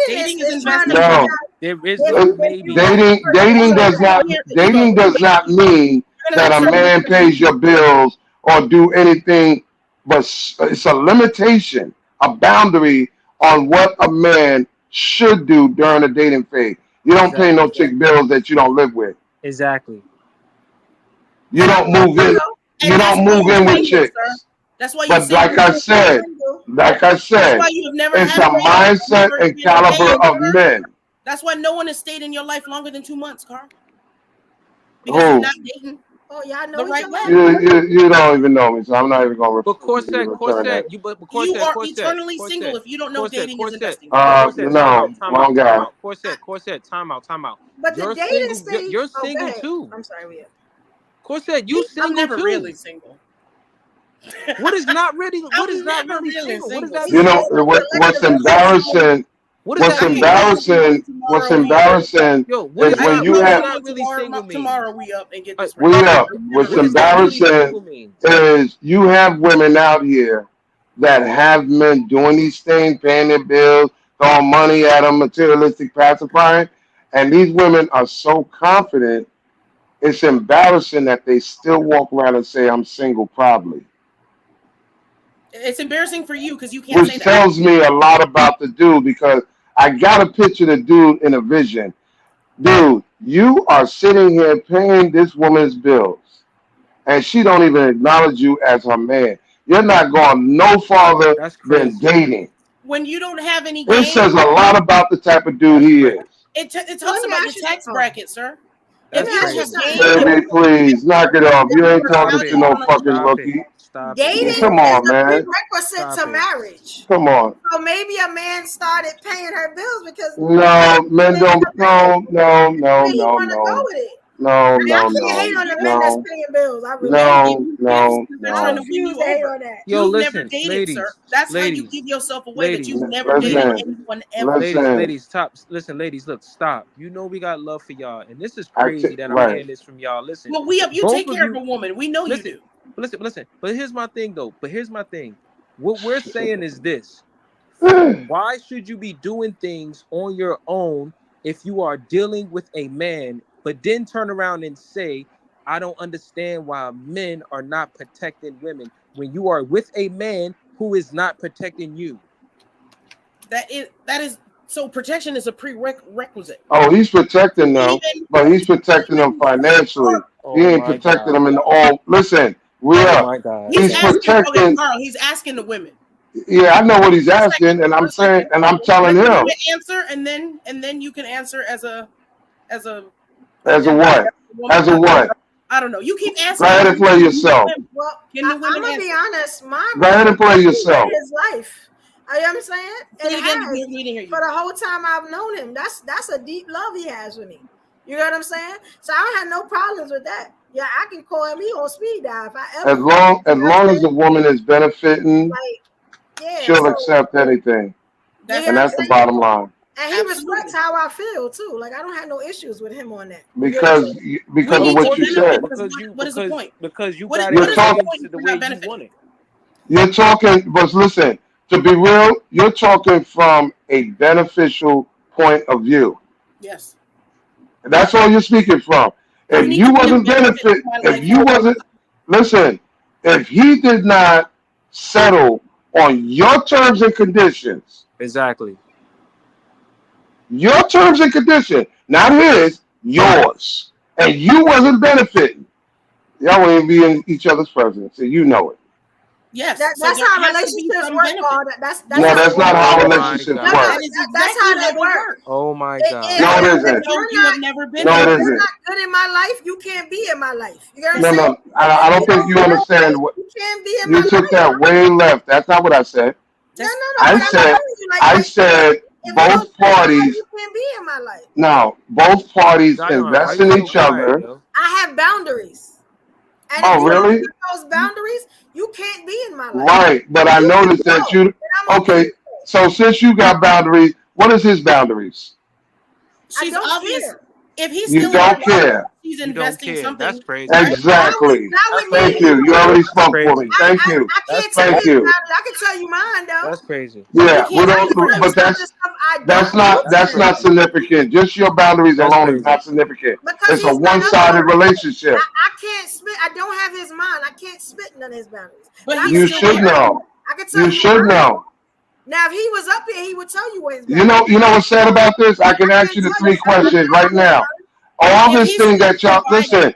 Dating is investing. No. There is no maybes. Dating does not mean that a man pays your bills or do anything, but it's a limitation, a boundary on what a man should do during a dating phase. You don't pay no chick bills that you don't live with. Exactly. You don't move in. You don't move in with chicks. That's why. But like I said, it's a mindset and caliber of men. That's why no one has stayed in your life longer than 2 months, Carl. Because you're not dating. Oh, y'all know the right way. You don't even know me, so I'm not even gonna. But Corset, you are eternally single if you don't know dating is investing. No, wrong guy. Corset, time out. But the dating stage, you're single too. I'm sorry, we. Corset, you single I'm never too. really single. What is not really? What is not really single? What does that You mean? know what's embarrassing? What's embarrassing is when you have tomorrow we up and get this we up. What's embarrassing is you have women out here that have men doing these things, paying their bills, throwing money at them, materialistic pacifying, and these women are so confident. It's embarrassing that they still walk around and say, "I'm single," probably. It's embarrassing for you because you can't Which say that. tells me a lot about the dude because I got to picture the dude in a vision. Dude, you are sitting here paying this woman's bills, and she don't even acknowledge you as her man. You're not going no farther than dating. when you don't have any It game, says a lot about the type of dude he is. it talks about your tax bracket, sir. That's If you don't crazy. have game, Baby, please knock it off. You ain't talking to no fucking Stop rookie. it. Stop it. Dating Come is on, a man. prerequisite Stop to it. marriage. Come on. So maybe a man started paying her bills because No, men don't. No. he want to go with it. No. I can't hate on the men that's paying bills. I really I refuse to hate on that. Yo, You've listen, never dated, ladies, sir. That's how you ladies, give yourself away that you've ladies, never dated Listen. anyone ever. ladies, stop. Listen, ladies, look, stop. You know we got love for y'all, and this is crazy that I'm right. hearing this from y'all. Listen, Well, you both take of care you- of a woman. We know listen, you do. Listen. But here's my thing, though. What we're saying is this: why should you be doing things on your own if you are dealing with a man, but then turn around and say, I don't understand why men are not protecting women when you are with a man who is not protecting you? That is so protection is a prerequisite. Oh, he's protecting them, but he's protecting them financially. He ain't protecting them in all. Listen, he's protecting. Carl, he's asking the women. Yeah, I know what he's asking, and I'm saying, and I'm telling him. Answer, and then you can answer as a As a what? As a what? I don't know. You keep asking. Go ahead and play yourself. Well, I'm gonna be honest. Go ahead and play yourself. His life. You know what I'm saying? Say it again, has, we didn't hear you. for the whole time I've known him. That's a deep love he has with me. You know what I'm saying? So I don't have no problems with that. Yeah, I can call him. He on speed dial if I ever. As long as the woman is benefiting, she'll so, accept anything, and that's the bottom line. And he respects how I feel too. Like I don't have no issues with him on that. Because of what you said. What is the point? Because you what got is it the the way you want it. You're talking, but listen, to be real, you're talking from a beneficial point of view. Yes. That's all you're speaking from. If you wasn't benefit, if you wasn't, listen, if he did not settle on your terms and conditions. Exactly. Your terms and conditions, not his, yours. And you wasn't benefiting. Y'all wouldn't be in each other's presence, and you know it. Yes, that's how relationships work. That's not how relationships work. That's how they work. Oh my God! No, it isn't. You have never been. No, it If you're isn't. not good in my life, you can't be in my life. You know what I'm saying? No, I don't think you understand. What you can't be in my you life. took that way left. That's not what I said. No. I said both parties. You can't be in my life. No, both parties invest in each other. I have boundaries. And Oh, if you really? don't keep those boundaries, you can't be in my life. Right, but I noticed that you. Okay, so since you got boundaries, what is his boundaries? She's obvious. Care. If he's You still don't care. She's investing something. That's crazy. Exactly. Thank you. You already spoke for me. Thank you. Thank you. I can tell you mine though. That's crazy. Yeah, we don't. But that's not significant. Just your boundaries alone is not significant. It's a one-sided relationship. I can't spit. I don't have his mind. I can't spit none of his boundaries. But you should know. I can tell you should know. Now, if he was up here, he would tell you what his boundaries. You know what's sad about this? I can ask you the 3 questions right now. All this thing that y'all listen,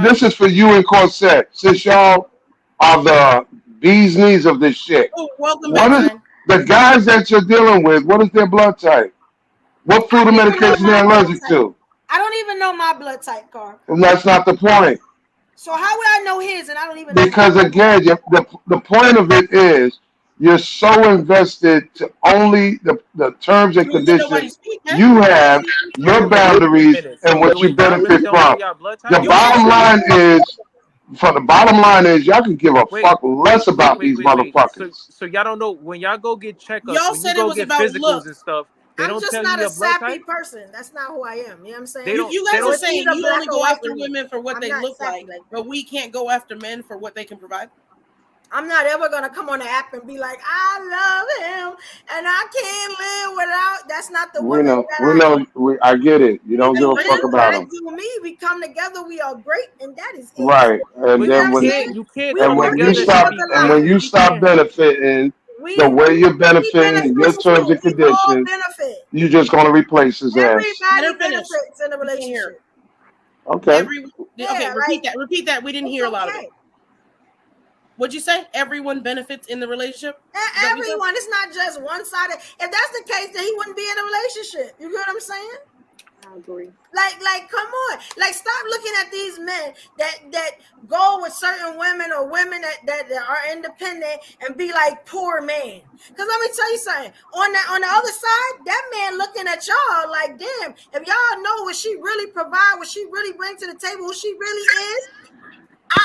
this is for you and Corset, since y'all are the bee's knees of this shit. Welcome what is the guys that you're dealing with? What is their blood type? What food or medication they're allergic to? I don't even know my blood type, Carl. And that's not the point. So how would I know his? And I don't even know. Because again, the point of it is you're so invested to only the terms and conditions you have, your boundaries, and what you benefit from. The bottom line is, y'all can give a fuck less about these motherfuckers. So y'all don't know when y'all go get checkups, y'all when said you it go was get about physicals look. and stuff. I'm just not a sappy person. That's not who I am. You know what I'm saying? You guys are saying you only go after women for what they look like, but we can't go after men for what they can provide. I'm not ever gonna come on the app and be like, I love him and I can't live without. That's not the we know. I get it. You don't give a fuck about him. We come together. We are great, and that is it. Right. And then when you stop benefiting the way you're benefiting your terms and conditions, you're just gonna replace his ass. Everybody benefits in a relationship. Okay. Repeat that. We didn't hear a lot of it. What'd you say? Everyone benefits in the relationship? Everyone. It's not just one sided. If that's the case, then he wouldn't be in a relationship. You get what I'm saying? I agree. Like, come on. Like, stop looking at these men that go with certain women or women that are independent and be like poor man. Because let me tell you something. On the other side, that man looking at y'all like, damn, if y'all know what she really provide, what she really bring to the table, who she really is,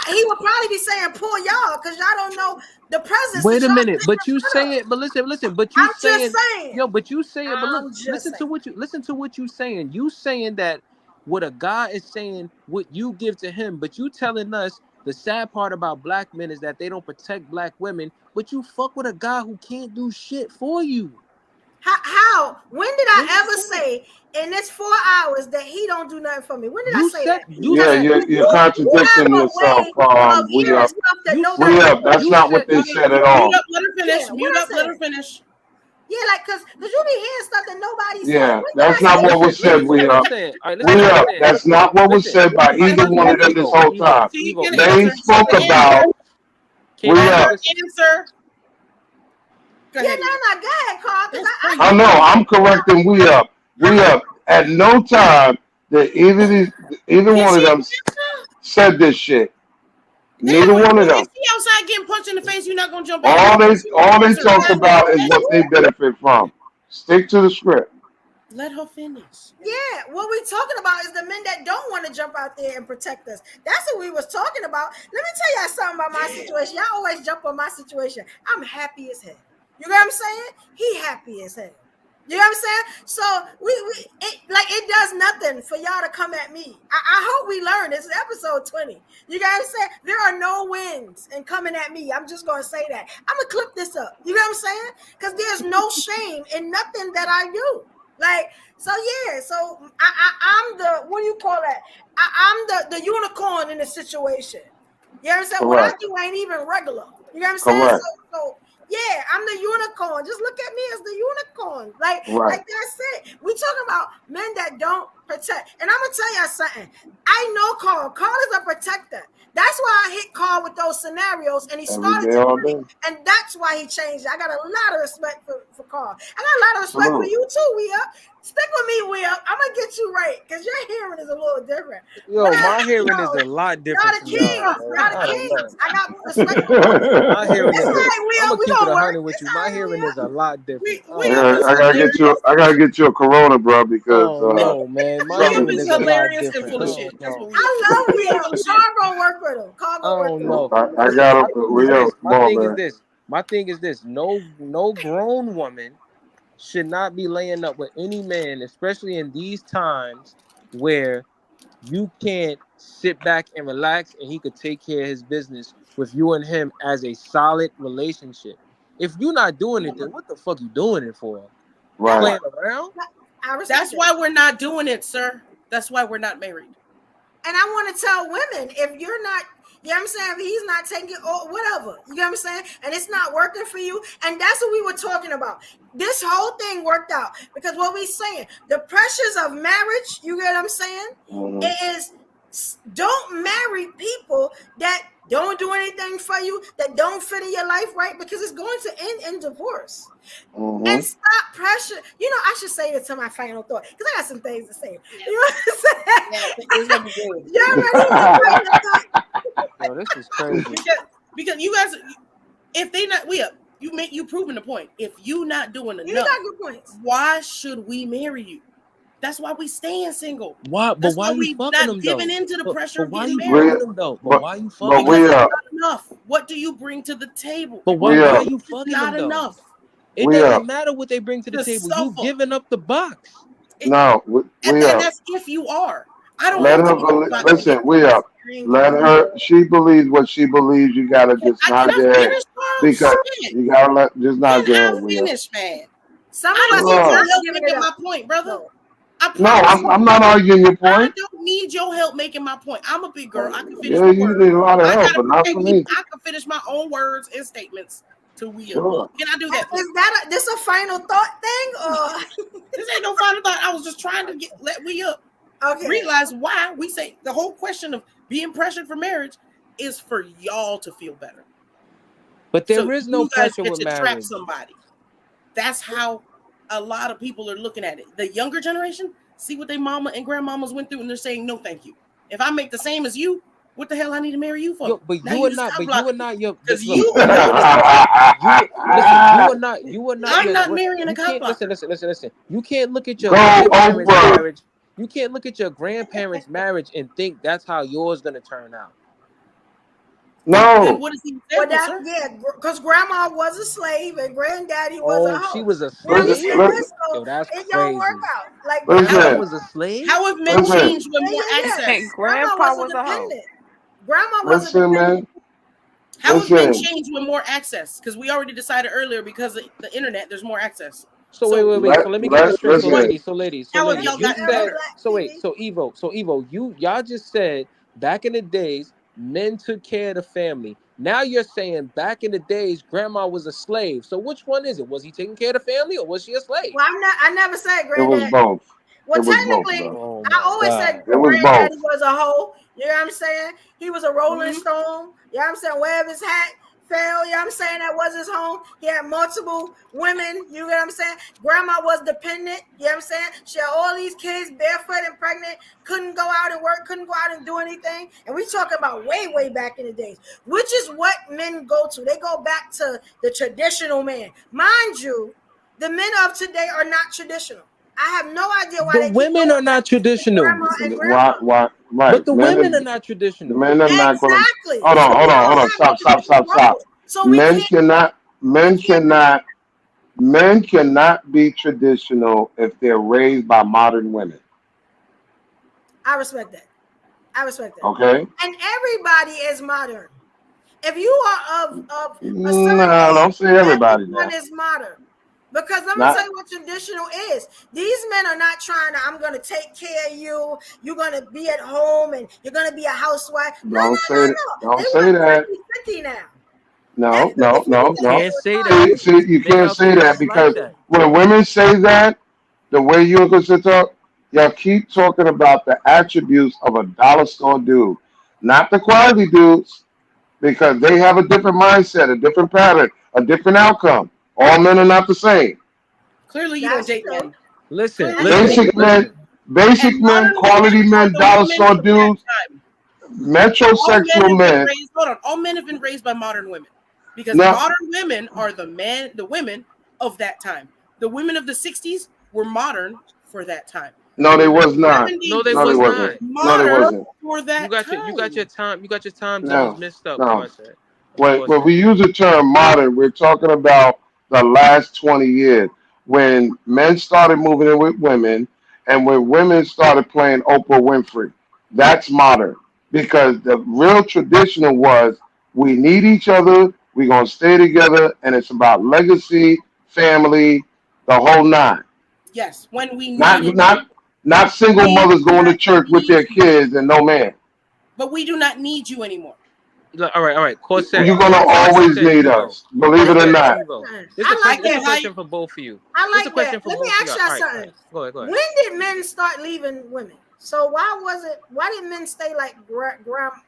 he would probably be saying poor y'all because y'all don't know the presence. Wait a minute, but you say it, but listen, but you I'm just saying. yo, but you say it, but look, I'm just listen to what you saying. You saying that what a guy is saying, what you give to him, but you telling us the sad part about black men is that they don't protect black women, but you fuck with a guy who can't do shit for you. How? When did I ever say in this 4 hours that he don't do nothing for me? When did I say that? You're contradicting yourself. We up. That's not what they said at all. Let her finish. Mute up. Let her finish. Yeah, like, cause you be hearing stuff that nobody said. Yeah, that's not what was said. We up. That's not what was said by either one of them this whole time. They spoke about. We up. Answer. Yeah, no, go ahead, Carl. I know. I'm correcting. We up. We up. At no time did either one of them said this shit. Neither one of them. If you outside getting punched in the face, you're not gonna jump in. All they talk about is what they benefit from. Stick to the script. Let her finish. Yeah, what we're talking about is the men that don't want to jump out there and protect us. That's what we was talking about. Let me tell y'all something about my situation. Y'all always jump on my situation. I'm happy as hell. You know what I'm saying? He happy as hell. You know what I'm saying? So it does nothing for y'all to come at me. I hope we learn. This is episode 20. You know what I'm saying? There are no wins in coming at me. I'm just gonna say that. I'm gonna clip this up. You know what I'm saying? Because there's no shame in nothing that I do. Like, so yeah, so I'm the, what do you call that? I'm the unicorn in the situation. You know what I'm saying? What I do ain't even regular. You know what I'm saying? So yeah, I'm the unicorn. Just look at me as the unicorn. Like that's it. We talking about men that don't protect. And I'm gonna tell y'all something. I know Carl. Carl is a protector. That's why I hit Carl with those scenarios, and he started to, and that's why he changed it. I got a lot of respect for Carl. I got a lot of respect for you too, We Up. Stick with me, We Up. I'm gonna get you right because your hearing is a little different. Yo, my hearing is a lot different. Y'all the kings. I got respect. My hearing is. I'm gonna keep it 100 with you. My hearing is a lot different. I gotta get you a Corona, bro, because no, man, my hearing is hilarious and full of shit. I love We Up. Carl gonna work with him. I don't know. I got him. My thing is this. No grown woman should not be laying up with any man, especially in these times where you can't sit back and relax and he could take care of his business with you and him as a solid relationship. If you're not doing it, then what the fuck you doing it for? Right. Playing around? That's why we're not doing it, sir. That's why we're not married. And I want to tell women, if you're not, you know what I'm saying, if he's not taking or whatever, you know what I'm saying, and it's not working for you, and that's what we were talking about. This whole thing worked out because what we saying, the pressures of marriage, you get what I'm saying, it is don't marry people that don't do anything for you, that don't fit in your life, right? Because it's going to end in divorce. And stop pressure. You know, I should say it to my final thought because I got some things to say. You know what I'm saying? Yo, this is crazy. Because you guys, if they not, you proving the point. If you not doing enough, you got good points. Why should we marry you? That's why we staying single. Why? But why we not giving into the pressure of getting married? But why you fucking them? Not enough. What do you bring to the table? But why are you fucking not them, enough? It doesn't matter what they bring to the table. You giving up the box. And that's if you are. I don't let her listen. We up. Let her. She believes what she believes. You gotta just nod your head because you gotta just nod your head. Finish, man. Some of us help me get my point, brother. I'm not arguing your point. I don't need your help making my point. I'm a big girl. I can finish. Yeah, you need a lot of help, but not for me. I can finish my own words and statements. Sure. Can I do that? Is that this a final thought thing, or this ain't no final thought? I was just trying to let We Up realize why we say the whole question of being pressured for marriage is for y'all to feel better. But So there is no you guys pressure get with to trap marriage. somebody. That's how a lot of people are looking at it. The younger generation see what their mama and grandmamas went through, and they're saying no, thank you. If I make the same as you, what the hell I need to marry you for? Yo, but Now you are just not. cock But block you are me. not your. Because Look, you listen, are listen. You are not. You are not. I'm Your, not marrying a you cock can't blocker. listen. You can't look at your Go grandparents' over. marriage. You can't look at your grandparents' marriage and think that's how yours gonna turn out. Then No. what is the Well, example, that sir? because grandma was a slave and granddaddy was a Oh, she hoe. was a You understand slave. this? Yo, So that's it don't work crazy. out. Like Grandma Listen. was a slave. How have men Listen. changed with more yeah. access? Grandma Grandpa was was a a hoe. dependent. Grandma was a Listen, dependent. man. How have men Listen. changed with more access? Because we already decided earlier because of the internet, there's more access. So wait. So let me get this straight. So Listen. ladies. How have y'all You gotten said. better? So wait. So Evo. Y'all just said back in the days men took care of the family. Now you're saying back in the days grandma was a slave. So which one is it? Was he taking care of the family or was she a slave? Well, I never said It was granddad. both. Well, It was both, technically, bro. Oh I my always said God. It was granddaddy both. was a hoe. You know what I'm saying? He was a rolling Mhm. stone. You know what I'm saying? Wherever his hat fell, you know what I'm saying? That was his home. He had multiple women. You know what I'm saying? Grandma was dependent. You know what I'm saying? She had all these kids, barefoot and pregnant, couldn't go out and work, couldn't go out and do anything. And we talking about way back in the days, which is what men go to. They go back to the traditional man. Mind you, the men of today are not traditional. I have no idea why The they keep women going are not back to traditional. grandma and grandpa. Why? Right. But the women are not traditional. The men are not going to. Exactly. Hold So on. we all Hold on. have a Stop. traditional role. So we Men can't. cannot. Men We can't. cannot. Men cannot be traditional if they're raised by modern women. I respect that. Okay. And everybody is modern. If you are of a certain No, don't age, say everybody everyone now. is modern. Because let me Not. tell you what traditional is. These men are not trying to, I'm going to take care of you. You're going to be at home and you're going to be a housewife. No. Don't say. They Don't say want that. 50-50 now. No. Can't say that. See, you Men can't out say there that is like because that. when women say that, the way you are to talk, y'all keep talking about the attributes of a dollar store dude, not the quality dudes, because they have a different mindset, a different pattern, a different outcome. All men are not the same. Clearly, you don't That's date true. men. Listen. Basic men, And modern quality women are men, the dollar women store of that dudes, time. All men metrosexual have been men. raised. Hold on. All men have been raised by modern women because No, modern women are the women of that time. The women of the 60s were modern for that time. no, The they women of was the not. 70s No, they No, they was were wasn't. not. No, they modern wasn't. for that time. You got your time zones No, mixed up, no. Quartet. When we use the term modern, we're talking about the last 20 years when men started moving in with women and when women started playing Oprah Winfrey. That's modern because the real traditional was we need each other, we're going to stay together, and it's about legacy, family, the whole nine. Yes, when we Not needed not not single we mothers do going to not church with need their you, kids and no man. but we do not need you anymore. All right. Quartet. You're gonna always need Evo. us, believe it or Quartet, not. Evo. I This is like a question for both of you. I This is a like question that. for Let me both of ask y'all. y'all All right. something. Go ahead. When did men start leaving women? So why did men stay like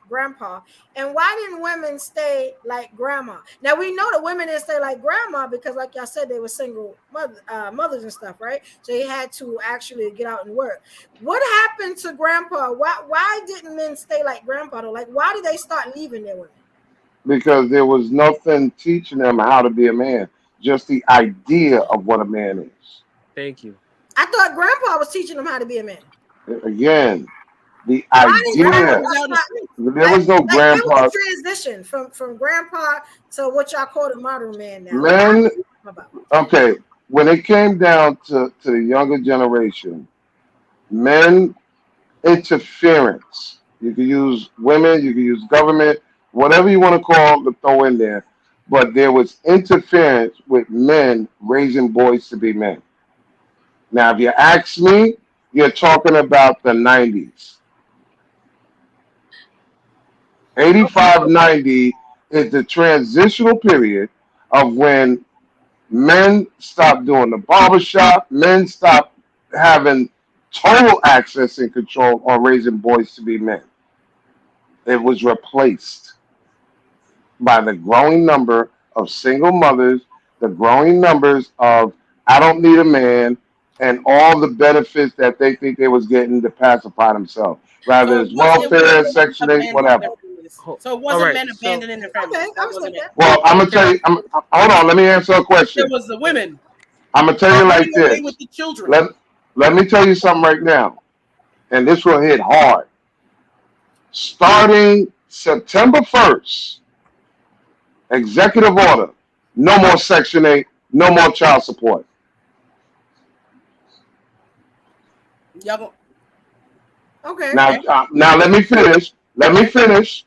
grandpa? And why didn't women stay like grandma? Now we know the women didn't stay like grandma because like y'all said, they were single mothers and stuff, right? So they had to actually get out and work. What happened to grandpa? Why didn't men stay like grandpa though? Like why did they start leaving their women? Because there was nothing teaching them how to be a man, just the idea of what a man is. Thank you. I thought grandpa was teaching them how to be a man. Again, the Why did idea. grandpa start? There was no Like when grandpa. was the transition from grandpa to what y'all call the modern man now? Like how Men, did you come about? okay, when it came down to the younger generation, men interference. You can use women, you can use government, whatever you want to call to throw in there. But there was interference with men raising boys to be men. Now, if you ask me, you're talking about the 90s. 85, 90 is the transitional period of when men stopped doing the barbershop, men stopped having total access and control on raising boys to be men. It was replaced by the growing number of single mothers, the growing numbers of I don't need a man, and all the benefits that they think they was getting to pacify themselves, So rather it it's wasn't welfare, men Section 8, abandoning whatever. their families. So it wasn't men abandoning their families. Okay, I That was wasn't with it. that. Well, I'm gonna tell you. Hold on, let me answer a It question. was the women I'm gonna tell you like running away this. with the children. Let me tell you something right now, and this will hit hard. Starting September 1st, executive order: no more Section 8, no more child support. Y'all go. Okay. Now let me finish. Let me finish.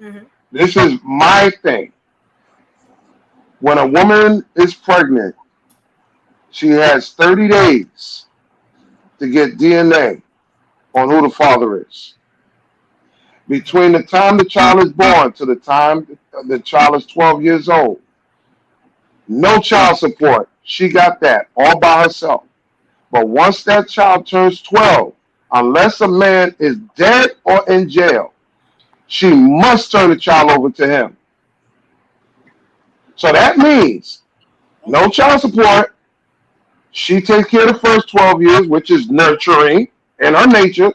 Mhm. This is my thing. When a woman is pregnant, she has 30 days to get DNA on who the father is. Between the time the child is born to the time the child is 12 years old, no child support. She got that all by herself. But once that child turns 12, unless a man is dead or in jail, she must turn the child over to him. So that means no child support. She takes care of the first 12 years, which is nurturing in her nature.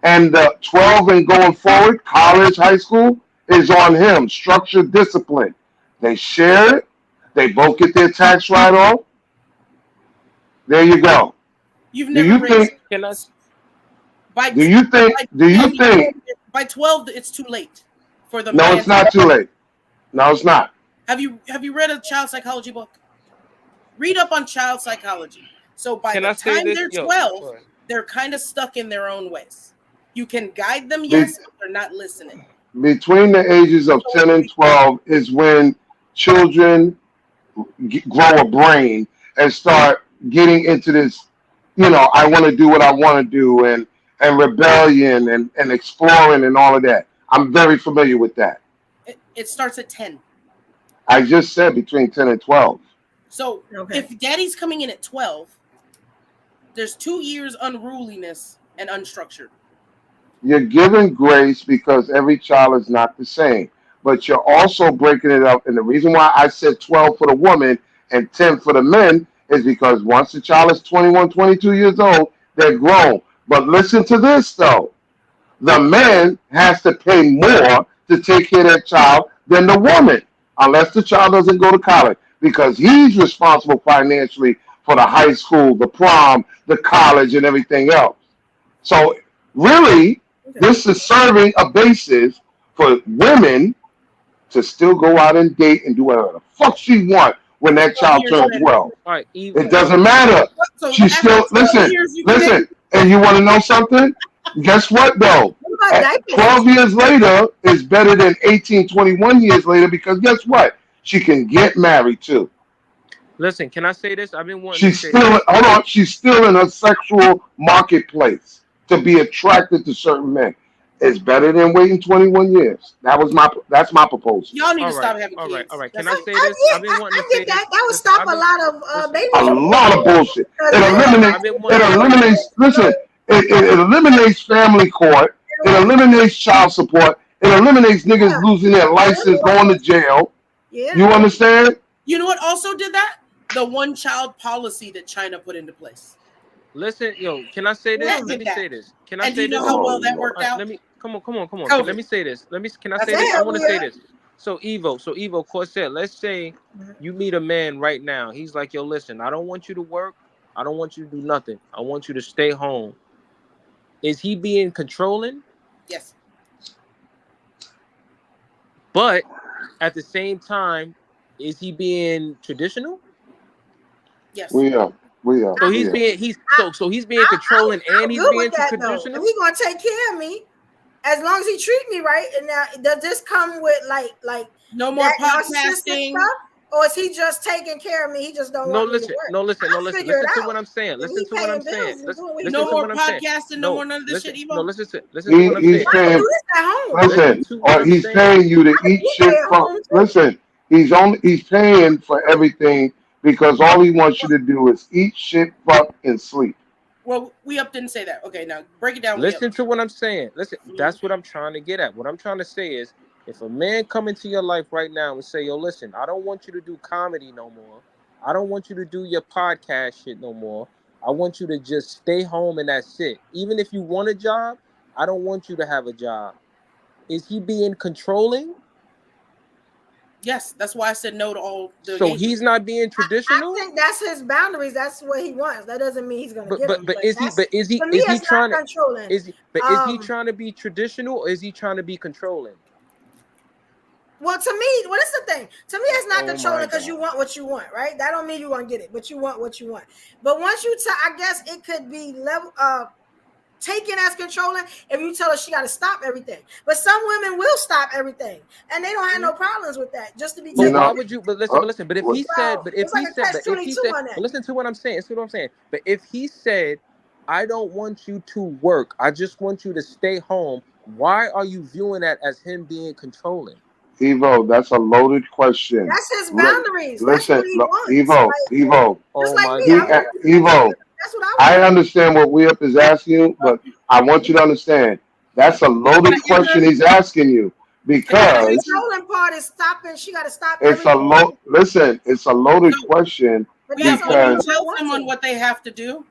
And the 12 and going forward, college, high school, is on him. Structured discipline. They share it. They both get their tax write-off. There you go. You've Do never you raised. think? By Do you think? Do you think? by 12 it's too late for the No, man? it's not too late. No, it's not. Have you read a child psychology book? Read up on child psychology. So by Can the I say time this? they're Yo, 12, go ahead. they're kind of stuck in their own ways. You can guide them, yes, but they're not listening. Between the ages of 10 and 12 is when children grow a brain and start getting into this, I want to do what I want to do, and rebellion and exploring and all of that. I'm very familiar with that. It starts at 10. I just said between 10 and 12. So if daddy's coming in at 12, there's 2 years unruliness and unstructured. You're giving grace because every child is not the same, but you're also breaking it up. And the reason why I said 12 for the woman and 10 for the men is because once the child is 21, 22 years old, they're grown. But listen to this, though. The man has to pay more to take care of that child than the woman, unless the child doesn't go to college, because he's responsible financially for the high school, the prom, the college, and everything else. So really, this is serving a basis for women to still go out and date and do whatever the fuck she wants when that child turns 12. All right, It doesn't matter. She still listen. And you want to know something? Guess what though? 12 years later is better than 18, 21 years later, because guess what? She can get married too. Listen, can I say this? I've been wanting She's to say still this. hold on. She's still in a sexual marketplace to be attracted to certain men. It's better than waiting 21 years. That's my proposal. Y'all need to stop having kids. All right. Can I say this? I've been wanting to say this. That would stop a lot of babies. A lot of bullshit. It eliminates family court. It eliminates child support. It eliminates niggas losing their license, going to jail. Yeah. You understand? You know what also did that? The one-child policy that China put into place. Listen, yo, can I say this? Let me say this. Can I and say do you know this? how well that worked out? Let me come on. COVID. Let me say this. Can I say this? I want to say this. So Evo, Corset, let's say you meet a man right now. He's like, yo, listen, I don't want you to work. I don't want you to do nothing. I want you to stay home. Is he being controlling? Yes. But at the same time, is he being traditional? Yes. We are. So he's being controlling and he's being traditional. He's gonna take care of me as long as he treat me right. And now, does this come with like no more podcasting? Or is he just taking care of me? He just don't want me to work. Listen to what I'm saying. Listen to what I'm saying. No more podcasting, no more none of this shit, Evo. No, listen to what I'm saying. He's paying you to eat shit from. Listen, he's paying for everything because all he wants you to do is eat shit, fuck, and sleep. Well, we up didn't say that. Okay, now break it down. Listen to what I'm saying. Listen, that's what I'm trying to get at. What I'm trying to say is, If a man come into your life right now and say, yo, listen, I don't want you to do comedy no more. I don't want you to do your podcast shit no more. I want you to just stay home and that's it. Even if you want a job, I don't want you to have a job. Is he being controlling? Yes, that's why I said no to all the. So he's not being traditional. I think that's his boundaries. That's what he wants. That doesn't mean he's going to give it. But is he trying to controlling? Is he trying to be traditional or is he trying to be controlling? Well, to me, what is the thing? To me, it's not controlling because you want what you want, right? That don't mean you want to get it, but you want what you want. But once you I guess it could be level taken as controlling if you tell her she got to stop everything. But some women will stop everything, and they don't have no problems with that. Just to be. But why would you? But listen. But if he said, listen to what I'm saying. Listen to what I'm saying. But if he said, I don't want you to work. I just want you to stay home. Why are you viewing that as him being controlling? Evo, that's a loaded question. That's his boundaries. Listen, Evo. Evo. I understand what We Up is asking you, but I want you to understand that's a loaded question he's asking you because the controlling part is stopping. She got to stop. It's it's a loaded question because when you tell someone what they have to do,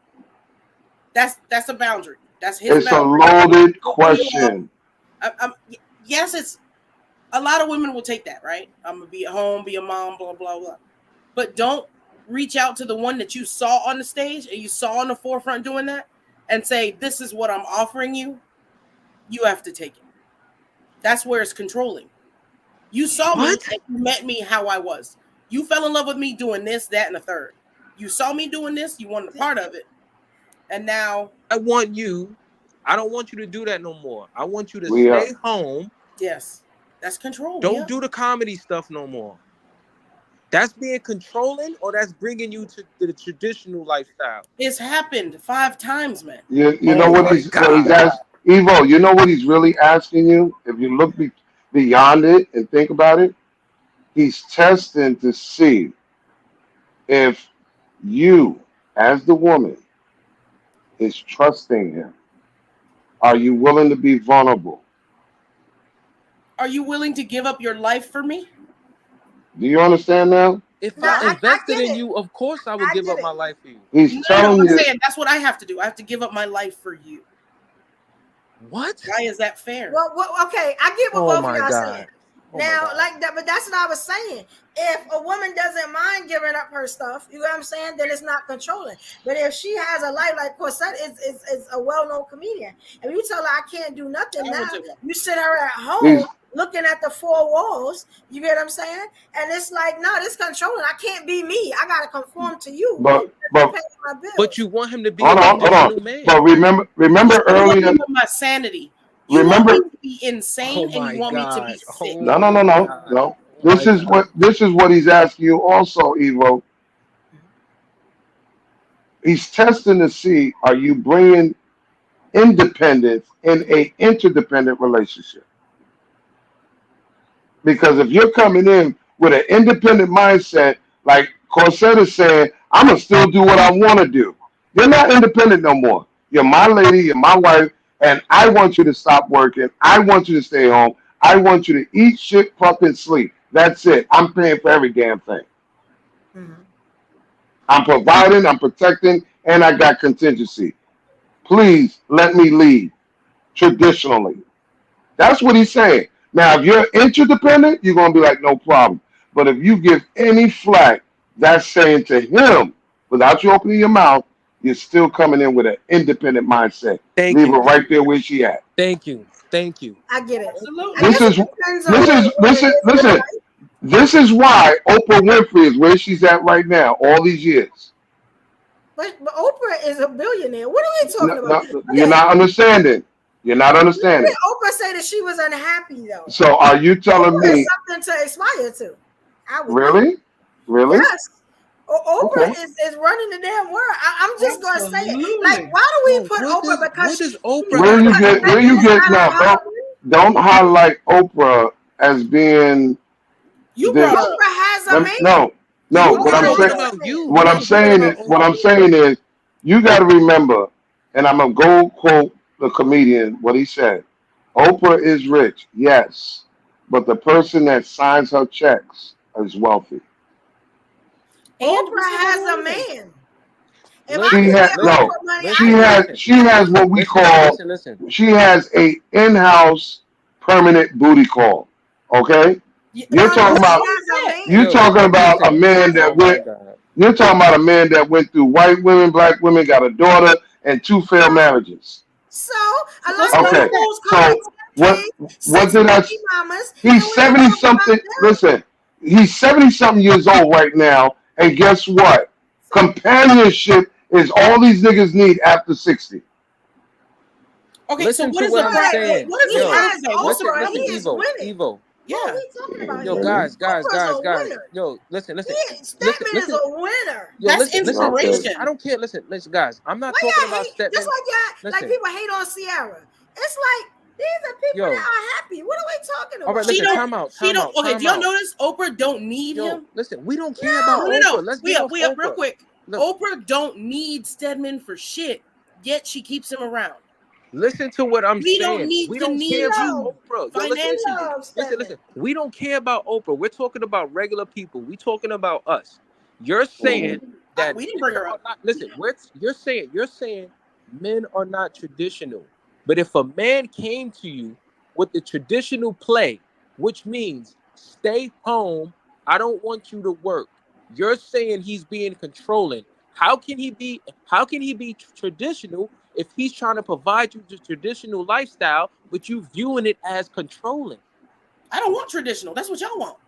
that's a boundary. That's his. It's boundary. A loaded question. Yes, it's. A lot of women will take that, right? I'm gonna be at home, be a mom, blah blah blah. But don't reach out to the one that you saw on the stage and you saw on the forefront doing that, and say, "This is what I'm offering you. You have to take it." That's where it's controlling. You saw me, and you met me how I was. You fell in love with me doing this, that, and a third. You saw me doing this. You wanted a part of it, and now I want you. I don't want you to do that no more. I want you to stay home. Yes. That's control. Don't do the comedy stuff no more. That's being controlling, or that's bringing you to the traditional lifestyle. It's happened 5 times, man. You know what he's asking, Evo. You know what he's really asking you. If you look beyond it and think about it, he's testing to see if you, as the woman, is trusting him. Are you willing to be vulnerable? Are you willing to give up your life for me? Do you understand now? If I invested in you, of course I would give up my life for you. He's telling you. Saying that's what I have to do. I have to give up my life for you. What? Why is that fair? Well, okay, I get what both of y'all saying. Now, like that, but that's what I was saying. If a woman doesn't mind giving up her stuff, you know what I'm saying, then it's not controlling. But if she has a life like Corsette is a well-known comedian, and you tell her I can't do nothing now, you sit her at home looking at the 4 walls. You get what I'm saying? And it's like, no, this controlling. I can't be me. I gotta conform to you. But you want him to be hold on. Man. But remember earlier. My sanity. You remember want me to be insane and you want me to be sick. No. This is what he's asking you also, Evo. He's testing to see, are you bringing independence in a interdependent relationship? Because if you're coming in with an independent mindset, like Corsette is saying, I'm going to still do what I want to do. You're not independent no more. You're my lady, you're my wife, and I want you to stop working. I want you to stay home. I want you to eat, shit, puff, and sleep. That's it. I'm paying for every damn thing. Mm-hmm. I'm providing, I'm protecting, and I got contingency. Please let me lead traditionally. That's what he's saying. Now, if you're interdependent, you're going to be like, no problem. But if you give any flack, that's saying to him, without you opening your mouth, you're still coming in with an independent mindset. Leave her right there where she at. Thank you. I get it. Listen. This is why Oprah Winfrey is where she's at right now, all these years. But Oprah is a billionaire. What are we talking about? You're not understanding. Oprah said that she was unhappy though. So are you telling me something to aspire to? Really? Yes. Oprah is running the damn world. I'm just gonna say it. Like, why do we put Oprah? Because where you get now? Don't highlight Oprah as being. Oprah has a man. No. What I'm saying is, you got to remember, and I'm gonna go quote the comedian what he said. Oprah is rich, yes, but the person that signs her checks is wealthy. Oprah has a man. If I She could has get no. Oprah money, She has what we call. She has a in-house permanent booty call. Okay, you're talking about. You're talking about a man that went. You're talking about a man that went through white women, black women, got a daughter, and 2 failed marriages. So a lot of Okay, those so what did I? mamas, He's 70 something. Listen, he's 70 something years old right now, and guess what? Companionship is all these niggas need after 60. Okay, Listen so to what I'm saying. what is Yo, the listen, Evo. Yeah. What are we talking about Yo, here? guys. Oprah's a winner. Yo, listen. Stedman is a winner. Yo, That's listen. inspiration. I don't care. Listen, guys. I'm not Why talking y'all about hate? Stedman. Just like people hate on Sierra. It's like these are people that are happy. What are we talking about? All right, listen. Time out. Okay, do y'all notice Oprah don't need him? Listen, we don't care about No. Oprah. Let's we get up off real Oprah. quick. Look. Oprah don't need Stedman for shit, yet she keeps him around. Listen to what I'm We saying. don't need We to don't need care about you Oprah. Yo, financially. listen. We don't care about Oprah. We're talking about regular people. We're talking about us. You're saying that we didn't bring her up. Listen, you're saying men are not traditional. But if a man came to you with the traditional play, which means stay home, I don't want you to work. You're saying he's being controlling. How can he be traditional if he's trying to provide you the traditional lifestyle, but you viewing it as controlling? I don't want traditional. That's what y'all want.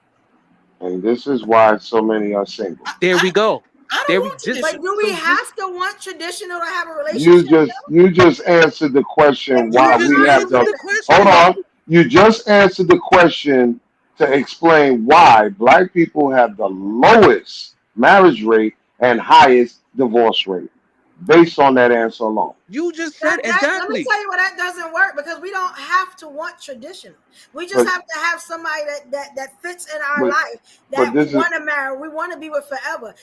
And this is why so many are single. There we go. But do we have to want traditional to have a relationship? You just answered the question why we have the hold on. You just answered the question to explain why black people have the lowest marriage rate and highest divorce rate. Based on that answer alone. You just said exactly. Let me tell you why that doesn't work, because we don't have to want traditional. We just have to have somebody that fits in our life, that we want to marry, we want to be with forever.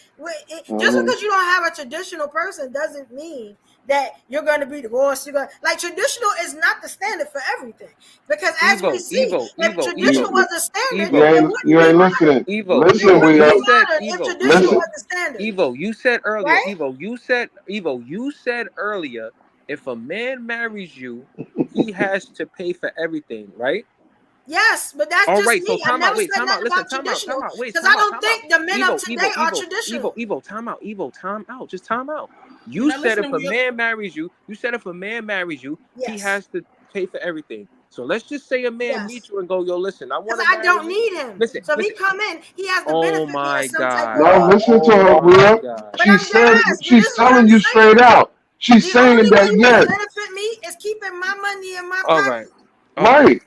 Just because you don't have a traditional person doesn't mean that you're going to be divorced. Like traditional is not the standard for everything, because as we see, if traditional was the standard, you ain't listening. Listen, traditional was the standard. Evo, you said earlier. Right? Evo, you said earlier. If a man marries you, he has to pay for everything, right? Yes, but that's all just right. me. So time out. Wait, time out. Because I don't think the men of today are traditional. Evo, time out. Just time out. You said if a man marries you, he has to pay for everything. So let's just say a man meets you and go, yo, listen, I want to. Because I don't need him. So if he come in, he has the benefit. Oh my God. No, listen to her, Rhea. She's telling you straight out. She's saying that yes. Benefit me is keeping my money in my all pocket. Right.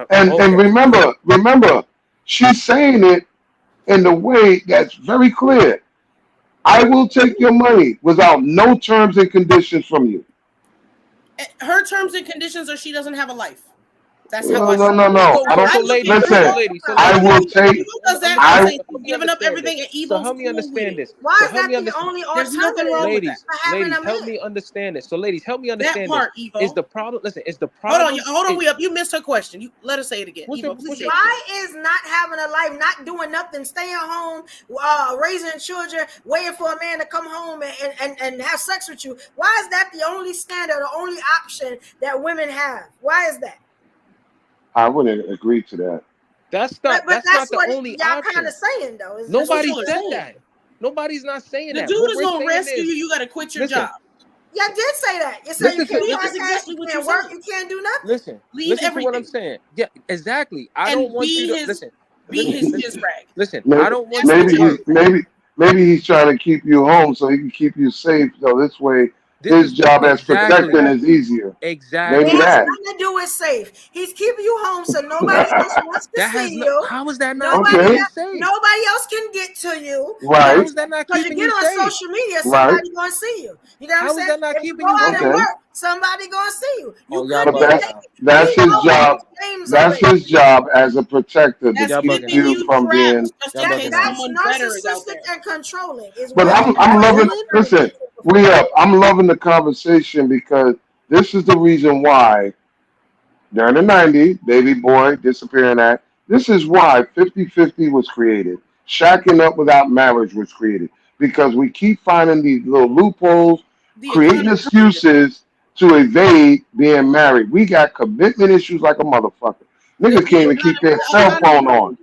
And remember, she's saying it in the way that's very clear. I will take your money without no terms and conditions from you. Her terms and conditions are she doesn't have a life. That's no. I don't listen. I will take. Giving up everything and evil. So help me understand this. Why is that the only alternative? Ladies, help me understand this. So, ladies, help me understand that part, this. Evo. Is the problem? Listen, is the problem? Hold on, we up. You missed her question. You let her say it again. Evo, why is not having a life, not doing nothing, staying home, raising children, waiting for a man to come home and have sex with you? Why is that the only standard, the only option that women have? Why is that? I wouldn't agree to that. That's not the only y'all option. Kind of saying though. Nobody said that. Nobody's not saying that. The dude is gonna rescue you. You got to quit your job. Yeah, I did say that. You said you can't work. You can't do nothing. Listen to what I'm saying. Yeah, exactly. I don't want you to listen. Be his rag. Listen, I don't want maybe he's trying to keep you home so he can keep you safe. So this way. His job as protecting is easier. Exactly. Maybe it that. has nothing to do with safe. He's keeping you home so nobody else wants to see you. How is that not nobody safe? Else can get to you. Right. How is that not keeping you safe? Because you get on social media, somebody's going to see you. You know what I'm saying? How is that not if keeping you go you out and work, somebody going to see you. That's his job. That's his job as a protector to keep you from being. That's narcissistic and controlling. But I'm loving. Listen. I'm loving the conversation because this is the reason why during the 90s, Baby Boy, Disappearing Act, This is why 50-50 was created. Shacking up without marriage was created because we keep finding these little loopholes, creating excuses to evade being married. We got commitment issues like a motherfucker. Niggas can't even keep their cell phone on.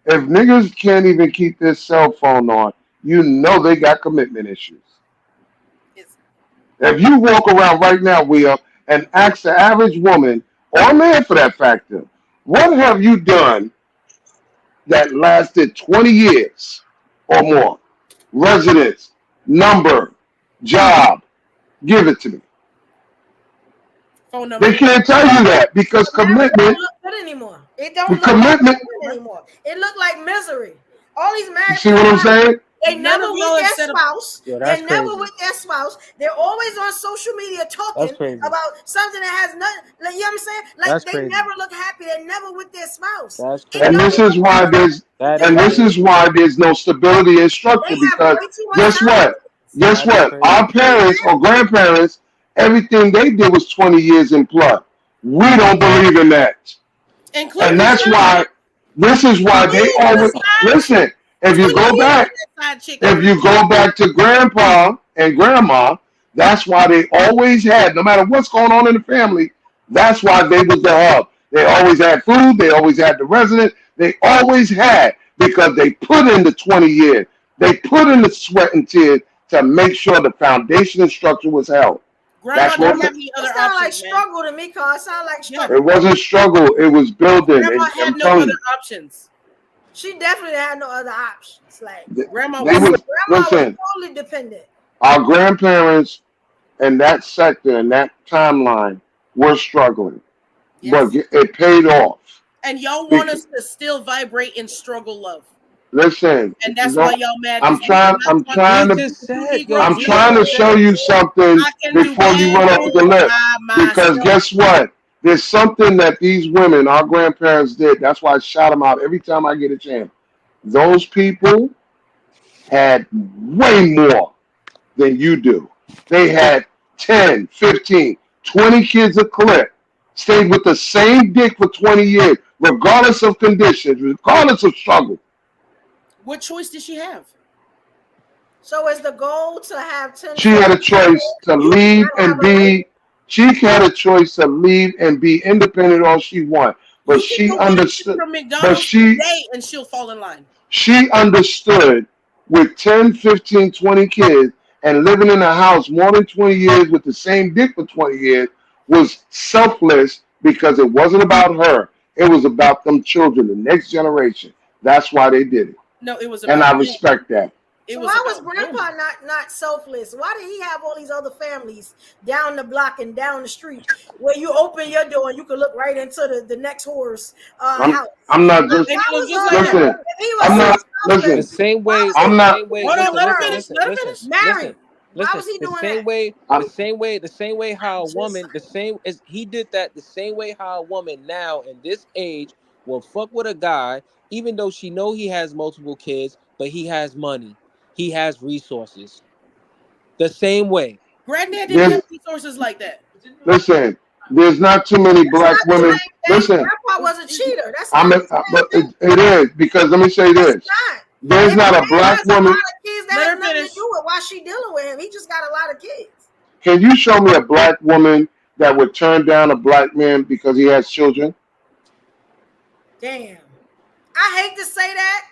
If niggas can't even keep their cell phone on, you know they got commitment issues. If you walk around right now, Will, and ask the average woman, or man for that factor, what have you done that lasted 20 years or more? Residence, number, job, give it to me. Phone number. They can't tell you that because commitment. It don't look good anymore. It don't look commitment good anymore. It look like misery. All these married You see what I'm saying? They never with their spouse. Yo, They're that's never crazy. with their spouse. They're always on social media talking crazy. about something that has nothing. Like, you know what I'm saying? Like That's they crazy. never look happy. They're never with their spouse. That's It crazy. And don't this is look why good. there's That and is this is crazy. why there's no stability and structure They have because way too much guess time. what? Guess That's what? crazy. Our parents or grandparents, everything they did was 20 years in plus. We don't believe in that. And that's why this is why they always listen. If you go back, if you go back to grandpa and grandma, that's why they always had, no matter what's going on in the family, that's why they was the hub. They always had food, they always had the resident, they always had because they put in the 20 years. They put in the sweat and tears to make sure the foundation and structure was held. That's what It sounds like struggle to me, cause it sounds like struggle. it wasn't struggle, it was building. Grandma And had I'm no telling other you, options. She definitely had no other options. Like Grandma they was was, grandma was listen, totally dependent. our grandparents in that sector and that timeline were struggling, but it paid off. and y'all want us to still vibrate in struggle love. Listen, And that's no, why y'all mad. I'm trying to show you something before you run off the list. Because guess what? There's something that these women, our grandparents, did. That's why I shout them out every time I get a chance. Those people had way more than you do. They had 10, 15, 20 kids a clip, stayed with the same dick for 20 years, regardless of conditions, regardless of struggle. What choice did she have? So is the goal to have 10? She had a choice to leave and be. She had a choice to leave and be independent all she want, but she understood. From But McDonald's she today and she'll fall in line. she understood with 10, 15, 20 kids and living in a house more than 20 years with the same dick for 20 years was selfless because it wasn't about her. It was about them children, the next generation. That's why they did it. No, it was And I respect that. So why was grandpa not selfless? Why did he have all these other families down the block and down the street where you open your door and you can look right into the next horse house? I'm not just listen. I'm not listen. The same way. I'm not. Hold on, let her finish. Let her finish. Married. Why was he doing that? The same way how a woman, the same as he did that, the same way how a woman now in this age will fuck with a guy, even though she know he has multiple kids, but he has money, he has resources. The same way. Granddad didn't have resources like that. Listen, there's not too many black women. Listen, Grandpa was a cheater. That's but it is because let me say this. There's not a black woman. Kids that has nothing to do with why she dealing with him. He just got a lot of kids. Can you show me a black woman that would turn down a black man because he has children? Damn. I hate to say that,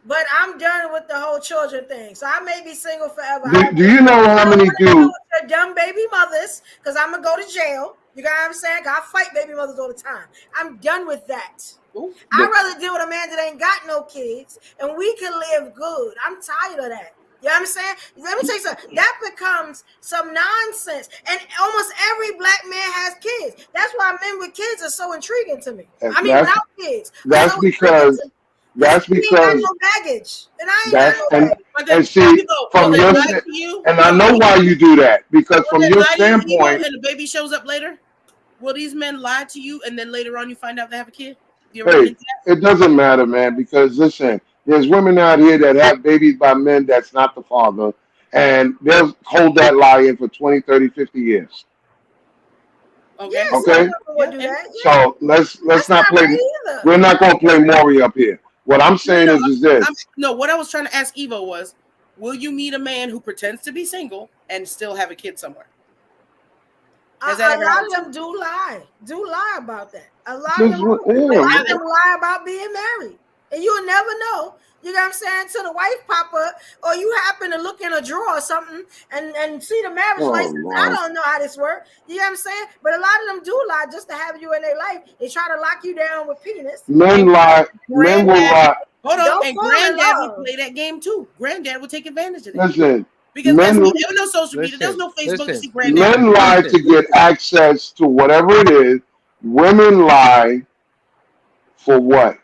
but I'm done with the whole children thing. So I may be single forever. Do you know how many do? Dumb baby mothers, because I'm gonna go to jail. You got what I'm saying? I fight baby mothers all the time. I'm done with that. I'd rather deal with a man that ain't got no kids and we can live good. I'm tired of that. You know what I'm saying? Let me tell you something. That becomes some nonsense. And almost every black man has kids. That's why men with kids are so intriguing to me. I mean, without kids. That's because. That's because. No baggage. And I ain't and see from your and I know why you do that because from your standpoint. And the baby shows up later. Will these men lie to you and then later on you find out they have a kid? You ever Hey, it doesn't matter, man, because listen, there's women out here that have babies by men that's not the father, and they'll hold that lie in for 20, 30, 50 years. Okay. Okay. So let's not play. We're not going to play Maury up here. What I'm saying is this. What I was trying to ask Evo was, will you meet a man who pretends to be single and still have a kid somewhere? A lot of them do lie about that. A lot of them lie about being married, and you'll never know. You know what I'm saying? Till the wife pop up, or you happen to look in a drawer or something and see the marriage license. I don't know how this works. You know what I'm saying? But a lot of them do lie just to have you in their life. They try to lock you down with penis. Men lie. Men will lie. Hold on, and Granddad would play that game too. Granddad would take advantage of that. Listen. Because there's no social media, there's no Facebook to see Granddad. Men lie to get access to whatever it is. Women lie for what?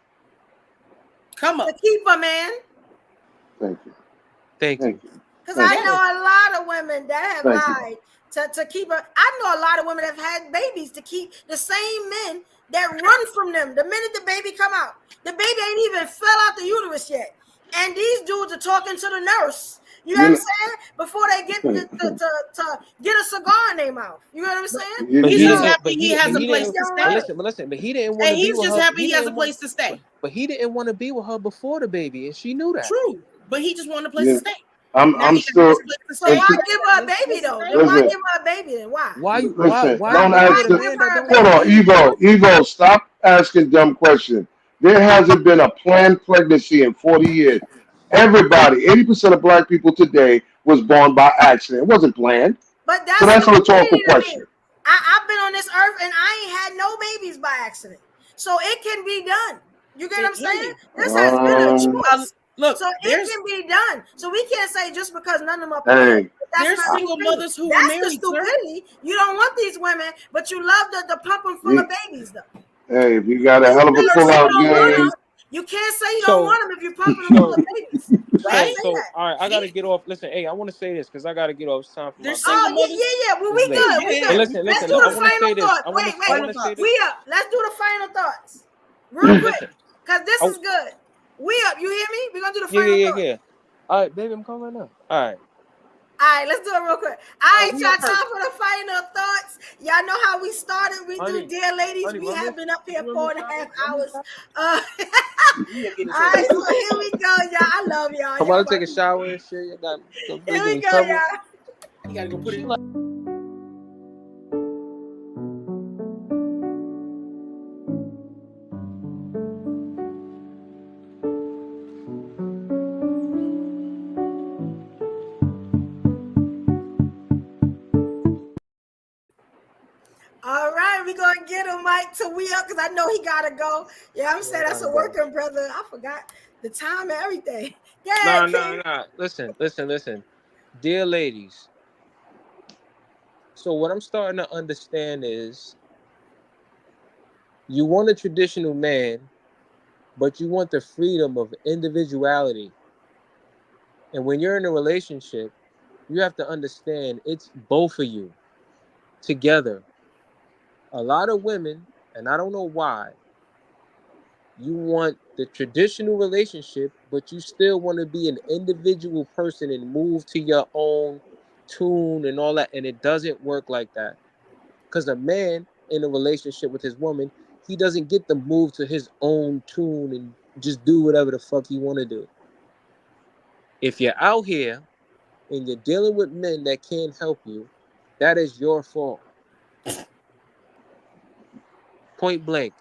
Come on. To keep a man. Thank you. Because I know a lot of women that have lied to keep a. I know a lot of women that have had babies to keep the same men that run from them. The minute the baby come out, the baby ain't even fell out the uterus yet. And these dudes are talking to the nurse. You know what I'm saying? Before they get to get a cigar in their mouth. You know what I'm saying? He's just happy he has a place to stay. Listen, but he didn't want to be with her. He's just happy he has a place to stay. But he didn't want to be with her before the baby, and she knew that. True, but he just wanted a place to stay. I'm still. So why give her a baby though? Why give her a baby then? Why? Why? Don't ask. Hold on, Evo. Stop asking dumb questions. There hasn't been a planned pregnancy in 40 years. Everybody, 80% of black people today was born by accident. It wasn't planned. But that's a rhetorical question. I've been on this earth and I ain't had no babies by accident. So it can be done. You get what I'm saying? This has been a choice. Look, so it can be done. So we can't say just because none of them are planned. There's single mothers who are married. That's the stupidity. You don't want these women, but you love the pump them full of babies though. Hey, we got a hell of a pull-out game. You can't say you don't want them if you're pumping them full of babies. Right? So, all right, I gotta get off. Listen, hey, I want to say this because I gotta get off. It's time for yeah. Well, we good. We good. Listen, Let's do the final thoughts. Wait. We up. Let's do the final thoughts. Real quick. Because this is good. We up. You hear me? We're gonna do the final thoughts. Yeah. All right, baby, I'm coming right now. All right. All right, let's do it real quick. All right, y'all, time for the final thoughts. Y'all know how we started. We do Dear Ladies. We have been up here 4.5 hours. All right, so here we go, y'all. I love y'all. Come on, take a shower and shit. Here we go, y'all. You gotta go put it. All right, we're going to get him, Mike, to we up because I know he got to go. Yeah, I'm saying that's a working brother. I forgot the time and everything. Yeah. No. Listen. Dear ladies. So what I'm starting to understand is you want a traditional man, but you want the freedom of individuality. And when you're in a relationship, you have to understand it's both of you together. A lot of women, and I don't know why, you want the traditional relationship, but you still want to be an individual person and move to your own tune and all that. And it doesn't work like that. Because a man in a relationship with his woman, he doesn't get to move to his own tune and just do whatever the fuck he want to do. If you're out here and you're dealing with men that can't help you, that is your fault. Point blank.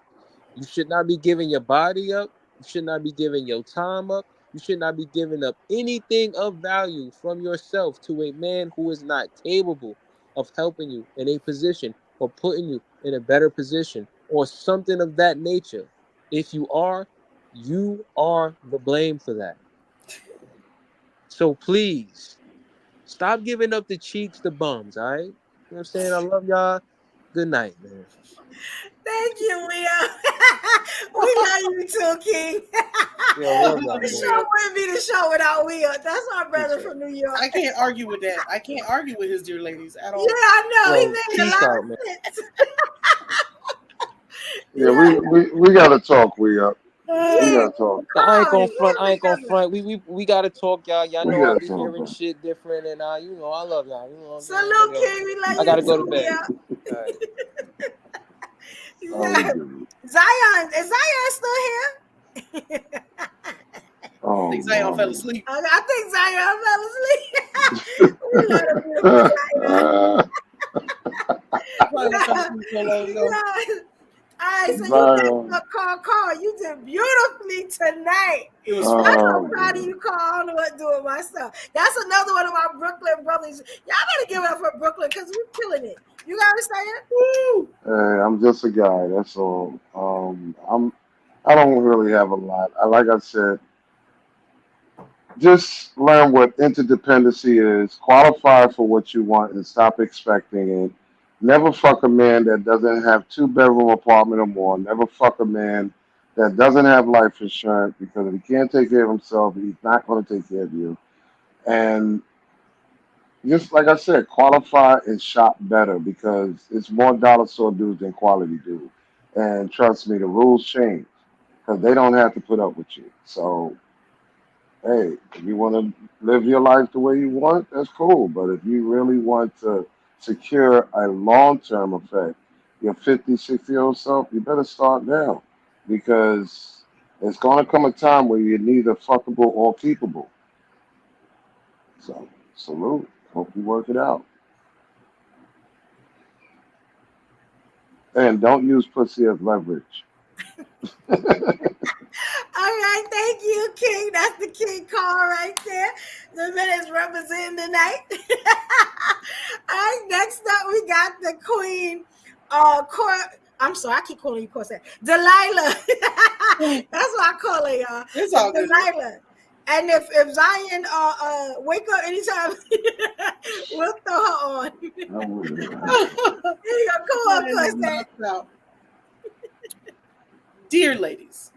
You should not be giving your body up. You should not be giving your time up. You should not be giving up anything of value from yourself to a man who is not capable of helping you in a position or putting you in a better position or something of that nature. If you are the blame for that. So please, stop giving up the cheeks to bums, all right? You know what I'm saying? I love y'all. Good night, man. Thank you, Leah. We love you too, King. The show wouldn't be the show without Leah. That's our brother from New York. I can't argue with that. I can't argue with his dear ladies at all. Yeah, I know. He made a lot of sense. Yeah, we got to talk, we up. We gotta talk. I ain't gonna front. I ain't gonna front. We gotta talk, y'all. Y'all We know I gotta be talk, hearing bro. shit different, and I love y'all. You know what I mean? Salute, Yo, King. We love I gotta you go to too, bed. yeah. All right. Yeah. Zion, is Zion still here? Oh, I think Zion fell asleep. I think Zion fell asleep. We love the beautiful Zion. All right, so you got a call. You did beautifully tonight. I'm so proud of you, Carl. I don't know what to do with myself. That's another one of my Brooklyn brothers. Y'all better give it up for Brooklyn because we're killing it. You got to say it? Woo! Hey, I'm just a guy. That's all. I don't really have a lot. Like I said, just learn what interdependency is. Qualify for what you want and stop expecting it. Never fuck a man that doesn't have 2-bedroom apartment or more. Never fuck a man that doesn't have life insurance, because if he can't take care of himself, he's not going to take care of you. And just like I said, qualify and shop better, because it's more dollar store dudes than quality dudes. And trust me, the rules change because they don't have to put up with you. So, hey, if you want to live your life the way you want, that's cool. But if you really want to secure a long-term effect, your 50, 60-year-old self, you better start now, because it's going to come a time where you're neither fuckable or keepable. So, salute. Hope you work it out. And don't use pussy as leverage. All right, thank you, King. That's the King call right there. The men is representing tonight. All right, next up we got the Queen. I'm sorry, I keep calling you Corsair. Delilah. That's what I call her, y'all. It's all good. Delilah. And if Zion wake up anytime, we'll throw her on. Here you go. Come on, Corsair. Dear ladies,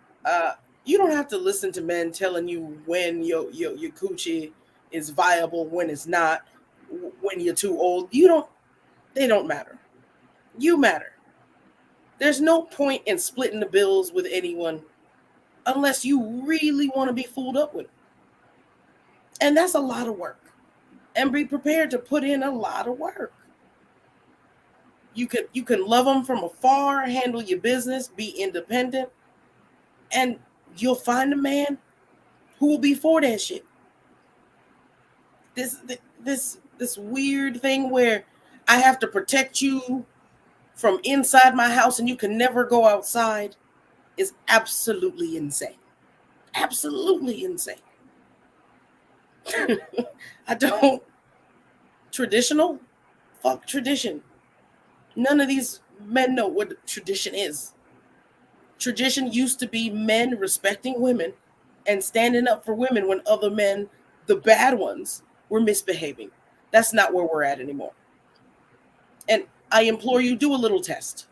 you don't have to listen to men telling you when your coochie is viable, when it's not, when you're too old. They don't matter. You matter. There's no point in splitting the bills with anyone unless you really want to be fooled up with it. And that's a lot of work. And be prepared to put in a lot of work. You can love them from afar, handle your business, be independent, and you'll find a man who will be for that shit. This weird thing where I have to protect you from inside my house and you can never go outside is absolutely insane. Absolutely insane. I don't. Traditional? Fuck tradition. None of these men know what tradition is. Tradition used to be men respecting women and standing up for women when other men, the bad ones, were misbehaving. That's not where we're at anymore. And I implore you, do a little test.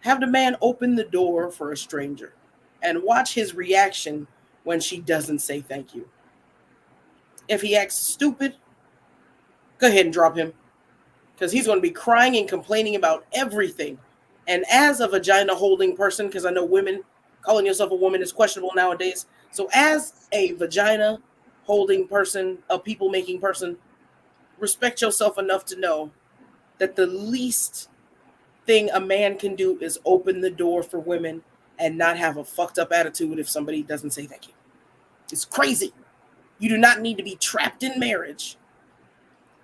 Have the man open the door for a stranger and watch his reaction when she doesn't say thank you. If he acts stupid, go ahead and drop him, because he's going to be crying and complaining about everything. And as a vagina holding person, because I know women, calling yourself a woman is questionable nowadays. So as a vagina holding person, a people making person, respect yourself enough to know that the least thing a man can do is open the door for women and not have a fucked up attitude if somebody doesn't say thank you. It's crazy. You do not need to be trapped in marriage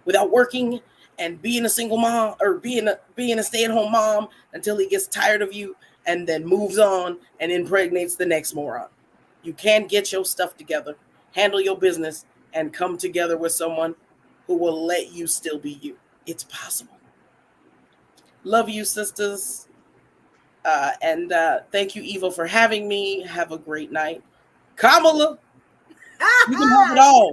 without working and being a single mom or being a stay-at-home mom until he gets tired of you and then moves on and impregnates the next moron. You can get your stuff together, handle your business, and come together with someone who will let you still be you. It's possible. Love you, sisters. And thank you, Eva, for having me. Have a great night. Kamala, you can have it all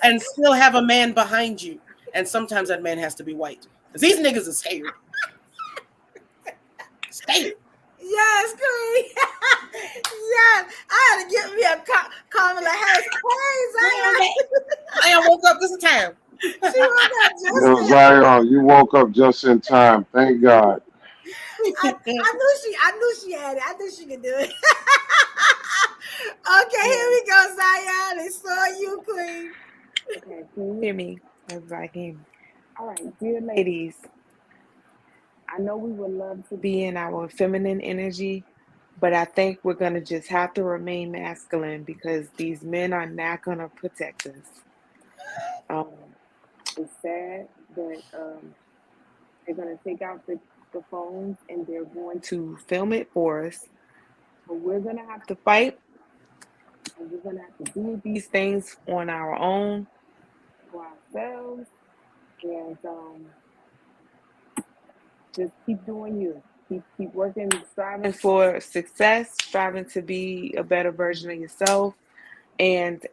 and still have a man behind you. And sometimes that man has to be white, because these niggas is scared. Scared. Yes, Queen. Yes. I had to get me a Kamala Harris. I woke up this time. She woke up just Yo, Zion, you woke up just in time. Thank God. I knew she had it. I knew she could do it. Okay, here we go, Zion. It's all you, Queen. Okay, can you hear me? Everybody can hear me. All right, dear ladies, I know we would love to be in our feminine energy, but I think we're going to just have to remain masculine because these men are not going to protect us. It's sad that they're going to take out the phones and they're going to film it for us. But we're going to have to fight, and we're going to have to do these things on our own, for ourselves, and just keep doing you. Keep working, striving for success, striving to be a better version of yourself. And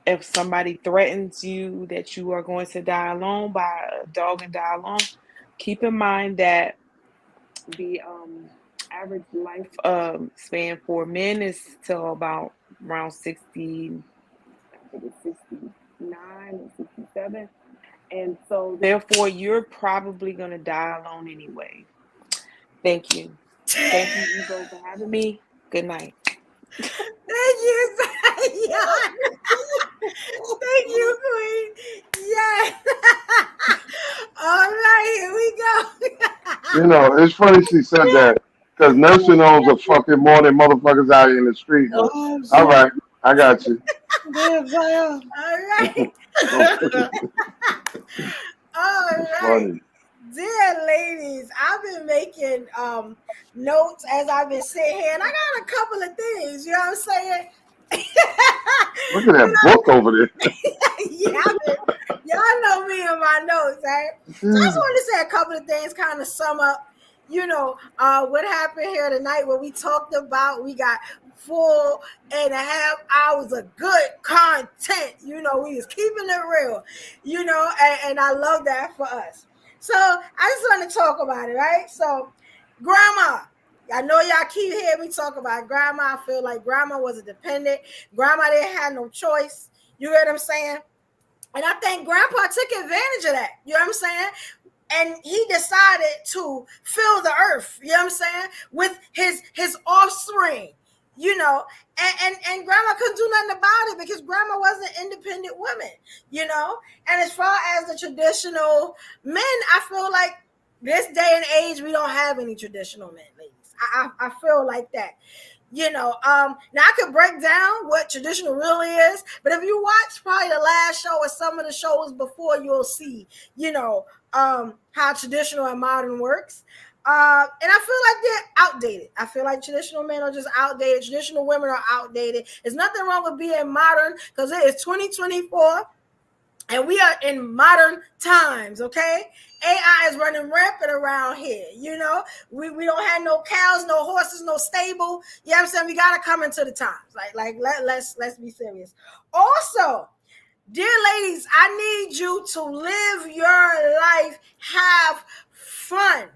if somebody threatens you that you are going to die alone by a dog and die alone, keep in mind that the average life span for men is till about around 60, I think it's 69 or 67. And so therefore you're probably going to die alone anyway. Thank you. Thank you, Ego, for having me. Good night. Thank you, Zion. Thank you, Queen. Yes. All right, here we go. You know, it's funny she said that because nursing homes are fucking more than motherfuckers out here in the street. But, all right, I got you. All right. All right. Funny. Dear ladies, I've been making notes as I've been sitting here, and I got a couple of things, you know what I'm saying? Look at that book over there. Yeah, y'all know me and my notes, right? So I just wanted to say a couple of things, kind of sum up, what happened here tonight, what we talked about. We got 4.5 hours of good content. We was keeping it real, and I love that for us. So I just want to talk about it, right? So grandma, I know y'all keep hearing me talk about grandma. I feel like grandma was a dependent. Grandma didn't have no choice. You get what I'm saying? And I think grandpa took advantage of that. You know what I'm saying? And he decided to fill the earth, you know what I'm saying, with his offspring, and grandma couldn't do nothing about it because grandma was an independent woman, And as far as the traditional men, I feel like this day and age, we don't have any traditional men, ladies. I feel like that. Now I could break down what traditional really is, but if you watch probably the last show or some of the shows before, you'll see, how traditional and modern works. And I feel like they're outdated. I feel like traditional men are just outdated. Traditional women are outdated. There's nothing wrong with being modern because it is 2024 and we are in modern times, okay? AI is running rampant around here, We don't have no cows, no horses, no stable. You know what I'm saying? We got to come into the times. Let's be serious. Also, dear ladies, I need you to live your life, have fun.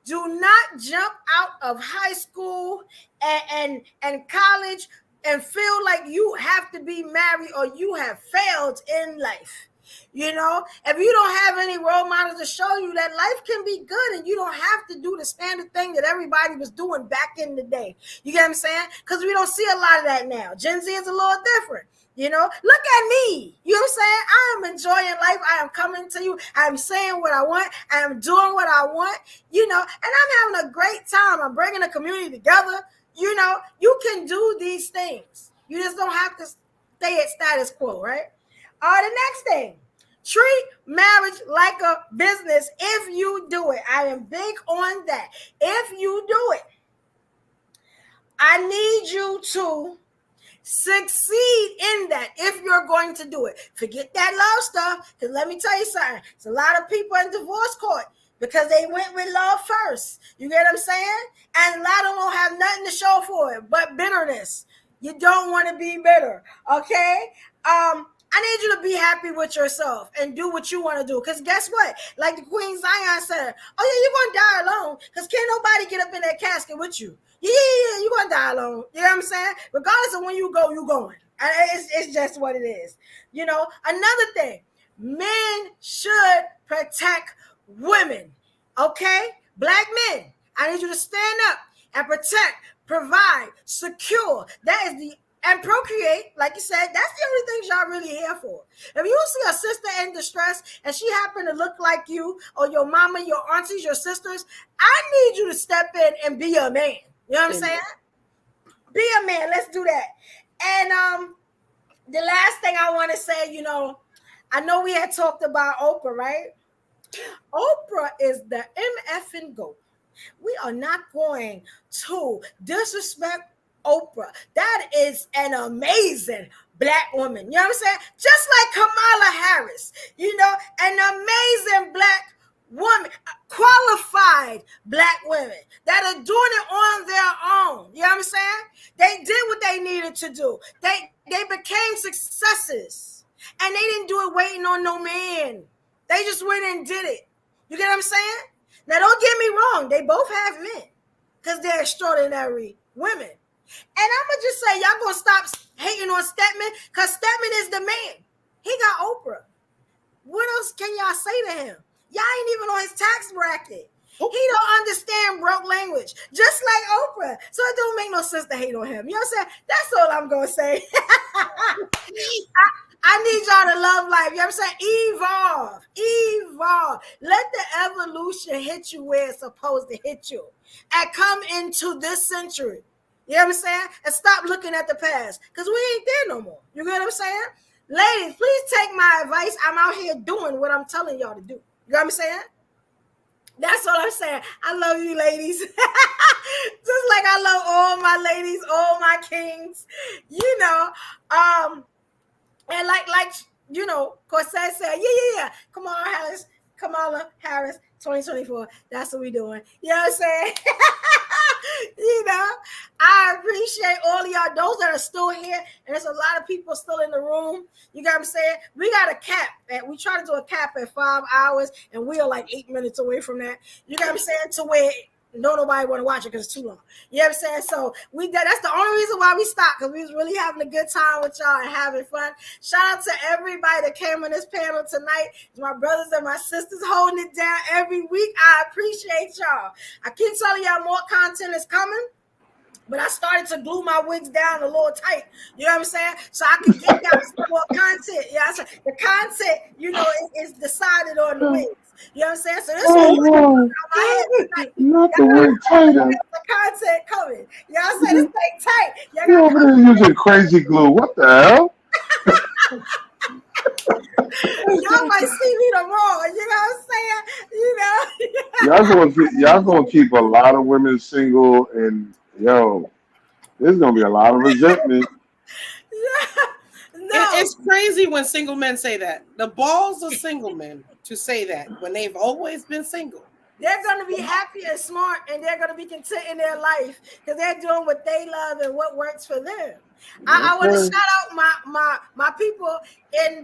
Do not jump out of high school and college and feel like you have to be married or you have failed in life. If you don't have any role models to show you that life can be good and you don't have to do the standard thing that everybody was doing back in the day. You get what I'm saying? Because we don't see a lot of that now. Gen Z is a little different. Look at me. You know what I'm saying? I am enjoying life. I am coming to you. I am saying what I want. I am doing what I want, and I'm having a great time. I'm bringing the community together. You can do these things. You just don't have to stay at status quo, right? The next thing, treat marriage like a business if you do it. I am big on that. If you do it, I need you to succeed in that if you're going to do it. Forget that love stuff, because let me tell you something. There's a lot of people in divorce court because they went with love first. You get what I'm saying? And a lot of them don't have nothing to show for it but bitterness. You don't want to be bitter, okay? I need you to be happy with yourself and do what you want to do. Because guess what? Like the Queen Zion said, oh, yeah, you're going to die alone because can't nobody get up in that casket with you. Yeah, you're going to die alone. You know what I'm saying? Regardless of when you go, you're going. And it's just what it is. Another thing, men should protect women, okay? Black men, I need you to stand up and protect provide, secure. That is the and procreate, like you said, that's the only things y'all really here for. If you see a sister in distress and she happen to look like you or your mama, your aunties, your sisters, I need you to step in and be a man. You know what I'm saying? Be a man. Let's do that. And the last thing I want to say, you know, I know we had talked about Oprah, right? Oprah is the MFing GOAT. We are not going to disrespect Oprah. That is an amazing Black woman. You know what I'm saying? Just like Kamala Harris, you know, an amazing Black woman, qualified Black women that are doing it on their own. You know what I'm saying? They did what they needed to do. They became successes, and they didn't do it waiting on no man. They just went and did it. You get what I'm saying? Now, don't get me wrong. They both have men because they're extraordinary women. And I'm going to just say, y'all going to stop hating on Stedman because Stedman is the man. He got Oprah. What else can y'all say to him? Y'all ain't even on his tax bracket. He don't understand broke language, just like Oprah. So it don't make no sense to hate on him. You know what I'm saying? That's all I'm going to say. I need y'all to love life. You know what I'm saying? Evolve. Let the evolution hit you where it's supposed to hit you. And come into this century. You know what I'm saying? And stop looking at the past. Because we ain't there no more. You get what I'm saying? Ladies, please take my advice. I'm out here doing what I'm telling y'all to do. You know what I'm saying? That's all I'm saying. I love you, ladies. Just like I love all my ladies, all my kings. You know, and like you know, Corsair said, yeah. Kamala Harris, 2024. That's what we doing. You know what I'm saying? You know, I appreciate all of y'all, those that are still here, and there's a lot of people still in the room. You got what I'm saying? We got a cap, and we try to do a cap at 5 hours, and we are like 8 minutes away from that. You got what I'm saying? To where nobody want to watch it because it's too long. You know what I'm saying? So that's the only reason why we stopped, because we was really having a good time with y'all and having fun. Shout out to everybody that came on this panel tonight. My brothers and my sisters holding it down every week. I appreciate y'all. I keep telling y'all more content is coming, but I started to glue my wigs down a little tight. You know what I'm saying? So I can get down some more content. Yeah, you know the content, you know, is decided on the wigs. You know what I'm saying? So this is my head tonight. Not the word tighter. The content coming. Y'all say this thing tight. You're over there using crazy glue. What the hell? Y'all might see me tomorrow. You know what I'm saying? You know. y'all gonna keep a lot of women single, and there's gonna be a lot of resentment. No. It's crazy when single men say that. The balls of single men to say that when they've always been single. They're going to be happy and smart, and they're going to be content in their life because they're doing what they love and what works for them. I want to shout out my people in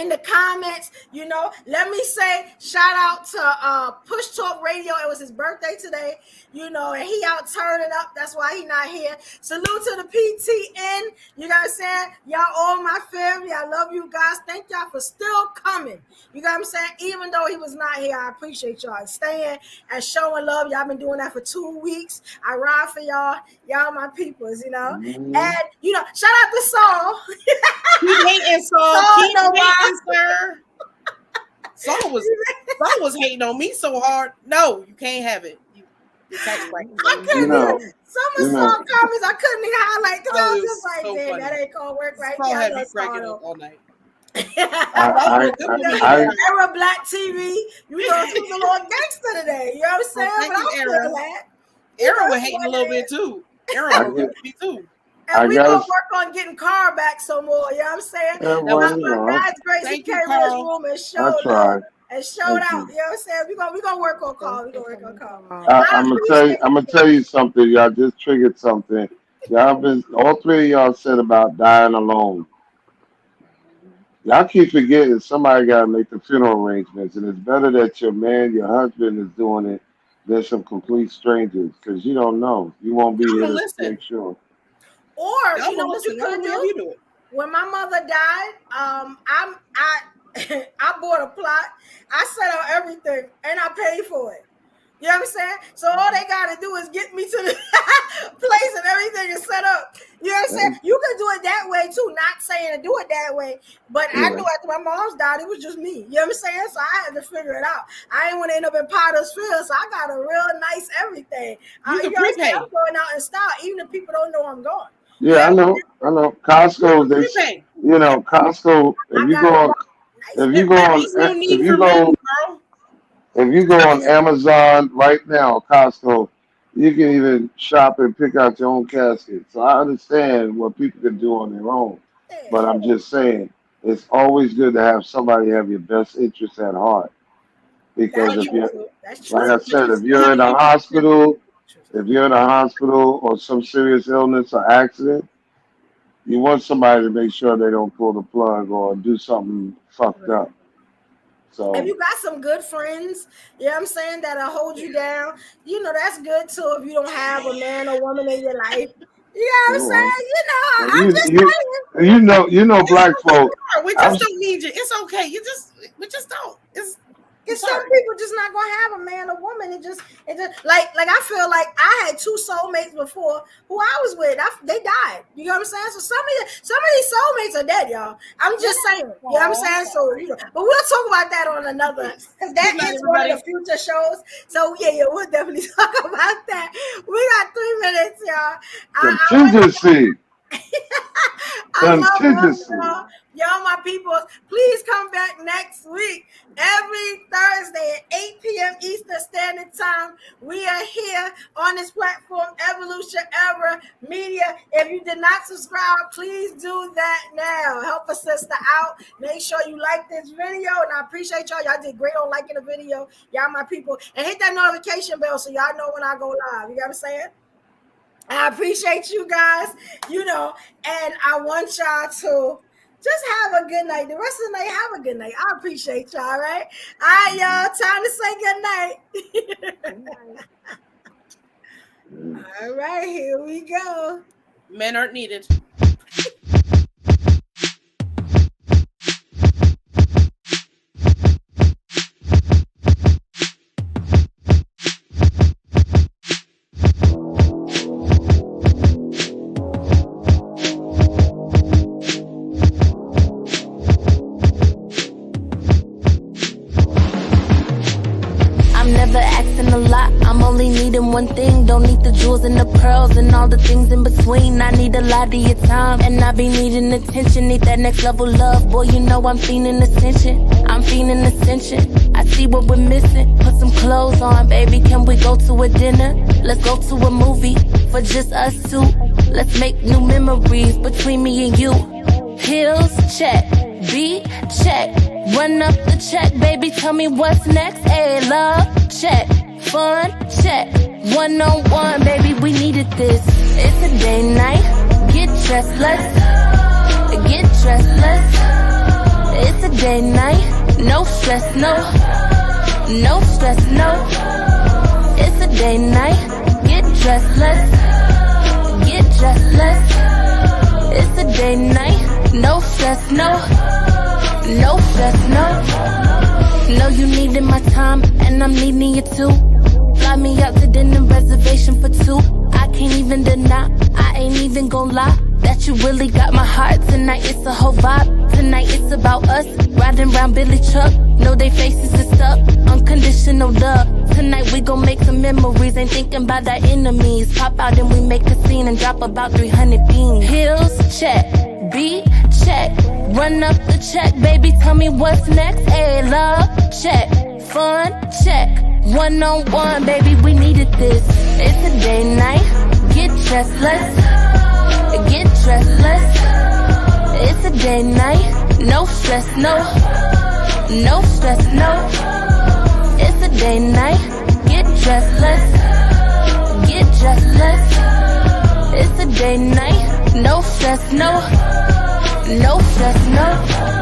the comments. You know, let me say shout out to Push Talk Radio. It was his birthday today, you know, and he out turning up. That's why he not here. Salute to the PTN. You know what I'm saying? Y'all all my family. I love you guys. Thank y'all for still coming. You know what I'm saying? Even though he was not here, I appreciate y'all staying and showing love. Y'all been doing that for 2 weeks. I ride for y'all. Y'all my peoples, you know. Mm-hmm. And, you know, shout out to Saul. Keep hating, Saul. Keep hating, sir. Saul was hating on me so hard. No, you can't have it. I couldn't even. Some of Saul comments I couldn't even highlight because I was just like, so man, that ain't gonna work right. Saul had me cracking up all night. Era Black TV. You know, she was a little gangster today. You know what I'm saying? But I'm still glad. Era was hating a little bit too. Era was me too. And we're going to work on getting Carl back some more. You know what I'm saying? God's grace, he came in this room and showed up. And showed out. You know what I'm saying? We're gonna work on Carl. I'm gonna tell you something. Y'all just triggered something. All three of y'all said about dying alone. Y'all keep forgetting somebody gotta make the funeral arrangements, and it's better that your man, your husband, is doing it than some complete strangers, because you don't know. You won't be here to make sure. Or you know what you could do? When my mother died, I bought a plot. I set out everything and I paid for it. You know what I'm saying? So all they gotta do is get me to the place and everything is set up. You know what I'm saying? You can do it that way too. Not saying to do it that way, but I knew after my mom's died, it was just me. You know what I'm saying? So I had to figure it out. I didn't want to end up in Potter's Field, so I got a real nice everything. You know what I'm saying? I'm going out in style, even if people don't know I'm going. Yeah, I know. Costco, Costco. If you go on Amazon right now, Costco, you can even shop and pick out your own casket. So I understand what people can do on their own, but I'm just saying it's always good to have somebody have your best interest at heart. Because if you're, like I said, if you're in a hospital or some serious illness or accident, you want somebody to make sure they don't pull the plug or do something fucked up. So if you got some good friends, you know what I'm saying, that'll hold you down, that's good too if you don't have a man or woman in your life. You know what I'm saying? I'm just saying. Black folk. We just don't need you. It's okay. We just don't. It's some people just not gonna have a man or woman. It just like I feel like I had 2 soulmates before who I was with. They died. You know what I'm saying? So some of these soulmates are dead, y'all. I'm just saying. You know what I'm saying? So but we'll talk about that on another, because that is one of the future shows. So yeah, we'll definitely talk about that. We got 3 minutes, y'all. Contingency. Y'all, my people, please come back next week. Every Thursday at 8 p.m. Eastern Standard Time. We are here on this platform, Evolution Era Media. If you did not subscribe, please do that now. Help a sister out. Make sure you like this video. And I appreciate y'all. Y'all did great on liking the video. Y'all, my people. And hit that notification bell so y'all know when I go live. You know what I'm saying? I appreciate you guys, and I want y'all to just have a good night. The rest of the night, have a good night. I appreciate y'all, all right? All right, y'all, time to say good night. All right, here we go. Men aren't needed. One thing, don't need the jewels and the pearls and all the things in between. I need a lot of your time, and I be needing attention. Need that next level love, boy. You know I'm feeling ascension. I'm feeling ascension. I see what we're missing. Put some clothes on, baby. Can we go to a dinner? Let's go to a movie for just us two. Let's make new memories between me and you. Pills, check. Beat, check. Run up the check, baby. Tell me what's next. Hey, love, check. Fun, check. One-on-one, baby, we needed this. It's a day night. Get dressed, let's get dressed, let's. It's a day night. No stress, no stress, no. It's a day night. Get dressed, let's get dressed, let's. It's a day night. No stress, no stress, no. Know you needed my time, and I'm needing you too. Fly me out to dinner, reservation for 2. I can't even deny, I ain't even gon' lie, that you really got my heart. Tonight it's a whole vibe. Tonight it's about us, riding round Billy truck. Know they faces is stuck, unconditional love. Tonight we gon' make some memories, ain't thinking about our enemies. Pop out and we make a scene and drop about 300 beans. Hills, check. Beat, check. Run up the check, baby, tell me what's next. Hey, love, check. Fun, check. One-on-one, baby, we needed this. It's a day night. Get dressed, let's get dressed, let's. It's a day night. No stress, no stress, no. It's a day night. Get dressed, let's get dressed, let's. It's a day night. No stress, no stress, no.